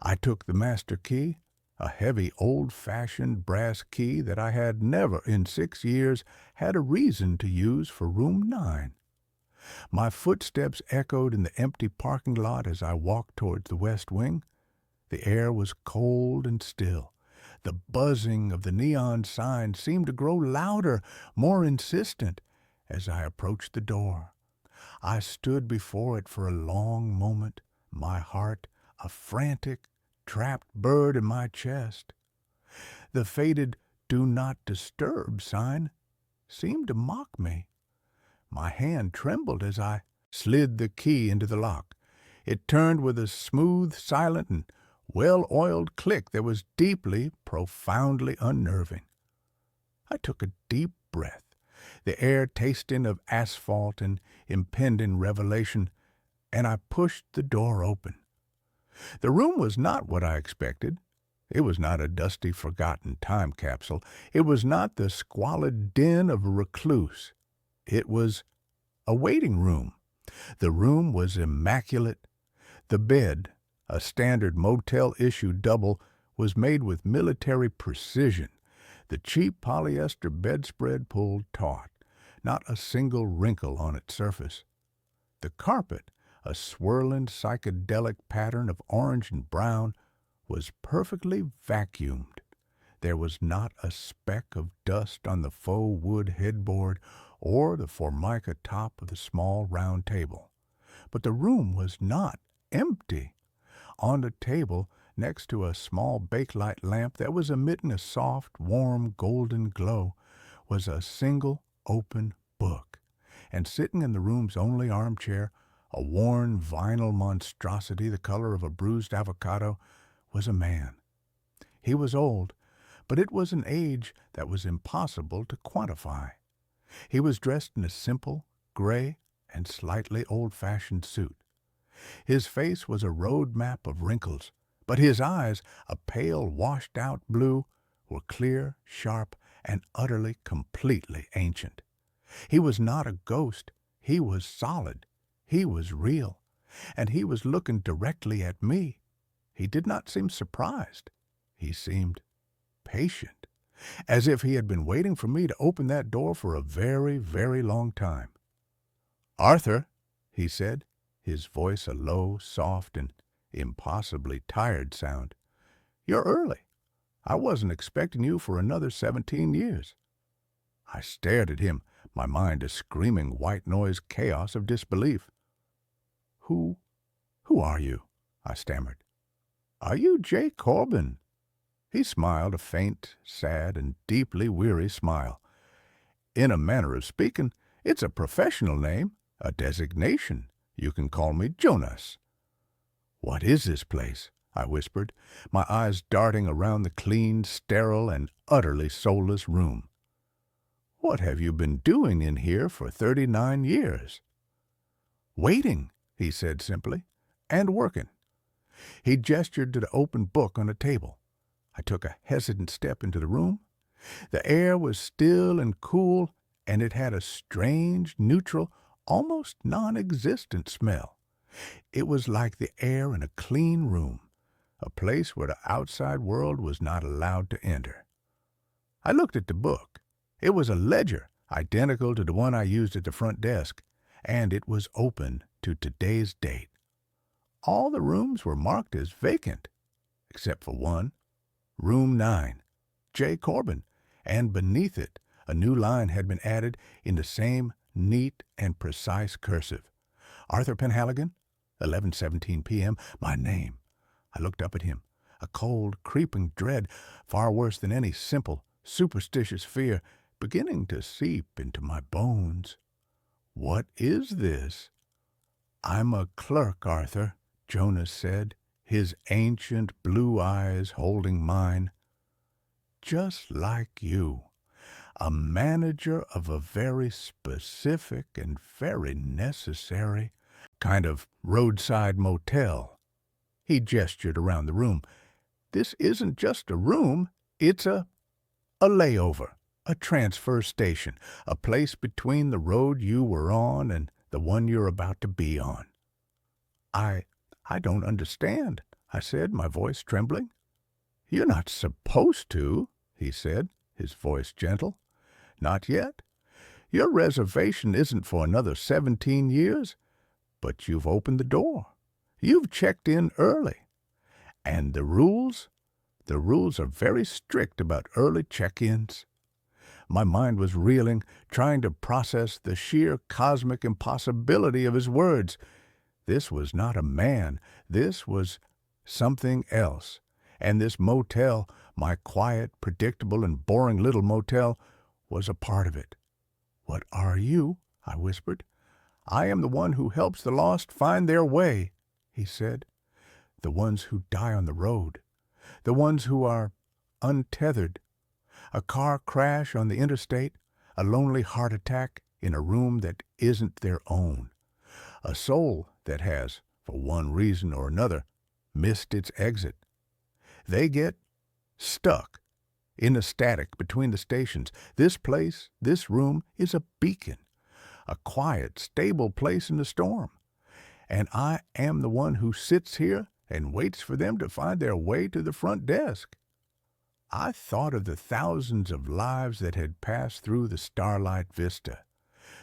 I took the master key, a heavy, old-fashioned brass key that I had never in 6 years had a reason to use for room 9. My footsteps echoed in the empty parking lot as I walked towards the west wing. The air was cold and still. The buzzing of the neon sign seemed to grow louder, more insistent, as I approached the door. I stood before it for a long moment, my heart a frantic, trapped bird in my chest. The faded "Do Not Disturb" sign seemed to mock me. My hand trembled as I slid the key into the lock. It turned with a smooth, silent, and well-oiled click that was deeply, profoundly unnerving. I took a deep breath, the air tasting of asphalt and impending revelation, and I pushed the door open. The room was not what I expected. It was not a dusty, forgotten time capsule. It was not the squalid den of a recluse. It was a waiting room. The room was immaculate. The bed, a standard motel-issue double, was made with military precision. The cheap polyester bedspread pulled taut, not a single wrinkle on its surface. The carpet, a swirling psychedelic pattern of orange and brown, was perfectly vacuumed. There was not a speck of dust on the faux wood headboard or the formica top of the small round table. But the room was not empty. On the table, next to a small bakelite lamp that was emitting a soft, warm, golden glow, was a single open book. And sitting in the room's only armchair, a worn vinyl monstrosity the color of a bruised avocado, was a man. He was old, but it was an age that was impossible to quantify. He was dressed in a simple, gray, and slightly old-fashioned suit. His face was a road map of wrinkles, but his eyes, a pale, washed-out blue, were clear, sharp, and utterly, completely ancient. He was not a ghost. He was solid. He was real. And he was looking directly at me. He did not seem surprised. He seemed patient, as if he had been waiting for me to open that door for a very, very long time. "Arthur," he said, his voice a low, soft, and impossibly tired sound. "You're early. I wasn't expecting you for another 17 years. I stared at him, my mind a screaming white noise chaos of disbelief. Who are you?" I stammered. "Are you Jay Corbin?" He smiled a faint, sad, and deeply weary smile. "In a manner of speaking, it's a professional name, a designation. You can call me Jonas." "What is this place?" I whispered, my eyes darting around the clean, sterile, and utterly soulless room. "What have you been doing in here for 39 years?" "Waiting," he said simply, "and working." He gestured to the open book on a table. I took a hesitant step into the room. The air was still and cool, and it had a strange, neutral, almost non-existent smell. It was like the air in a clean room, a place where the outside world was not allowed to enter. I looked at the book. It was a ledger, identical to the one I used at the front desk, and it was open to today's date. All the rooms were marked as vacant, except for one, Room 9, J. Corbin, and beneath it a new line had been added in the same neat and precise cursive. Arthur Penhaligon, 11:17 p.m., my name. I looked up at him, a cold, creeping dread, far worse than any simple, superstitious fear, beginning to seep into my bones. "What is this?" "I'm a clerk, Arthur," Jonas said, his ancient blue eyes holding mine. "Just like you. A manager of a very specific and very necessary kind of roadside motel." He gestured around the room. "This isn't just a room, it's a layover, a transfer station, a place between the road you were on and the one you're about to be on." I don't understand," I said, my voice trembling. "You're not supposed to," he said, his voice gentle. "Not yet. Your reservation isn't for another 17 years, but you've opened the door. You've checked in early. And the rules are very strict about early check-ins." My mind was reeling, trying to process the sheer cosmic impossibility of his words. This was not a man. This was something else. And this motel, my quiet, predictable, and boring little motel, was a part of it. "What are you?" I whispered. "I am the one who helps the lost find their way," he said. "The ones who die on the road. The ones who are untethered. A car crash on the interstate, a lonely heart attack in a room that isn't their own. A soul that has, for one reason or another, missed its exit. They get stuck in the static between the stations. This place, this room, is a beacon, a quiet, stable place in the storm. And I am the one who sits here and waits for them to find their way to the front desk." I thought of the thousands of lives that had passed through the starlight vista,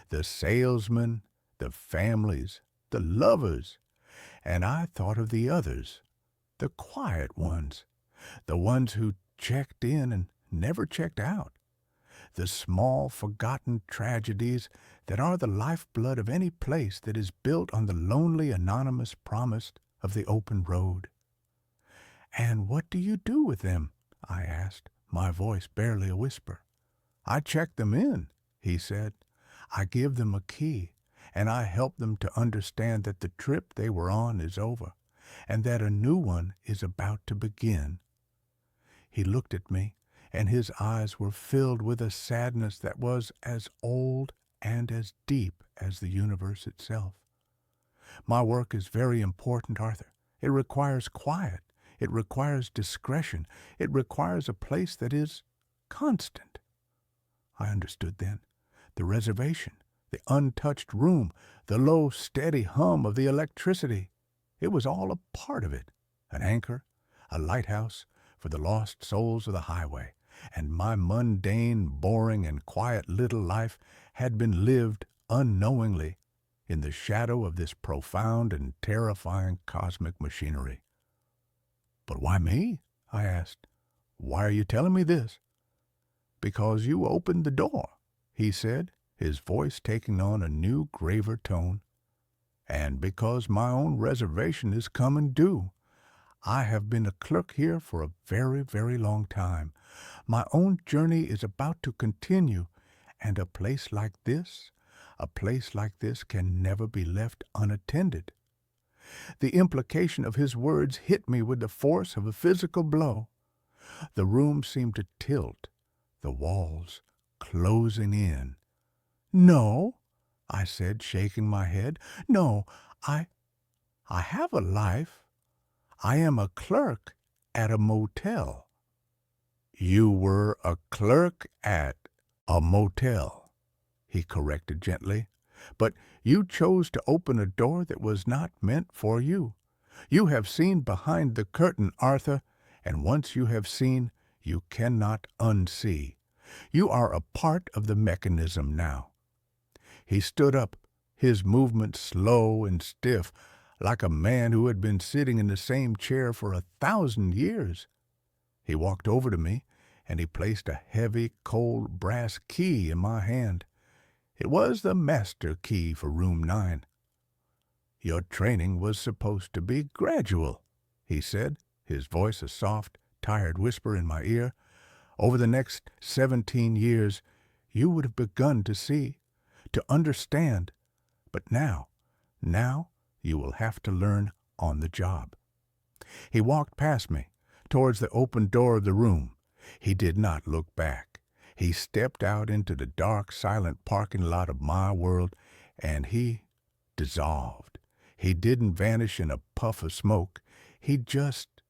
the salesmen, the families, the lovers, and I thought of the others, the quiet ones, the ones who checked in and never checked out, the small, forgotten tragedies that are the lifeblood of any place that is built on the lonely, anonymous promise of the open road. "And what do you do with them?" I asked, my voice barely a whisper. "I check them in," he said. "I give them a key, and I help them to understand that the trip they were on is over, and that a new one is about to begin." He looked at me, and his eyes were filled with a sadness that was as old and as deep as the universe itself. "My work is very important, Arthur. It requires quiet. It requires discretion. It requires a place that is constant." I understood then. The reservation, the untouched room, the low, steady hum of the electricity. It was all a part of it, an anchor, a lighthouse for the lost souls of the highway, and my mundane, boring, and quiet little life had been lived unknowingly in the shadow of this profound and terrifying cosmic machinery. "But why me?" I asked. "Why are you telling me this?" "Because you opened the door," he said, his voice taking on a new, graver tone. "And because my own reservation is coming due. I have been a clerk here for a very, very long time. My own journey is about to continue, and a place like this can never be left unattended." The implication of his words hit me with the force of a physical blow. The room seemed to tilt, the walls closing in. "No," I said, shaking my head. "No, I have a life. I am a clerk at a motel." "You were a clerk at a motel," he corrected gently. "But you chose to open a door that was not meant for you. You have seen behind the curtain, Arthur, and once you have seen, you cannot unsee. You are a part of the mechanism now." He stood up, his movement slow and stiff, like a man who had been sitting in the same chair for 1,000 years. He walked over to me, and he placed a heavy, cold brass key in my hand. It was the master key for room 9. "Your training was supposed to be gradual," he said, his voice a soft, tired whisper in my ear. "Over the next 17 years, you would have begun to see, to understand. But now you will have to learn on the job." He walked past me, towards the open door of the room. He did not look back. He stepped out into the dark, silent parking lot of my world, and he dissolved. He didn't vanish in a puff of smoke. He just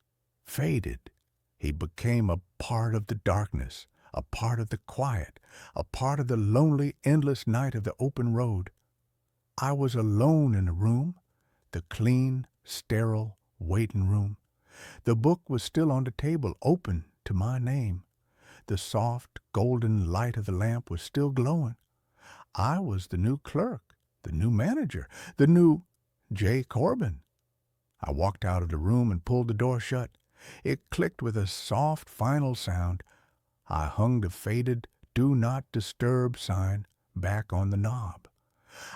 faded. He became a part of the darkness, a part of the quiet, a part of the lonely, endless night of the open road. I was alone in the room, the clean, sterile waiting room. The book was still on the table, open to my name. The soft, golden light of the lamp was still glowing. I was the new clerk, the new manager, the new J. Corbin. I walked out of the room and pulled the door shut. It clicked with a soft, final sound. I hung the faded "Do Not Disturb" sign back on the knob.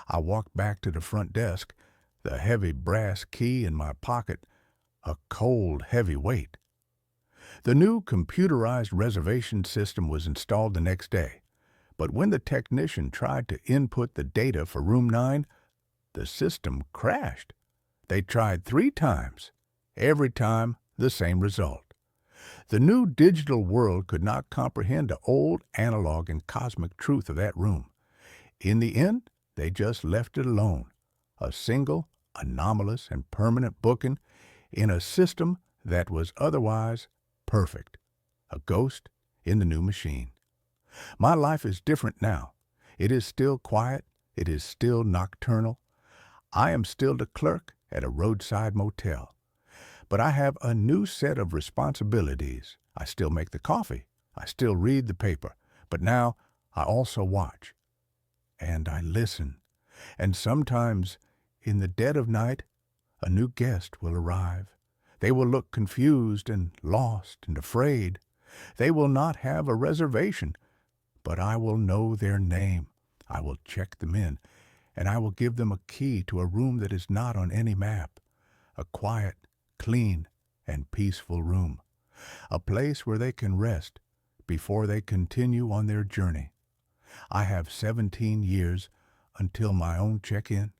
I walked back to the front desk, the heavy brass key in my pocket, a cold, heavy weight. The new computerized reservation system was installed the next day, but when the technician tried to input the data for room 9, the system crashed. They tried 3 times. Every time, the same result. The new digital world could not comprehend the old analog and cosmic truth of that room. In the end, they just left it alone, a single, anomalous, and permanent booking in a system that was otherwise perfect, a ghost in the new machine. My life is different now. It is still quiet. It is still nocturnal. I am still the clerk at a roadside motel. But I have a new set of responsibilities. I still make the coffee. I still read the paper. But now I also watch. And I listen. And sometimes, in the dead of night, a new guest will arrive. They will look confused and lost and afraid. They will not have a reservation, but I will know their name. I will check them in, and I will give them a key to a room that is not on any map, a quiet, clean, and peaceful room, a place where they can rest before they continue on their journey. I have 17 years until my own check-in,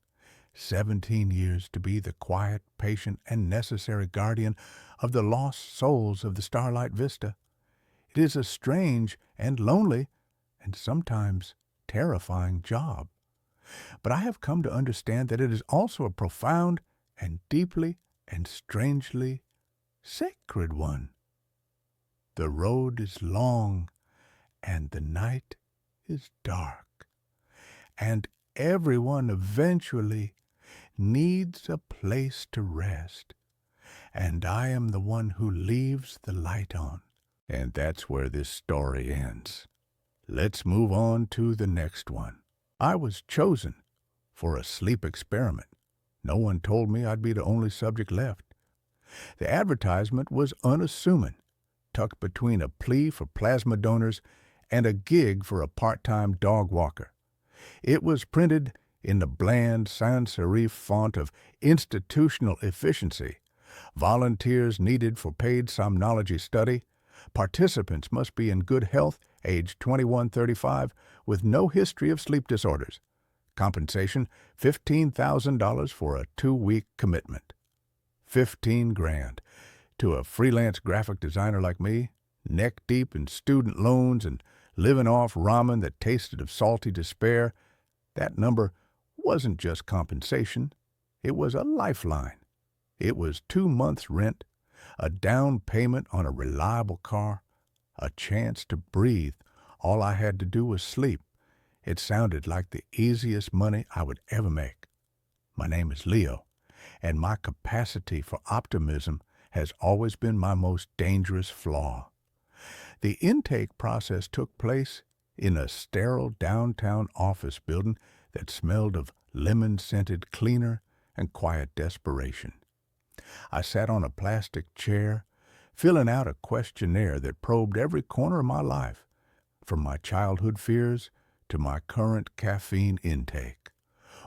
17 years to be the quiet, patient, and necessary guardian of the lost souls of the Starlight Vista. It is a strange and lonely and sometimes terrifying job. But I have come to understand that it is also a profound and deeply and strangely sacred one. The road is long and the night is dark, and everyone eventually needs a place to rest, and I am the one who leaves the light on. And that's where this story ends. Let's move on to the next one. I was chosen for a sleep experiment. No one told me I'd be the only subject left. The advertisement was unassuming, tucked between a plea for plasma donors and a gig for a part-time dog walker. It was printed in the bland sans serif font of institutional efficiency. Volunteers needed for paid somnology study. Participants must be in good health, age 21-35, with no history of sleep disorders. Compensation, $15,000 for a 2-week commitment. 15 grand. To a freelance graphic designer like me, neck deep in student loans and living off ramen that tasted of salty despair, that number wasn't just compensation. It was a lifeline. It was 2 months' rent, a down payment on a reliable car, a chance to breathe. All I had to do was sleep. It sounded like the easiest money I would ever make. My name is Leo, and my capacity for optimism has always been my most dangerous flaw. The intake process took place in a sterile downtown office building that smelled of lemon-scented cleaner and quiet desperation. I sat on a plastic chair, filling out a questionnaire that probed every corner of my life, from my childhood fears to my current caffeine intake.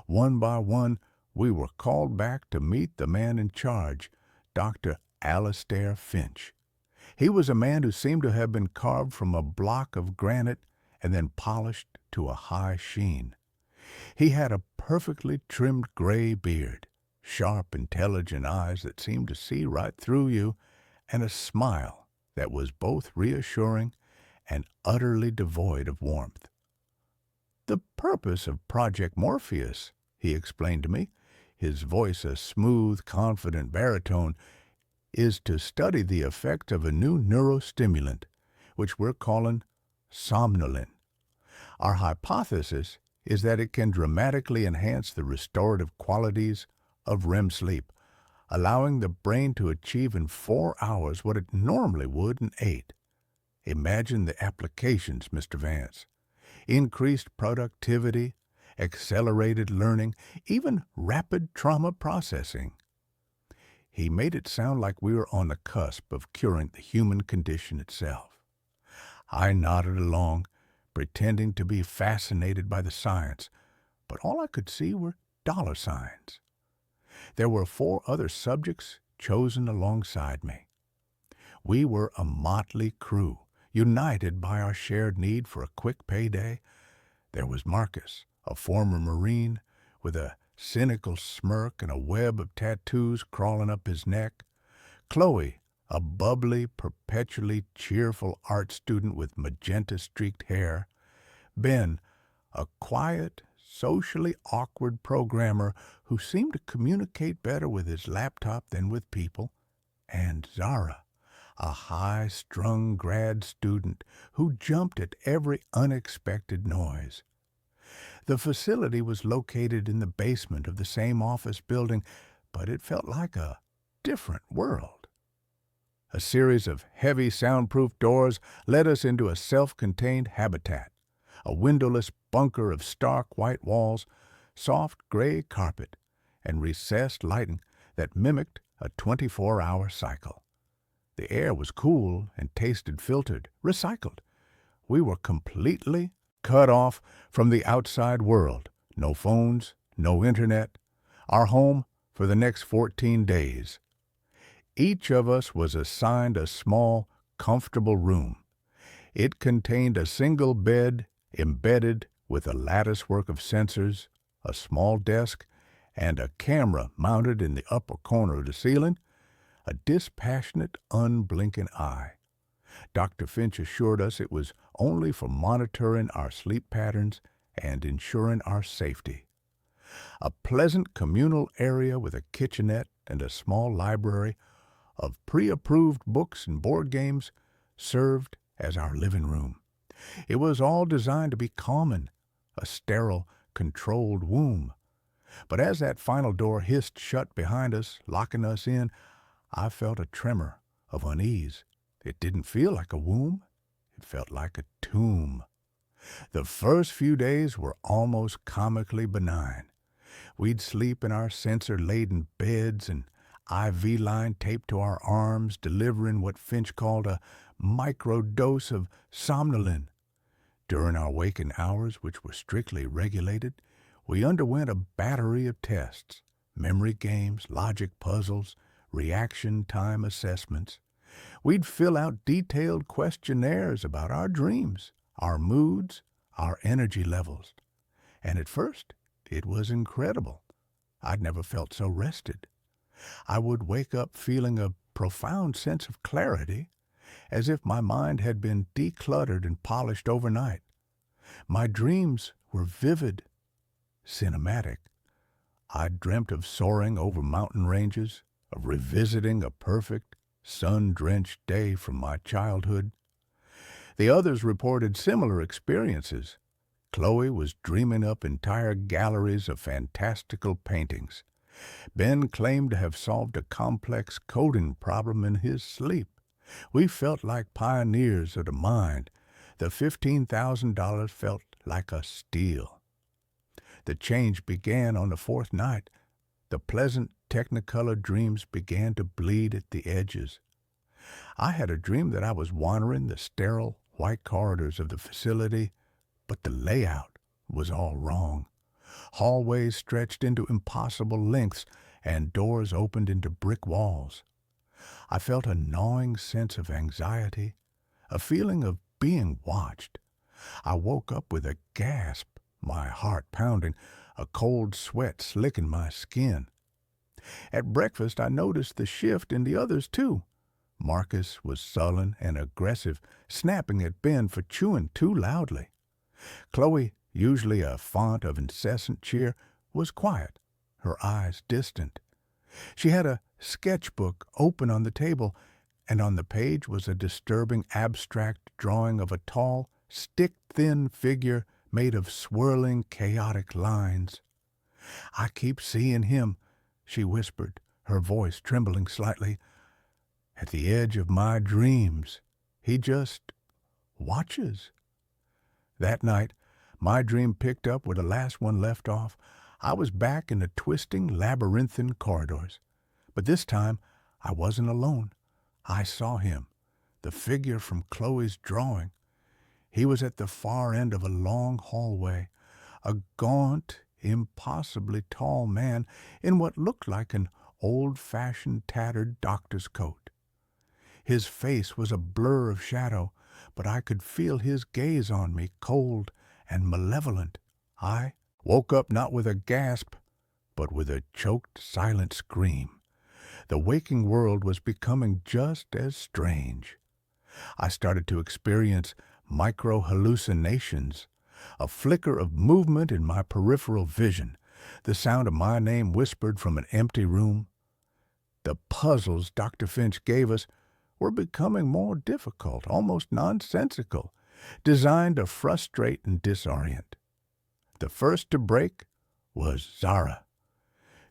One by one, we were called back to meet the man in charge, Dr. Alastair Finch. He was a man who seemed to have been carved from a block of granite and then polished to a high sheen. He had a perfectly trimmed gray beard, sharp, intelligent eyes that seemed to see right through you, and a smile that was both reassuring and utterly devoid of warmth. "The purpose of Project Morpheus," he explained to me, his voice a smooth, confident baritone, "is to study the effect of a new neurostimulant, which we're calling somnolin. Our hypothesis is that it can dramatically enhance the restorative qualities of REM sleep, allowing the brain to achieve in 4 hours what it normally would in 8. Imagine the applications, Mr. Vance. Increased productivity, accelerated learning, even rapid trauma processing." He made it sound like we were on the cusp of curing the human condition itself. I nodded along, pretending to be fascinated by the science, but all I could see were dollar signs. There were 4 other subjects chosen alongside me. We were a motley crew, united by our shared need for a quick payday. There was Marcus, a former Marine, with a cynical smirk and a web of tattoos crawling up his neck. Chloe, a bubbly, perpetually cheerful art student with magenta-streaked hair. Ben, a quiet, socially awkward programmer who seemed to communicate better with his laptop than with people. And Zara, a high-strung grad student who jumped at every unexpected noise. The facility was located in the basement of the same office building, but it felt like a different world. A series of heavy soundproof doors led us into a self-contained habitat, a windowless bunker of stark white walls, soft gray carpet, and recessed lighting that mimicked a 24-hour cycle. The air was cool and tasted filtered, recycled. We were completely cut off from the outside world. No phones, no internet. Our home for the next 14 days. Each of us was assigned a small, comfortable room. It contained a single bed embedded with a latticework of sensors, a small desk, and a camera mounted in the upper corner of the ceiling, a dispassionate, unblinking eye. Dr. Finch assured us it was only for monitoring our sleep patterns and ensuring our safety. A pleasant communal area with a kitchenette and a small library of pre-approved books and board games served as our living room. It was all designed to be common, a sterile, controlled womb. But as that final door hissed shut behind us, locking us in, I felt a tremor of unease. It didn't feel like a womb. It felt like a tomb. The first few days were almost comically benign. We'd sleep in our sensor-laden beds and IV line taped to our arms, delivering what Finch called a microdose of somnolin. During our waking hours, which were strictly regulated, we underwent a battery of tests, memory games, logic puzzles, reaction time assessments. We'd fill out detailed questionnaires about our dreams, our moods, our energy levels. And at first, it was incredible. I'd never felt so rested. I would wake up feeling a profound sense of clarity, as if my mind had been decluttered and polished overnight. My dreams were vivid, cinematic. I dreamt of soaring over mountain ranges, of revisiting a perfect, sun-drenched day from my childhood. The others reported similar experiences. Chloe was dreaming up entire galleries of fantastical paintings. Ben claimed to have solved a complex coding problem in his sleep. We felt like pioneers of the mind. The $15,000 felt like a steal. The change began on the fourth night. The pleasant Technicolor dreams began to bleed at the edges. I had a dream that I was wandering the sterile white corridors of the facility, but the layout was all wrong. Hallways stretched into impossible lengths, and doors opened into brick walls. I felt a gnawing sense of anxiety, a feeling of being watched. I woke up with a gasp, my heart pounding, a cold sweat slicking my skin. At breakfast, I noticed the shift in the others, too. Marcus was sullen and aggressive, snapping at Ben for chewing too loudly. Chloe, usually a font of incessant cheer, was quiet, her eyes distant. She had a sketchbook open on the table, and on the page was a disturbing abstract drawing of a tall, stick-thin figure made of swirling, chaotic lines. "I keep seeing him," she whispered, her voice trembling slightly. "At the edge of my dreams. He just watches." That night, my dream picked up where the last one left off. I was back in the twisting, labyrinthine corridors. But this time, I wasn't alone. I saw him, the figure from Chloe's drawing. He was at the far end of a long hallway, a gaunt, impossibly tall man in what looked like an old-fashioned tattered doctor's coat. His face was a blur of shadow, but I could feel his gaze on me, cold and malevolent. I woke up not with a gasp, but with a choked, silent scream. The waking world was becoming just as strange. I started to experience micro-hallucinations, a flicker of movement in my peripheral vision, the sound of my name whispered from an empty room. The puzzles Dr. Finch gave us were becoming more difficult, almost nonsensical, designed to frustrate and disorient. The first to break was Zara.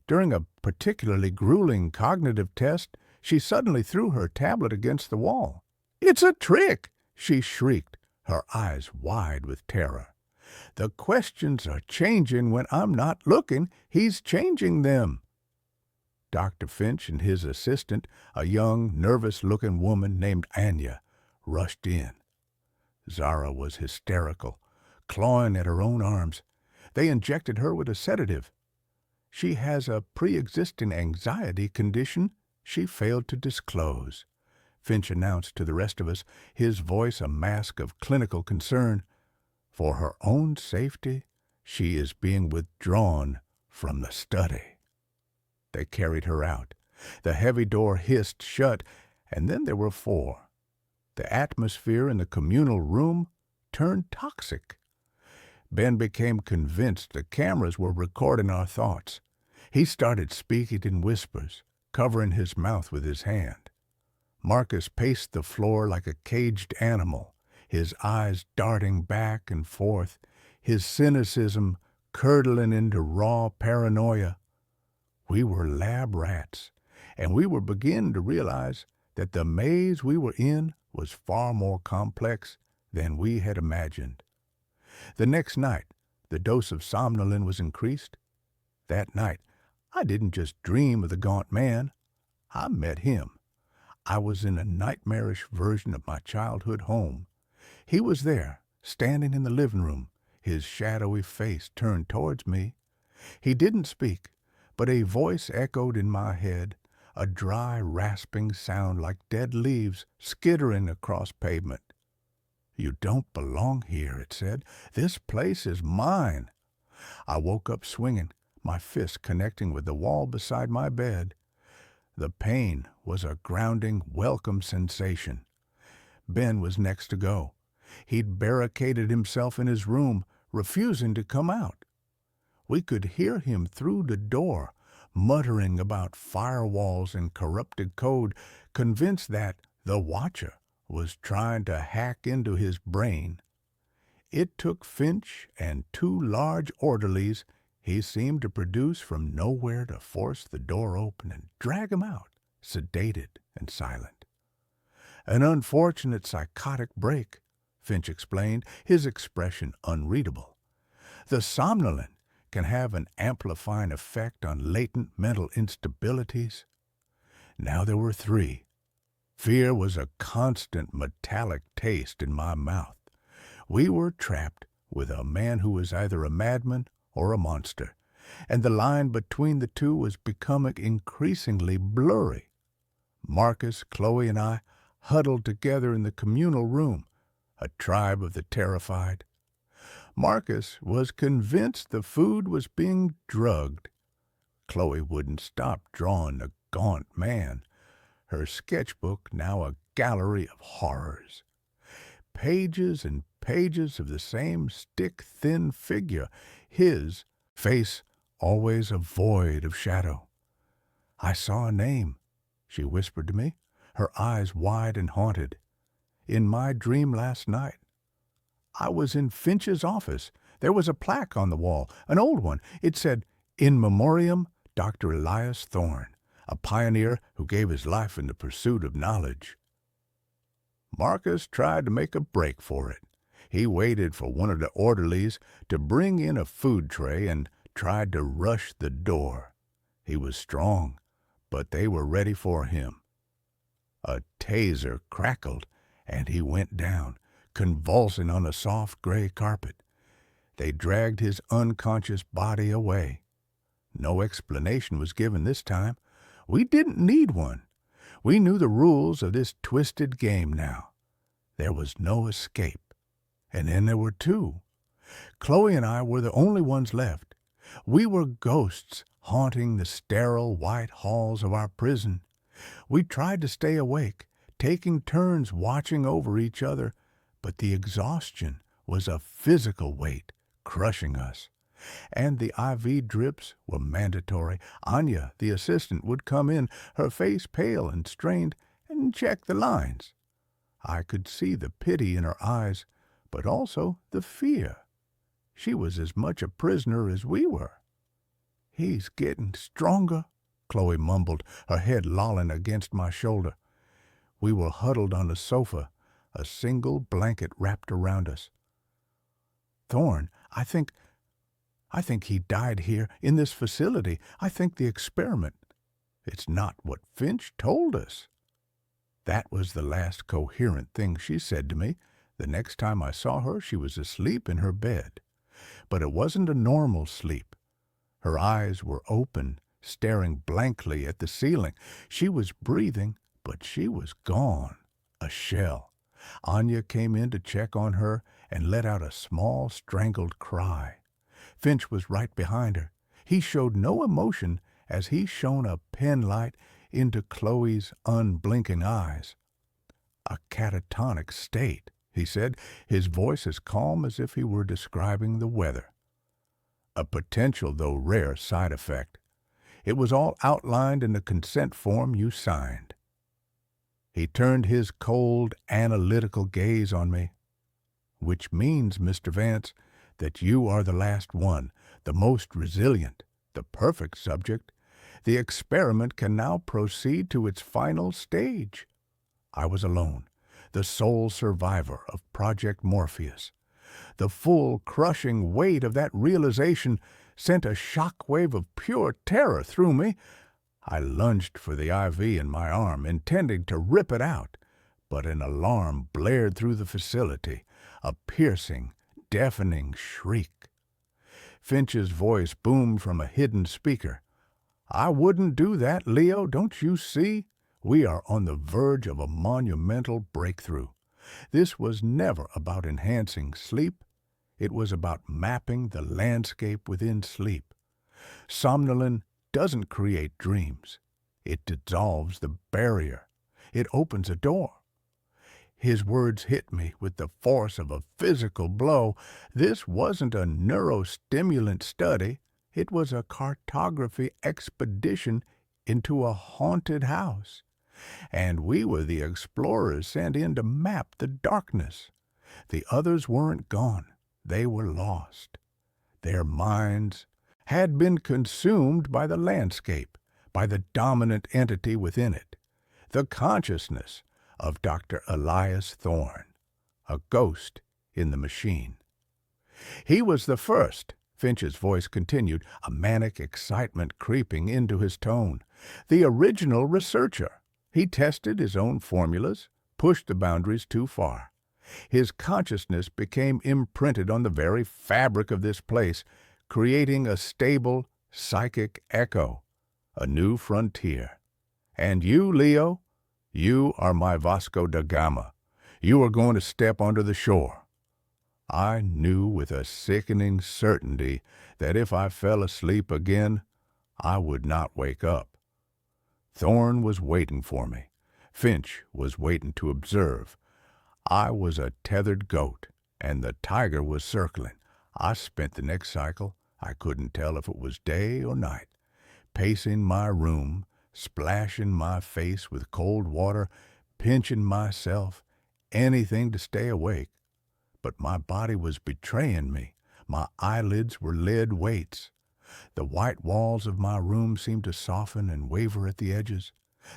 During a particularly grueling cognitive test, she suddenly threw her tablet against the wall. "It's a trick!" she shrieked, her eyes wide with terror. "The questions are changing when I'm not looking. He's changing them." Dr. Finch and his assistant, a young, nervous-looking woman named Anya, rushed in. Zara was hysterical, clawing at her own arms. They injected her with a sedative. She has a pre-existing anxiety condition she failed to disclose, Finch announced to the rest of us, his voice a mask of clinical concern. For her own safety, she is being withdrawn from the study. They carried her out. The heavy door hissed shut, and then there were four. The atmosphere in the communal room turned toxic. Ben became convinced the cameras were recording our thoughts. He started speaking in whispers, covering his mouth with his hand. Marcus paced the floor like a caged animal, his eyes darting back and forth, his cynicism curdling into raw paranoia. We were lab rats, and we were beginning to realize that the maze we were in was far more complex than we had imagined. The next night, the dose of somnolin was increased. That night, I didn't just dream of the gaunt man. I met him. I was in a nightmarish version of my childhood home. He was there, standing in the living room, his shadowy face turned towards me. He didn't speak, but a voice echoed in my head, a dry, rasping sound like dead leaves skittering across pavement. "You don't belong here," it said. "This place is mine." I woke up swinging, my fist connecting with the wall beside my bed. The pain was a grounding, welcome sensation. Ben was next to go. He'd barricaded himself in his room, refusing to come out. We could hear him through the door, muttering about firewalls and corrupted code, convinced that the Watcher was trying to hack into his brain. It took Finch and 2 large orderlies he seemed to produce from nowhere to force the door open and drag him out, sedated and silent. "An unfortunate psychotic break," Finch explained, his expression unreadable. "The somnolent can have an amplifying effect on latent mental instabilities." Now there were 3. Fear was a constant metallic taste in my mouth. We were trapped with a man who was either a madman or a monster, and the line between the two was becoming increasingly blurry. Marcus, Chloe, and I huddled together in the communal room, a tribe of the terrified. Marcus was convinced the food was being drugged. Chloe wouldn't stop drawing the gaunt man, her sketchbook now a gallery of horrors. Pages and pages of the same stick-thin figure, his face always a void of shadow. "I saw a name," she whispered to me, her eyes wide and haunted. "In my dream last night. I was in Finch's office. There was a plaque on the wall, an old one. It said, 'In Memoriam, Dr. Elias Thorne, a pioneer who gave his life in the pursuit of knowledge.'" Marcus tried to make a break for it. He waited for one of the orderlies to bring in a food tray and tried to rush the door. He was strong, but they were ready for him. A taser crackled, and he went down, convulsing on the soft gray carpet. They dragged his unconscious body away. No explanation was given this time. We didn't need one. We knew the rules of this twisted game now. There was no escape. And then there were 2. Chloe and I were the only ones left. We were ghosts haunting the sterile white halls of our prison. We tried to stay awake, taking turns watching over each other, but the exhaustion was a physical weight crushing us. And the IV drips were mandatory. Anya, the assistant, would come in, her face pale and strained, and check the lines. I could see the pity in her eyes, but also the fear. She was as much a prisoner as we were. "He's getting stronger," Chloe mumbled, her head lolling against my shoulder. We were huddled on the sofa, a single blanket wrapped around us. "Thorne, I think he died here, in this facility. I think the experiment. It's not what Finch told us." That was the last coherent thing she said to me. The next time I saw her, she was asleep in her bed. But it wasn't a normal sleep. Her eyes were open, staring blankly at the ceiling. She was breathing, but she was gone, a shell. Anya came in to check on her and let out a small, strangled cry. Finch was right behind her. He showed no emotion as he shone a penlight into Chloe's unblinking eyes. "A catatonic state," he said, his voice as calm as if he were describing the weather. "A potential, though rare, side effect. It was all outlined in the consent form you signed." He turned his cold, analytical gaze on me. "Which means, Mr. Vance, that you are the last one, the most resilient, the perfect subject. The experiment can now proceed to its final stage." I was alone, the sole survivor of Project Morpheus. The full, crushing weight of that realization sent a shock wave of pure terror through me. I lunged for the IV in my arm, intending to rip it out, but an alarm blared through the facility. a piercing, deafening shriek. Finch's voice boomed from a hidden speaker. "I wouldn't do that, Leo, don't you see? We are on the verge of a monumental breakthrough. This was never about enhancing sleep. It was about mapping the landscape within sleep. Somnolin doesn't create dreams. It dissolves the barrier. It opens a door." His words hit me with the force of a physical blow. This wasn't a neurostimulant study. It was a cartography expedition into a haunted house. And we were the explorers sent in to map the darkness. The others weren't gone. They were lost. Their minds had been consumed by the landscape, by the dominant entity within it, the consciousness of Dr. Elias Thorne, a ghost in the machine. He was the first, Finch's voice continued, a manic excitement creeping into his tone. The original researcher. He tested his own formulas, pushed the boundaries too far. His consciousness became imprinted on the very fabric of this place, creating a stable, psychic echo, a new frontier. And you, Leo, you are my Vasco da Gama. You are going to step onto the shore. I knew with a sickening certainty that if I fell asleep again, I would not wake up. Thorne was waiting for me. Finch was waiting to observe. I was a tethered goat, and the tiger was circling. I spent the next cycle, I couldn't tell if it was day or night, pacing my room, splashing my face with cold water, pinching myself, anything to stay awake. But my body was betraying me. My eyelids were lead weights. The white walls of my room seemed to soften and waver at the edges.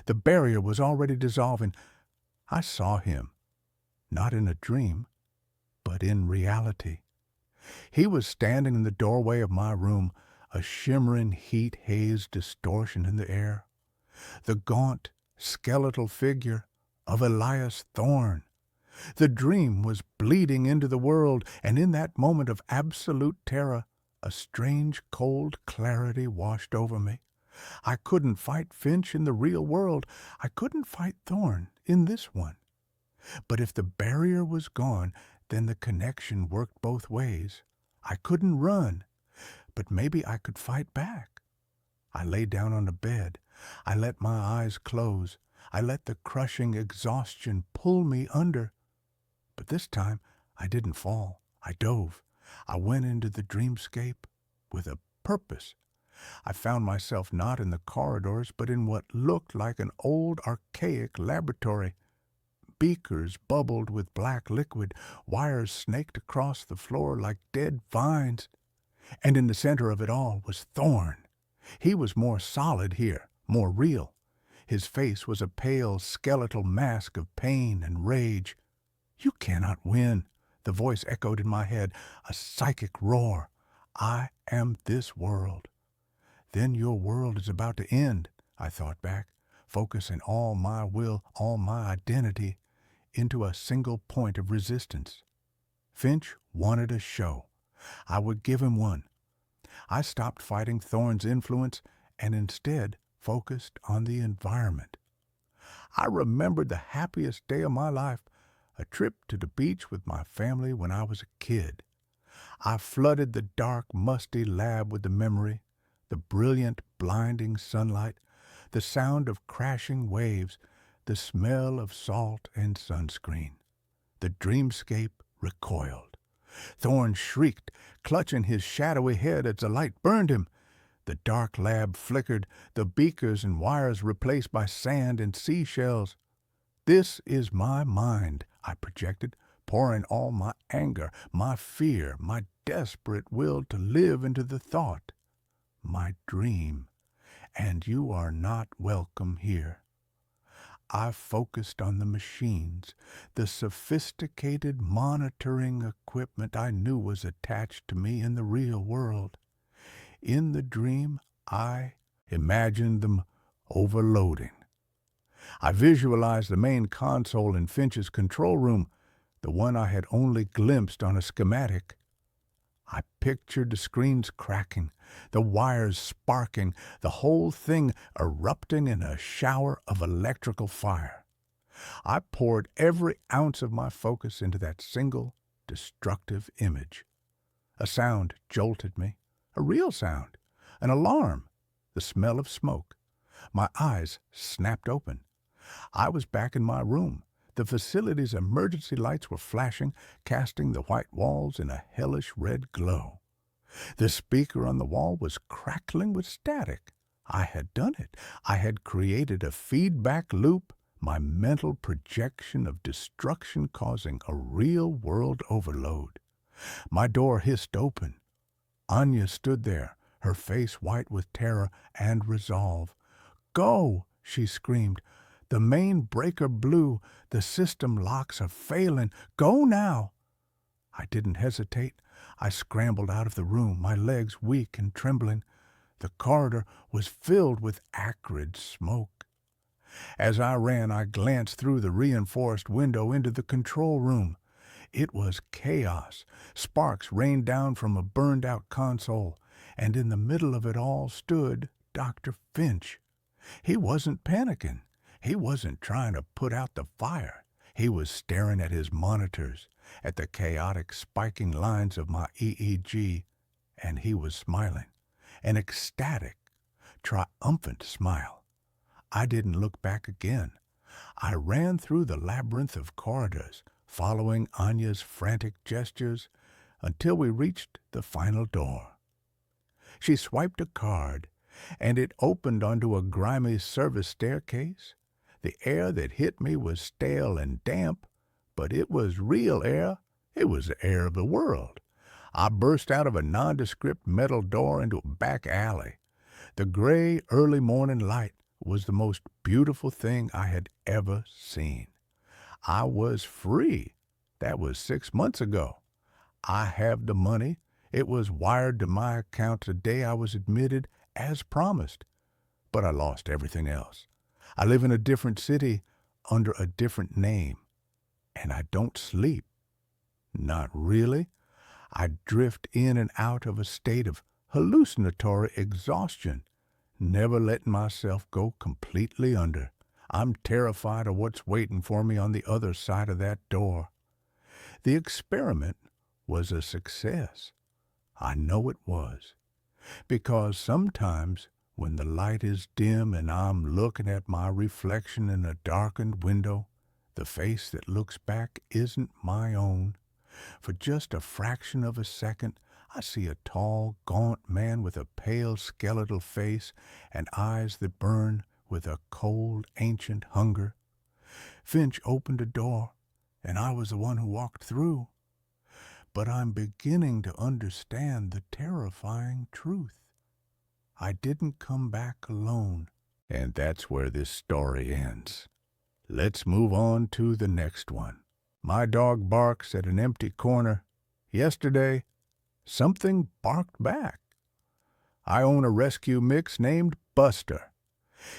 The barrier was already dissolving. I saw him, not in a dream, but in reality. He was standing in the doorway of my room, a shimmering heat-haze distortion in the air. The gaunt, skeletal figure of Elias Thorne. The dream was bleeding into the world, and in that moment of absolute terror, a strange, cold clarity washed over me. I couldn't fight Finch in the real world. I couldn't fight Thorne in this one. But if the barrier was gone, then the connection worked both ways. I couldn't run, but maybe I could fight back. I lay down on the bed. I let my eyes close. I let the crushing exhaustion pull me under. But this time, I didn't fall. I dove. I went into the dreamscape with a purpose. I found myself not in the corridors, but in what looked like an old, archaic laboratory. Beakers bubbled with black liquid, wires snaked across the floor like dead vines. And in the center of it all was Thorne. He was more solid here, more real. His face was a pale, skeletal mask of pain and rage. "You cannot win," the voice echoed in my head, a psychic roar. "I am this world." "Then your world is about to end," I thought back, focusing all my will, all my identity, into a single point of resistance. Finch wanted a show. I would give him one. I stopped fighting Thorne's influence and instead focused on the environment. I remembered the happiest day of my life, a trip to the beach with my family when I was a kid. I flooded the dark, musty lab with the memory, the brilliant, blinding sunlight, the sound of crashing waves, the smell of salt and sunscreen. The dreamscape recoiled. Thorne shrieked, clutching his shadowy head as the light burned him. The dark lab flickered, the beakers and wires replaced by sand and seashells. "This is my mind," I projected, pouring all my anger, my fear, my desperate will to live into the thought. "My dream, and you are not welcome here." I focused on the machines, the sophisticated monitoring equipment I knew was attached to me in the real world. In the dream, I imagined them overloading. I visualized the main console in Finch's control room, the one I had only glimpsed on a schematic. I pictured the screens cracking, the wires sparking, the whole thing erupting in a shower of electrical fire. I poured every ounce of my focus into that single, destructive image. A sound jolted me, a real sound, an alarm, the smell of smoke. My eyes snapped open. I was back in my room. The facility's emergency lights were flashing, casting the white walls in a hellish red glow. The speaker on the wall was crackling with static. I had done it. I had created a feedback loop, my mental projection of destruction causing a real-world overload. My door hissed open. Anya stood there, her face white with terror and resolve. "Go!" she screamed. "The main breaker blew. The system locks are failing. Go now!" I didn't hesitate. I scrambled out of the room, my legs weak and trembling. The corridor was filled with acrid smoke. As I ran, I glanced through the reinforced window into the control room. It was chaos. Sparks rained down from a burned-out console, and in the middle of it all stood Dr. Finch. He wasn't panicking. He wasn't trying to put out the fire. He was staring at his monitors, at the chaotic spiking lines of my EEG, and he was smiling, an ecstatic, triumphant smile. I didn't look back again. I ran through the labyrinth of corridors, following Anya's frantic gestures, until we reached the final door. She swiped a card, and it opened onto a grimy service staircase. The air that hit me was stale and damp, but it was real air. It was the air of the world. I burst out of a nondescript metal door into a back alley. The gray early morning light was the most beautiful thing I had ever seen. I was free. That was 6 months ago. I have the money. It was wired to my account the day I was admitted, as promised. But I lost everything else. I live in a different city under a different name. And I don't sleep. Not really. I drift in and out of a state of hallucinatory exhaustion, never letting myself go completely under. I'm terrified of what's waiting for me on the other side of that door. The experiment was a success. I know it was. Because sometimes when the light is dim and I'm looking at my reflection in a darkened window, the face that looks back isn't my own. For just a fraction of a second, I see a tall, gaunt man with a pale, skeletal face and eyes that burn with a cold, ancient hunger. Finch opened a door, and I was the one who walked through. But I'm beginning to understand the terrifying truth. I didn't come back alone. And that's where this story ends. Let's move on to the next one. My dog barks at an empty corner. Yesterday, something barked back. I own a rescue mix named Buster.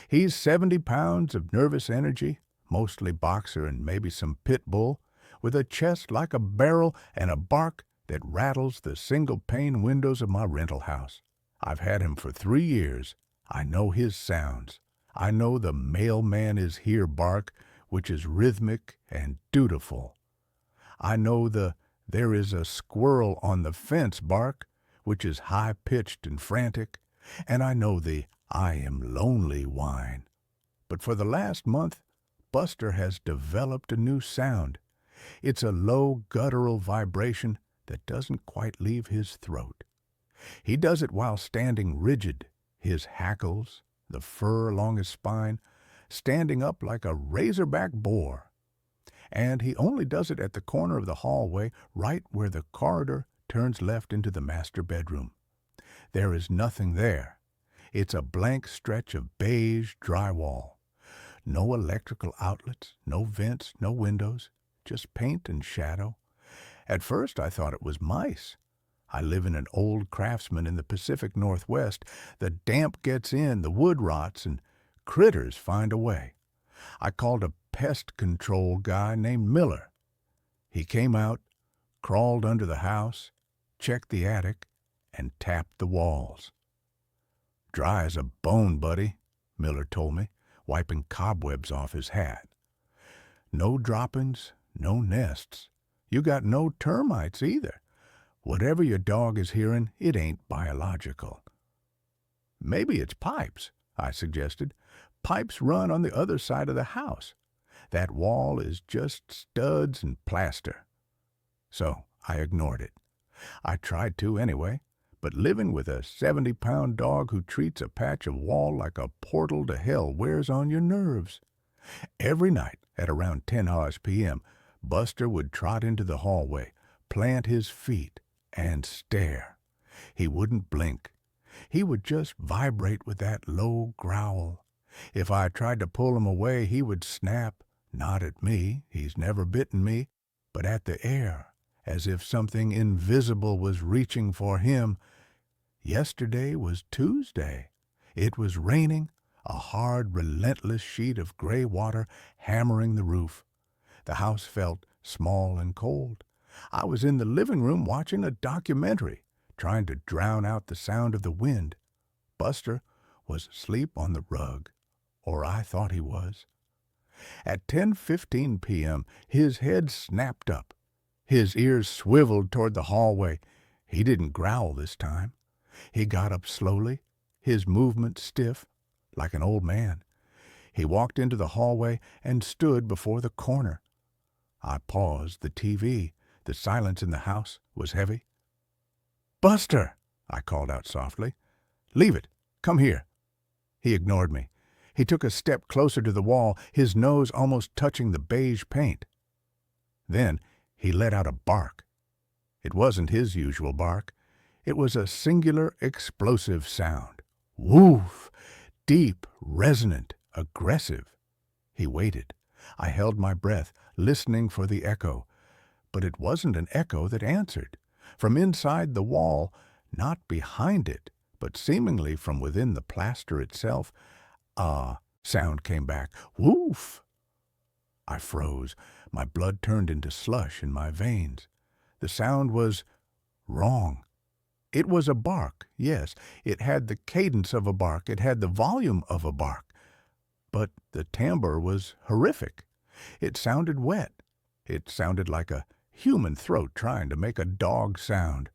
He's 70 pounds of nervous energy, mostly boxer and maybe some pit bull, with a chest like a barrel and a bark that rattles the single-pane windows of my rental house. I've had him for 3 years. I know his sounds. I know the mailman is here bark, which is rhythmic and dutiful. I know the there is a squirrel on the fence bark, which is high-pitched and frantic, and I know the I am lonely whine. But for the last month, Buster has developed a new sound. It's a low guttural vibration that doesn't quite leave his throat. He does it while standing rigid, his hackles, the fur along his spine, standing up like a razorback boar. And he only does it at the corner of the hallway, right where the corridor turns left into the master bedroom. There is nothing there. It's a blank stretch of beige drywall. No electrical outlets, no vents, no windows, just paint and shadow. At first I thought it was mice. I live in an old craftsman in the Pacific Northwest. The damp gets in, the wood rots, and critters find a way. I called a pest control guy named Miller. He came out, crawled under the house, checked the attic, and tapped the walls. "Dry as a bone, buddy," Miller told me, wiping cobwebs off his hat. "No droppings, no nests. You got no termites either. Whatever your dog is hearing, it ain't biological." "Maybe it's pipes," I suggested. "Pipes run on the other side of the house. That wall is just studs and plaster." So I ignored it. I tried to anyway, but living with a 70-pound dog who treats a patch of wall like a portal to hell wears on your nerves. Every night at around 10 p.m., Buster would trot into the hallway, plant his feet, and stare. He wouldn't blink. He would just vibrate with that low growl. If I tried to pull him away, he would snap, not at me, he's never bitten me, but at the air, as if something invisible was reaching for him. Yesterday was Tuesday. It was raining, a hard, relentless sheet of gray water hammering the roof. The house felt small and cold. I was in the living room watching a documentary, trying to drown out the sound of the wind. Buster was asleep on the rug, or I thought he was. At 10:15 p.m., his head snapped up. His ears swiveled toward the hallway. He didn't growl this time. He got up slowly, his movement stiff, like an old man. He walked into the hallway and stood before the corner. I paused the TV. The silence in the house was heavy. "Buster!" I called out softly. "Leave it. Come here." He ignored me. He took a step closer to the wall, his nose almost touching the beige paint. Then he let out a bark. It wasn't his usual bark. It was a singular, explosive sound. Woof! Deep, resonant, aggressive. He waited. I held my breath, listening for the echo. But it wasn't an echo that answered. From inside the wall, not behind it, but seemingly from within the plaster itself, a sound came back. Woof! I froze. My blood turned into slush in my veins. The sound was wrong. It was a bark, yes. It had the cadence of a bark. It had the volume of a bark. But the timbre was horrific. It sounded wet. It sounded like a human throat trying to make a dog sound.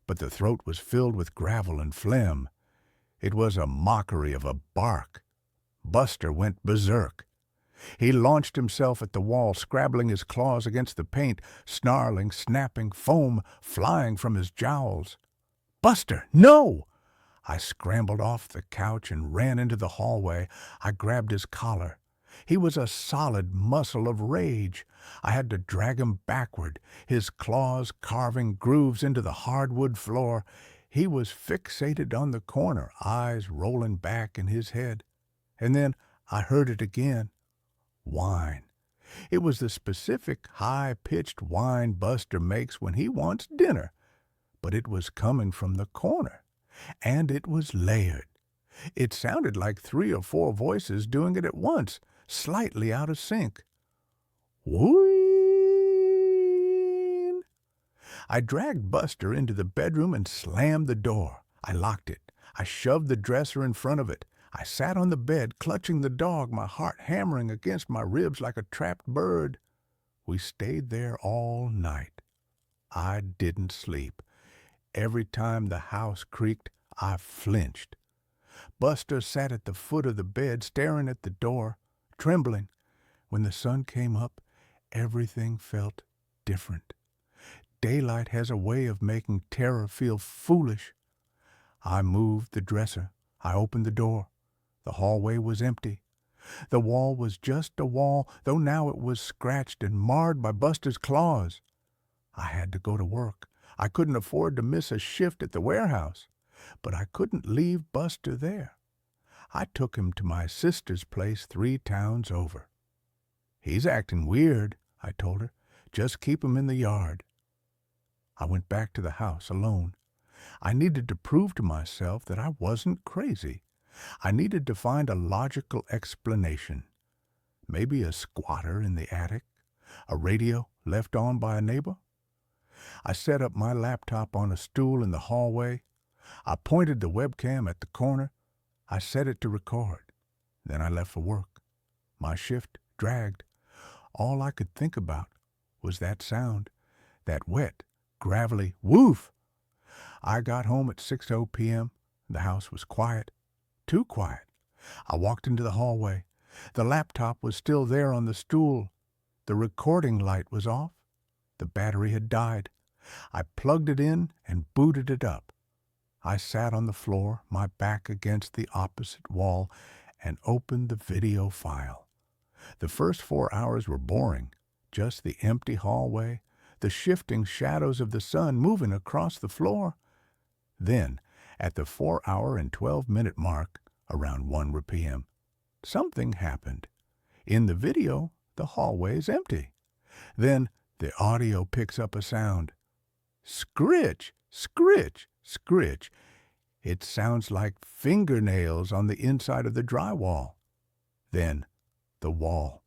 But the throat was filled with gravel and phlegm. It was a mockery of a bark. Buster went berserk. He launched himself at the wall, scrabbling his claws against the paint, snarling, snapping, foam flying from his jowls. "Buster, no!" I scrambled off the couch and ran into the hallway. I grabbed his collar. He was a solid muscle of rage. I had to drag him backward, his claws carving grooves into the hardwood floor. He was fixated on the corner, eyes rolling back in his head. And then I heard it again. Whine. It was the specific high-pitched whine Buster makes when he wants dinner. But it was coming from the corner, and it was layered. It sounded like 3 or 4 voices doing it at once, slightly out of sync. Whine! I dragged Buster into the bedroom and slammed the door. I locked it. I shoved the dresser in front of it. I sat on the bed, clutching the dog, my heart hammering against my ribs like a trapped bird. We stayed there all night. I didn't sleep. Every time the house creaked, I flinched. Buster sat at the foot of the bed, staring at the door, trembling. When the sun came up, everything felt different. Daylight has a way of making terror feel foolish. I moved the dresser. I opened the door. The hallway was empty. The wall was just a wall, though now it was scratched and marred by Buster's claws. I had to go to work. I couldn't afford to miss a shift at the warehouse, but I couldn't leave Buster there. I took him to my sister's place 3 towns over. "He's acting weird," I told her. "Just keep him in the yard." I went back to the house alone. I needed to prove to myself that I wasn't crazy. I needed to find a logical explanation. Maybe a squatter in the attic, A radio left on by a neighbor? I set up my laptop on a stool in the hallway. I pointed the webcam at the corner. I set it to record. Then I left for work. My shift dragged. All I could think about was that sound, that wet, gravelly woof. I got home at 6:00 p.m. The house was quiet, too quiet. I walked into the hallway. The laptop was still there on the stool. The recording light was off. The battery had died. I plugged it in and booted it up. I sat on the floor, my back against the opposite wall, and opened the video file. The first 4 hours were boring. Just the empty hallway, the shifting shadows of the sun moving across the floor. Then, at the 4-hour and 12-minute mark, around 1 p.m., something happened. In the video, the hallway is empty. Then the audio picks up a sound. Scritch, scritch, scritch. It sounds like fingernails on the inside of the drywall. Then the wall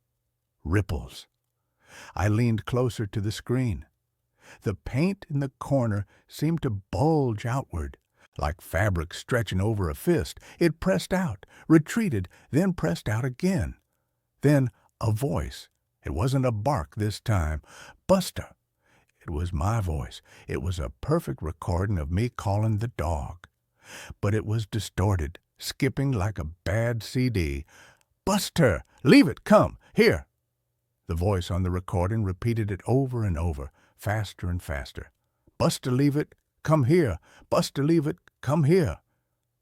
ripples. I leaned closer to the screen. The paint in the corner seemed to bulge outward, like fabric stretching over a fist. It pressed out, retreated, then pressed out again. Then a voice. It wasn't a bark this time. Buster. It was my voice. It was a perfect recording of me calling the dog. But it was distorted, skipping like a bad CD. Buster! Leave it! Come! Here! The voice on the recording repeated it over and over, faster and faster. Buster, leave it! Come here! Buster, leave it! Come here!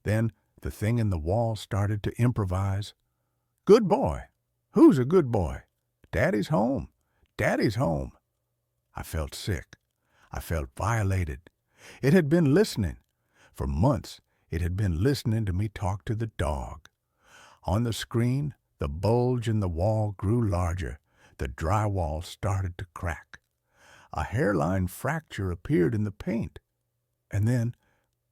Then the thing in the wall started to improvise. Good boy! Who's a good boy? Daddy's home. Daddy's home. I felt sick. I felt violated. It had been listening. For months, it had been listening to me talk to the dog. On the screen, the bulge in the wall grew larger. The drywall started to crack. A hairline fracture appeared in the paint. And then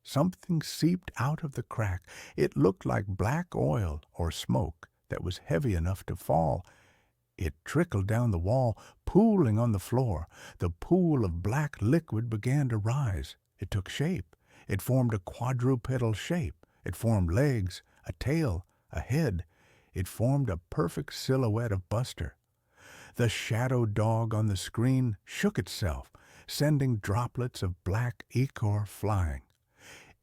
something seeped out of the crack. It looked like black oil or smoke that was heavy enough to fall. It trickled down the wall, pooling on the floor. The pool of black liquid began to rise. It took shape. It formed a quadrupedal shape. It formed legs, a tail, a head. It formed a perfect silhouette of Buster. The shadow dog on the screen shook itself, sending droplets of black ichor flying.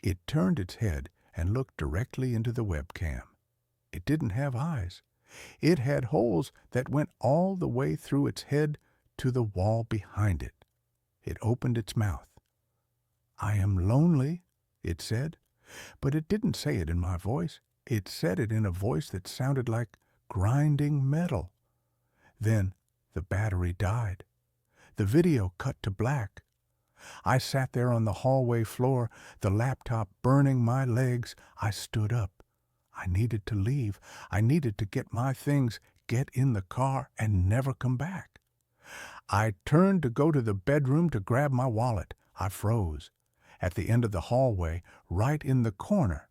It turned its head and looked directly into the webcam. It didn't have eyes. It had holes that went all the way through its head to the wall behind it. It opened its mouth. I am lonely, it said, but it didn't say it in my voice. It said it in a voice that sounded like grinding metal. Then the battery died. The video cut to black. I sat there on the hallway floor, the laptop burning my legs. I stood up. I needed to leave. I needed to get my things, get in the car, and never come back. I turned to go to the bedroom to grab my wallet. I froze. At the end of the hallway, right in the corner,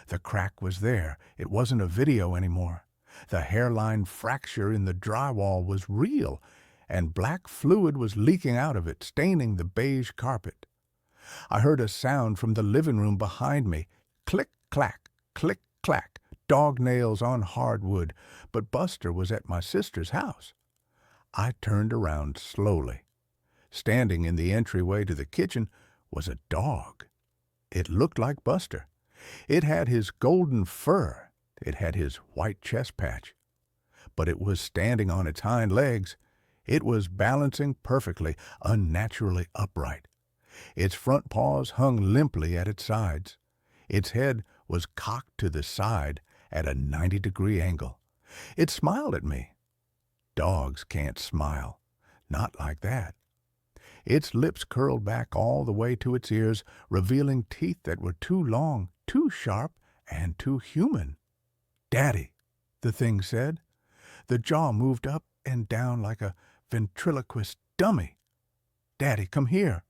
the crack was there. It wasn't a video anymore. The hairline fracture in the drywall was real, and black fluid was leaking out of it, staining the beige carpet. I heard a sound from the living room behind me. Click, clack, click, clack, dog nails on hardwood, but Buster was at my sister's house. I turned around slowly. Standing in the entryway to the kitchen was a dog. It looked like Buster. It had his golden fur. It had his white chest patch. But it was standing on its hind legs. It was balancing perfectly, unnaturally upright. Its front paws hung limply at its sides. Its head was cocked to the side at a 90-degree angle. It smiled at me. Dogs can't smile. Not like that. Its lips curled back all the way to its ears, revealing teeth that were too long, too sharp, and too human. Daddy, the thing said. The jaw moved up and down like a ventriloquist dummy. Daddy, come here.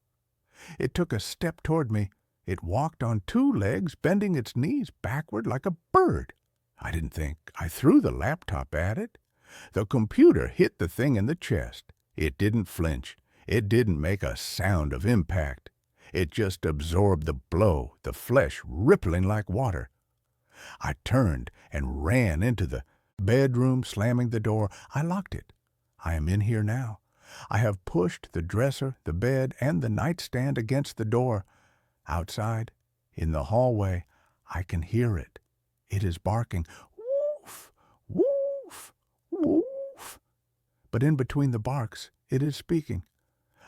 It took a step toward me. It walked on 2 legs, bending its knees backward like a bird. I didn't think. I threw the laptop at it. The computer hit the thing in the chest. It didn't flinch. It didn't make a sound of impact. It just absorbed the blow, the flesh rippling like water. I turned and ran into the bedroom, slamming the door. I locked it. I am in here now. I have pushed the dresser, the bed, and the nightstand against the door. Outside, in the hallway, I can hear it. It is barking, woof, woof, woof. But in between the barks, it is speaking.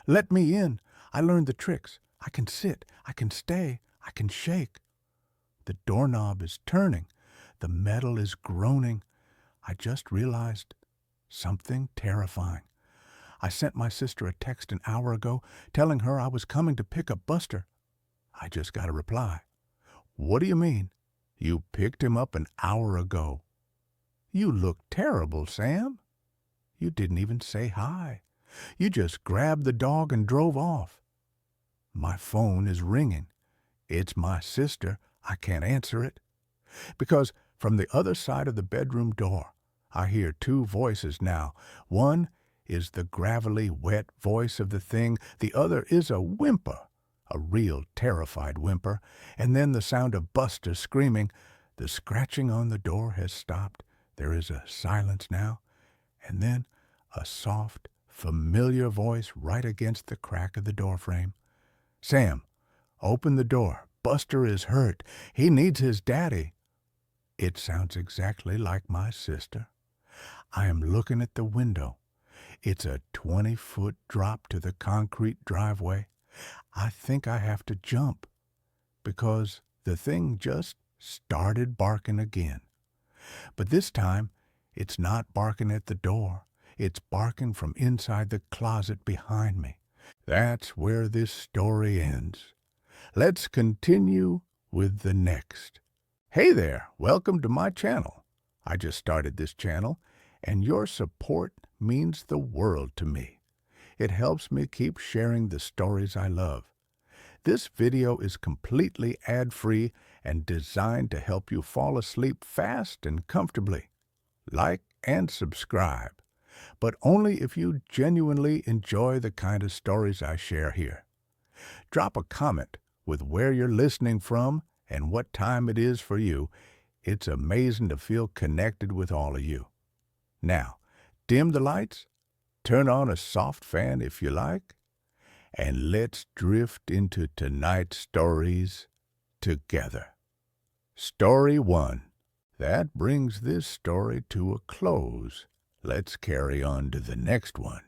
Let me in. I learned the tricks. I can sit. I can stay. I can shake. The doorknob is turning. The metal is groaning. I just realized something terrifying. I sent my sister a text an hour ago telling her I was coming to pick up Buster. I just got a reply. What do you mean? You picked him up an hour ago. You look terrible, Sam. You didn't even say hi. You just grabbed the dog and drove off. My phone is ringing. It's my sister. I can't answer it. Because from the other side of the bedroom door, I hear two voices now. One is the gravelly, wet voice of the thing. The other is a whimper, a real terrified whimper. And then the sound of Buster screaming. The scratching on the door has stopped. There is a silence now. And then a soft, familiar voice right against the crack of the doorframe. Sam, open the door. Buster is hurt. He needs his daddy. It sounds exactly like my sister. I am looking at the window. It's a 20-foot drop to the concrete driveway. I think I have to jump because the thing just started barking again. But this time, it's not barking at the door. It's barking from inside the closet behind me. That's where this story ends. Let's continue with the next. Hey there, welcome to my channel. I just started this channel, and your support means the world to me. It helps me keep sharing the stories I love. This video is completely ad-free and designed to help you fall asleep fast and comfortably. Like and subscribe, but only if you genuinely enjoy the kind of stories I share here. Drop a comment with where you're listening from and what time it is for you. It's amazing to feel connected with all of you. Now, dim the lights, turn on a soft fan if you like, and let's drift into tonight's stories together. Story 1. That brings this story to a close. Let's carry on to the next one.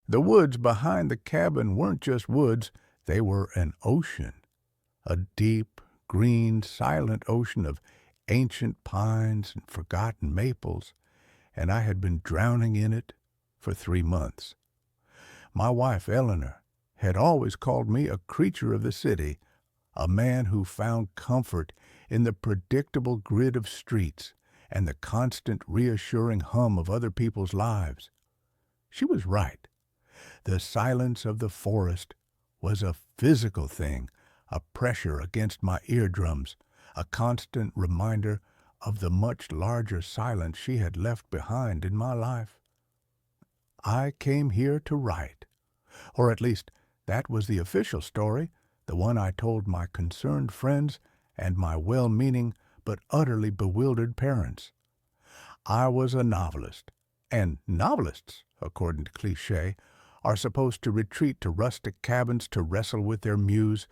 The woods behind the cabin weren't just woods, they were an ocean. A deep, green, silent ocean of ancient pines and forgotten maples, and I had been drowning in it for 3 months. My wife, Eleanor, had always called me a creature of the city, a man who found comfort in the predictable grid of streets and the constant reassuring hum of other people's lives. She was right. The silence of the forest was a physical thing, a pressure against my eardrums, a constant reminder of the much larger silence she had left behind in my life. I came here to write, or at least that was the official story, the one I told my concerned friends and my well-meaning but utterly bewildered parents. I was a novelist, and novelists, according to cliché, are supposed to retreat to rustic cabins to wrestle with their muse,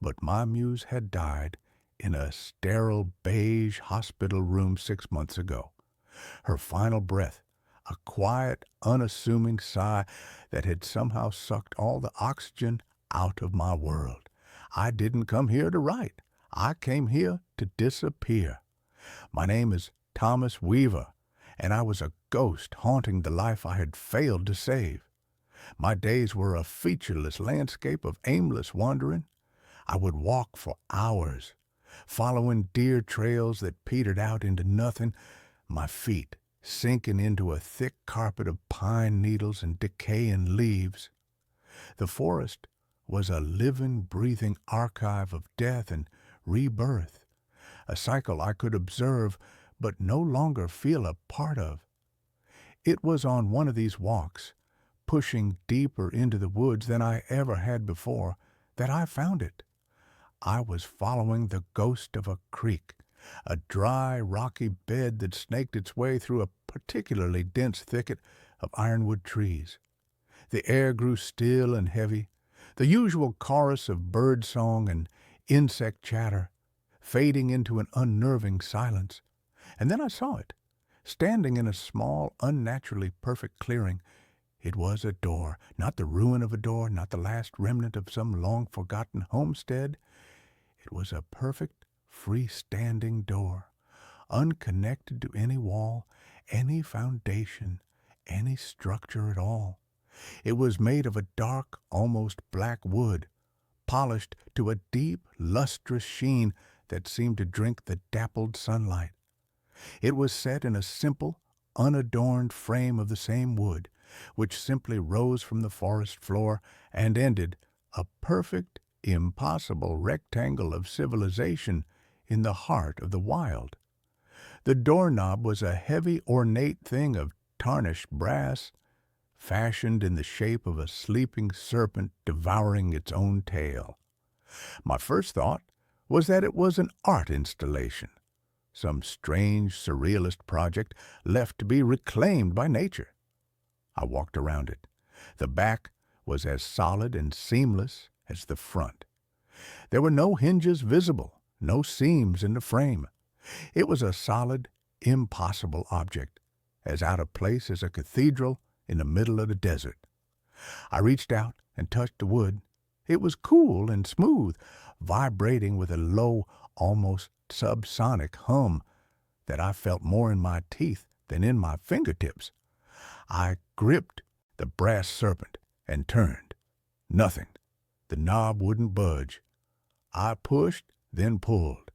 but my muse had died in a sterile beige hospital room 6 months ago. Her final breath, a quiet, unassuming sigh that had somehow sucked all the oxygen out of my world. I didn't come here to write. I came here to disappear. My name is Thomas Weaver, and I was a ghost haunting the life I had failed to save. My days were a featureless landscape of aimless wandering. I would walk for hours, following deer trails that petered out into nothing, my feet sinking into a thick carpet of pine needles and decaying leaves. The forest was a living, breathing archive of death and rebirth, a cycle I could observe but no longer feel a part of. It was on one of these walks, pushing deeper into the woods than I ever had before, that I found it. I was following the ghost of a creek, a dry, rocky bed that snaked its way through a particularly dense thicket of ironwood trees. The air grew still and heavy, the usual chorus of bird song and insect chatter fading into an unnerving silence. And then I saw it, standing in a small, unnaturally perfect clearing. It was a door, not the ruin of a door, not the last remnant of some long-forgotten homestead. It was a perfect, free-standing door, unconnected to any wall, any foundation, any structure at all. It was made of a dark, almost black wood, polished to a deep, lustrous sheen that seemed to drink the dappled sunlight. It was set in a simple, unadorned frame of the same wood, which simply rose from the forest floor and ended, a perfect, impossible rectangle of civilization in the heart of the wild. The doorknob was a heavy, ornate thing of tarnished brass, fashioned in the shape of a sleeping serpent devouring its own tail. My first thought was that it was an art installation, some strange surrealist project left to be reclaimed by nature. I walked around it. The back was as solid and seamless as the front. There were no hinges visible, no seams in the frame. It was a solid, impossible object, as out of place as a cathedral in the middle of the desert. I reached out and touched the wood. It was cool and smooth, vibrating with a low, almost subsonic hum that I felt more in my teeth than in my fingertips. I gripped the brass serpent and turned. Nothing. The knob wouldn't budge. I pushed, then pulled.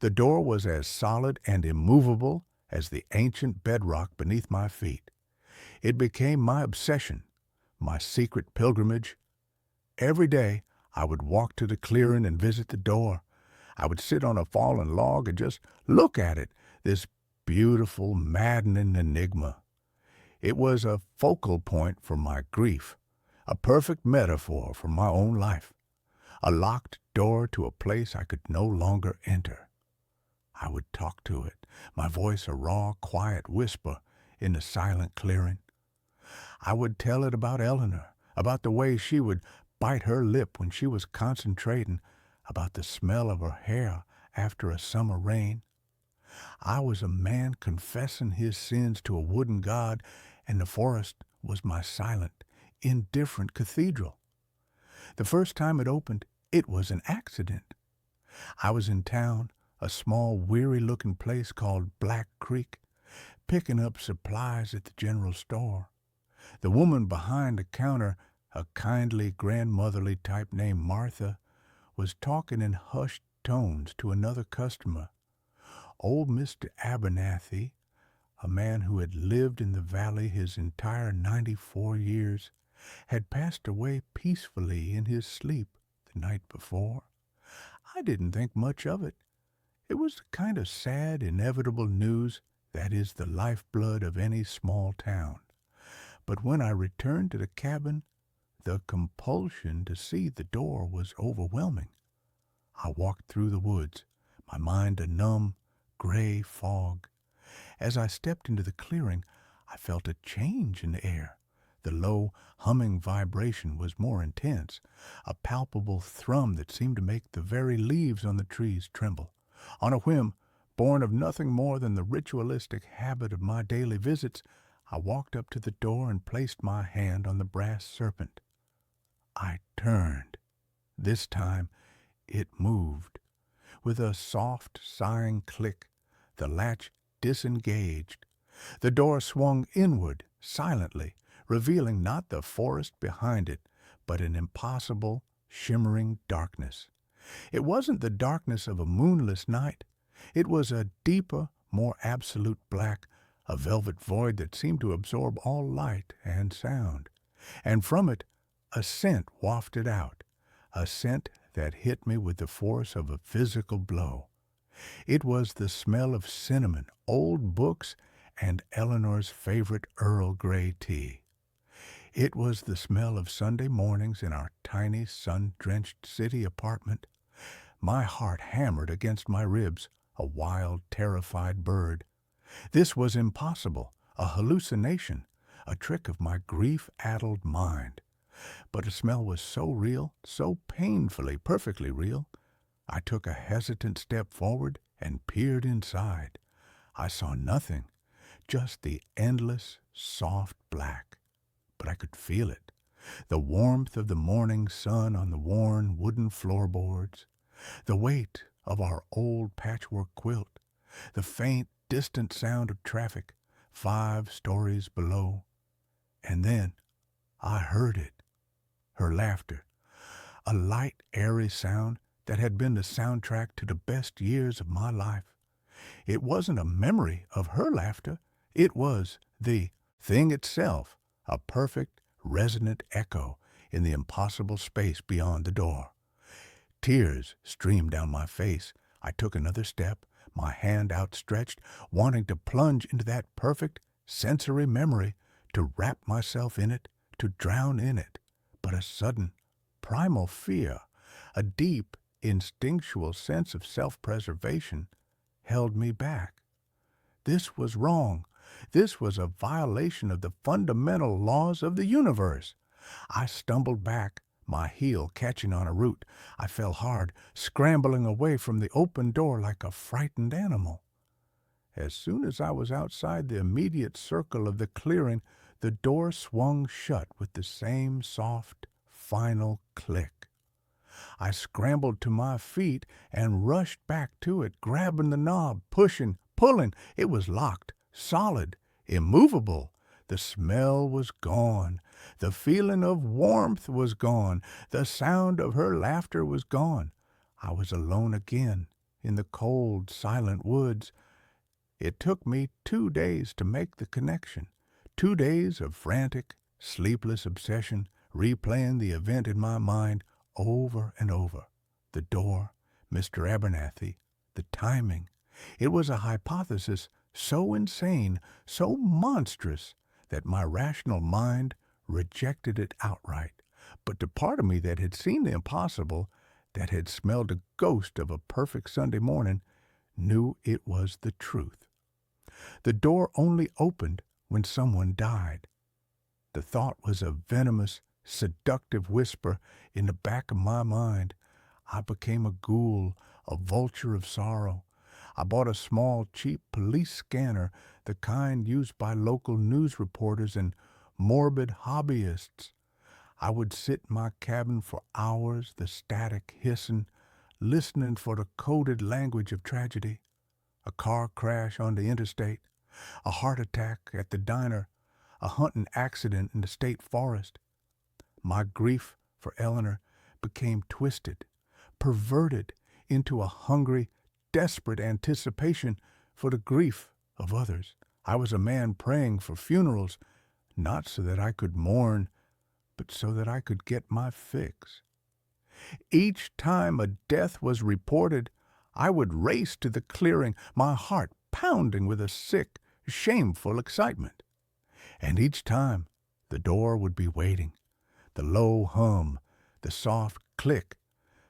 The door was as solid and immovable as the ancient bedrock beneath my feet. It became my obsession, my secret pilgrimage. Every day I would walk to the clearing and visit the door. I would sit on a fallen log and just look at it, this beautiful, maddening enigma. It was a focal point for my grief, a perfect metaphor for my own life, a locked door to a place I could no longer enter. I would talk to it, my voice a raw, quiet whisper in the silent clearing. I would tell it about Eleanor, about the way she would bite her lip when she was concentrating, about the smell of her hair after a summer rain. I was a man confessing his sins to a wooden god, and the forest was my silent, indifferent cathedral. The first time it opened, it was an accident. I was in town, a small, weary-looking place called Black Creek, picking up supplies at the general store. The woman behind the counter, a kindly, grandmotherly type named Martha, was talking in hushed tones to another customer. Old Mr. Abernathy, a man who had lived in the valley his entire 94 years, had passed away peacefully in his sleep the night before. I didn't think much of it. It was the kind of sad, inevitable news that is the lifeblood of any small town. But when I returned to the cabin, the compulsion to see the door was overwhelming. I walked through the woods, my mind a numb, gray fog. As I stepped into the clearing, I felt a change in the air. The low, humming vibration was more intense, a palpable thrum that seemed to make the very leaves on the trees tremble. On a whim, born of nothing more than the ritualistic habit of my daily visits, I walked up to the door and placed my hand on the brass serpent. I turned. This time it moved. With a soft, sighing click, the latch disengaged. The door swung inward, silently, revealing not the forest behind it, but an impossible, shimmering darkness. It wasn't the darkness of a moonless night. It was a deeper, more absolute black, a velvet void that seemed to absorb all light and sound. And from it, a scent wafted out, a scent that hit me with the force of a physical blow. It was the smell of cinnamon, old books, and Eleanor's favorite Earl Grey tea. It was the smell of Sunday mornings in our tiny, sun-drenched city apartment. My heart hammered against my ribs, a wild, terrified bird. This was impossible, a hallucination, a trick of my grief-addled mind. But the smell was so real, so painfully, perfectly real. I took a hesitant step forward and peered inside. I saw nothing, just the endless, soft black. But I could feel it, the warmth of the morning sun on the worn wooden floorboards, the weight of our old patchwork quilt, the faint, distant sound of traffic 5 stories below. And then I heard it, her laughter, a light, airy sound that had been the soundtrack to the best years of my life. It wasn't a memory of her laughter. It was the thing itself, a perfect, resonant echo in the impossible space beyond the door. Tears streamed down my face. I took another step, my hand outstretched, wanting to plunge into that perfect sensory memory, to wrap myself in it, to drown in it. But a sudden, primal fear, a deep, instinctual sense of self-preservation, held me back. This was wrong. This was a violation of the fundamental laws of the universe. I stumbled back, my heel catching on a root. I fell hard, scrambling away from the open door like a frightened animal. As soon as I was outside the immediate circle of the clearing, the door swung shut with the same soft, final click. I scrambled to my feet and rushed back to it, grabbing the knob, pushing, pulling. It was locked, solid, immovable. The smell was gone. The feeling of warmth was gone. The sound of her laughter was gone. I was alone again in the cold, silent woods. It took me 2 days to make the connection. 2 days of frantic, sleepless obsession, replaying the event in my mind over and over. The door, Mr. Abernathy, the timing. It was a hypothesis so insane, so monstrous, that my rational mind rejected it outright. But the part of me that had seen the impossible, that had smelled the ghost of a perfect Sunday morning, knew it was the truth. The door only opened when someone died. The thought was a venomous, seductive whisper in the back of my mind. I became a ghoul, a vulture of sorrow. I bought a small, cheap police scanner, the kind used by local news reporters and morbid hobbyists. I would sit in my cabin for hours, the static hissing, listening for the coded language of tragedy. A car crash on the interstate, a heart attack at the diner, a hunting accident in the state forest. My grief for Eleanor became twisted, perverted into a hungry, desperate anticipation for the grief of others. I was a man praying for funerals, not so that I could mourn, but so that I could get my fix. Each time a death was reported, I would race to the clearing, my heart pounding with a sick, shameful excitement. And each time the door would be waiting, the low hum, the soft click,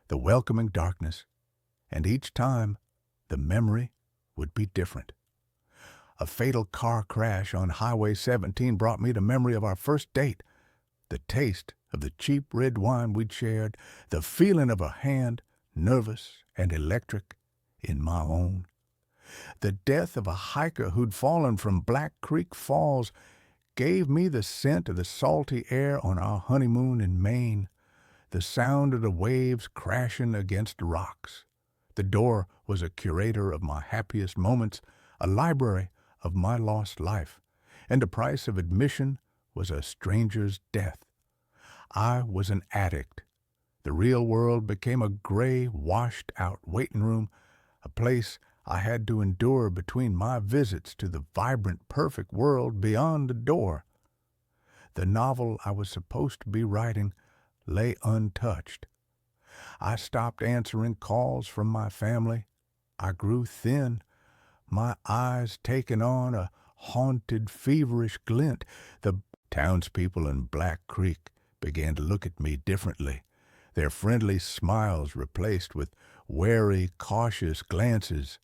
the welcoming darkness, and each time the memory would be different. A fatal car crash on Highway 17 brought me the memory of our first date, the taste of the cheap red wine we'd shared, the feeling of a hand, nervous and electric, in my own. The death of a hiker who'd fallen from Black Creek Falls gave me the scent of the salty air on our honeymoon in Maine, the sound of the waves crashing against the rocks. The door was a curator of my happiest moments, a library of my lost life, and the price of admission was a stranger's death. I was an addict. The real world became a gray, washed-out waiting room, a place I had to endure between my visits to the vibrant, perfect world beyond the door. The novel I was supposed to be writing lay untouched. I stopped answering calls from my family. I grew thin, my eyes taking on a haunted, feverish glint. The Townspeople in Black Creek began to look at me differently, their friendly smiles replaced with wary, cautious glances.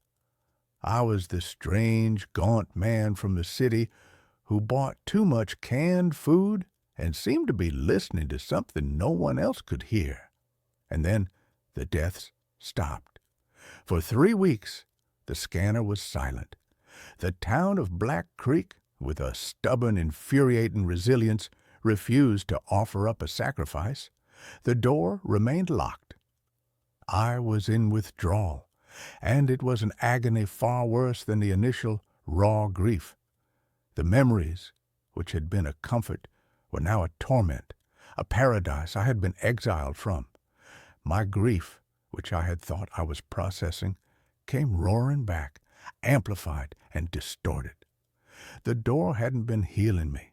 I was the strange, gaunt man from the city who bought too much canned food and seemed to be listening to something no one else could hear. And then the deaths stopped. For 3 weeks, the scanner was silent. The town of Black Creek, with a stubborn, infuriating resilience, refused to offer up a sacrifice. The door remained locked. I was in withdrawal, and it was an agony far worse than the initial raw grief. The memories, which had been a comfort, were now a torment, a paradise I had been exiled from. My grief, which I had thought I was processing, came roaring back, amplified and distorted. The door hadn't been healing me.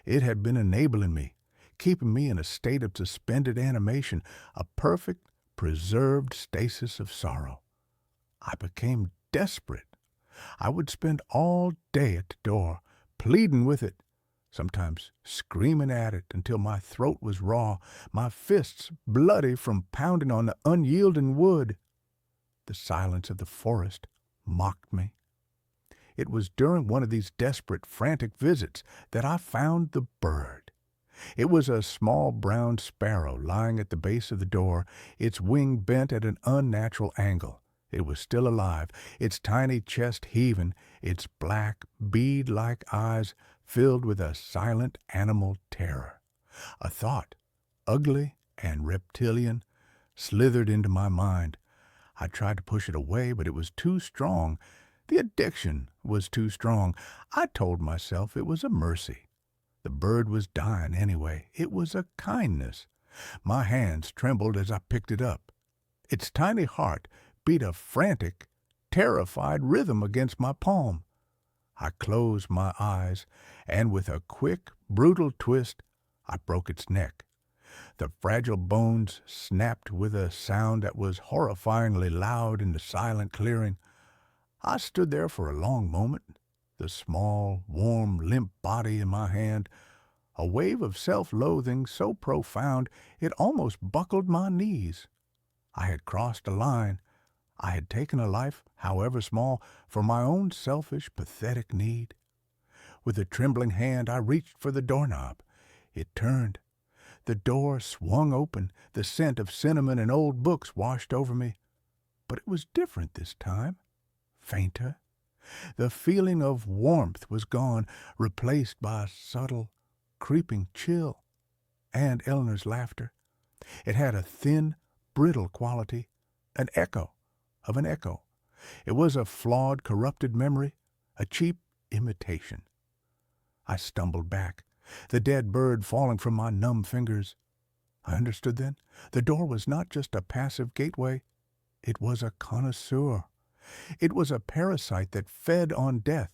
It had been enabling me, keeping me in a state of suspended animation, a perfect, preserved stasis of sorrow. I became desperate. I would spend all day at the door, pleading with it, sometimes screaming at it until my throat was raw, my fists bloody from pounding on the unyielding wood. The silence of the forest mocked me. It was during one of these desperate, frantic visits that I found the bird. It was a small brown sparrow lying at the base of the door, its wing bent at an unnatural angle. It was still alive, its tiny chest heaving, its black, bead-like eyes filled with a silent animal terror. A thought, ugly and reptilian, slithered into my mind. I tried to push it away, but it was too strong. The addiction was too strong. I told myself it was a mercy. The bird was dying anyway. It was a kindness. My hands trembled as I picked it up. Its tiny heart beat a frantic, terrified rhythm against my palm. I closed my eyes, and with a quick, brutal twist, I broke its neck. The fragile bones snapped with a sound that was horrifyingly loud in the silent clearing. I stood there for a long moment, the small, warm, limp body in my hand, a wave of self-loathing so profound it almost buckled my knees. I had crossed a line. I had taken a life, however small, for my own selfish, pathetic need. With a trembling hand, I reached for the doorknob. It turned. The door swung open. The scent of cinnamon and old books washed over me. But it was different this time. Fainter. The feeling of warmth was gone, replaced by a subtle, creeping chill. And Eleanor's laughter. It had a thin, brittle quality, an echo of an echo. It was a flawed, corrupted memory, a cheap imitation. I stumbled back, the dead bird falling from my numb fingers. I understood then. The door was not just a passive gateway. It was a connoisseur. It was a parasite that fed on death,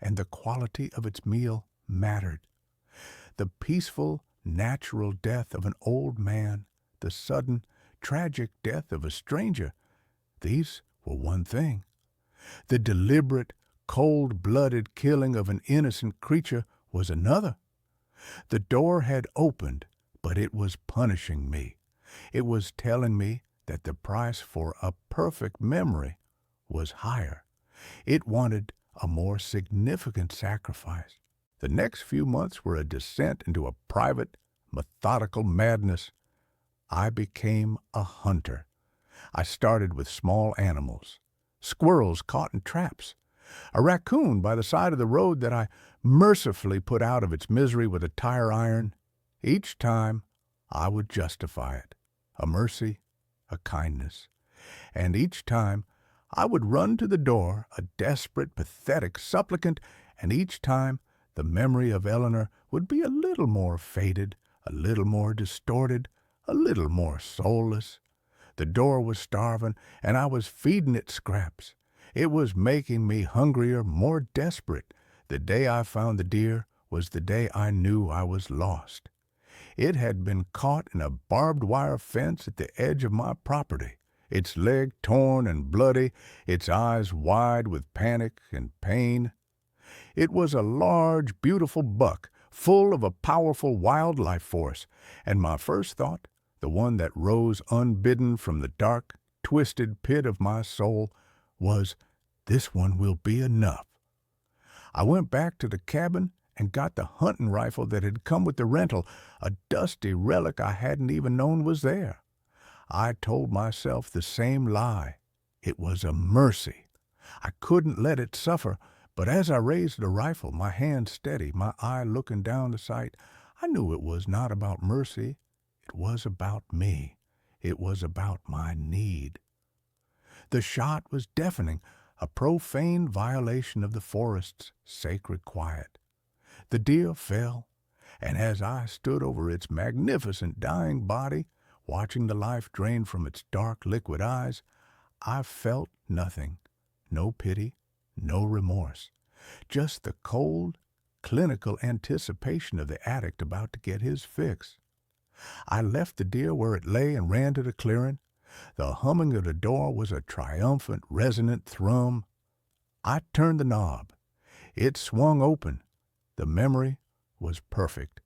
and the quality of its meal mattered. The peaceful, natural death of an old man, the sudden, tragic death of a stranger, these were one thing. The deliberate, cold-blooded killing of an innocent creature was another. The door had opened, but it was punishing me. It was telling me that the price for a perfect memory was higher. It wanted a more significant sacrifice. The next few months were a descent into a private, methodical madness. I became a hunter. I started with small animals, squirrels caught in traps, a raccoon by the side of the road that I mercifully put out of its misery with a tire iron. Each time I would justify it, a mercy, a kindness. And each time I would run to the door, a desperate, pathetic supplicant, and each time the memory of Eleanor would be a little more faded, a little more distorted, a little more soulless. The door was starving, and I was feeding it scraps. It was making me hungrier, more desperate. The day I found the deer was the day I knew I was lost. It had been caught in a barbed wire fence at the edge of my property, its leg torn and bloody, its eyes wide with panic and pain. It was a large, beautiful buck, full of a powerful wildlife force, and my first thought, the one that rose unbidden from the dark, twisted pit of my soul, was, "This one will be enough." I went back to the cabin and got the hunting rifle that had come with the rental, a dusty relic I hadn't even known was there. I told myself the same lie. It was a mercy. I couldn't let it suffer, but as I raised the rifle, my hand steady, my eye looking down the sight, I knew it was not about mercy. It was about me. It was about my need. The shot was deafening, a profane violation of the forest's sacred quiet. The deer fell, and as I stood over its magnificent dying body, watching the life drain from its dark liquid eyes, I felt nothing, no pity, no remorse, just the cold, clinical anticipation of the addict about to get his fix. I left the deer where it lay and ran to the clearing. The humming of the door was a triumphant, resonant thrum. I turned the knob. It swung open. The memory was perfect.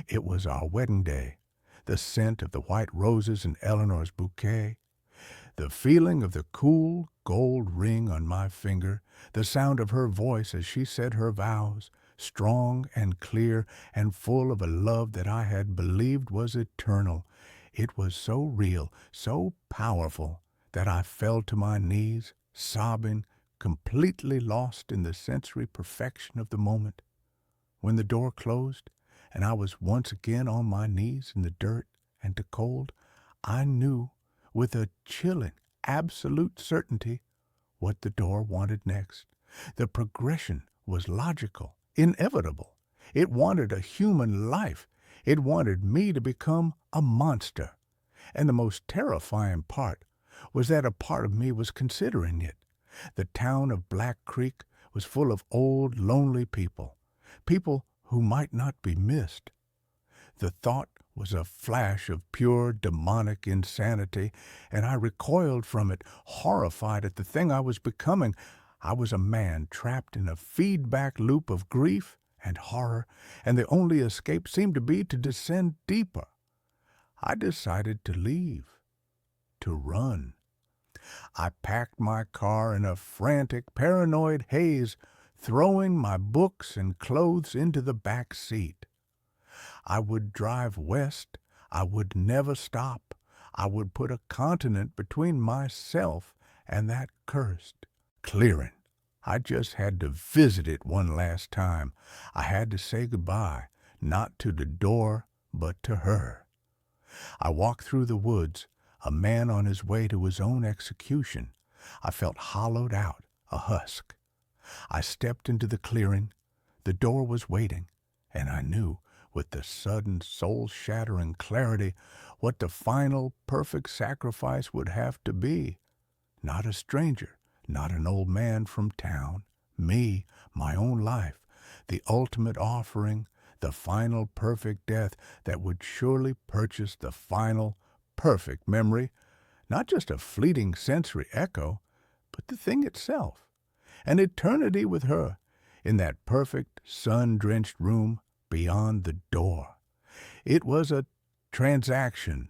It was our wedding day, the scent of the white roses in Eleanor's bouquet, the feeling of the cool gold ring on my finger, the sound of her voice as she said her vows, strong and clear and full of a love that I had believed was eternal. It was so real, so powerful, that I fell to my knees, sobbing, completely lost in the sensory perfection of the moment. When the door closed, and I was once again on my knees in the dirt and the cold, I knew with a chilling, absolute certainty what the door wanted next. The progression was logical, inevitable. It wanted a human life. It wanted me to become a monster. And the most terrifying part was that a part of me was considering it. The town of Black Creek was full of old, lonely people, people who might not be missed. The thought was a flash of pure demonic insanity, and I recoiled from it, horrified at the thing I was becoming. I was a man trapped in a feedback loop of grief and horror, and the only escape seemed to be to descend deeper. I decided to leave, to run. I packed my car in a frantic, paranoid haze, throwing my books and clothes into the back seat. I would drive west. I would never stop. I would put a continent between myself and that cursed clearing. I just had to visit it one last time. I had to say goodbye, not to the door, but to her. I walked through the woods, a man on his way to his own execution. I felt hollowed out, a husk. I stepped into the clearing. The door was waiting, and I knew, with the sudden, soul-shattering clarity, what the final, perfect sacrifice would have to be. Not a stranger, not an old man from town. Me, my own life, the ultimate offering, the final perfect death that would surely purchase the final perfect memory, not just a fleeting sensory echo, but the thing itself. An eternity with her, in that perfect, sun-drenched room beyond the door. It was a transaction,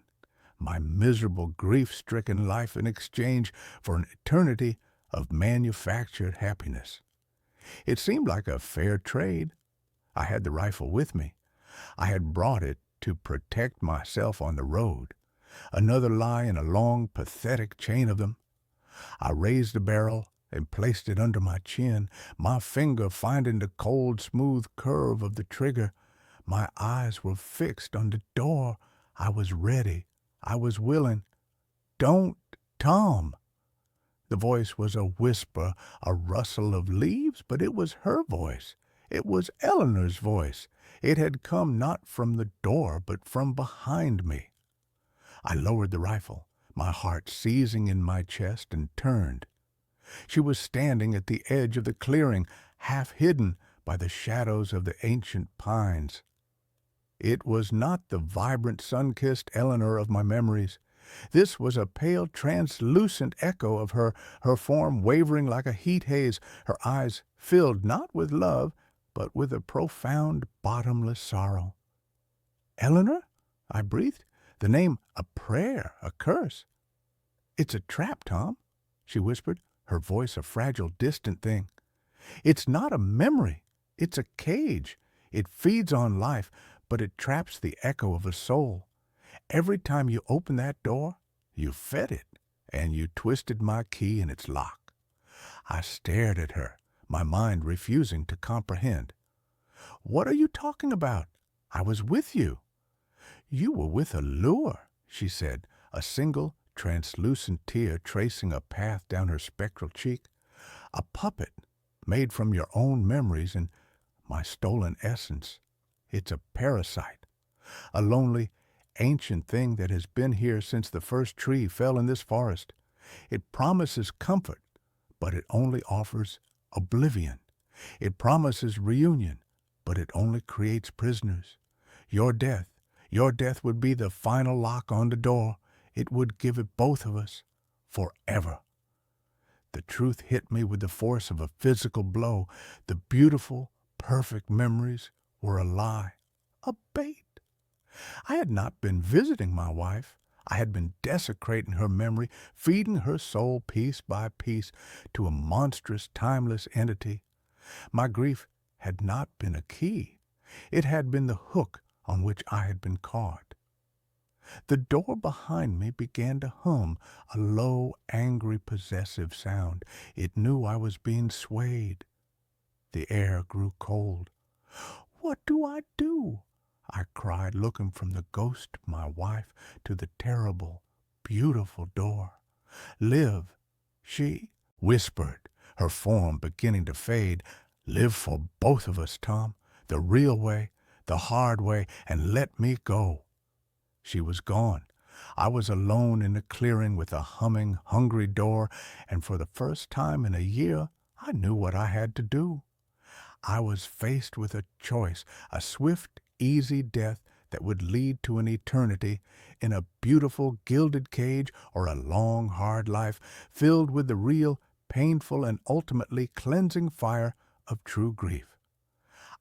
my miserable, grief-stricken life in exchange for an eternity of manufactured happiness. It seemed like a fair trade. I had the rifle with me. I had brought it to protect myself on the road. Another lie in a long, pathetic chain of them. I raised the barrel and placed it under my chin, my finger finding the cold, smooth curve of the trigger. My eyes were fixed on the door. I was ready. I was willing. "Don't, Tom." The voice was a whisper, a rustle of leaves, but it was her voice. It was Eleanor's voice. It had come not from the door, but from behind me. I lowered the rifle, my heart seizing in my chest, and turned. She was standing at the edge of the clearing, half hidden by the shadows of the ancient pines. It was not the vibrant, sun-kissed Eleanor of my memories. This was a pale, translucent echo of her form wavering like a heat haze, her eyes filled not with love, but with a profound, bottomless sorrow. "Eleanor?" I breathed. The name a prayer, a curse. "It's a trap, Tom," she whispered, her voice a fragile, distant thing. "It's not a memory. It's a cage. It feeds on life, but it traps the echo of a soul. Every time you open that door, you fed it, and you twisted my key in its lock." I stared at her, my mind refusing to comprehend. "What are you talking about? I was with you." "You were with a lure," she said, a single, translucent tear tracing a path down her spectral cheek. "A puppet made from your own memories and my stolen essence. It's a parasite, a lonely, ancient thing that has been here since the first tree fell in this forest. It promises comfort, but it only offers oblivion. It promises reunion, but it only creates prisoners. Your death would be the final lock on the door. It would give it both of us forever." The truth hit me with the force of a physical blow. The beautiful, perfect memories were a lie, a bait. I had not been visiting my wife. I had been desecrating her memory, feeding her soul piece by piece to a monstrous, timeless entity. My grief had not been a key. It had been the hook on which I had been caught. The door behind me began to hum, a low, angry, possessive sound. It knew I was being swayed. The air grew cold. "What do I do?" I cried, looking from the ghost of my wife to the terrible, beautiful door. "Live," she whispered, her form beginning to fade. "Live for both of us, Tom, the real way, the hard way, and let me go." She was gone. I was alone in the clearing with a humming, hungry door, and for the first time in a year I knew what I had to do. I was faced with a choice, a swift, easy death that would lead to an eternity in a beautiful, gilded cage, or a long, hard life filled with the real, painful, and ultimately cleansing fire of true grief.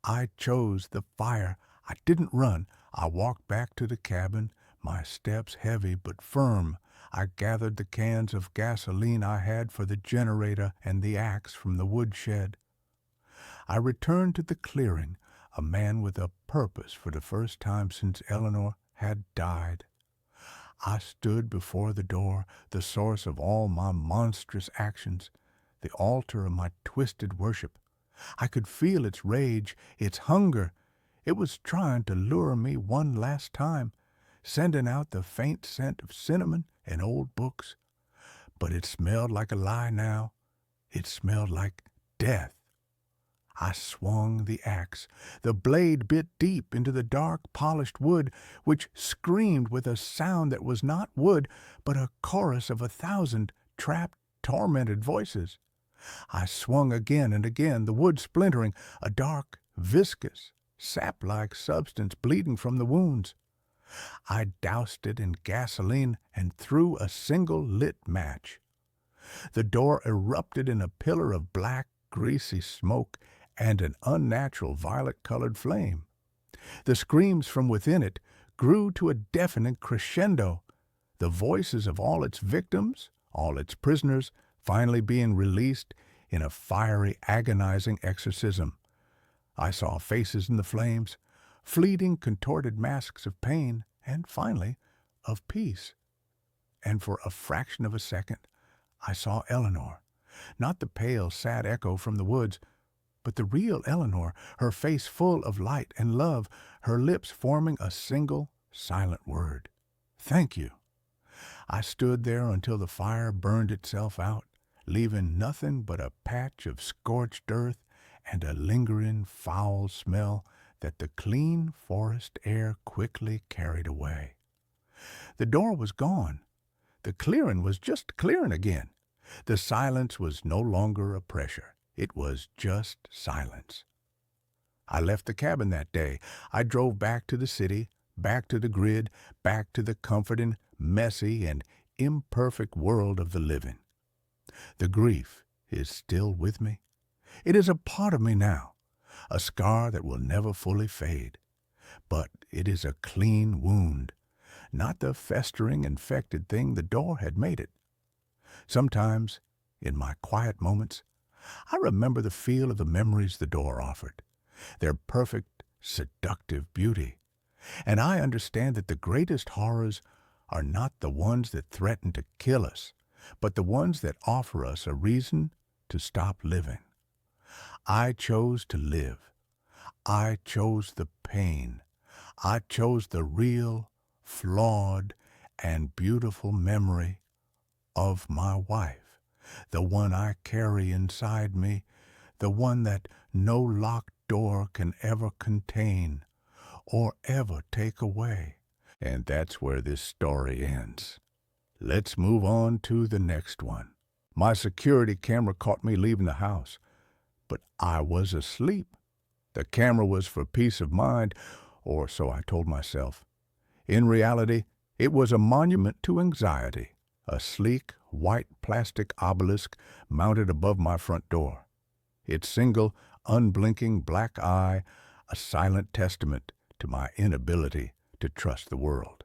I chose the fire. I didn't run. I walked back to the cabin, my steps heavy but firm. I gathered the cans of gasoline I had for the generator and the axe from the woodshed. I returned to the clearing, a man with a purpose for the first time since Eleanor had died. I stood before the door, the source of all my monstrous actions, the altar of my twisted worship. I could feel its rage, its hunger. It was trying to lure me one last time, sending out the faint scent of cinnamon and old books. But it smelled like a lie now. It smelled like death. I swung the axe. The blade bit deep into the dark, polished wood, which screamed with a sound that was not wood, but a chorus of 1,000 trapped, tormented voices. I swung again and again, the wood splintering, a dark, viscous, sap-like substance bleeding from the wounds. I doused it in gasoline and threw a single lit match. The door erupted in a pillar of black, greasy smoke and an unnatural violet-colored flame. The screams from within it grew to a deafening crescendo, the voices of all its victims, all its prisoners, finally being released in a fiery, agonizing exorcism. I saw faces in the flames, fleeting, contorted masks of pain, and finally, of peace. And for a fraction of a second, I saw Eleanor, not the pale, sad echo from the woods, but the real Eleanor, her face full of light and love, her lips forming a single, silent word. "Thank you." I stood there until the fire burned itself out, leaving nothing but a patch of scorched earth and a lingering foul smell that the clean forest air quickly carried away. The door was gone. The clearing was just clearing again. The silence was no longer a pressure. It was just silence. I left the cabin that day. I drove back to the city, back to the grid, back to the comforting, messy, and imperfect world of the living. The grief is still with me. It is a part of me now. a scar that will never fully fade. But it is a clean wound, not the festering, infected thing the door had made it. Sometimes, in my quiet moments, I remember the feel of the memories the door offered, their perfect, seductive beauty. And I understand that the greatest horrors are not the ones that threaten to kill us, but the ones that offer us a reason to stop living. I chose to live. I chose the pain. I chose the real, flawed, and beautiful memory of my wife, the one I carry inside me, the one that no locked door can ever contain or ever take away. And that's where this story ends. Let's move on to the next one. My security camera caught me leaving the house, but I was asleep. The camera was for peace of mind, or so I told myself. In reality, it was a monument to anxiety, a sleek, white plastic obelisk mounted above my front door. Its single, unblinking black eye, a silent testament to my inability to trust the world.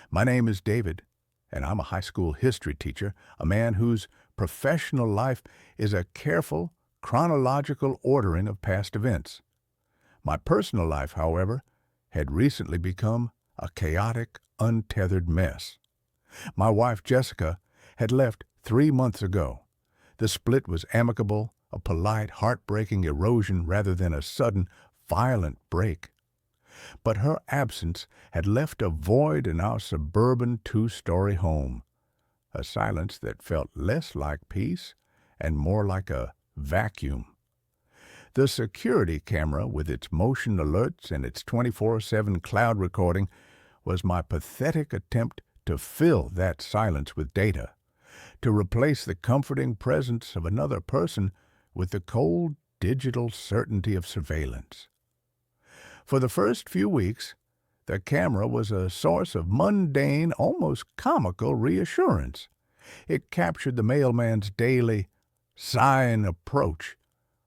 My name is David, and I'm a high school history teacher, a man whose professional life is a careful, chronological ordering of past events. My personal life, however, had recently become a chaotic, untethered mess. My wife, Jessica, had left 3 months ago. The split was amicable, a polite, heartbreaking erosion rather than a sudden, violent break. But her absence had left a void in our suburban 2-story home, a silence that felt less like peace and more like a vacuum. The security camera, with its motion alerts and its 24/7 cloud recording, was my pathetic attempt to fill that silence with data, to replace the comforting presence of another person with the cold digital certainty of surveillance. For the first few weeks, the camera was a source of mundane, almost comical reassurance. It captured the mailman's daily, sighing approach,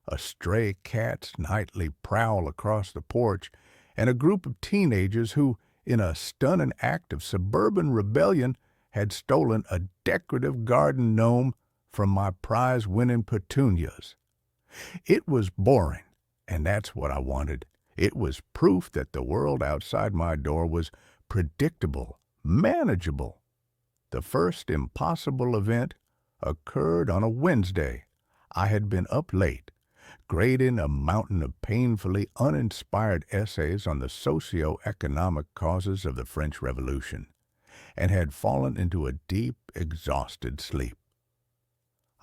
a stray cat's nightly prowl across the porch, and a group of teenagers who, in a stunning act of suburban rebellion, had stolen a decorative garden gnome from my prize-winning petunias. It was boring, and that's what I wanted. It was proof that the world outside my door was predictable, manageable. The first impossible event occurred on a Wednesday. I had been up late, grading a mountain of painfully uninspired essays on the socio-economic causes of the French Revolution, and had fallen into a deep, exhausted sleep.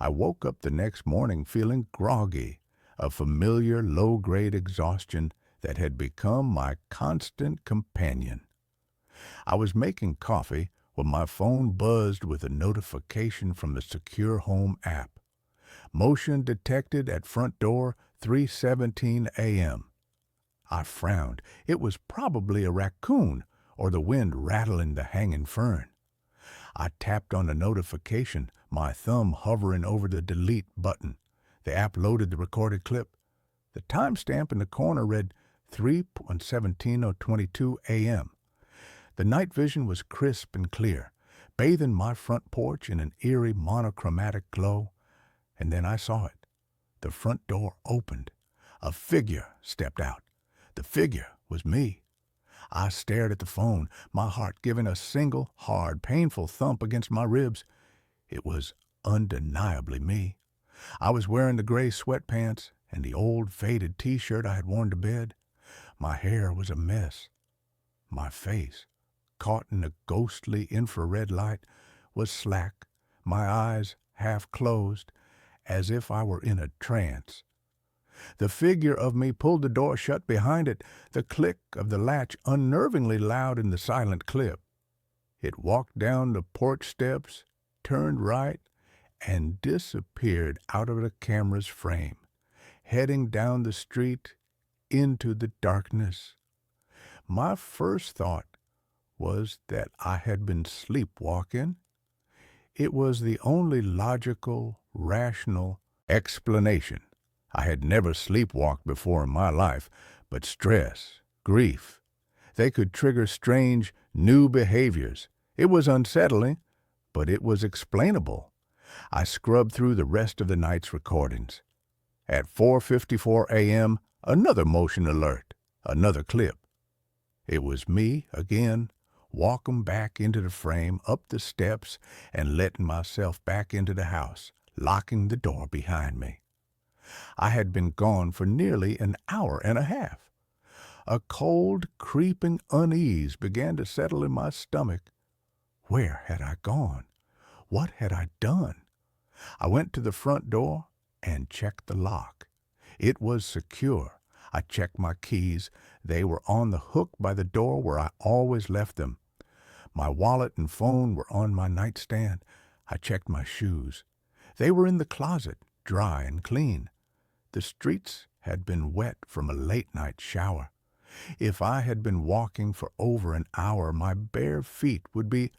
I woke up the next morning feeling groggy, a familiar low-grade exhaustion that had become my constant companion. I was making coffee when my phone buzzed with a notification from the Secure Home app. Motion detected at front door, 3:17 a.m. I frowned. It was probably a raccoon or the wind rattling the hanging fern. I tapped on the notification, my thumb hovering over the delete button. The app loaded the recorded clip. The timestamp in the corner read 3:17:22 a.m. The night vision was crisp and clear, bathing my front porch in an eerie monochromatic glow. And then I saw it. The front door opened. A figure stepped out. The figure was me. I stared at the phone, my heart giving a single, hard, painful thump against my ribs. It was undeniably me. I was wearing the gray sweatpants and the old faded T-shirt I had worn to bed. My hair was a mess. My face, caught in a ghostly infrared light, was slack, my eyes half closed, as if I were in a trance. The figure of me pulled the door shut behind it, the click of the latch unnervingly loud in the silent clip. It walked down the porch steps, turned right, and disappeared out of the camera's frame, heading down the street into the darkness. My first thought was that I had been sleepwalking. It was the only logical, rational explanation I had never sleepwalked before in my life, but stress, grief, they could trigger strange, new behaviors. It was unsettling, but it was explainable. I scrubbed through the rest of the night's recordings. At 4:54 a.m., another motion alert, another clip. It was me again, walking back into the frame, up the steps, and letting myself back into the house, locking the door behind me. I had been gone for nearly an hour and a half. A cold, creeping unease began to settle in my stomach. Where had I gone? What had I done? I went to the front door and checked the lock. It was secure. I checked my keys. They were on the hook by the door where I always left them. My wallet and phone were on my nightstand. I checked my shoes. They were in the closet, dry and clean. The streets had been wet from a late-night shower. If I had been walking for over an hour, my bare feet would be...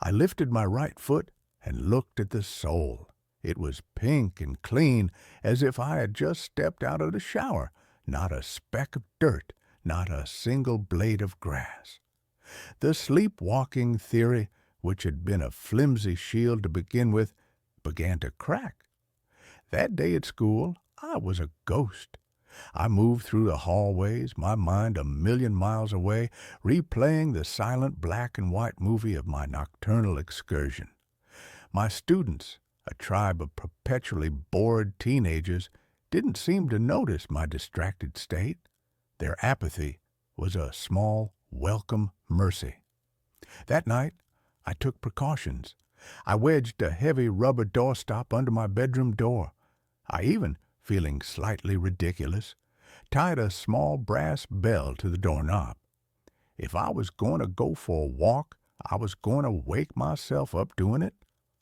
I lifted my right foot and looked at the sole. It was pink and clean, as if I had just stepped out of the shower. Not a speck of dirt, not a single blade of grass. The sleepwalking theory, which had been a flimsy shield to begin with, began to crack. That day at school, I was a ghost. I moved through the hallways, my mind a million miles away, replaying the silent black and white movie of my nocturnal excursion. My students, a tribe of perpetually bored teenagers, didn't seem to notice my distracted state. Their apathy was a small, welcome mercy. That night, I took precautions. I wedged a heavy rubber doorstop under my bedroom door. I even, feeling slightly ridiculous, tied a small brass bell to the doorknob. If I was going to go for a walk, I was going to wake myself up doing it.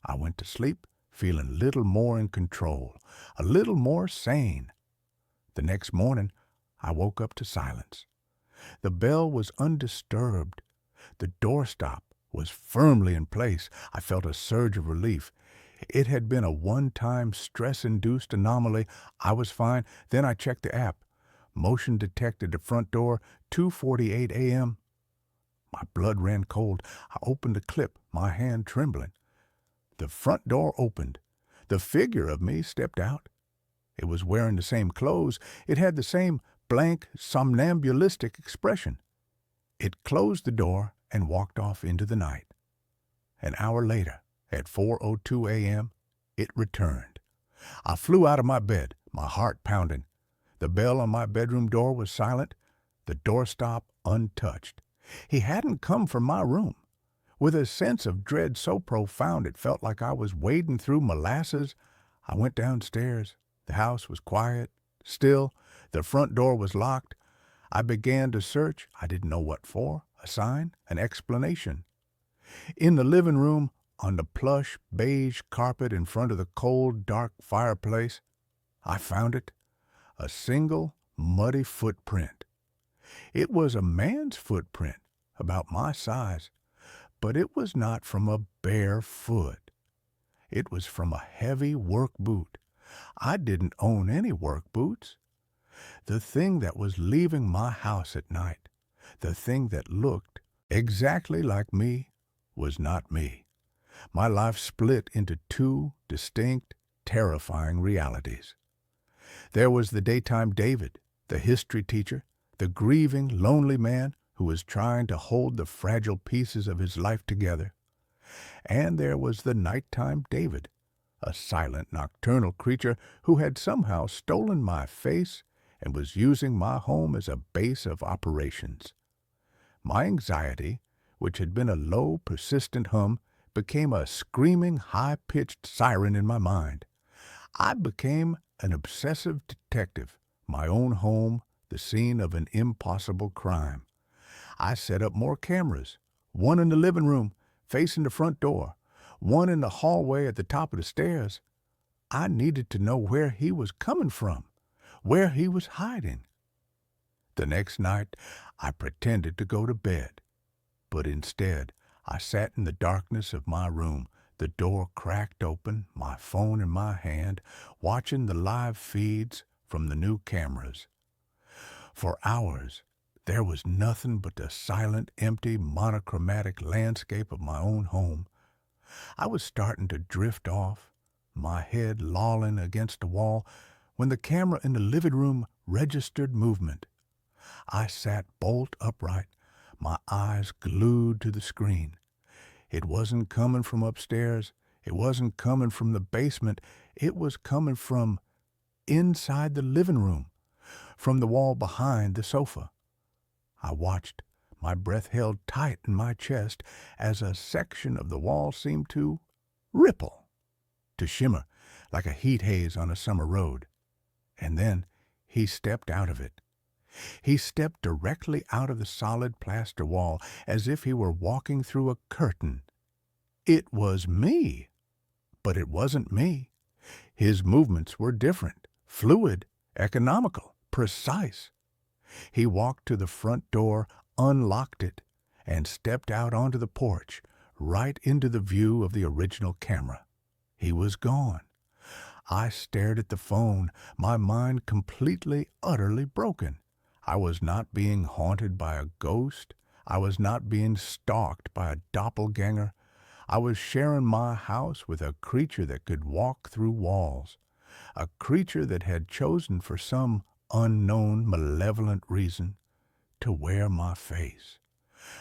I went to sleep feeling a little more in control, a little more sane. The next morning, I woke up to silence. The bell was undisturbed. The doorstop was firmly in place. I felt a surge of relief. It had been a one-time stress-induced anomaly. I was fine. Then I checked the app. Motion detected the front door, 2:48 a.m. My blood ran cold. I opened the clip, my hand trembling. The front door opened. The figure of me stepped out. It was wearing the same clothes. It had the same blank, somnambulistic expression. It closed the door and walked off into the night. An hour later, at 4:02 a.m., it returned. I flew out of my bed, my heart pounding. The bell on my bedroom door was silent, the doorstop untouched. He hadn't come from my room. With a sense of dread so profound it felt like I was wading through molasses, I went downstairs. The house was quiet, still. The front door was locked. I began to search. I didn't know what for. A sign, an explanation. In the living room, on the plush beige carpet in front of the cold, dark fireplace, I found it. A single, muddy footprint. It was a man's footprint, about my size, but it was not from a bare foot. It was from a heavy work boot. I didn't own any work boots. The thing that was leaving my house at night, the thing that looked exactly like me, was not me. My life split into two distinct, terrifying realities. There was the daytime David, the history teacher, the grieving, lonely man who was trying to hold the fragile pieces of his life together. And there was the nighttime David, a silent, nocturnal creature who had somehow stolen my face and was using my home as a base of operations. My anxiety, which had been a low, persistent hum, became a screaming, high-pitched siren in my mind. I became an obsessive detective, my own home, the scene of an impossible crime. I set up more cameras, one in the living room, facing the front door, one in the hallway at the top of the stairs. I needed to know where he was coming from, where he was hiding. The next night, I pretended to go to bed, but instead, I sat in the darkness of my room, The door cracked open, my phone in my hand, watching the live feeds from the new cameras. For hours, there was nothing but the silent, empty, monochromatic landscape of my own home. I was starting to drift off, my head lolling against the wall, when the camera in the living room registered movement. I sat bolt upright, my eyes glued to the screen. It wasn't coming from upstairs. It wasn't coming from the basement. It was coming from inside the living room, from the wall behind the sofa. I watched, my breath held tight in my chest as a section of the wall seemed to ripple, to shimmer like a heat haze on a summer road. And then he stepped out of it. He stepped directly out of the solid plaster wall as if he were walking through a curtain. It was me, but it wasn't me. His movements were different, fluid, economical, precise. He walked to the front door, unlocked it, and stepped out onto the porch, right into the view of the original camera. He was gone. I stared at the phone, my mind completely, utterly broken. I was not being haunted by a ghost. I was not being stalked by a doppelganger. I was sharing my house with a creature that could walk through walls, a creature that had chosen for some unknown, malevolent reason to wear my face.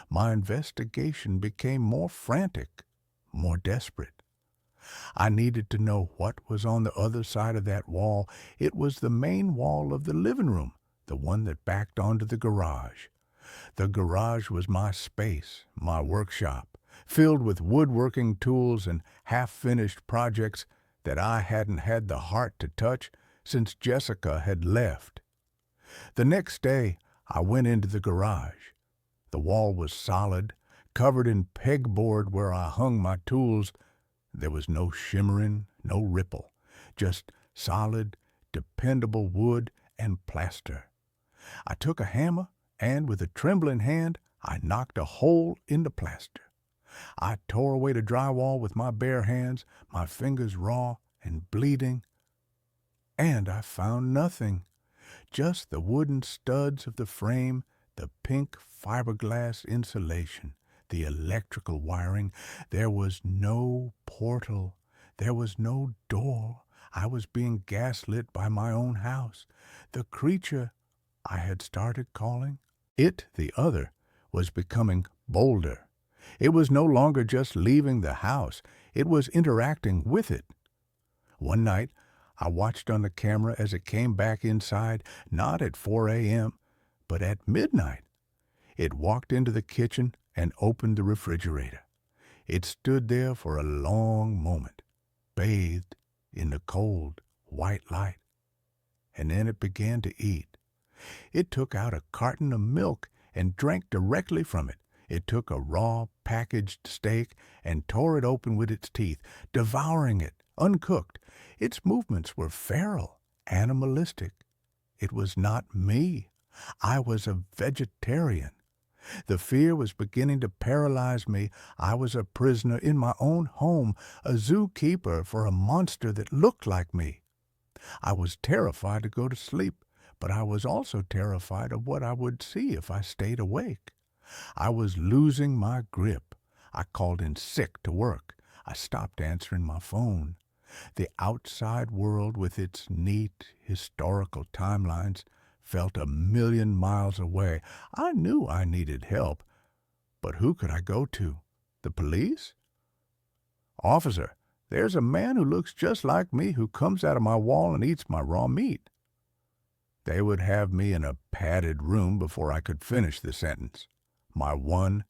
My investigation became more frantic, more desperate. I needed to know what was on the other side of that wall. It was the main wall of the living room, the one that backed onto the garage. The garage was my space, my workshop, filled with woodworking tools and half-finished projects that I hadn't had the heart to touch since Jessica had left. The next day, I went into the garage. The wall was solid, covered in pegboard where I hung my tools. There was no shimmering, no ripple, just solid, dependable wood and plaster. I took a hammer, and with a trembling hand, I knocked a hole in the plaster. I tore away the drywall with my bare hands, my fingers raw and bleeding, and I found nothing. Just the wooden studs of the frame, the pink fiberglass insulation, the electrical wiring. There was no portal. There was no door. I was being gaslit by my own house. The creature I had started calling it the other was becoming bolder. It was no longer just leaving the house. It was interacting with it. One night, I watched on the camera as it came back inside, not at 4 a.m., but at midnight. It walked into the kitchen and opened the refrigerator. It stood there for a long moment, bathed in the cold, white light. And then it began to eat. It took out a carton of milk and drank directly from it. It took a raw, packaged steak and tore it open with its teeth, devouring it, uncooked. Its movements were feral, animalistic. It was not me. I was a vegetarian. The fear was beginning to paralyze me. I was a prisoner in my own home, a zookeeper for a monster that looked like me. I was terrified to go to sleep, but I was also terrified of what I would see if I stayed awake. I was losing my grip. I called in sick to work. I stopped answering my phone. The outside world, with its neat, historical timelines, felt a million miles away. I knew I needed help, but who could I go to? The police? Officer, there's a man who looks just like me who comes out of my wall and eats my raw meat. They would have me in a padded room before I could finish the sentence. My one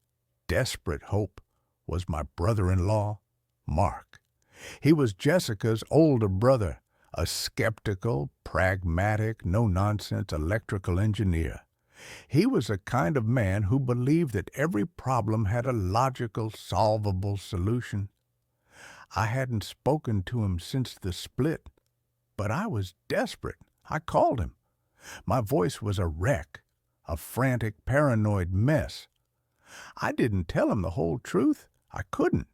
desperate hope was my brother-in-law, Mark. He was Jessica's older brother, a skeptical, pragmatic, no-nonsense electrical engineer. He was a kind of man who believed that every problem had a logical, solvable solution. I hadn't spoken to him since the split, but I was desperate. I called him. My voice was a wreck, a frantic, paranoid mess. I didn't tell him the whole truth. I couldn't.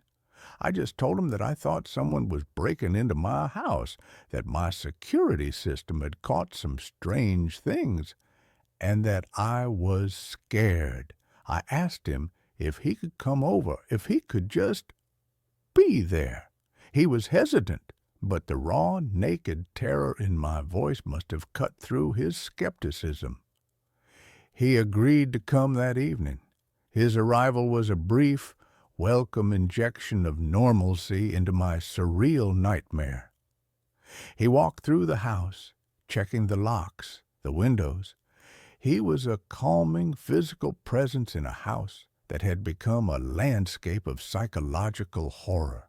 I just told him that I thought someone was breaking into my house, that my security system had caught some strange things, and that I was scared. I asked him if he could come over, if he could just be there. He was hesitant, but the raw, naked terror in my voice must have cut through his skepticism. He agreed to come that evening. His arrival was a brief, welcome injection of normalcy into my surreal nightmare. He walked through the house, checking the locks, the windows. He was a calming physical presence in a house that had become a landscape of psychological horror.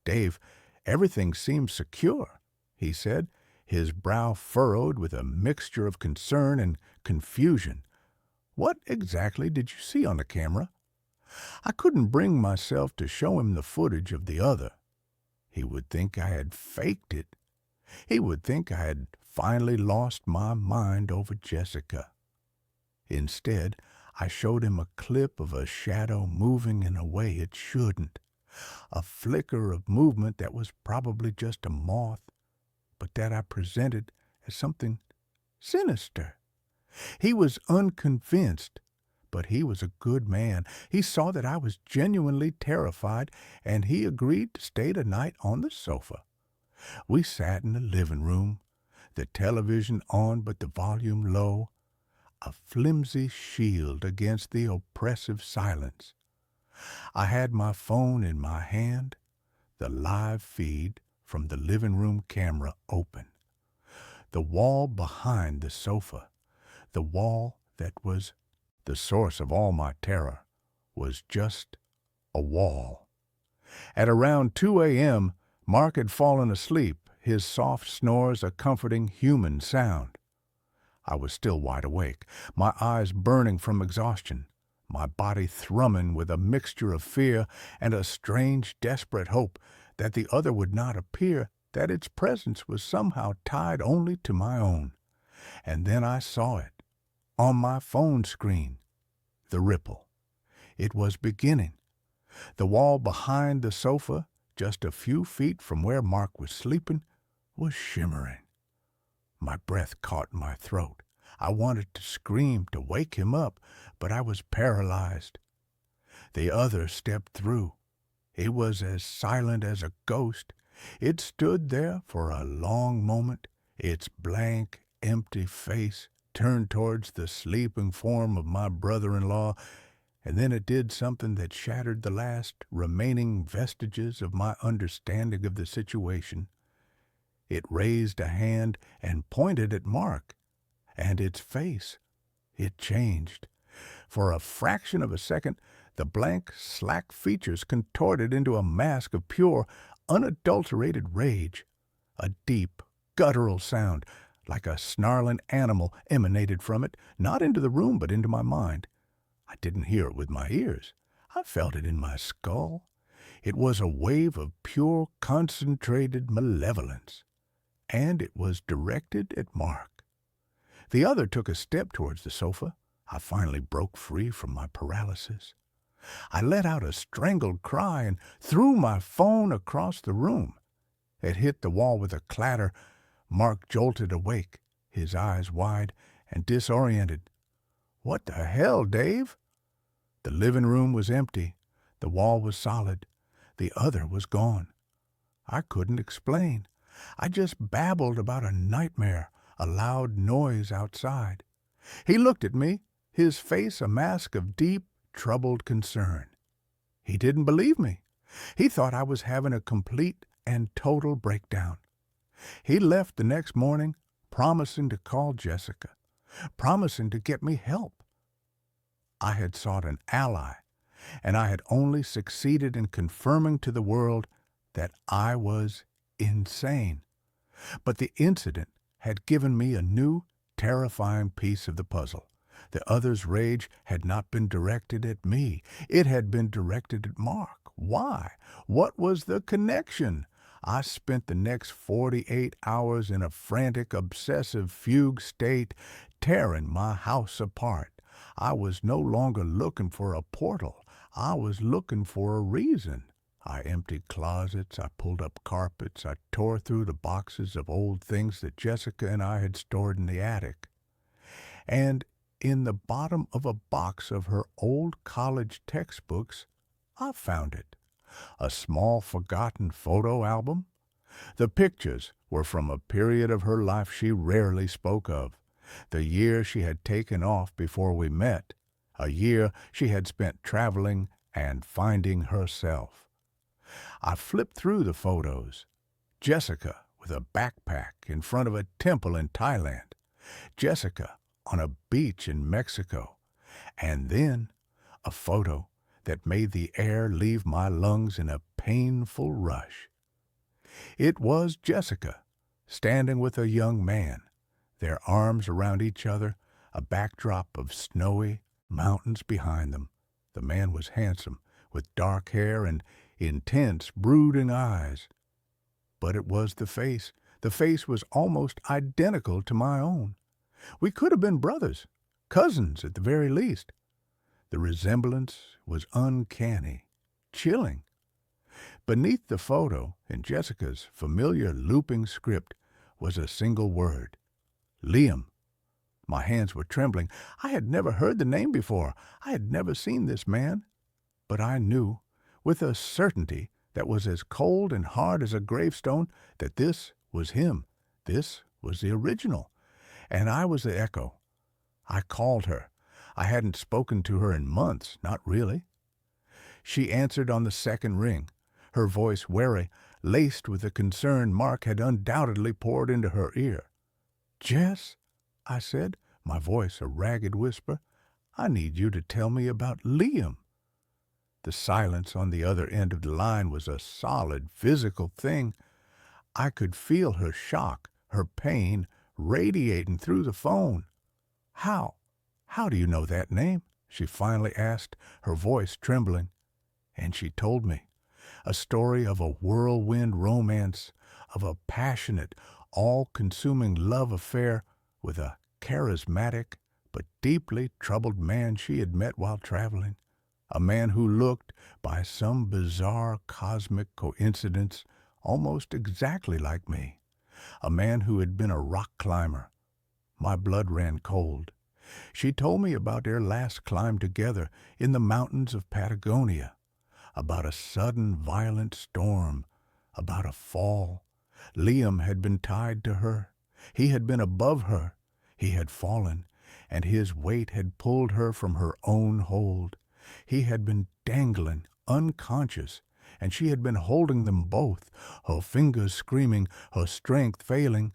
"Dave, everything seems secure," he said, his brow furrowed with a mixture of concern and confusion. "What exactly did you see on the camera?" I couldn't bring myself to show him the footage of the other. He would think I had faked it. He would think I had finally lost my mind over Jessica. Instead, I showed him a clip of a shadow moving in a way it shouldn't, a flicker of movement that was probably just a moth, but that I presented as something sinister. He was unconvinced, but he was a good man. He saw that I was genuinely terrified, and he agreed to stay the night on the sofa. We sat in the living room, the television on but the volume low, a flimsy shield against the oppressive silence. I had my phone in my hand, the live feed from the living room camera open. The wall behind the sofa, the wall that was the source of all my terror, was just a wall. At around 2 a.m., Mark had fallen asleep, his soft snores a comforting human sound. I was still wide awake, my eyes burning from exhaustion, my body thrumming with a mixture of fear and a strange, desperate hope that the other would not appear, that its presence was somehow tied only to my own. And then I saw it, on my phone screen, the ripple. It was beginning. The wall behind the sofa, just a few feet from where Mark was sleeping, was shimmering. My breath caught in my throat. I wanted to scream, to wake him up, but I was paralyzed. The other stepped through. It was as silent as a ghost. It stood there for a long moment, its blank, empty face turned towards the sleeping form of my brother-in-law, and then it did something that shattered the last remaining vestiges of my understanding of the situation. It raised a hand and pointed at Mark, and its face, it changed. For a fraction of a second, the blank, slack features contorted into a mask of pure, unadulterated rage. A deep, guttural sound, like a snarling animal, emanated from it, not into the room but into my mind. I didn't hear it with my ears. I felt it in my skull. It was a wave of pure, concentrated malevolence, and it was directed at Mark. The other took a step towards the sofa. I finally broke free from my paralysis. I let out a strangled cry and threw my phone across the room. It hit the wall with a clatter. Mark jolted awake, his eyes wide and disoriented. "What the hell, Dave?" The living room was empty. The wall was solid. The other was gone. I couldn't explain. I just babbled about a nightmare, a loud noise outside. He looked at me, his face a mask of deep, troubled concern. He didn't believe me. He thought I was having a complete and total breakdown. He left the next morning, promising to call Jessica, promising to get me help. I had sought an ally, and I had only succeeded in confirming to the world that I was insane. But the incident had given me a new, terrifying piece of the puzzle. The other's rage had not been directed at me. It had been directed at Mark. Why? What was the connection? I spent the next 48 hours in a frantic, obsessive fugue state, tearing my house apart. I was no longer looking for a portal. I was looking for a reason. I emptied closets, I pulled up carpets, I tore through the boxes of old things that Jessica and I had stored in the attic. And in the bottom of a box of her old college textbooks, I found it. A small forgotten photo album. The pictures were from a period of her life she rarely spoke of, the year she had taken off before we met, a year she had spent traveling and finding herself. I flipped through the photos. Jessica with a backpack in front of a temple in Thailand. Jessica on a beach in Mexico. And then a photo that made the air leave my lungs in a painful rush. It was Jessica, standing with a young man, their arms around each other, a backdrop of snowy mountains behind them. The man was handsome, with dark hair and intense, brooding eyes. But it was the face. The face was almost identical to my own. We could have been brothers, cousins at the very least. The resemblance was uncanny, chilling. Beneath the photo, in Jessica's familiar looping script, was a single word. Liam. My hands were trembling. I had never heard the name before. I had never seen this man. But I knew, with a certainty that was as cold and hard as a gravestone, that this was him. This was the original. And I was the echo. I called her. I hadn't spoken to her in months, not really. She answered on the second ring, her voice wary, laced with the concern Mark had undoubtedly poured into her ear. "Jess," I said, my voice a ragged whisper, "I need you to tell me about Liam." The silence on the other end of the line was a solid, physical thing. I could feel her shock, her pain, radiating through the phone. How do you know that name?" she finally asked, her voice trembling. And she told me. A story of a whirlwind romance, of a passionate, all-consuming love affair with a charismatic but deeply troubled man she had met while traveling. A man who looked, by some bizarre cosmic coincidence, almost exactly like me. A man who had been a rock climber. My blood ran cold. She told me about their last climb together in the mountains of Patagonia, about a sudden violent storm, about a fall. Liam had been tied to her. He had been above her. He had fallen, and his weight had pulled her from her own hold. He had been dangling, unconscious, and she had been holding them both, her fingers screaming, her strength failing.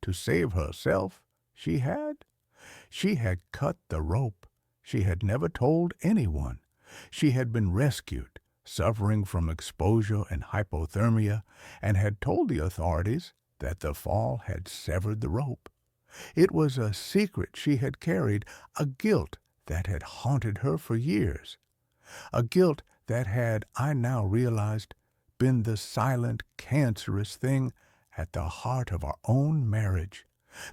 To save herself, she had cut the rope. She had never told anyone. She had been rescued, suffering from exposure and hypothermia, and had told the authorities that the fall had severed the rope. It was a secret she had carried, a guilt that had haunted her for years. A guilt that had, I now realized, been the silent, cancerous thing at the heart of our own marriage.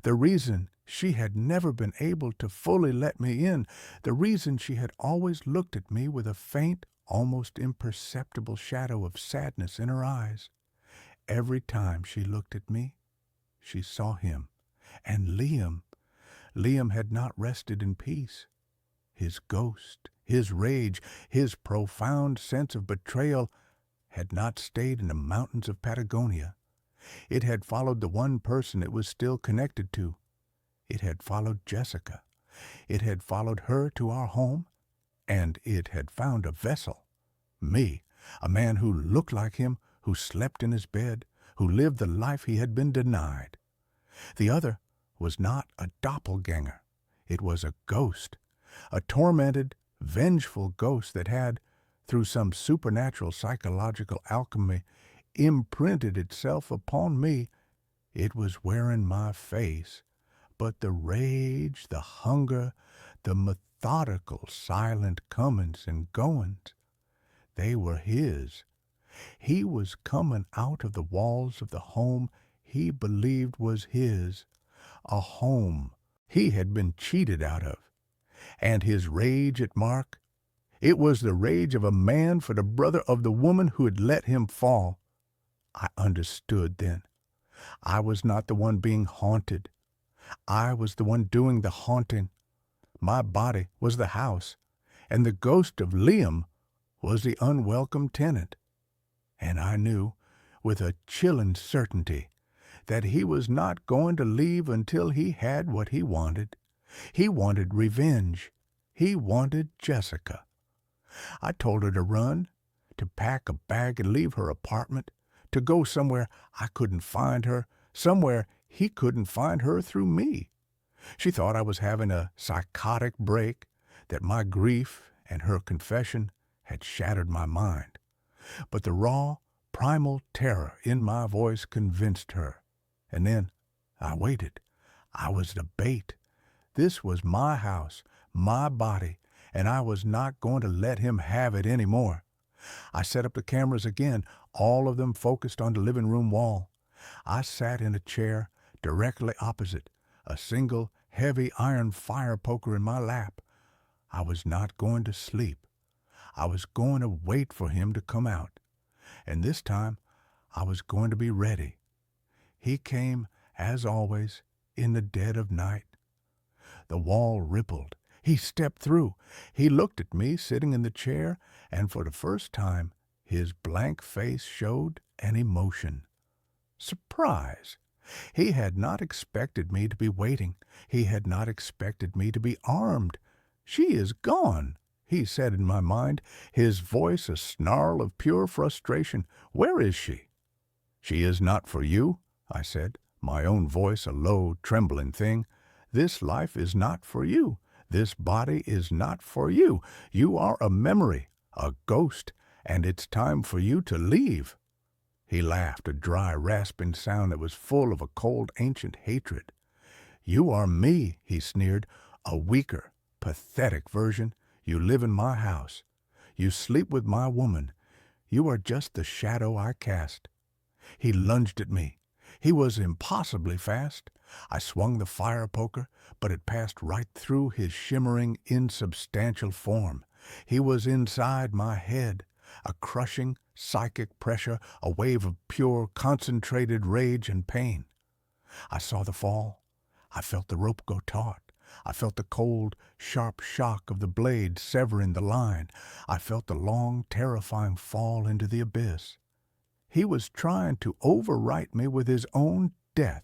The reason she had never been able to fully let me in, the reason she had always looked at me with a faint, almost imperceptible shadow of sadness in her eyes. Every time she looked at me, she saw him. And Liam had not rested in peace. His ghost, his rage, his profound sense of betrayal had not stayed in the mountains of Patagonia. It had followed the one person it was still connected to. It had followed Jessica. It had followed her to our home, and it had found a vessel. Me, a man who looked like him, who slept in his bed, who lived the life he had been denied. The other was not a doppelganger. It was a ghost, a tormented, vengeful ghost that had, through some supernatural psychological alchemy, imprinted itself upon me. It was wearing my face, but the rage, the hunger, the methodical, silent comings and goings, they were his. He was coming out of the walls of the home he believed was his, a home he had been cheated out of. And his rage at Mark, It was the rage of a man for the brother of the woman who had let him fall. I understood then. I was not the one being haunted. I was the one doing the haunting. My body was the house, and the ghost of Liam was the unwelcome tenant. And I knew, with a chilling certainty, that he was not going to leave until he had what he wanted. He wanted revenge. He wanted Jessica. I told her to run, to pack a bag and leave her apartment, to go somewhere I couldn't find her, somewhere he couldn't find her through me. She thought I was having a psychotic break, that my grief and her confession had shattered my mind. But the raw, primal terror in my voice convinced her. And then I waited. I was the bait. This was my house, my body, and I was not going to let him have it any more. I set up the cameras again, all of them focused on the living room wall. I sat in a chair directly opposite, a single heavy iron fire poker in my lap. I was not going to sleep. I was going to wait for him to come out. And this time I was going to be ready. He came, as always, in the dead of night. The wall rippled. He stepped through. He looked at me sitting in the chair, and for the first time his blank face showed an emotion. Surprise. He had not expected me to be waiting. He had not expected me to be armed. "She is gone," he said in my mind, his voice a snarl of pure frustration. "Where is she?" "She is not for you," I said, my own voice a low, trembling thing. "This life is not for you. This body is not for you. You are a memory, a ghost, and it's time for you to leave." He laughed, a dry, rasping sound that was full of a cold, ancient hatred. "You are me," he sneered, "a weaker, pathetic version. You live in my house. You sleep with my woman. You are just the shadow I cast." He lunged at me. He was impossibly fast. I swung the fire poker, but it passed right through his shimmering, insubstantial form. He was inside my head, a crushing, psychic pressure, a wave of pure, concentrated rage and pain. I saw the fall. I felt the rope go taut. I felt the cold, sharp shock of the blade severing the line. I felt the long, terrifying fall into the abyss. He was trying to overwrite me with his own death,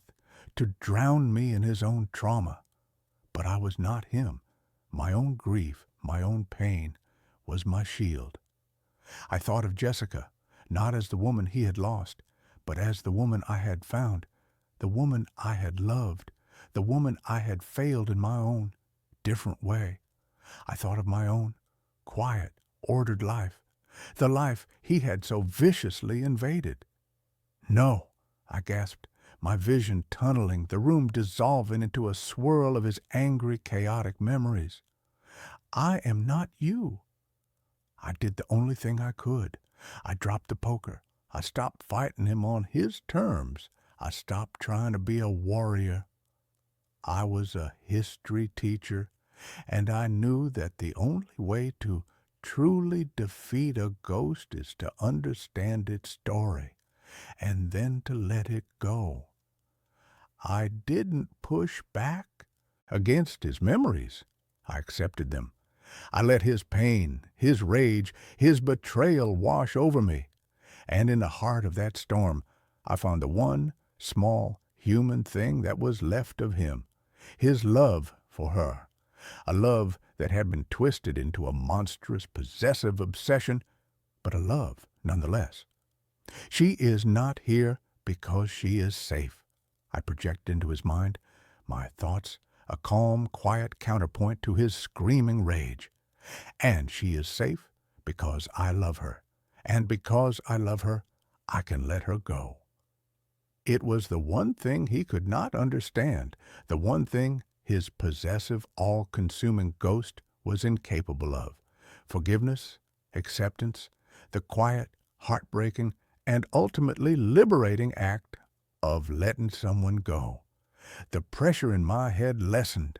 to drown me in his own trauma. But I was not him. My own grief, my own pain, was my shield. I thought of Jessica, not as the woman he had lost, but as the woman I had found, the woman I had loved, the woman I had failed in my own different way. I thought of my own quiet, ordered life, the life he had so viciously invaded. "No," I gasped, my vision tunneling, the room dissolving into a swirl of his angry, chaotic memories. "I am not you." I did the only thing I could. I dropped the poker. I stopped fighting him on his terms. I stopped trying to be a warrior. I was a history teacher, and I knew that the only way to truly defeat a ghost is to understand its story, and then to let it go. I didn't push back against his memories. I accepted them. I let his pain, his rage, his betrayal wash over me. And in the heart of that storm, I found the one small human thing that was left of him, his love for her, a love that had been twisted into a monstrous, possessive obsession, but a love nonetheless. "She is not here because she is safe," I project into his mind, my thoughts a calm, quiet counterpoint to his screaming rage. "And she is safe because I love her. And because I love her, I can let her go." It was the one thing he could not understand, the one thing his possessive, all-consuming ghost was incapable of. Forgiveness, acceptance, the quiet, heartbreaking, and ultimately liberating act of letting someone go. The pressure in my head lessened.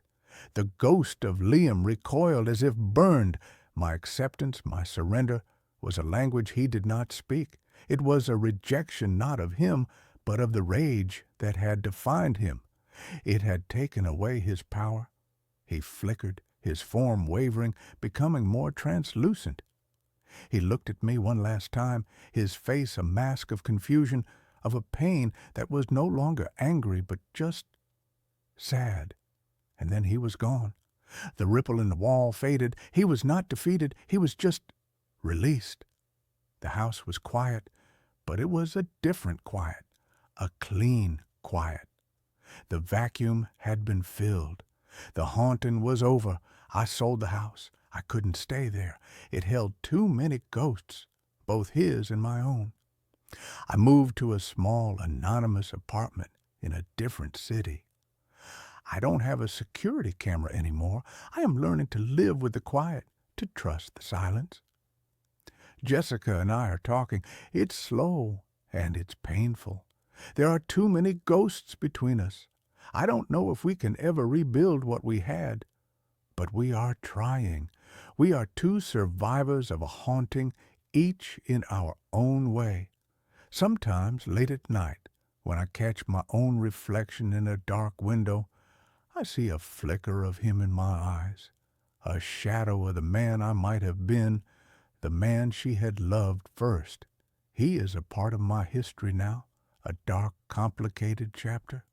The ghost of Liam recoiled as if burned. My acceptance, my surrender, was a language he did not speak. It was a rejection not of him, but of the rage that had defined him. It had taken away his power. He flickered, his form wavering, becoming more translucent. He looked at me one last time, his face a mask of confusion, of a pain that was no longer angry but just sad. And then he was gone. The ripple in the wall faded. He was not defeated. He was just released. The house was quiet, but it was a different quiet, a clean quiet. The vacuum had been filled. The haunting was over. I sold the house. I couldn't stay there. It held too many ghosts, both his and my own. I moved to a small, anonymous apartment in a different city. I don't have a security camera anymore. I am learning to live with the quiet, to trust the silence. Jessica and I are talking. It's slow and it's painful. There are too many ghosts between us. I don't know if we can ever rebuild what we had, but we are trying. We are two survivors of a haunting, each in our own way. Sometimes late at night, when I catch my own reflection in a dark window, I see a flicker of him in my eyes, a shadow of the man I might have been, the man she had loved first. He is a part of my history now, a dark, complicated chapter.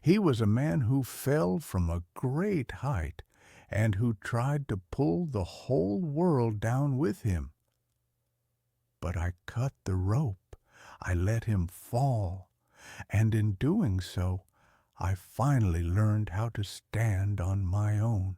He was a man who fell from a great height and who tried to pull the whole world down with him. But I cut the rope. I let him fall, and in doing so, I finally learned how to stand on my own.